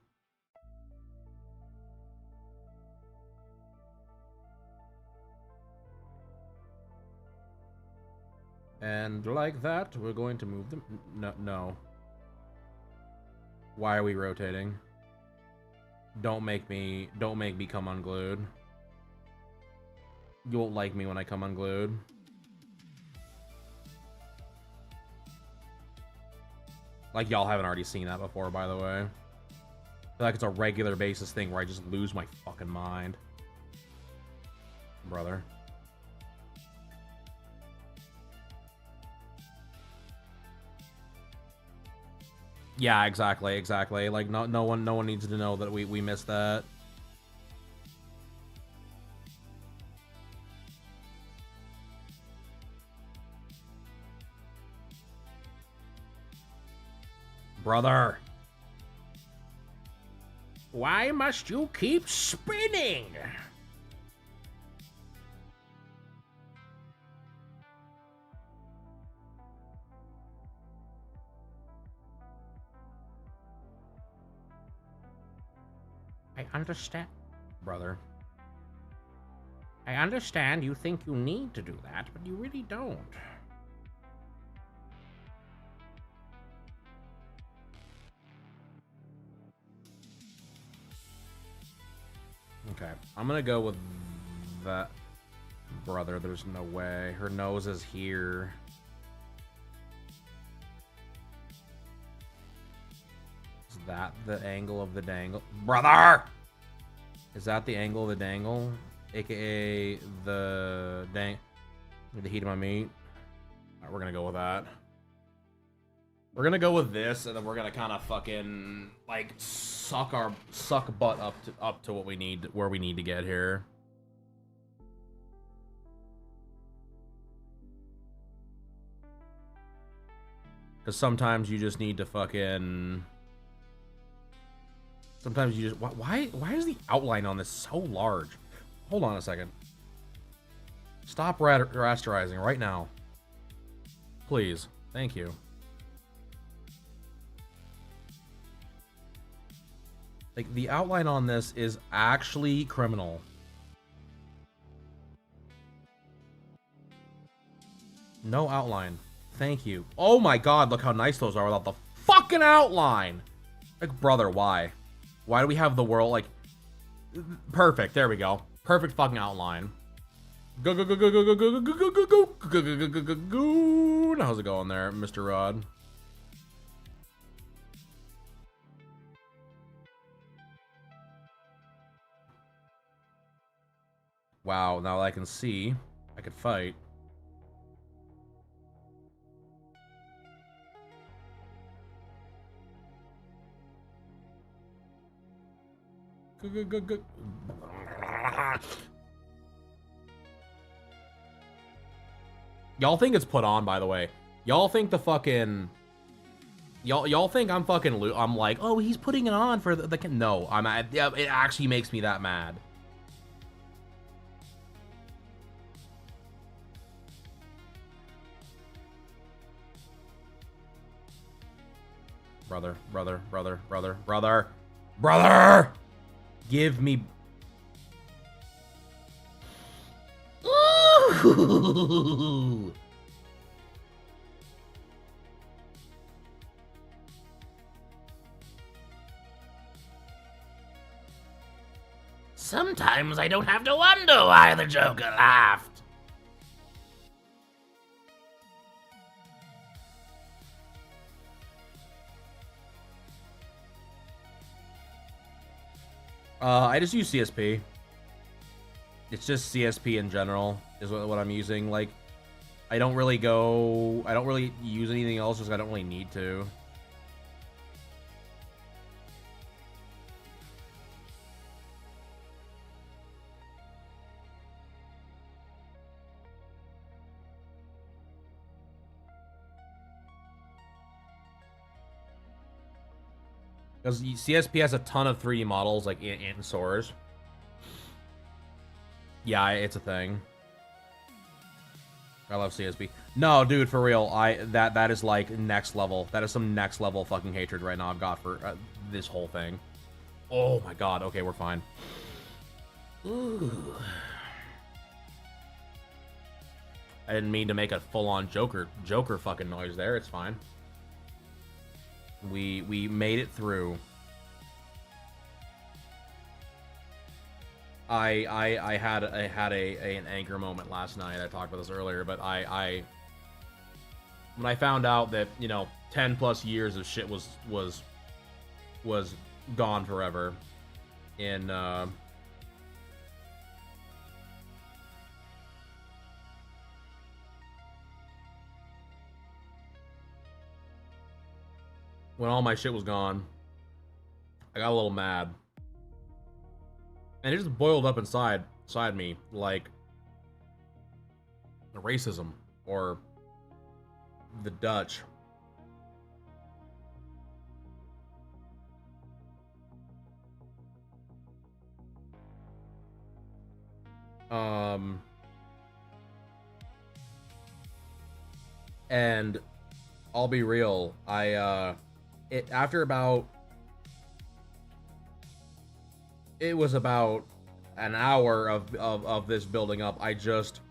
And like that, we're going to move them. No. Why are we rotating? Don't make me come unglued. You won't like me when I come unglued. Like, y'all haven't already seen that before, by the way. I feel like it's a regular basis thing where I just lose my fucking mind. Brother. Yeah, exactly. Like, no one needs to know that we missed that. Brother. Why must you keep spinning? I understand, brother. I understand you think you need to do that, but you really don't. Okay, I'm gonna go with that. Brother, there's no way. Her nose is here. Is that the angle of the dangle? Brother! Is that the angle of the dangle? AKA the heat of my meat? Alright, we're gonna go with that. We're gonna go with this, and then we're gonna kind of fucking like suck butt up to what we need, where we need to get here. Because sometimes you just need to fucking. Sometimes you just why is the outline on this so large? Hold on a second. Stop rasterizing right now, please. Thank you. Like, the outline on this is actually criminal. No outline. Thank you. Oh my god, look how nice those are without the fucking outline! Like, brother, why? Why do we have the world, like... Perfect, there we go. Perfect fucking outline. Go, go, go, go, go, go, go, go, go, go, go, go, go, go, go, go, go. How's it going there, Mr. Rod? Wow, now that I can see, I could fight. Go, go, go, go. Y'all think it's put on, by the way. Y'all think the fucking... Y'all think I'm fucking... I'm like, oh, he's putting it on for the... No, it actually makes me that mad. Brother, brother, brother, brother, brother, brother! Give me... Ooh! Sometimes I don't have to wonder why the Joker laughed. I just use CSP. It's just CSP in general is what I'm using. Like, I don't really use anything else because I don't really need to. Because CSP has a ton of 3D models, like, in source. Yeah, it's a thing. I love CSP. No, dude, for real, that is, like, next level. That is some next level fucking hatred right now I've got for this whole thing. Oh my god, okay, we're fine. Ooh. I didn't mean to make a full-on Joker fucking noise there, it's fine. We made it through. I had an anger moment last night. I talked about this earlier, but when I found out that, you know, 10 plus years of shit was gone forever in when all my shit was gone, I got a little mad. And it just boiled up inside me, like the racism or the Dutch. And I'll be real, it was about an hour of this building up. I just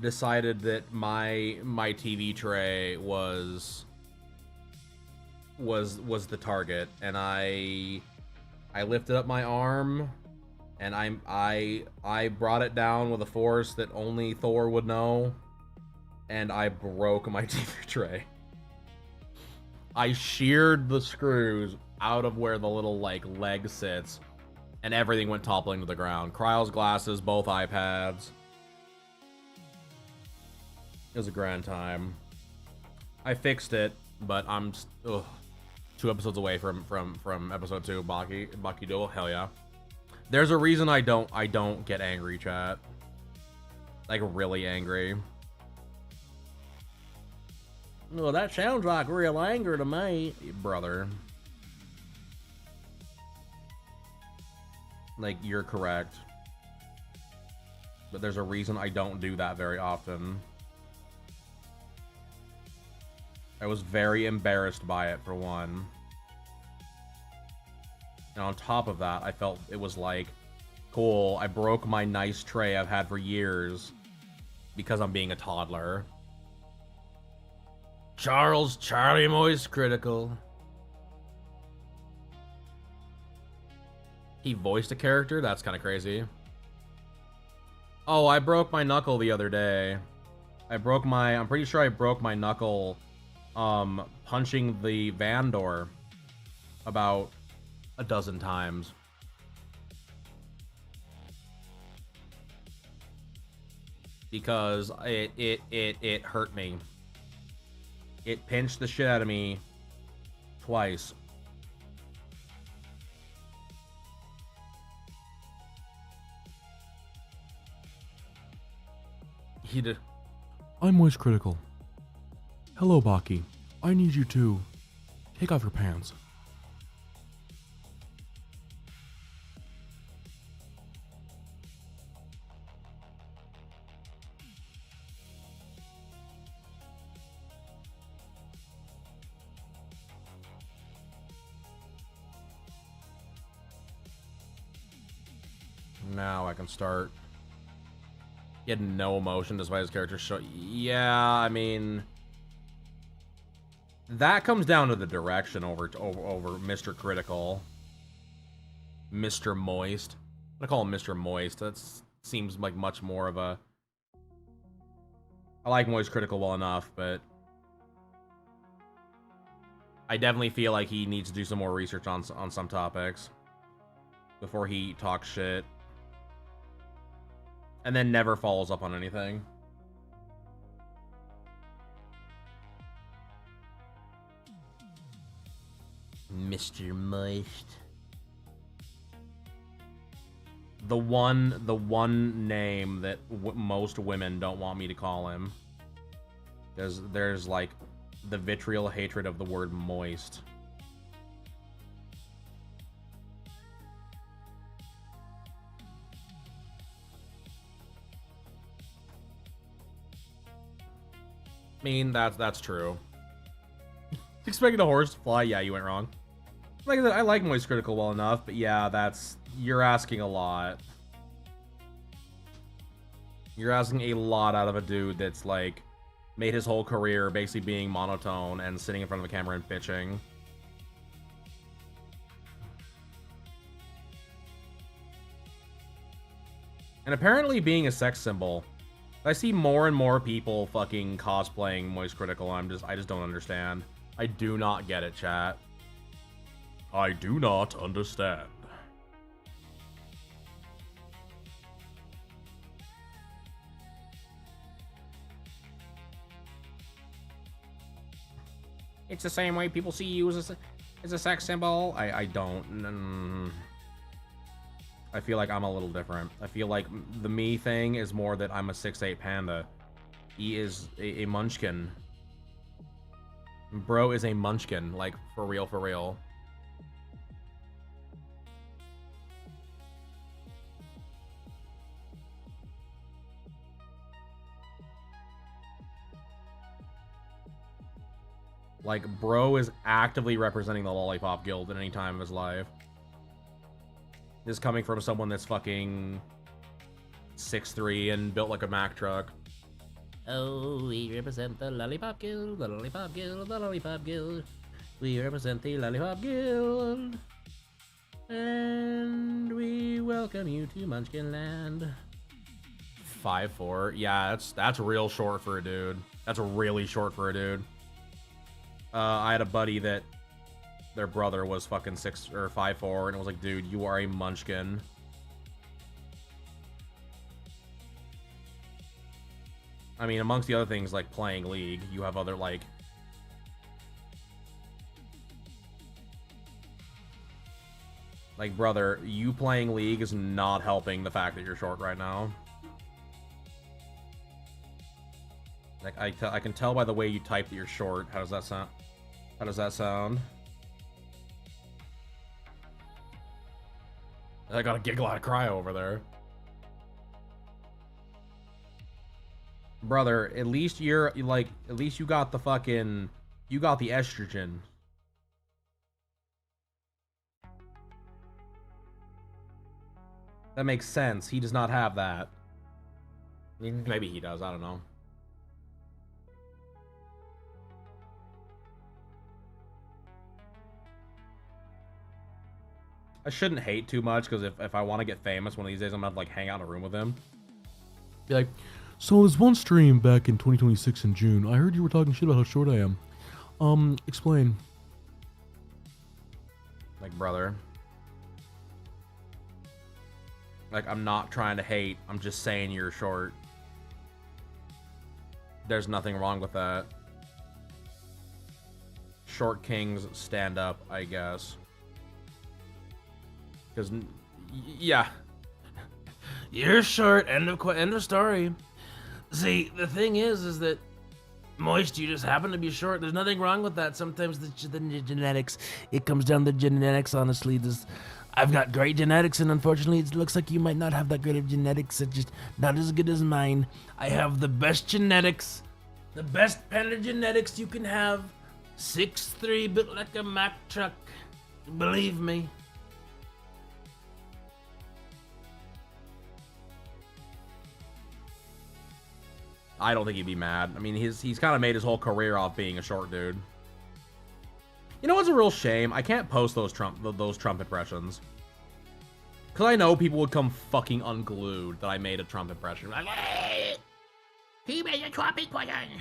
decided that my TV tray was the target, and I lifted up my arm, and I brought it down with a force that only Thor would know, and I broke my TV tray. I sheared the screws out of where the little like leg sits, and everything went toppling to the ground. Cryle's glasses, both iPads. It was a grand time. I fixed it, but I'm 2 episodes away from episode 2. Baki Duel, hell yeah. There's a reason I don't get angry, chat. Like really angry. Well, that sounds like real anger to me, brother. Like, you're correct. But there's a reason I don't do that very often. I was very embarrassed by it, for one. And on top of that, I felt it was like, cool, I broke my nice tray I've had for years because I'm being a toddler. Charlie Moist critical. He voiced a character? That's kind of crazy. Oh, I broke my knuckle the other day. I'm pretty sure I broke my knuckle punching the van door about a dozen times. Because it hurt me. It pinched the shit out of me twice. He did. I'm Moist Critical. Hello, Baki. I need you to take off your pants. Now I can start. He had no emotion despite his character show. Yeah, I mean, that comes down to the direction over Mr. Critical. Mr. Moist. I'm gonna call him Mr. Moist. That seems like much more of a... I like Moist Critical well enough, but I definitely feel like he needs to do some more research on some topics before he talks shit. And then never follows up on anything. Mr. Moist. The one name that most women don't want me to call him. There's like the vitriol hatred of the word moist. I mean, that's true. Expecting a horse to fly? Yeah, you went wrong. Like I said, I like Moist Critical well enough, but yeah, you're asking a lot. You're asking a lot out of a dude that's like made his whole career basically being monotone and sitting in front of a camera and bitching. And apparently being a sex symbol. I see more and more people fucking cosplaying Moist Critical. I just don't understand. I do not get it, chat. I do not understand. It's the same way people see you as a sex symbol. I don't. I feel like I'm a little different. I feel like the me thing is more that I'm a 6'8" panda. He is a munchkin. Bro is a munchkin, like, for real, for real. Like, bro is actively representing the Lollipop Guild at any time of his life. This is coming from someone that's fucking 6'3" and built like a Mack truck. Oh, we represent the Lollipop Guild, the Lollipop Guild, the Lollipop Guild. We represent the Lollipop Guild. And we welcome you to Munchkin Land. 5'4". Yeah, that's real short for a dude. That's really short for a dude. I had a buddy that their brother was fucking 6 or 5'4", and it was like, dude, you are a munchkin. I mean, amongst the other things, like playing League, you have other, like... Like, brother, you playing League is not helping the fact that you're short right now. Like, I can tell by the way you type that you're short. How does that sound? How does that sound? I got a giggle out of cryo over there. Brother, at least you're, like, at least you got the fucking, you got the estrogen. That makes sense. He does not have that. I mean, maybe he does. I don't know. I shouldn't hate too much, because if I want to get famous one of these days, I'm gonna have to, like, hang out in a room with him. Be like, so there's one stream back in 2026 in June. I heard you were talking shit about how short I am. Explain. Like, brother. Like, I'm not trying to hate. I'm just saying you're short. There's nothing wrong with that. Short kings stand up, I guess. Because, yeah. You're short, end of story. See, the thing is that Moist, you just happen to be short. There's nothing wrong with that. Sometimes the genetics, it comes down to genetics, honestly. I've got great genetics, and unfortunately, it looks like you might not have that great of genetics. It's just not as good as mine. I have the best genetics, the best panda genetics you can have. 6'3", built like a Mack truck. Believe me. I don't think he'd be mad. I mean, he's kind of made his whole career off being a short dude. You know what's a real shame? I can't post those Trump impressions. Because I know people would come fucking unglued that I made a Trump impression. Like, hey, he made a Trump impression.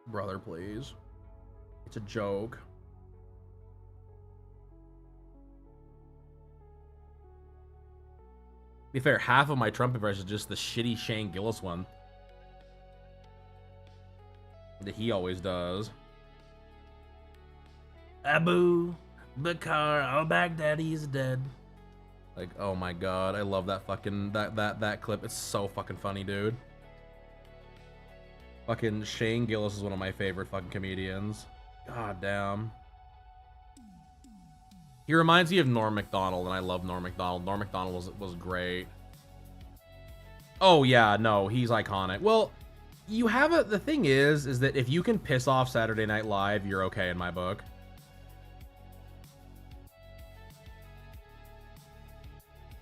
Brother, please. It's a joke. To be fair, half of my Trump impression is just the shitty Shane Gillis one that he always does. Abu Bakar al-Baghdadi is dead. Like, oh my god, I love that fucking that clip. It's so fucking funny, dude. Fucking Shane Gillis is one of my favorite fucking comedians. God damn. He reminds me of Norm Macdonald, and I love Norm Macdonald. Norm Macdonald was great. Oh yeah, no, he's iconic. Well, you have a, the thing is that if you can piss off Saturday Night Live, you're okay in my book.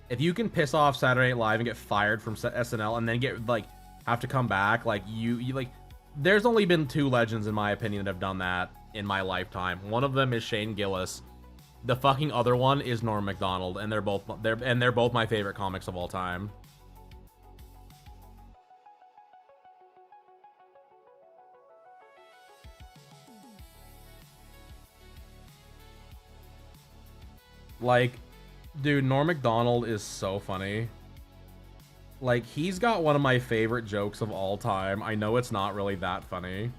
If you can piss off Saturday Night Live and get fired from SNL and then get, like, have to come back, like, you like, there's only been 2 legends, in my opinion, that have done that in my lifetime. One of them is Shane Gillis. The fucking other one is Norm Macdonald, and they're both my favorite comics of all time. Like, dude, Norm Macdonald is so funny. Like, he's got one of my favorite jokes of all time. I know it's not really that funny,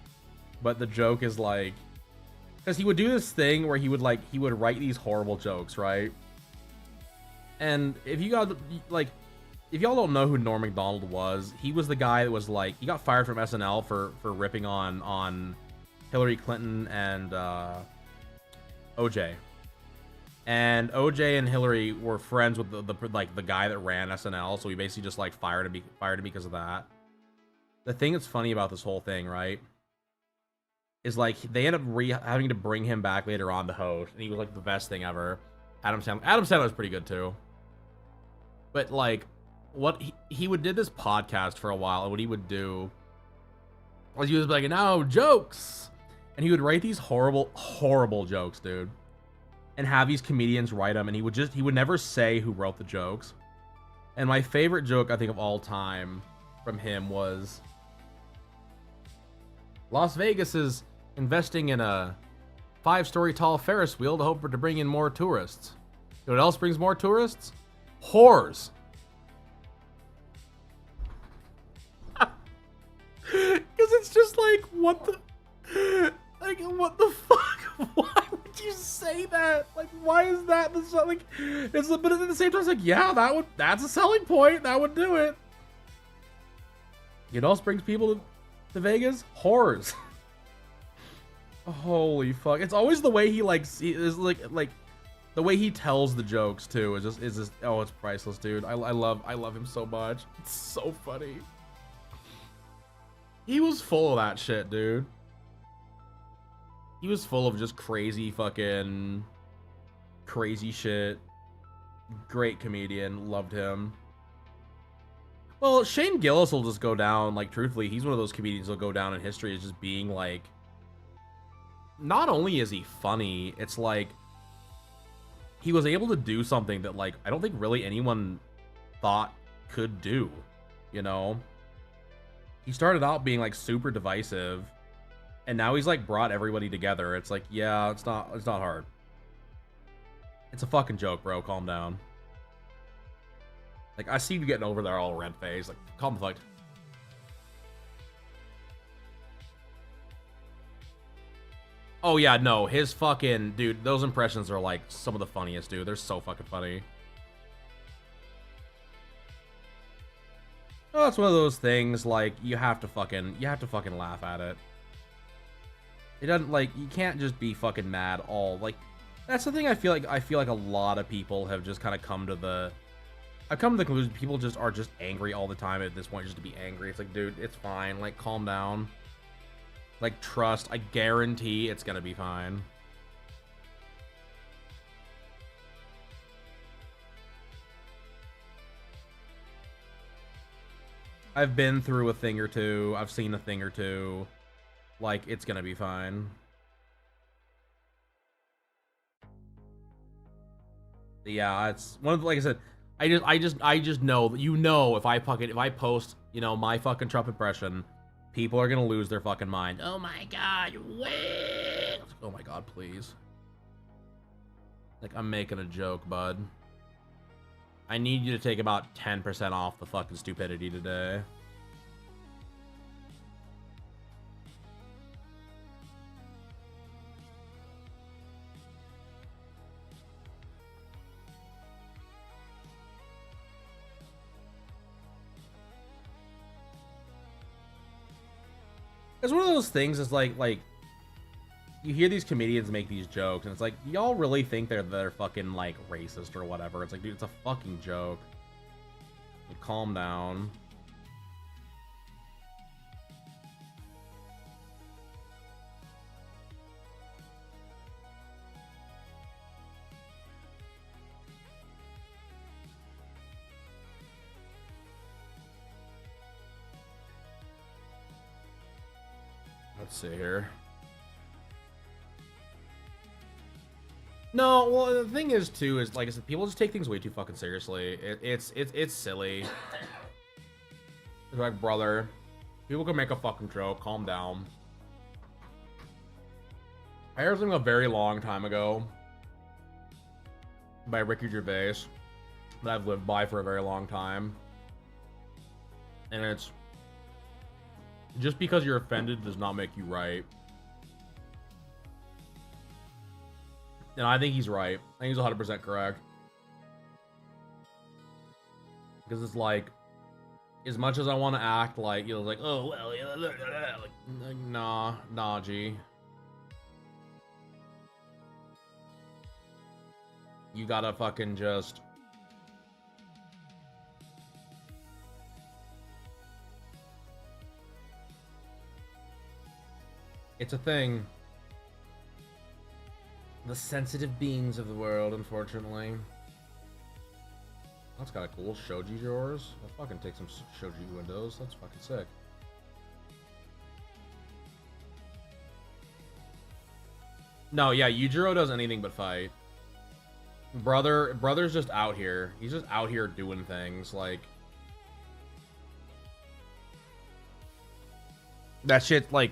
but the joke is like, because he would do this thing where he would write these horrible jokes, right? And if you got, like, if y'all don't know who Norm Macdonald was, he was the guy that was like, he got fired from SNL for ripping on Hillary Clinton and OJ. And OJ and Hillary were friends with the guy that ran SNL, so he basically just like fired him because of that. The thing that's funny about this whole thing, right, is like they end up having to bring him back later on to host, and he was like the best thing ever. Adam Sandler was pretty good too. But like, what he would did this podcast for a while, and what he would do was he was like, "No jokes," and he would write these horrible jokes, dude, and have these comedians write them, and he would never say who wrote the jokes. And my favorite joke I think of all time from him was Las Vegas is investing in a 5-story tall Ferris wheel to hope to bring in more tourists. You know what else brings more tourists? Whores. Because it's just like, what the fuck? Why would you say that? Like, why is that? Like, but at the same time, it's like, yeah, that's a selling point. That would do it. You know what else brings people to Vegas? Whores. Holy fuck! It's always the way he is like the way he tells the jokes too. Is just oh, it's priceless, dude. I love him so much. It's so funny. He was full of that shit, dude. He was full of just crazy shit. Great comedian. Loved him. Well, Shane Gillis will just go down, like, truthfully, he's one of those comedians that'll go down in history as just being, like, not only is he funny, it's like, he was able to do something that, like, I don't think really anyone thought could do, you know? He started out being, like, super divisive, and now he's, like, brought everybody together. It's like, yeah, it's not hard. It's a fucking joke, bro. Calm down. Like, I see you getting over there all red face. Like, calm the fuck. Oh, yeah, no. His fucking... Dude, those impressions are, like, some of the funniest, dude. They're so fucking funny. Oh, it's one of those things, like, you have to fucking laugh at it. It doesn't, like, you can't just be fucking mad all... Like, that's the thing I feel like a lot of people have just kind of come to the... I've come to the conclusion people just are just angry all the time at this point, just to be angry. It's like, dude, it's fine. Like, calm down. Like, trust. I guarantee it's gonna be fine. I've been through a thing or two. I've seen a thing or two. Like, it's gonna be fine. Yeah, it's one of the, like I said, I just know, you know, if I post, you know, my fucking Trump impression, people are gonna lose their fucking mind. Oh my god, wait! Oh my god, please. Like, I'm making a joke, bud. I need you to take about 10% off the fucking stupidity today. It's one of those things, it's like you hear these comedians make these jokes, and it's like, y'all really think they're fucking, like, racist or whatever. It's like, dude, it's a fucking joke. Like, calm down. Let's see here. No, well, the thing is too is, like I said, people just take things way too fucking seriously. It's silly. It's like, brother, people can make a fucking joke. Calm down. I heard something a very long time ago by Ricky Gervais that I've lived by for a very long time, and it's, just because you're offended does not make you right. And I think he's right. I think he's 100% correct. Because it's like, as much as I want to act like, you know, like, oh, well, yeah, like, nah, G. You gotta fucking just... It's a thing. The sensitive beings of the world, unfortunately. That's kind of cool. Shoji drawers. I'll fucking take some shoji windows. That's fucking sick. No, yeah, Yujiro does anything but fight. Brother's just out here. He's just out here doing things, like... That shit, like...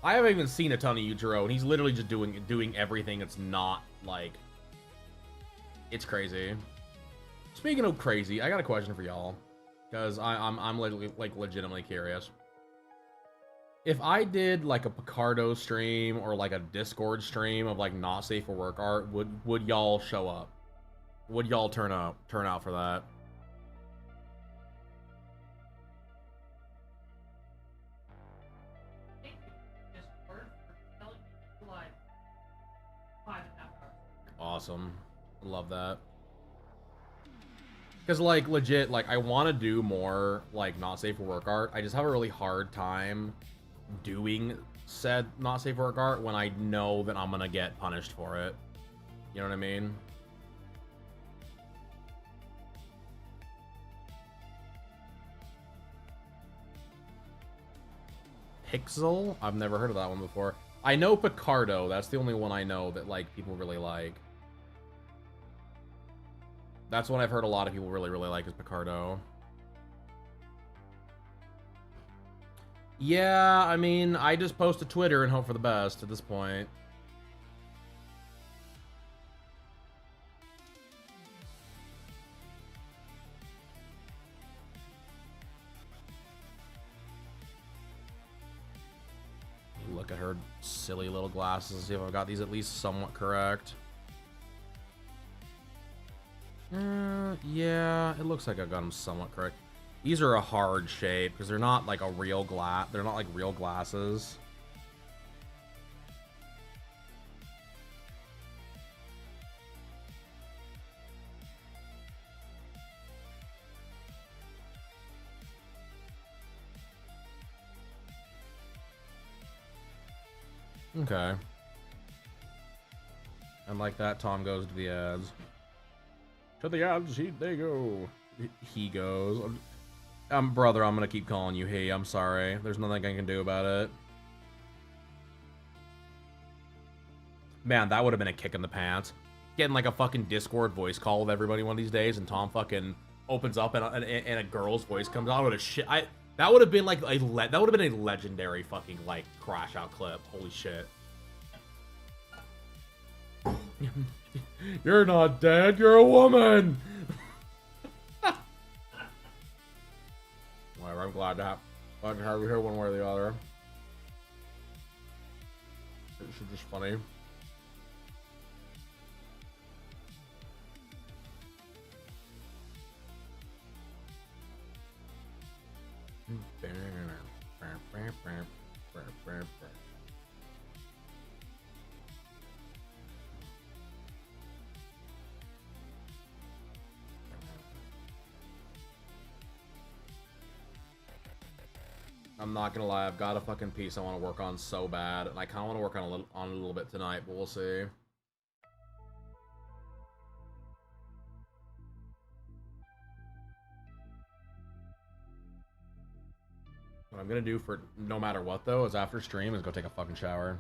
I haven't even seen a ton of Yujiro, and he's literally just doing everything that's not, like... It's crazy. Speaking of crazy, I got a question for y'all. Because I'm legitimately curious. If I did like a Picardo stream or like a Discord stream of like not safe for work art, would y'all show up? Would y'all turn out for that? Awesome. Love that. Because like legit, like I want to do more like not safe for work art. I just have a really hard time doing said not safe for work art when I know that I'm gonna get punished for it. You know what I mean? Pixel? I've never heard of that one before. I know Picardo. That's the only one I know that like people really like. That's one I've heard a lot of people really like is Picardo. Yeah, I mean, I just post to Twitter and hope for the best at this point. Look at her silly little glasses, see if I've got these at least somewhat correct. Yeah, it looks like I've got them somewhat correct. These are a hard shape because they're not like a real glass. They're not like real glasses. Okay. And like that, Tom goes to the ads. To the ads, they go. He goes. Brother, I'm gonna keep calling you he. I'm sorry. There's nothing I can do about it. Man, that would have been a kick in the pants. Getting like a fucking Discord voice call with everybody one of these days, and Tom fucking opens up and a girl's voice comes out with a shit. That would have been like that would have been a legendary fucking like crash out clip. Holy shit. You're not dead. You're a woman. Whatever. I'm glad to have you here one way or the other. It's just funny. I'm not gonna lie, I've got a fucking piece I want to work on so bad, and I kind of want to work on a little bit tonight, but we'll see. What I'm gonna do for no matter what though is after stream is go take a fucking shower.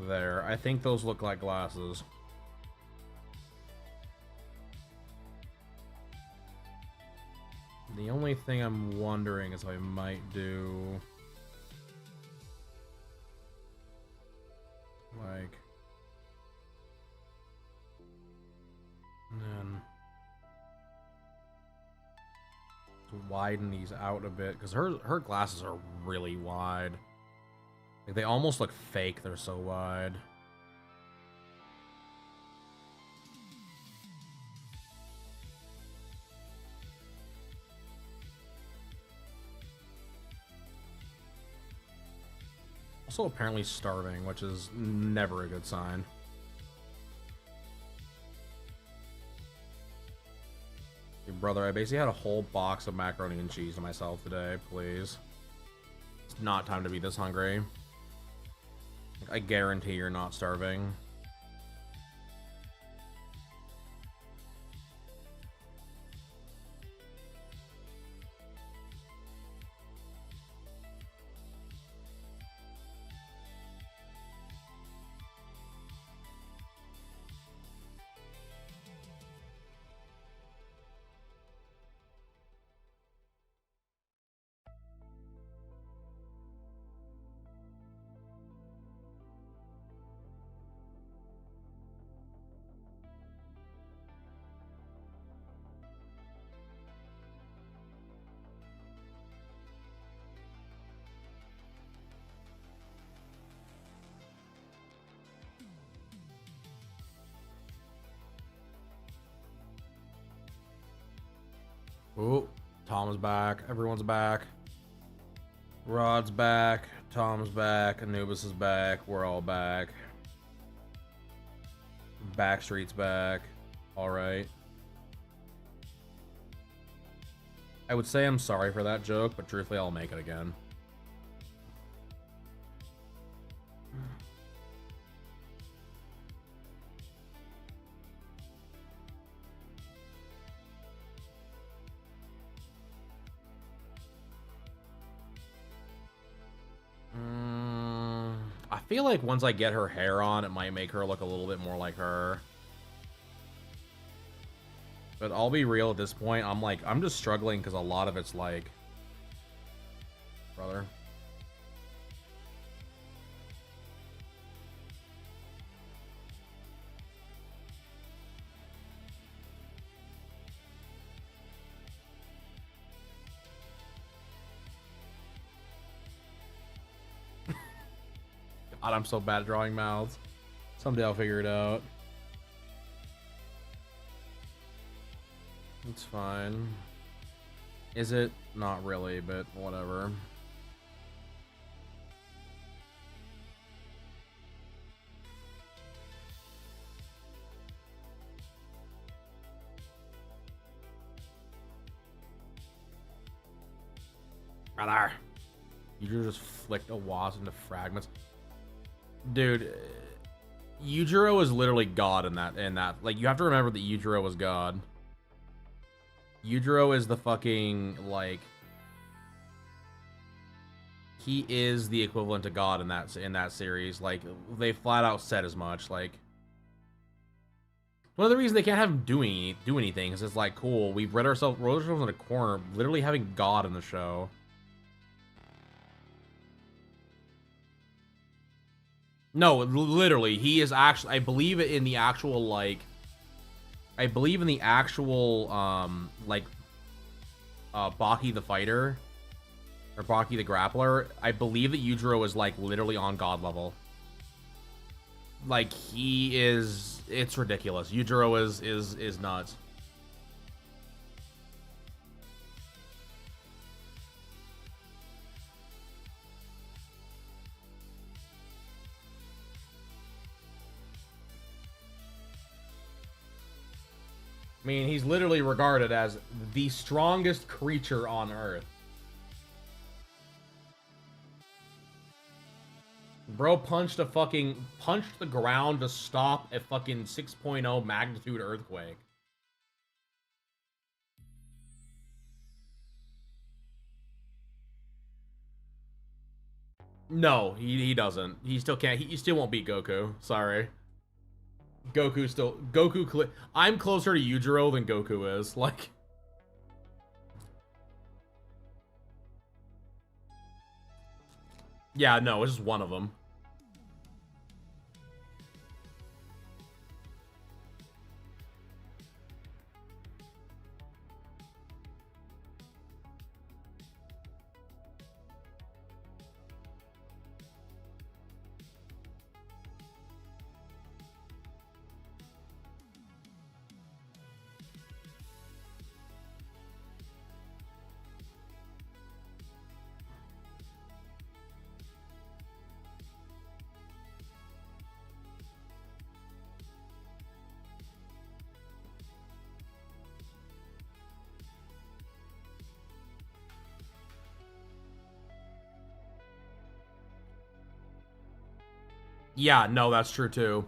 There. I think those look like glasses. The only thing I'm wondering is I might do... like... And to widen these out a bit, because her glasses are really wide. Like, they almost look fake, they're so wide. Also apparently starving, which is never a good sign. Hey, brother, I basically had a whole box of macaroni and cheese to myself today, please. It's not time to be this hungry. I guarantee you're not starving. Ooh, Tom's back. Everyone's back. Rod's back. Tom's back. Anubis is back. We're all back. Backstreet's back. Alright. I would say I'm sorry for that joke, but truthfully, I'll make it again. I feel like once I get her hair on, it might make her look a little bit more like her. But I'll be real at this point, I'm just struggling because a lot of it's like... Brother. God, I'm so bad at drawing mouths. Someday I'll figure it out. It's fine. Is it? Not really, but whatever. Brother. You just flicked a wasp into fragments. Dude, Yujiro is literally God in that. Like, you have to remember that Yujiro was God. Yujiro is the fucking, like... He is the equivalent to God in that series. Like, they flat out said as much. Like, one of the reasons they can't have him do anything is it's like, cool, we've wrote ourselves in a corner, literally having God in the show. No, literally, he is actually, I believe in the actual, like, Baki the fighter, or Baki the grappler, I believe that Yujiro is, like, literally on God level. Like, he is, it's ridiculous. Yujiro is nuts. I mean, he's literally regarded as the strongest creature on Earth. Bro punched the ground to stop a fucking 6.0 magnitude earthquake. No, he doesn't. He still can't. He still won't beat Goku. Sorry. I'm closer to Yujiro than Goku is. Like, yeah, no, it's just one of them. Yeah, no, that's true too.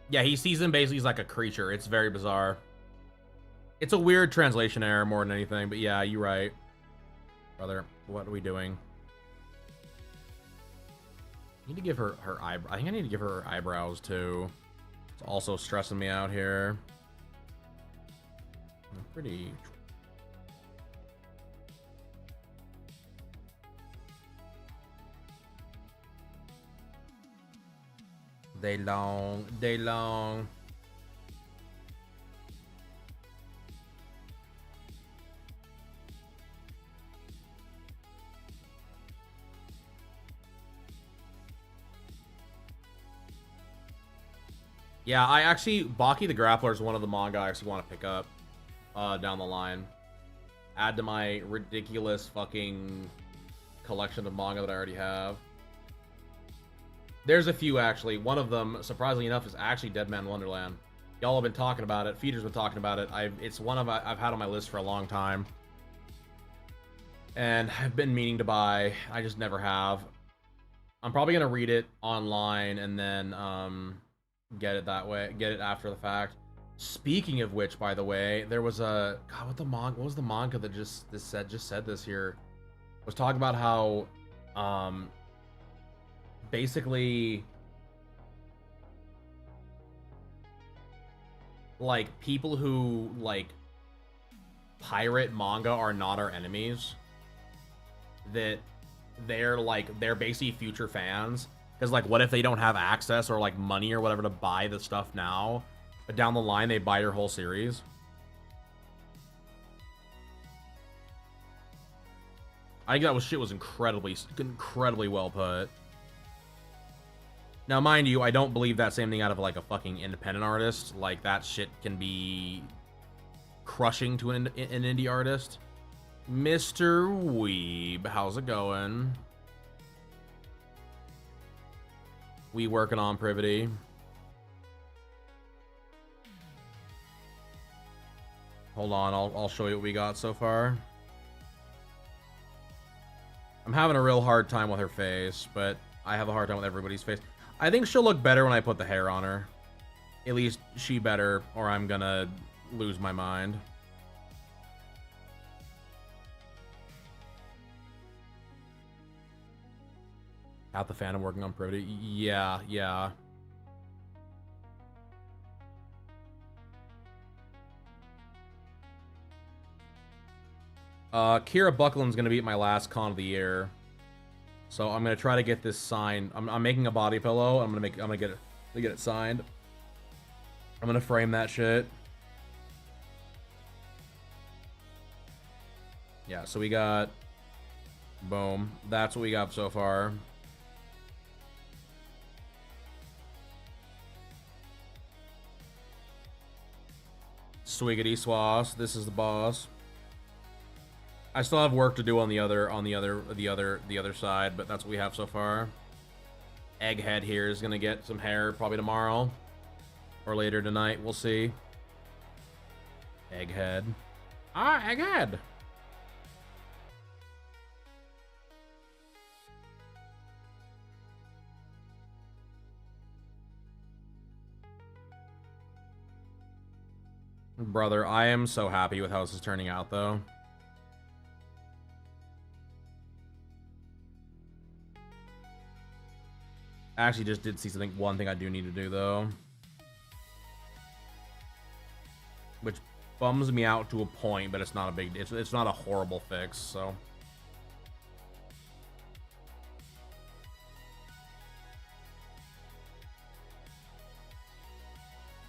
Yeah, he sees him basically as like a creature. It's very bizarre. It's a weird translation error more than anything, but yeah, you're right. Brother, what are we doing? I need to give her eyebrow. I think I need to give her eyebrows too. It's also stressing me out here. I'm pretty. Day long, day long. Yeah, I actually, Baki the Grappler is one of the manga I actually want to pick up down the line. Add to my ridiculous fucking collection of manga that I already have. There's a few, actually. One of them, surprisingly enough, is actually Dead Man Wonderland. Y'all have been talking about it. Feeder's been talking about it. It's one I've had on my list for a long time. And I've been meaning to buy. I just never have. I'm probably going to read it online and then get it that way. Get it after the fact. Speaking of which, by the way, there was a... God, what was the manga that just said this here? Was talking about how... basically, like, people who, like, pirate manga are not our enemies. That they're basically future fans. Because, like, what if they don't have access or, like, money or whatever to buy the stuff now? But down the line, they buy your whole series. I think that shit was incredibly well put. Now, mind you, I don't believe that same thing out of, like, a fucking independent artist. Like, that shit can be crushing to an indie artist. Mr. Weeb, how's it going? We working on Privaty. Hold on, I'll show you what we got so far. I'm having a real hard time with her face, but I have a hard time with everybody's face. I think she'll look better when I put the hair on her. At least she better, or I'm gonna lose my mind. Out the fan, I'm working on Privaty. Yeah, yeah. Kira Buckland's gonna be at my last con of the year. So I'm gonna try to get this signed. I'm making a body pillow. I'm gonna get it signed. I'm gonna frame that shit. Yeah, so we got boom. That's what we got so far. Swiggity swass. This is the boss. I still have work to do on the other side, but that's what we have so far. Egghead here is gonna get some hair probably tomorrow or later tonight. We'll see. Egghead. Ah, Egghead. Brother, I am so happy with how this is turning out, though. I actually just did see one thing I do need to do, though. Which bums me out to a point, but it's not a big... It's not a horrible fix, so...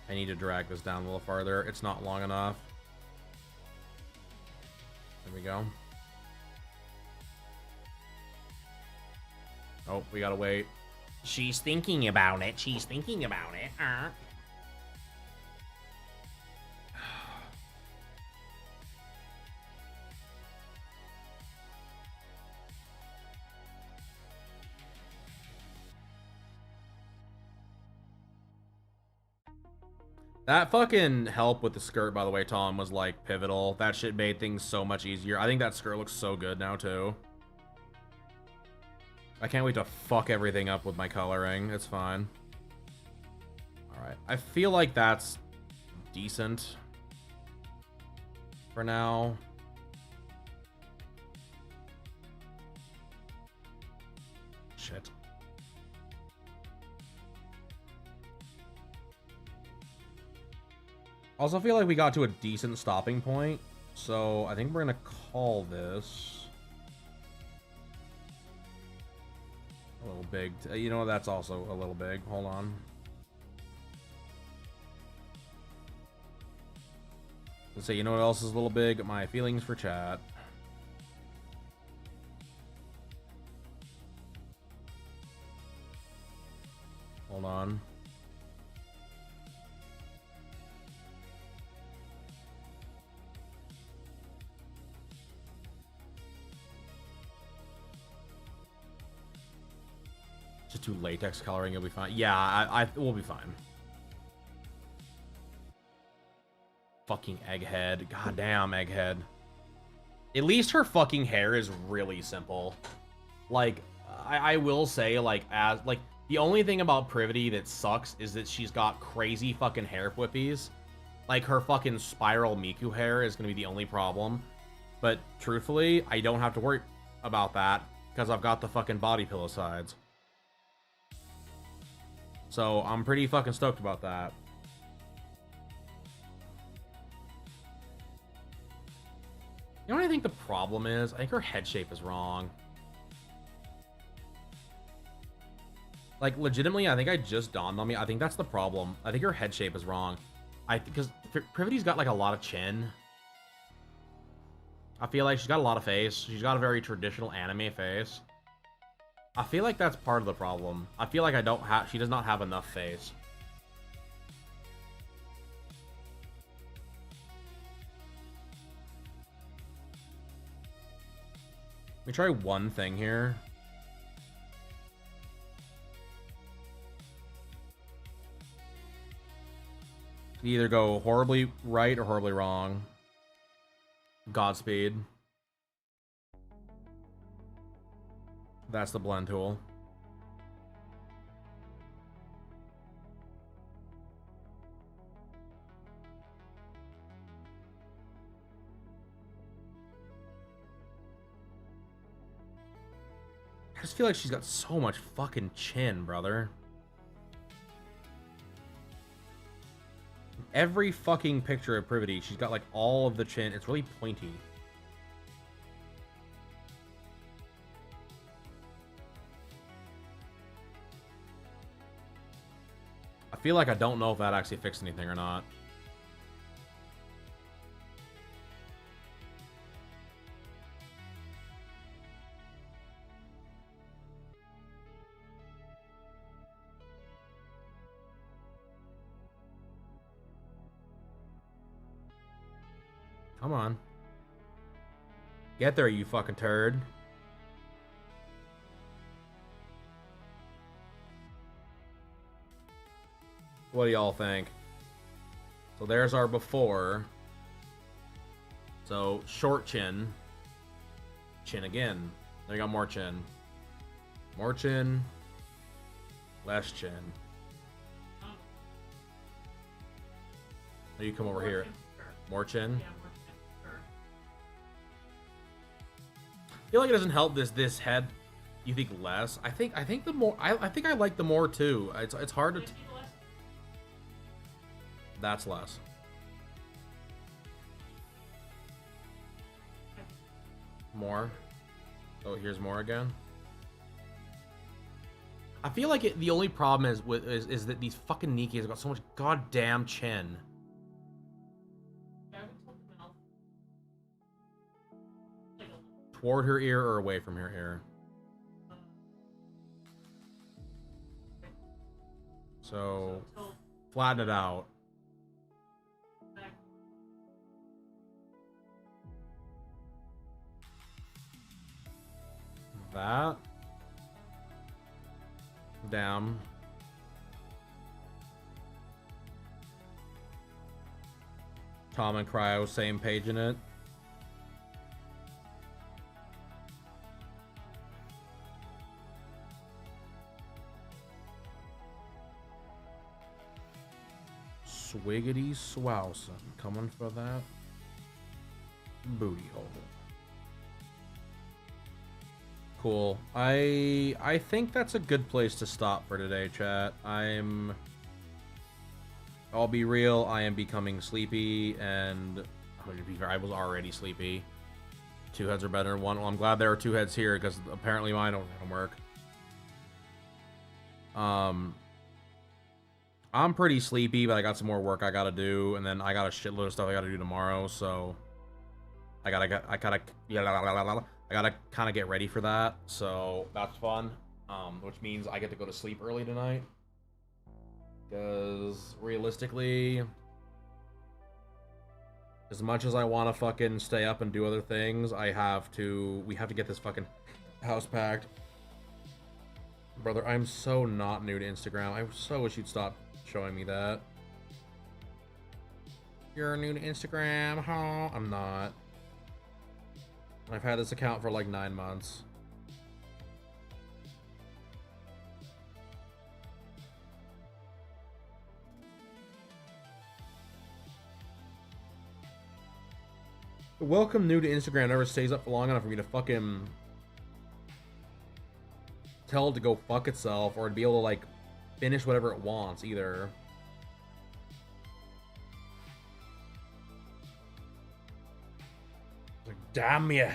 I need to drag this down a little farther. It's not long enough. There we go. Oh, we gotta wait. She's thinking about it. She's thinking about it. That fucking help with the skirt, by the way, Tom, was like pivotal. That shit made things so much easier. I think that skirt looks so good now, too. I can't wait to fuck everything up with my coloring. It's fine. Alright. I feel like that's decent for now. Shit. Also feel like we got to a decent stopping point, so I think we're gonna call this a little big. You know, that's also a little big. Hold on. Let's say, you know what else is a little big? My feelings for chat. Hold on. Just do latex coloring, you'll be fine. Yeah, I we'll be fine. Fucking egghead. Goddamn egghead. At least her fucking hair is really simple. Like, I will say, like, the only thing about Privaty that sucks is that she's got crazy fucking hair whippies. Like, her fucking spiral Miku hair is gonna be the only problem. But, truthfully, I don't have to worry about that, because I've got the fucking body pillow sides. So, I'm pretty fucking stoked about that. You know what I think the problem is? I think her head shape is wrong. Like, legitimately, I think I just dawned on me. I think that's the problem. I think her head shape is wrong. Because Privity's got, like, a lot of chin. I feel like she's got a lot of face. She's got a very traditional anime face. I feel like that's part of the problem. I feel like she does not have enough face. Let me try one thing here. You either go horribly right or horribly wrong. Godspeed. That's the blend tool. I just feel like she's got so much fucking chin, brother. Every fucking picture of Privaty, she's got like all of the chin. It's really pointy. I feel like I don't know if that actually fixed anything or not. Come on. Get there, you fucking turd. What do y'all think? So there's our before. So short chin. Chin again. Then we got more chin. More chin. Less chin. Now you come over here. More chin. I feel like it doesn't help this head. You think less? I think the more I think I like the more too. It's hard to. That's less. More. Oh, here's more again. I feel like the only problem is that these fucking Nikis have got so much goddamn chin. Toward her ear or away from her ear? So, flatten it out. That. Down. Tom and Cryo, same page in it. Swiggity swowson. Coming for that booty hole. Cool. I think that's a good place to stop for today, chat. I'll be real, I am becoming sleepy, and I was already sleepy. 2 heads are better than 1. Well, I'm glad there are 2 heads here, because apparently mine don't work. I'm pretty sleepy, but I got some more work I gotta do, and then I got a shitload of stuff I gotta do tomorrow, so I gotta kind of get ready for that, so that's fun. Which means I get to go to sleep early tonight, because realistically, as much as I want to fucking stay up and do other things, we have to get this fucking house packed. Brother, I'm so not new to Instagram. I so wish you'd stop showing me that. You're new to Instagram, huh? I'm not. I've had this account for like 9 months. Welcome new to Instagram never stays up for long enough for me to fucking tell it to go fuck itself, or to be able to like finish whatever it wants either. Like, damn ya.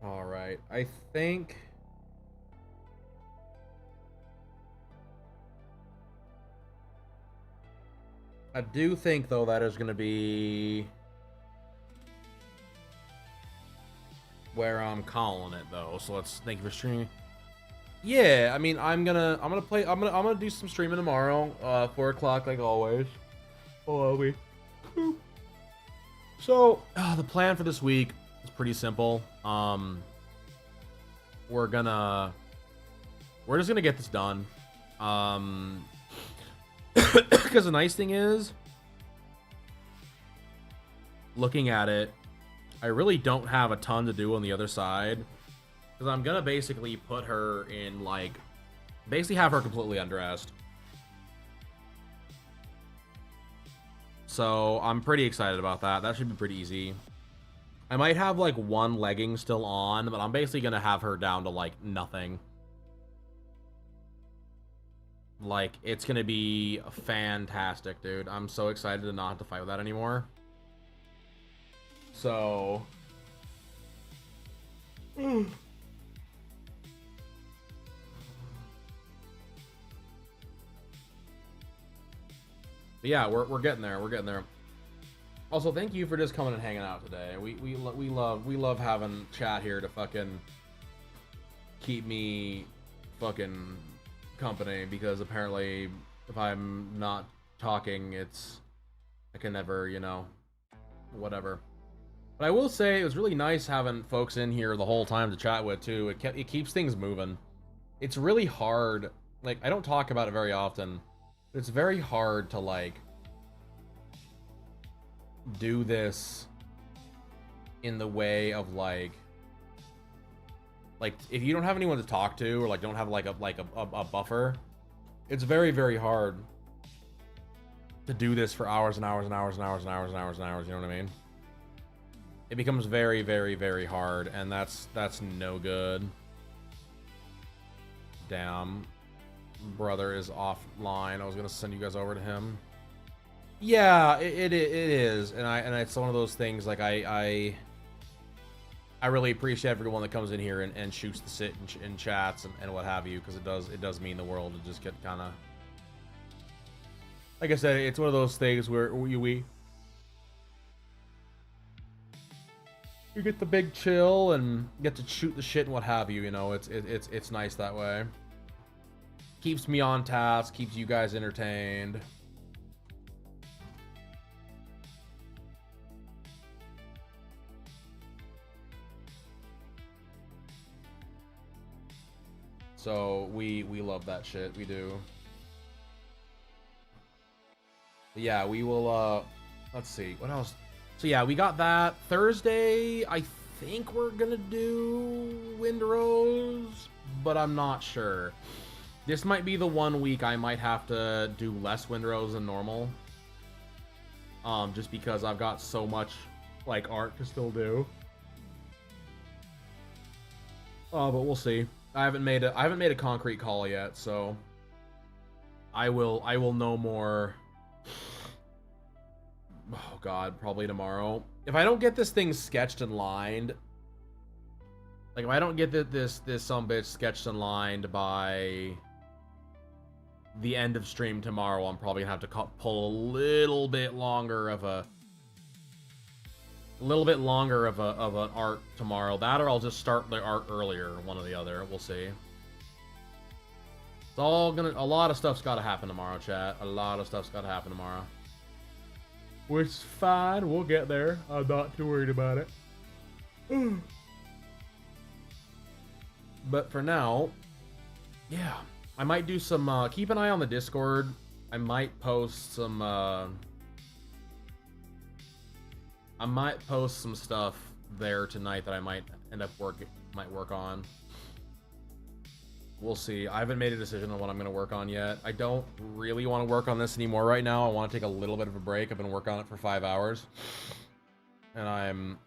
All right, I think I do think though that is going to be where I'm calling it though. So let's thank you for streaming. Yeah, I mean I'm gonna do some streaming tomorrow, 4 o'clock like always. Oh, we. So the plan for this week is pretty simple. We're just gonna get this done. Because the nice thing is, looking at it, I really don't have a ton to do on the other side. Because I'm gonna basically put her in, like, basically have her completely undressed. So I'm pretty excited about that. That should be pretty easy. I might have, like, 1 legging still on, but I'm basically gonna have her down to, like, nothing. Like, it's gonna be fantastic, dude. I'm so excited to not have to fight with that anymore. So... But yeah, we're getting there. We're getting there. Also, thank you for just coming and hanging out today. We love having chat here to fucking keep me fucking company, because apparently if I'm not talking, I can never, you know, whatever. But I will say it was really nice having folks in here the whole time to chat with too. It keeps things moving. It's really hard, like, I don't talk about it very often, but it's very hard to like do this in the way of like if you don't have anyone to talk to, or like don't have like a buffer, it's very, very hard to do this for hours and hours and hours and hours and hours and hours and hours, you know what I mean? It becomes very, very, very hard, and that's no good. Damn. Brother is offline. I was gonna send you guys over to him. Yeah, it is, and it's one of those things, like I really appreciate everyone that comes in here and shoots the sit in chats and what have you, because it does mean the world to just get kind of, like I said, it's one of those things where we get the big chill and get to shoot the shit and what have you. You know, it's nice that way. Keeps me on task, keeps you guys entertained. So we love that shit. We do. But yeah, we will let's see what else. So yeah, we got that Thursday. I think we're gonna do windrows, but I'm not sure. This might be the one week I might have to do less windrows than normal. Just because I've got so much like art to still do. But we'll see. I haven't made a concrete call yet, so I will know more. Oh god, probably tomorrow. If I don't get this thing sketched and lined, like if I don't get this sumbitch sketched and lined by the end of stream tomorrow, I'm probably gonna have to pull a little bit longer of an art tomorrow. That, or I'll just start the art earlier, one or the other. We'll see. It's all gonna. A lot of stuff's got to happen tomorrow, chat. A lot of stuff's got to happen tomorrow. Which is fine. We'll get there. I'm not too worried about it. But for now, yeah. I might do some, keep an eye on the Discord. I might post some, stuff there tonight that I might end up work on. We'll see. I haven't made a decision on what I'm going to work on yet. I don't really want to work on this anymore right now. I want to take a little bit of a break. I've been working on it for 5 hours. And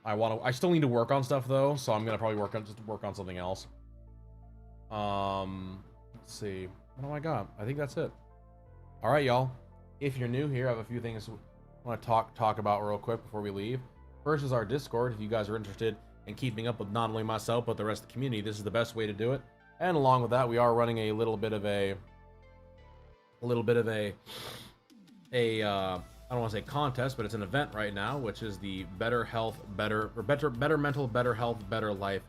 I still need to work on stuff though, so I'm going to probably work on something else. Let's see. What do I got? I think that's it. All right, y'all. If you're new here, I have a few things I want to talk about real quick before we leave. First is our Discord. If you guys are interested in keeping up with not only myself but the rest of the community, this is the best way to do it. And along with that, we are running a little bit of a I don't want to say contest, but it's an event right now, which is the better mental, better health, better life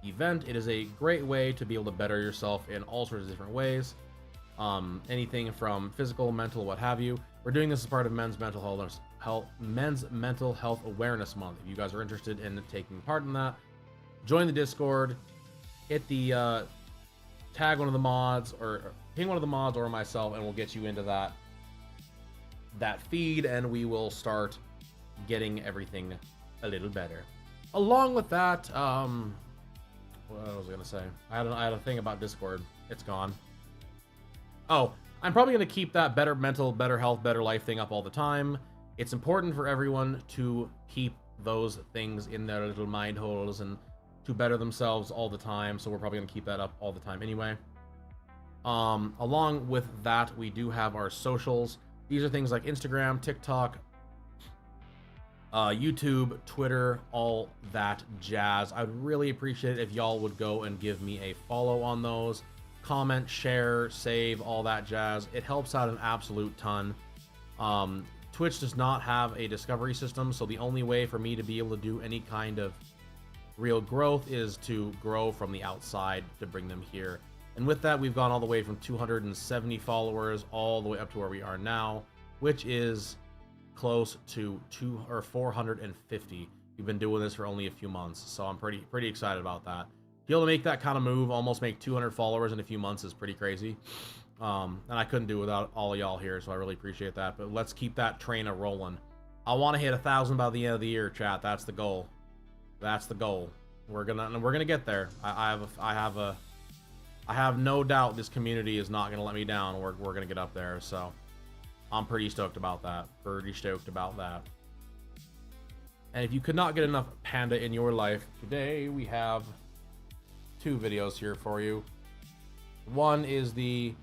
event. It is a great way to be able to better yourself in all sorts of different ways. Anything from physical, mental, what have you. We're doing this as part of Men's Mental Health Awareness Month. If you guys are interested in taking part in that, join the Discord. Hit the tag one of the mods or ping one of the mods or myself, and we'll get you into that feed, and we will start getting everything a little better. Along with that, what was I gonna say? I had a thing about Discord. It's gone. Oh, I'm probably gonna keep that better mental, better health, better life thing up all the time. It's important for everyone to keep those things in their little mind holes and to better themselves all the time. So we're probably gonna keep that up all the time anyway. Along with that, we do have our socials. These are things like Instagram, TikTok, YouTube, Twitter, all that jazz. I'd really appreciate it if y'all would go and give me a follow on those. Comment, share, save, all that jazz. It helps out an absolute ton. Twitch does not have a discovery system, so the only way for me to be able to do any kind of real growth is to grow from the outside to bring them here. And with that, we've gone all the way from 270 followers all the way up to where we are now, which is close to 450. We've been doing this for only a few months, so I'm pretty excited about that. Be able to make that kind of move, almost make 200 followers in a few months, is pretty crazy. And I couldn't do it without all of y'all here, so I really appreciate that. But let's keep that train a rolling. I want to hit 1,000 by the end of the year, chat. That's the goal. That's the goal. We're gonna get there. I have no doubt this community is not gonna let me down. We're gonna get up there, so I'm pretty stoked about that. And if you could not get enough Panda in your life, today we have 2 videos here for you. One is the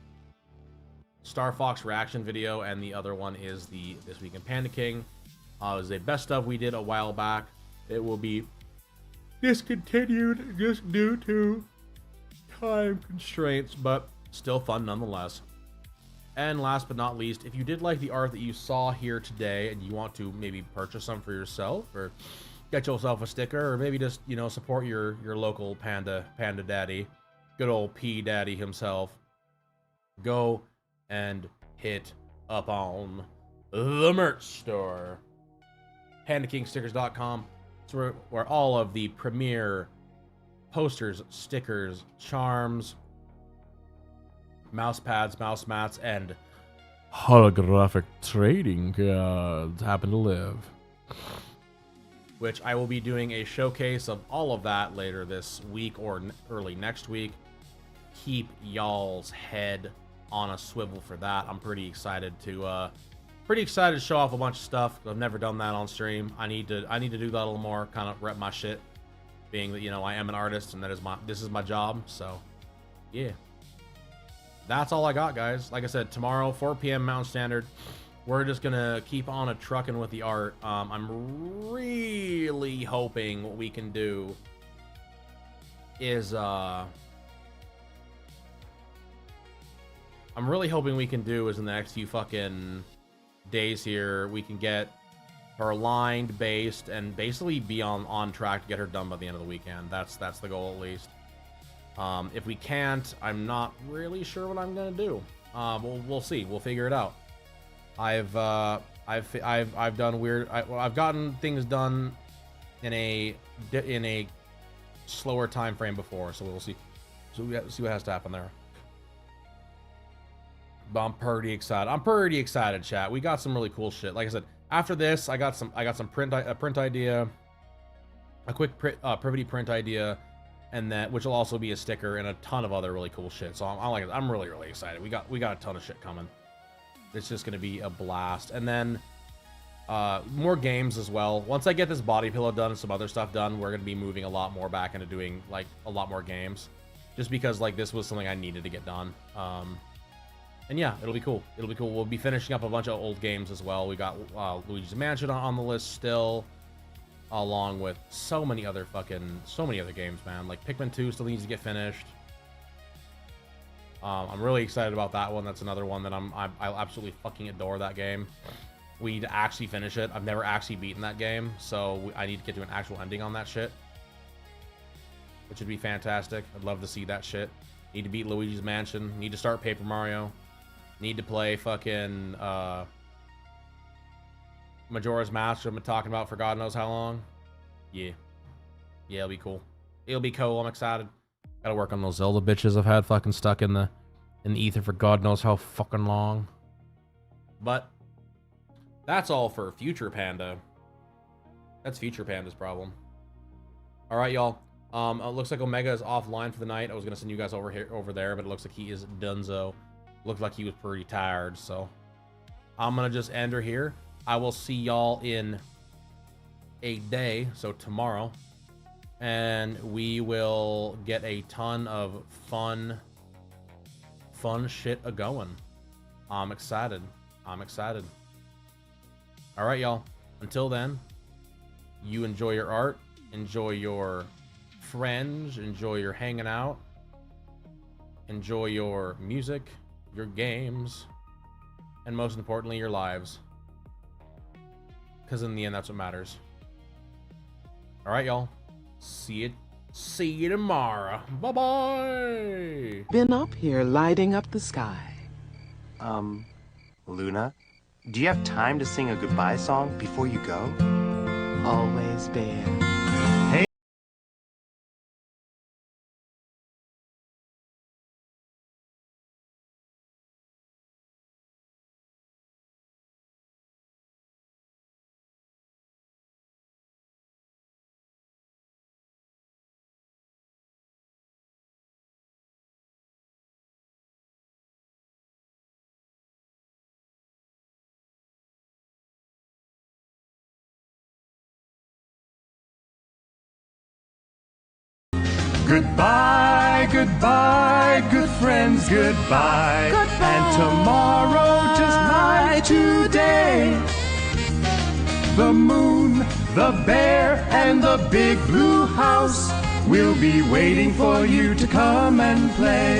Star Fox reaction video, and the other one is the This Week in Panda King. It was a best of we did a while back. It will be discontinued just due to time constraints, but still fun nonetheless. And last but not least, if you did like the art that you saw here today and you want to maybe purchase some for yourself or get yourself a sticker, or maybe just, you know, support your local panda daddy, good old P daddy himself, go and hit up on the merch store, pandaKingStickers.com. It's where all of the premier posters, stickers, charms, mouse pads, mouse mats, and holographic trading cards happen to live. which I will be doing a showcase of all of that later this week or early next week. Keep y'all's head on a swivel for that. I'm pretty excited to show off a bunch of stuff. I've never done that on stream. I need to do that a little more, kind of rep my shit, being that, you know, I am an artist and this is my job. So yeah, that's all I got, guys. Like I said, tomorrow 4 p.m. Mountain Standard, we're just gonna keep on a trucking with the art. I'm really hoping what we can do is I'm really hoping we can do is in the next few fucking days here, we can get her lined, based, and basically be on track to get her done by the end of the weekend. That's the goal, at least. If we can't, I'm not really sure what I'm gonna do. We'll see. We'll figure it out. I've done weird. I've gotten things done in a slower time frame before, so we'll see. So we see what has to happen there. But I'm pretty excited. I'm pretty excited, chat. We got some really cool shit. Like I said, after this, I got some print idea, a quick Privaty print idea, and that which will also be a sticker and a ton of other really cool shit. So I'm really excited. We got a ton of shit coming. It's just gonna be a blast. And then more games as well. Once I get this body pillow done and some other stuff done, we're gonna be moving a lot more back into doing like a lot more games, just because like this was something I needed to get done. And yeah, it'll be cool. It'll be cool. We'll be finishing up a bunch of old games as well. We got Luigi's Mansion on the list still, along with so many other games, man. Like Pikmin 2 still needs to get finished. I'm really excited about that one. That's another one that I absolutely fucking adore that game. We need to actually finish it. I've never actually beaten that game, so I need to get to an actual ending on that shit, which would be fantastic. I'd love to see that shit. Need to beat Luigi's Mansion. Need to start Paper Mario. Need to play fucking Majora's Mask I've been talking about for God knows how long. Yeah, it'll be cool. It'll be cool. I'm excited. Gotta work on those Zelda bitches I've had fucking stuck in the ether for God knows how fucking long. But that's all for Future Panda. That's Future Panda's problem. All right, y'all. It looks like Omega is offline for the night. I was gonna send you guys over there, but it looks like he is donezo. Looked like he was pretty tired, so I'm gonna just end her here. I will see y'all in a day, so tomorrow, and we will get a ton of fun shit a-going. I'm excited. All right, y'all. Until then, you enjoy your art, enjoy your friends, enjoy your hanging out, enjoy your music, your games, and most importantly, your lives. Because in the end, that's what matters. All right, y'all. See you tomorrow. Bye-bye. Been up here lighting up the sky. Luna, do you have time to sing a goodbye song before you go? Always there. Goodbye, goodbye, good friends, goodbye. And tomorrow just like today. The moon, the bear, and the big blue house will be waiting for you to come and play.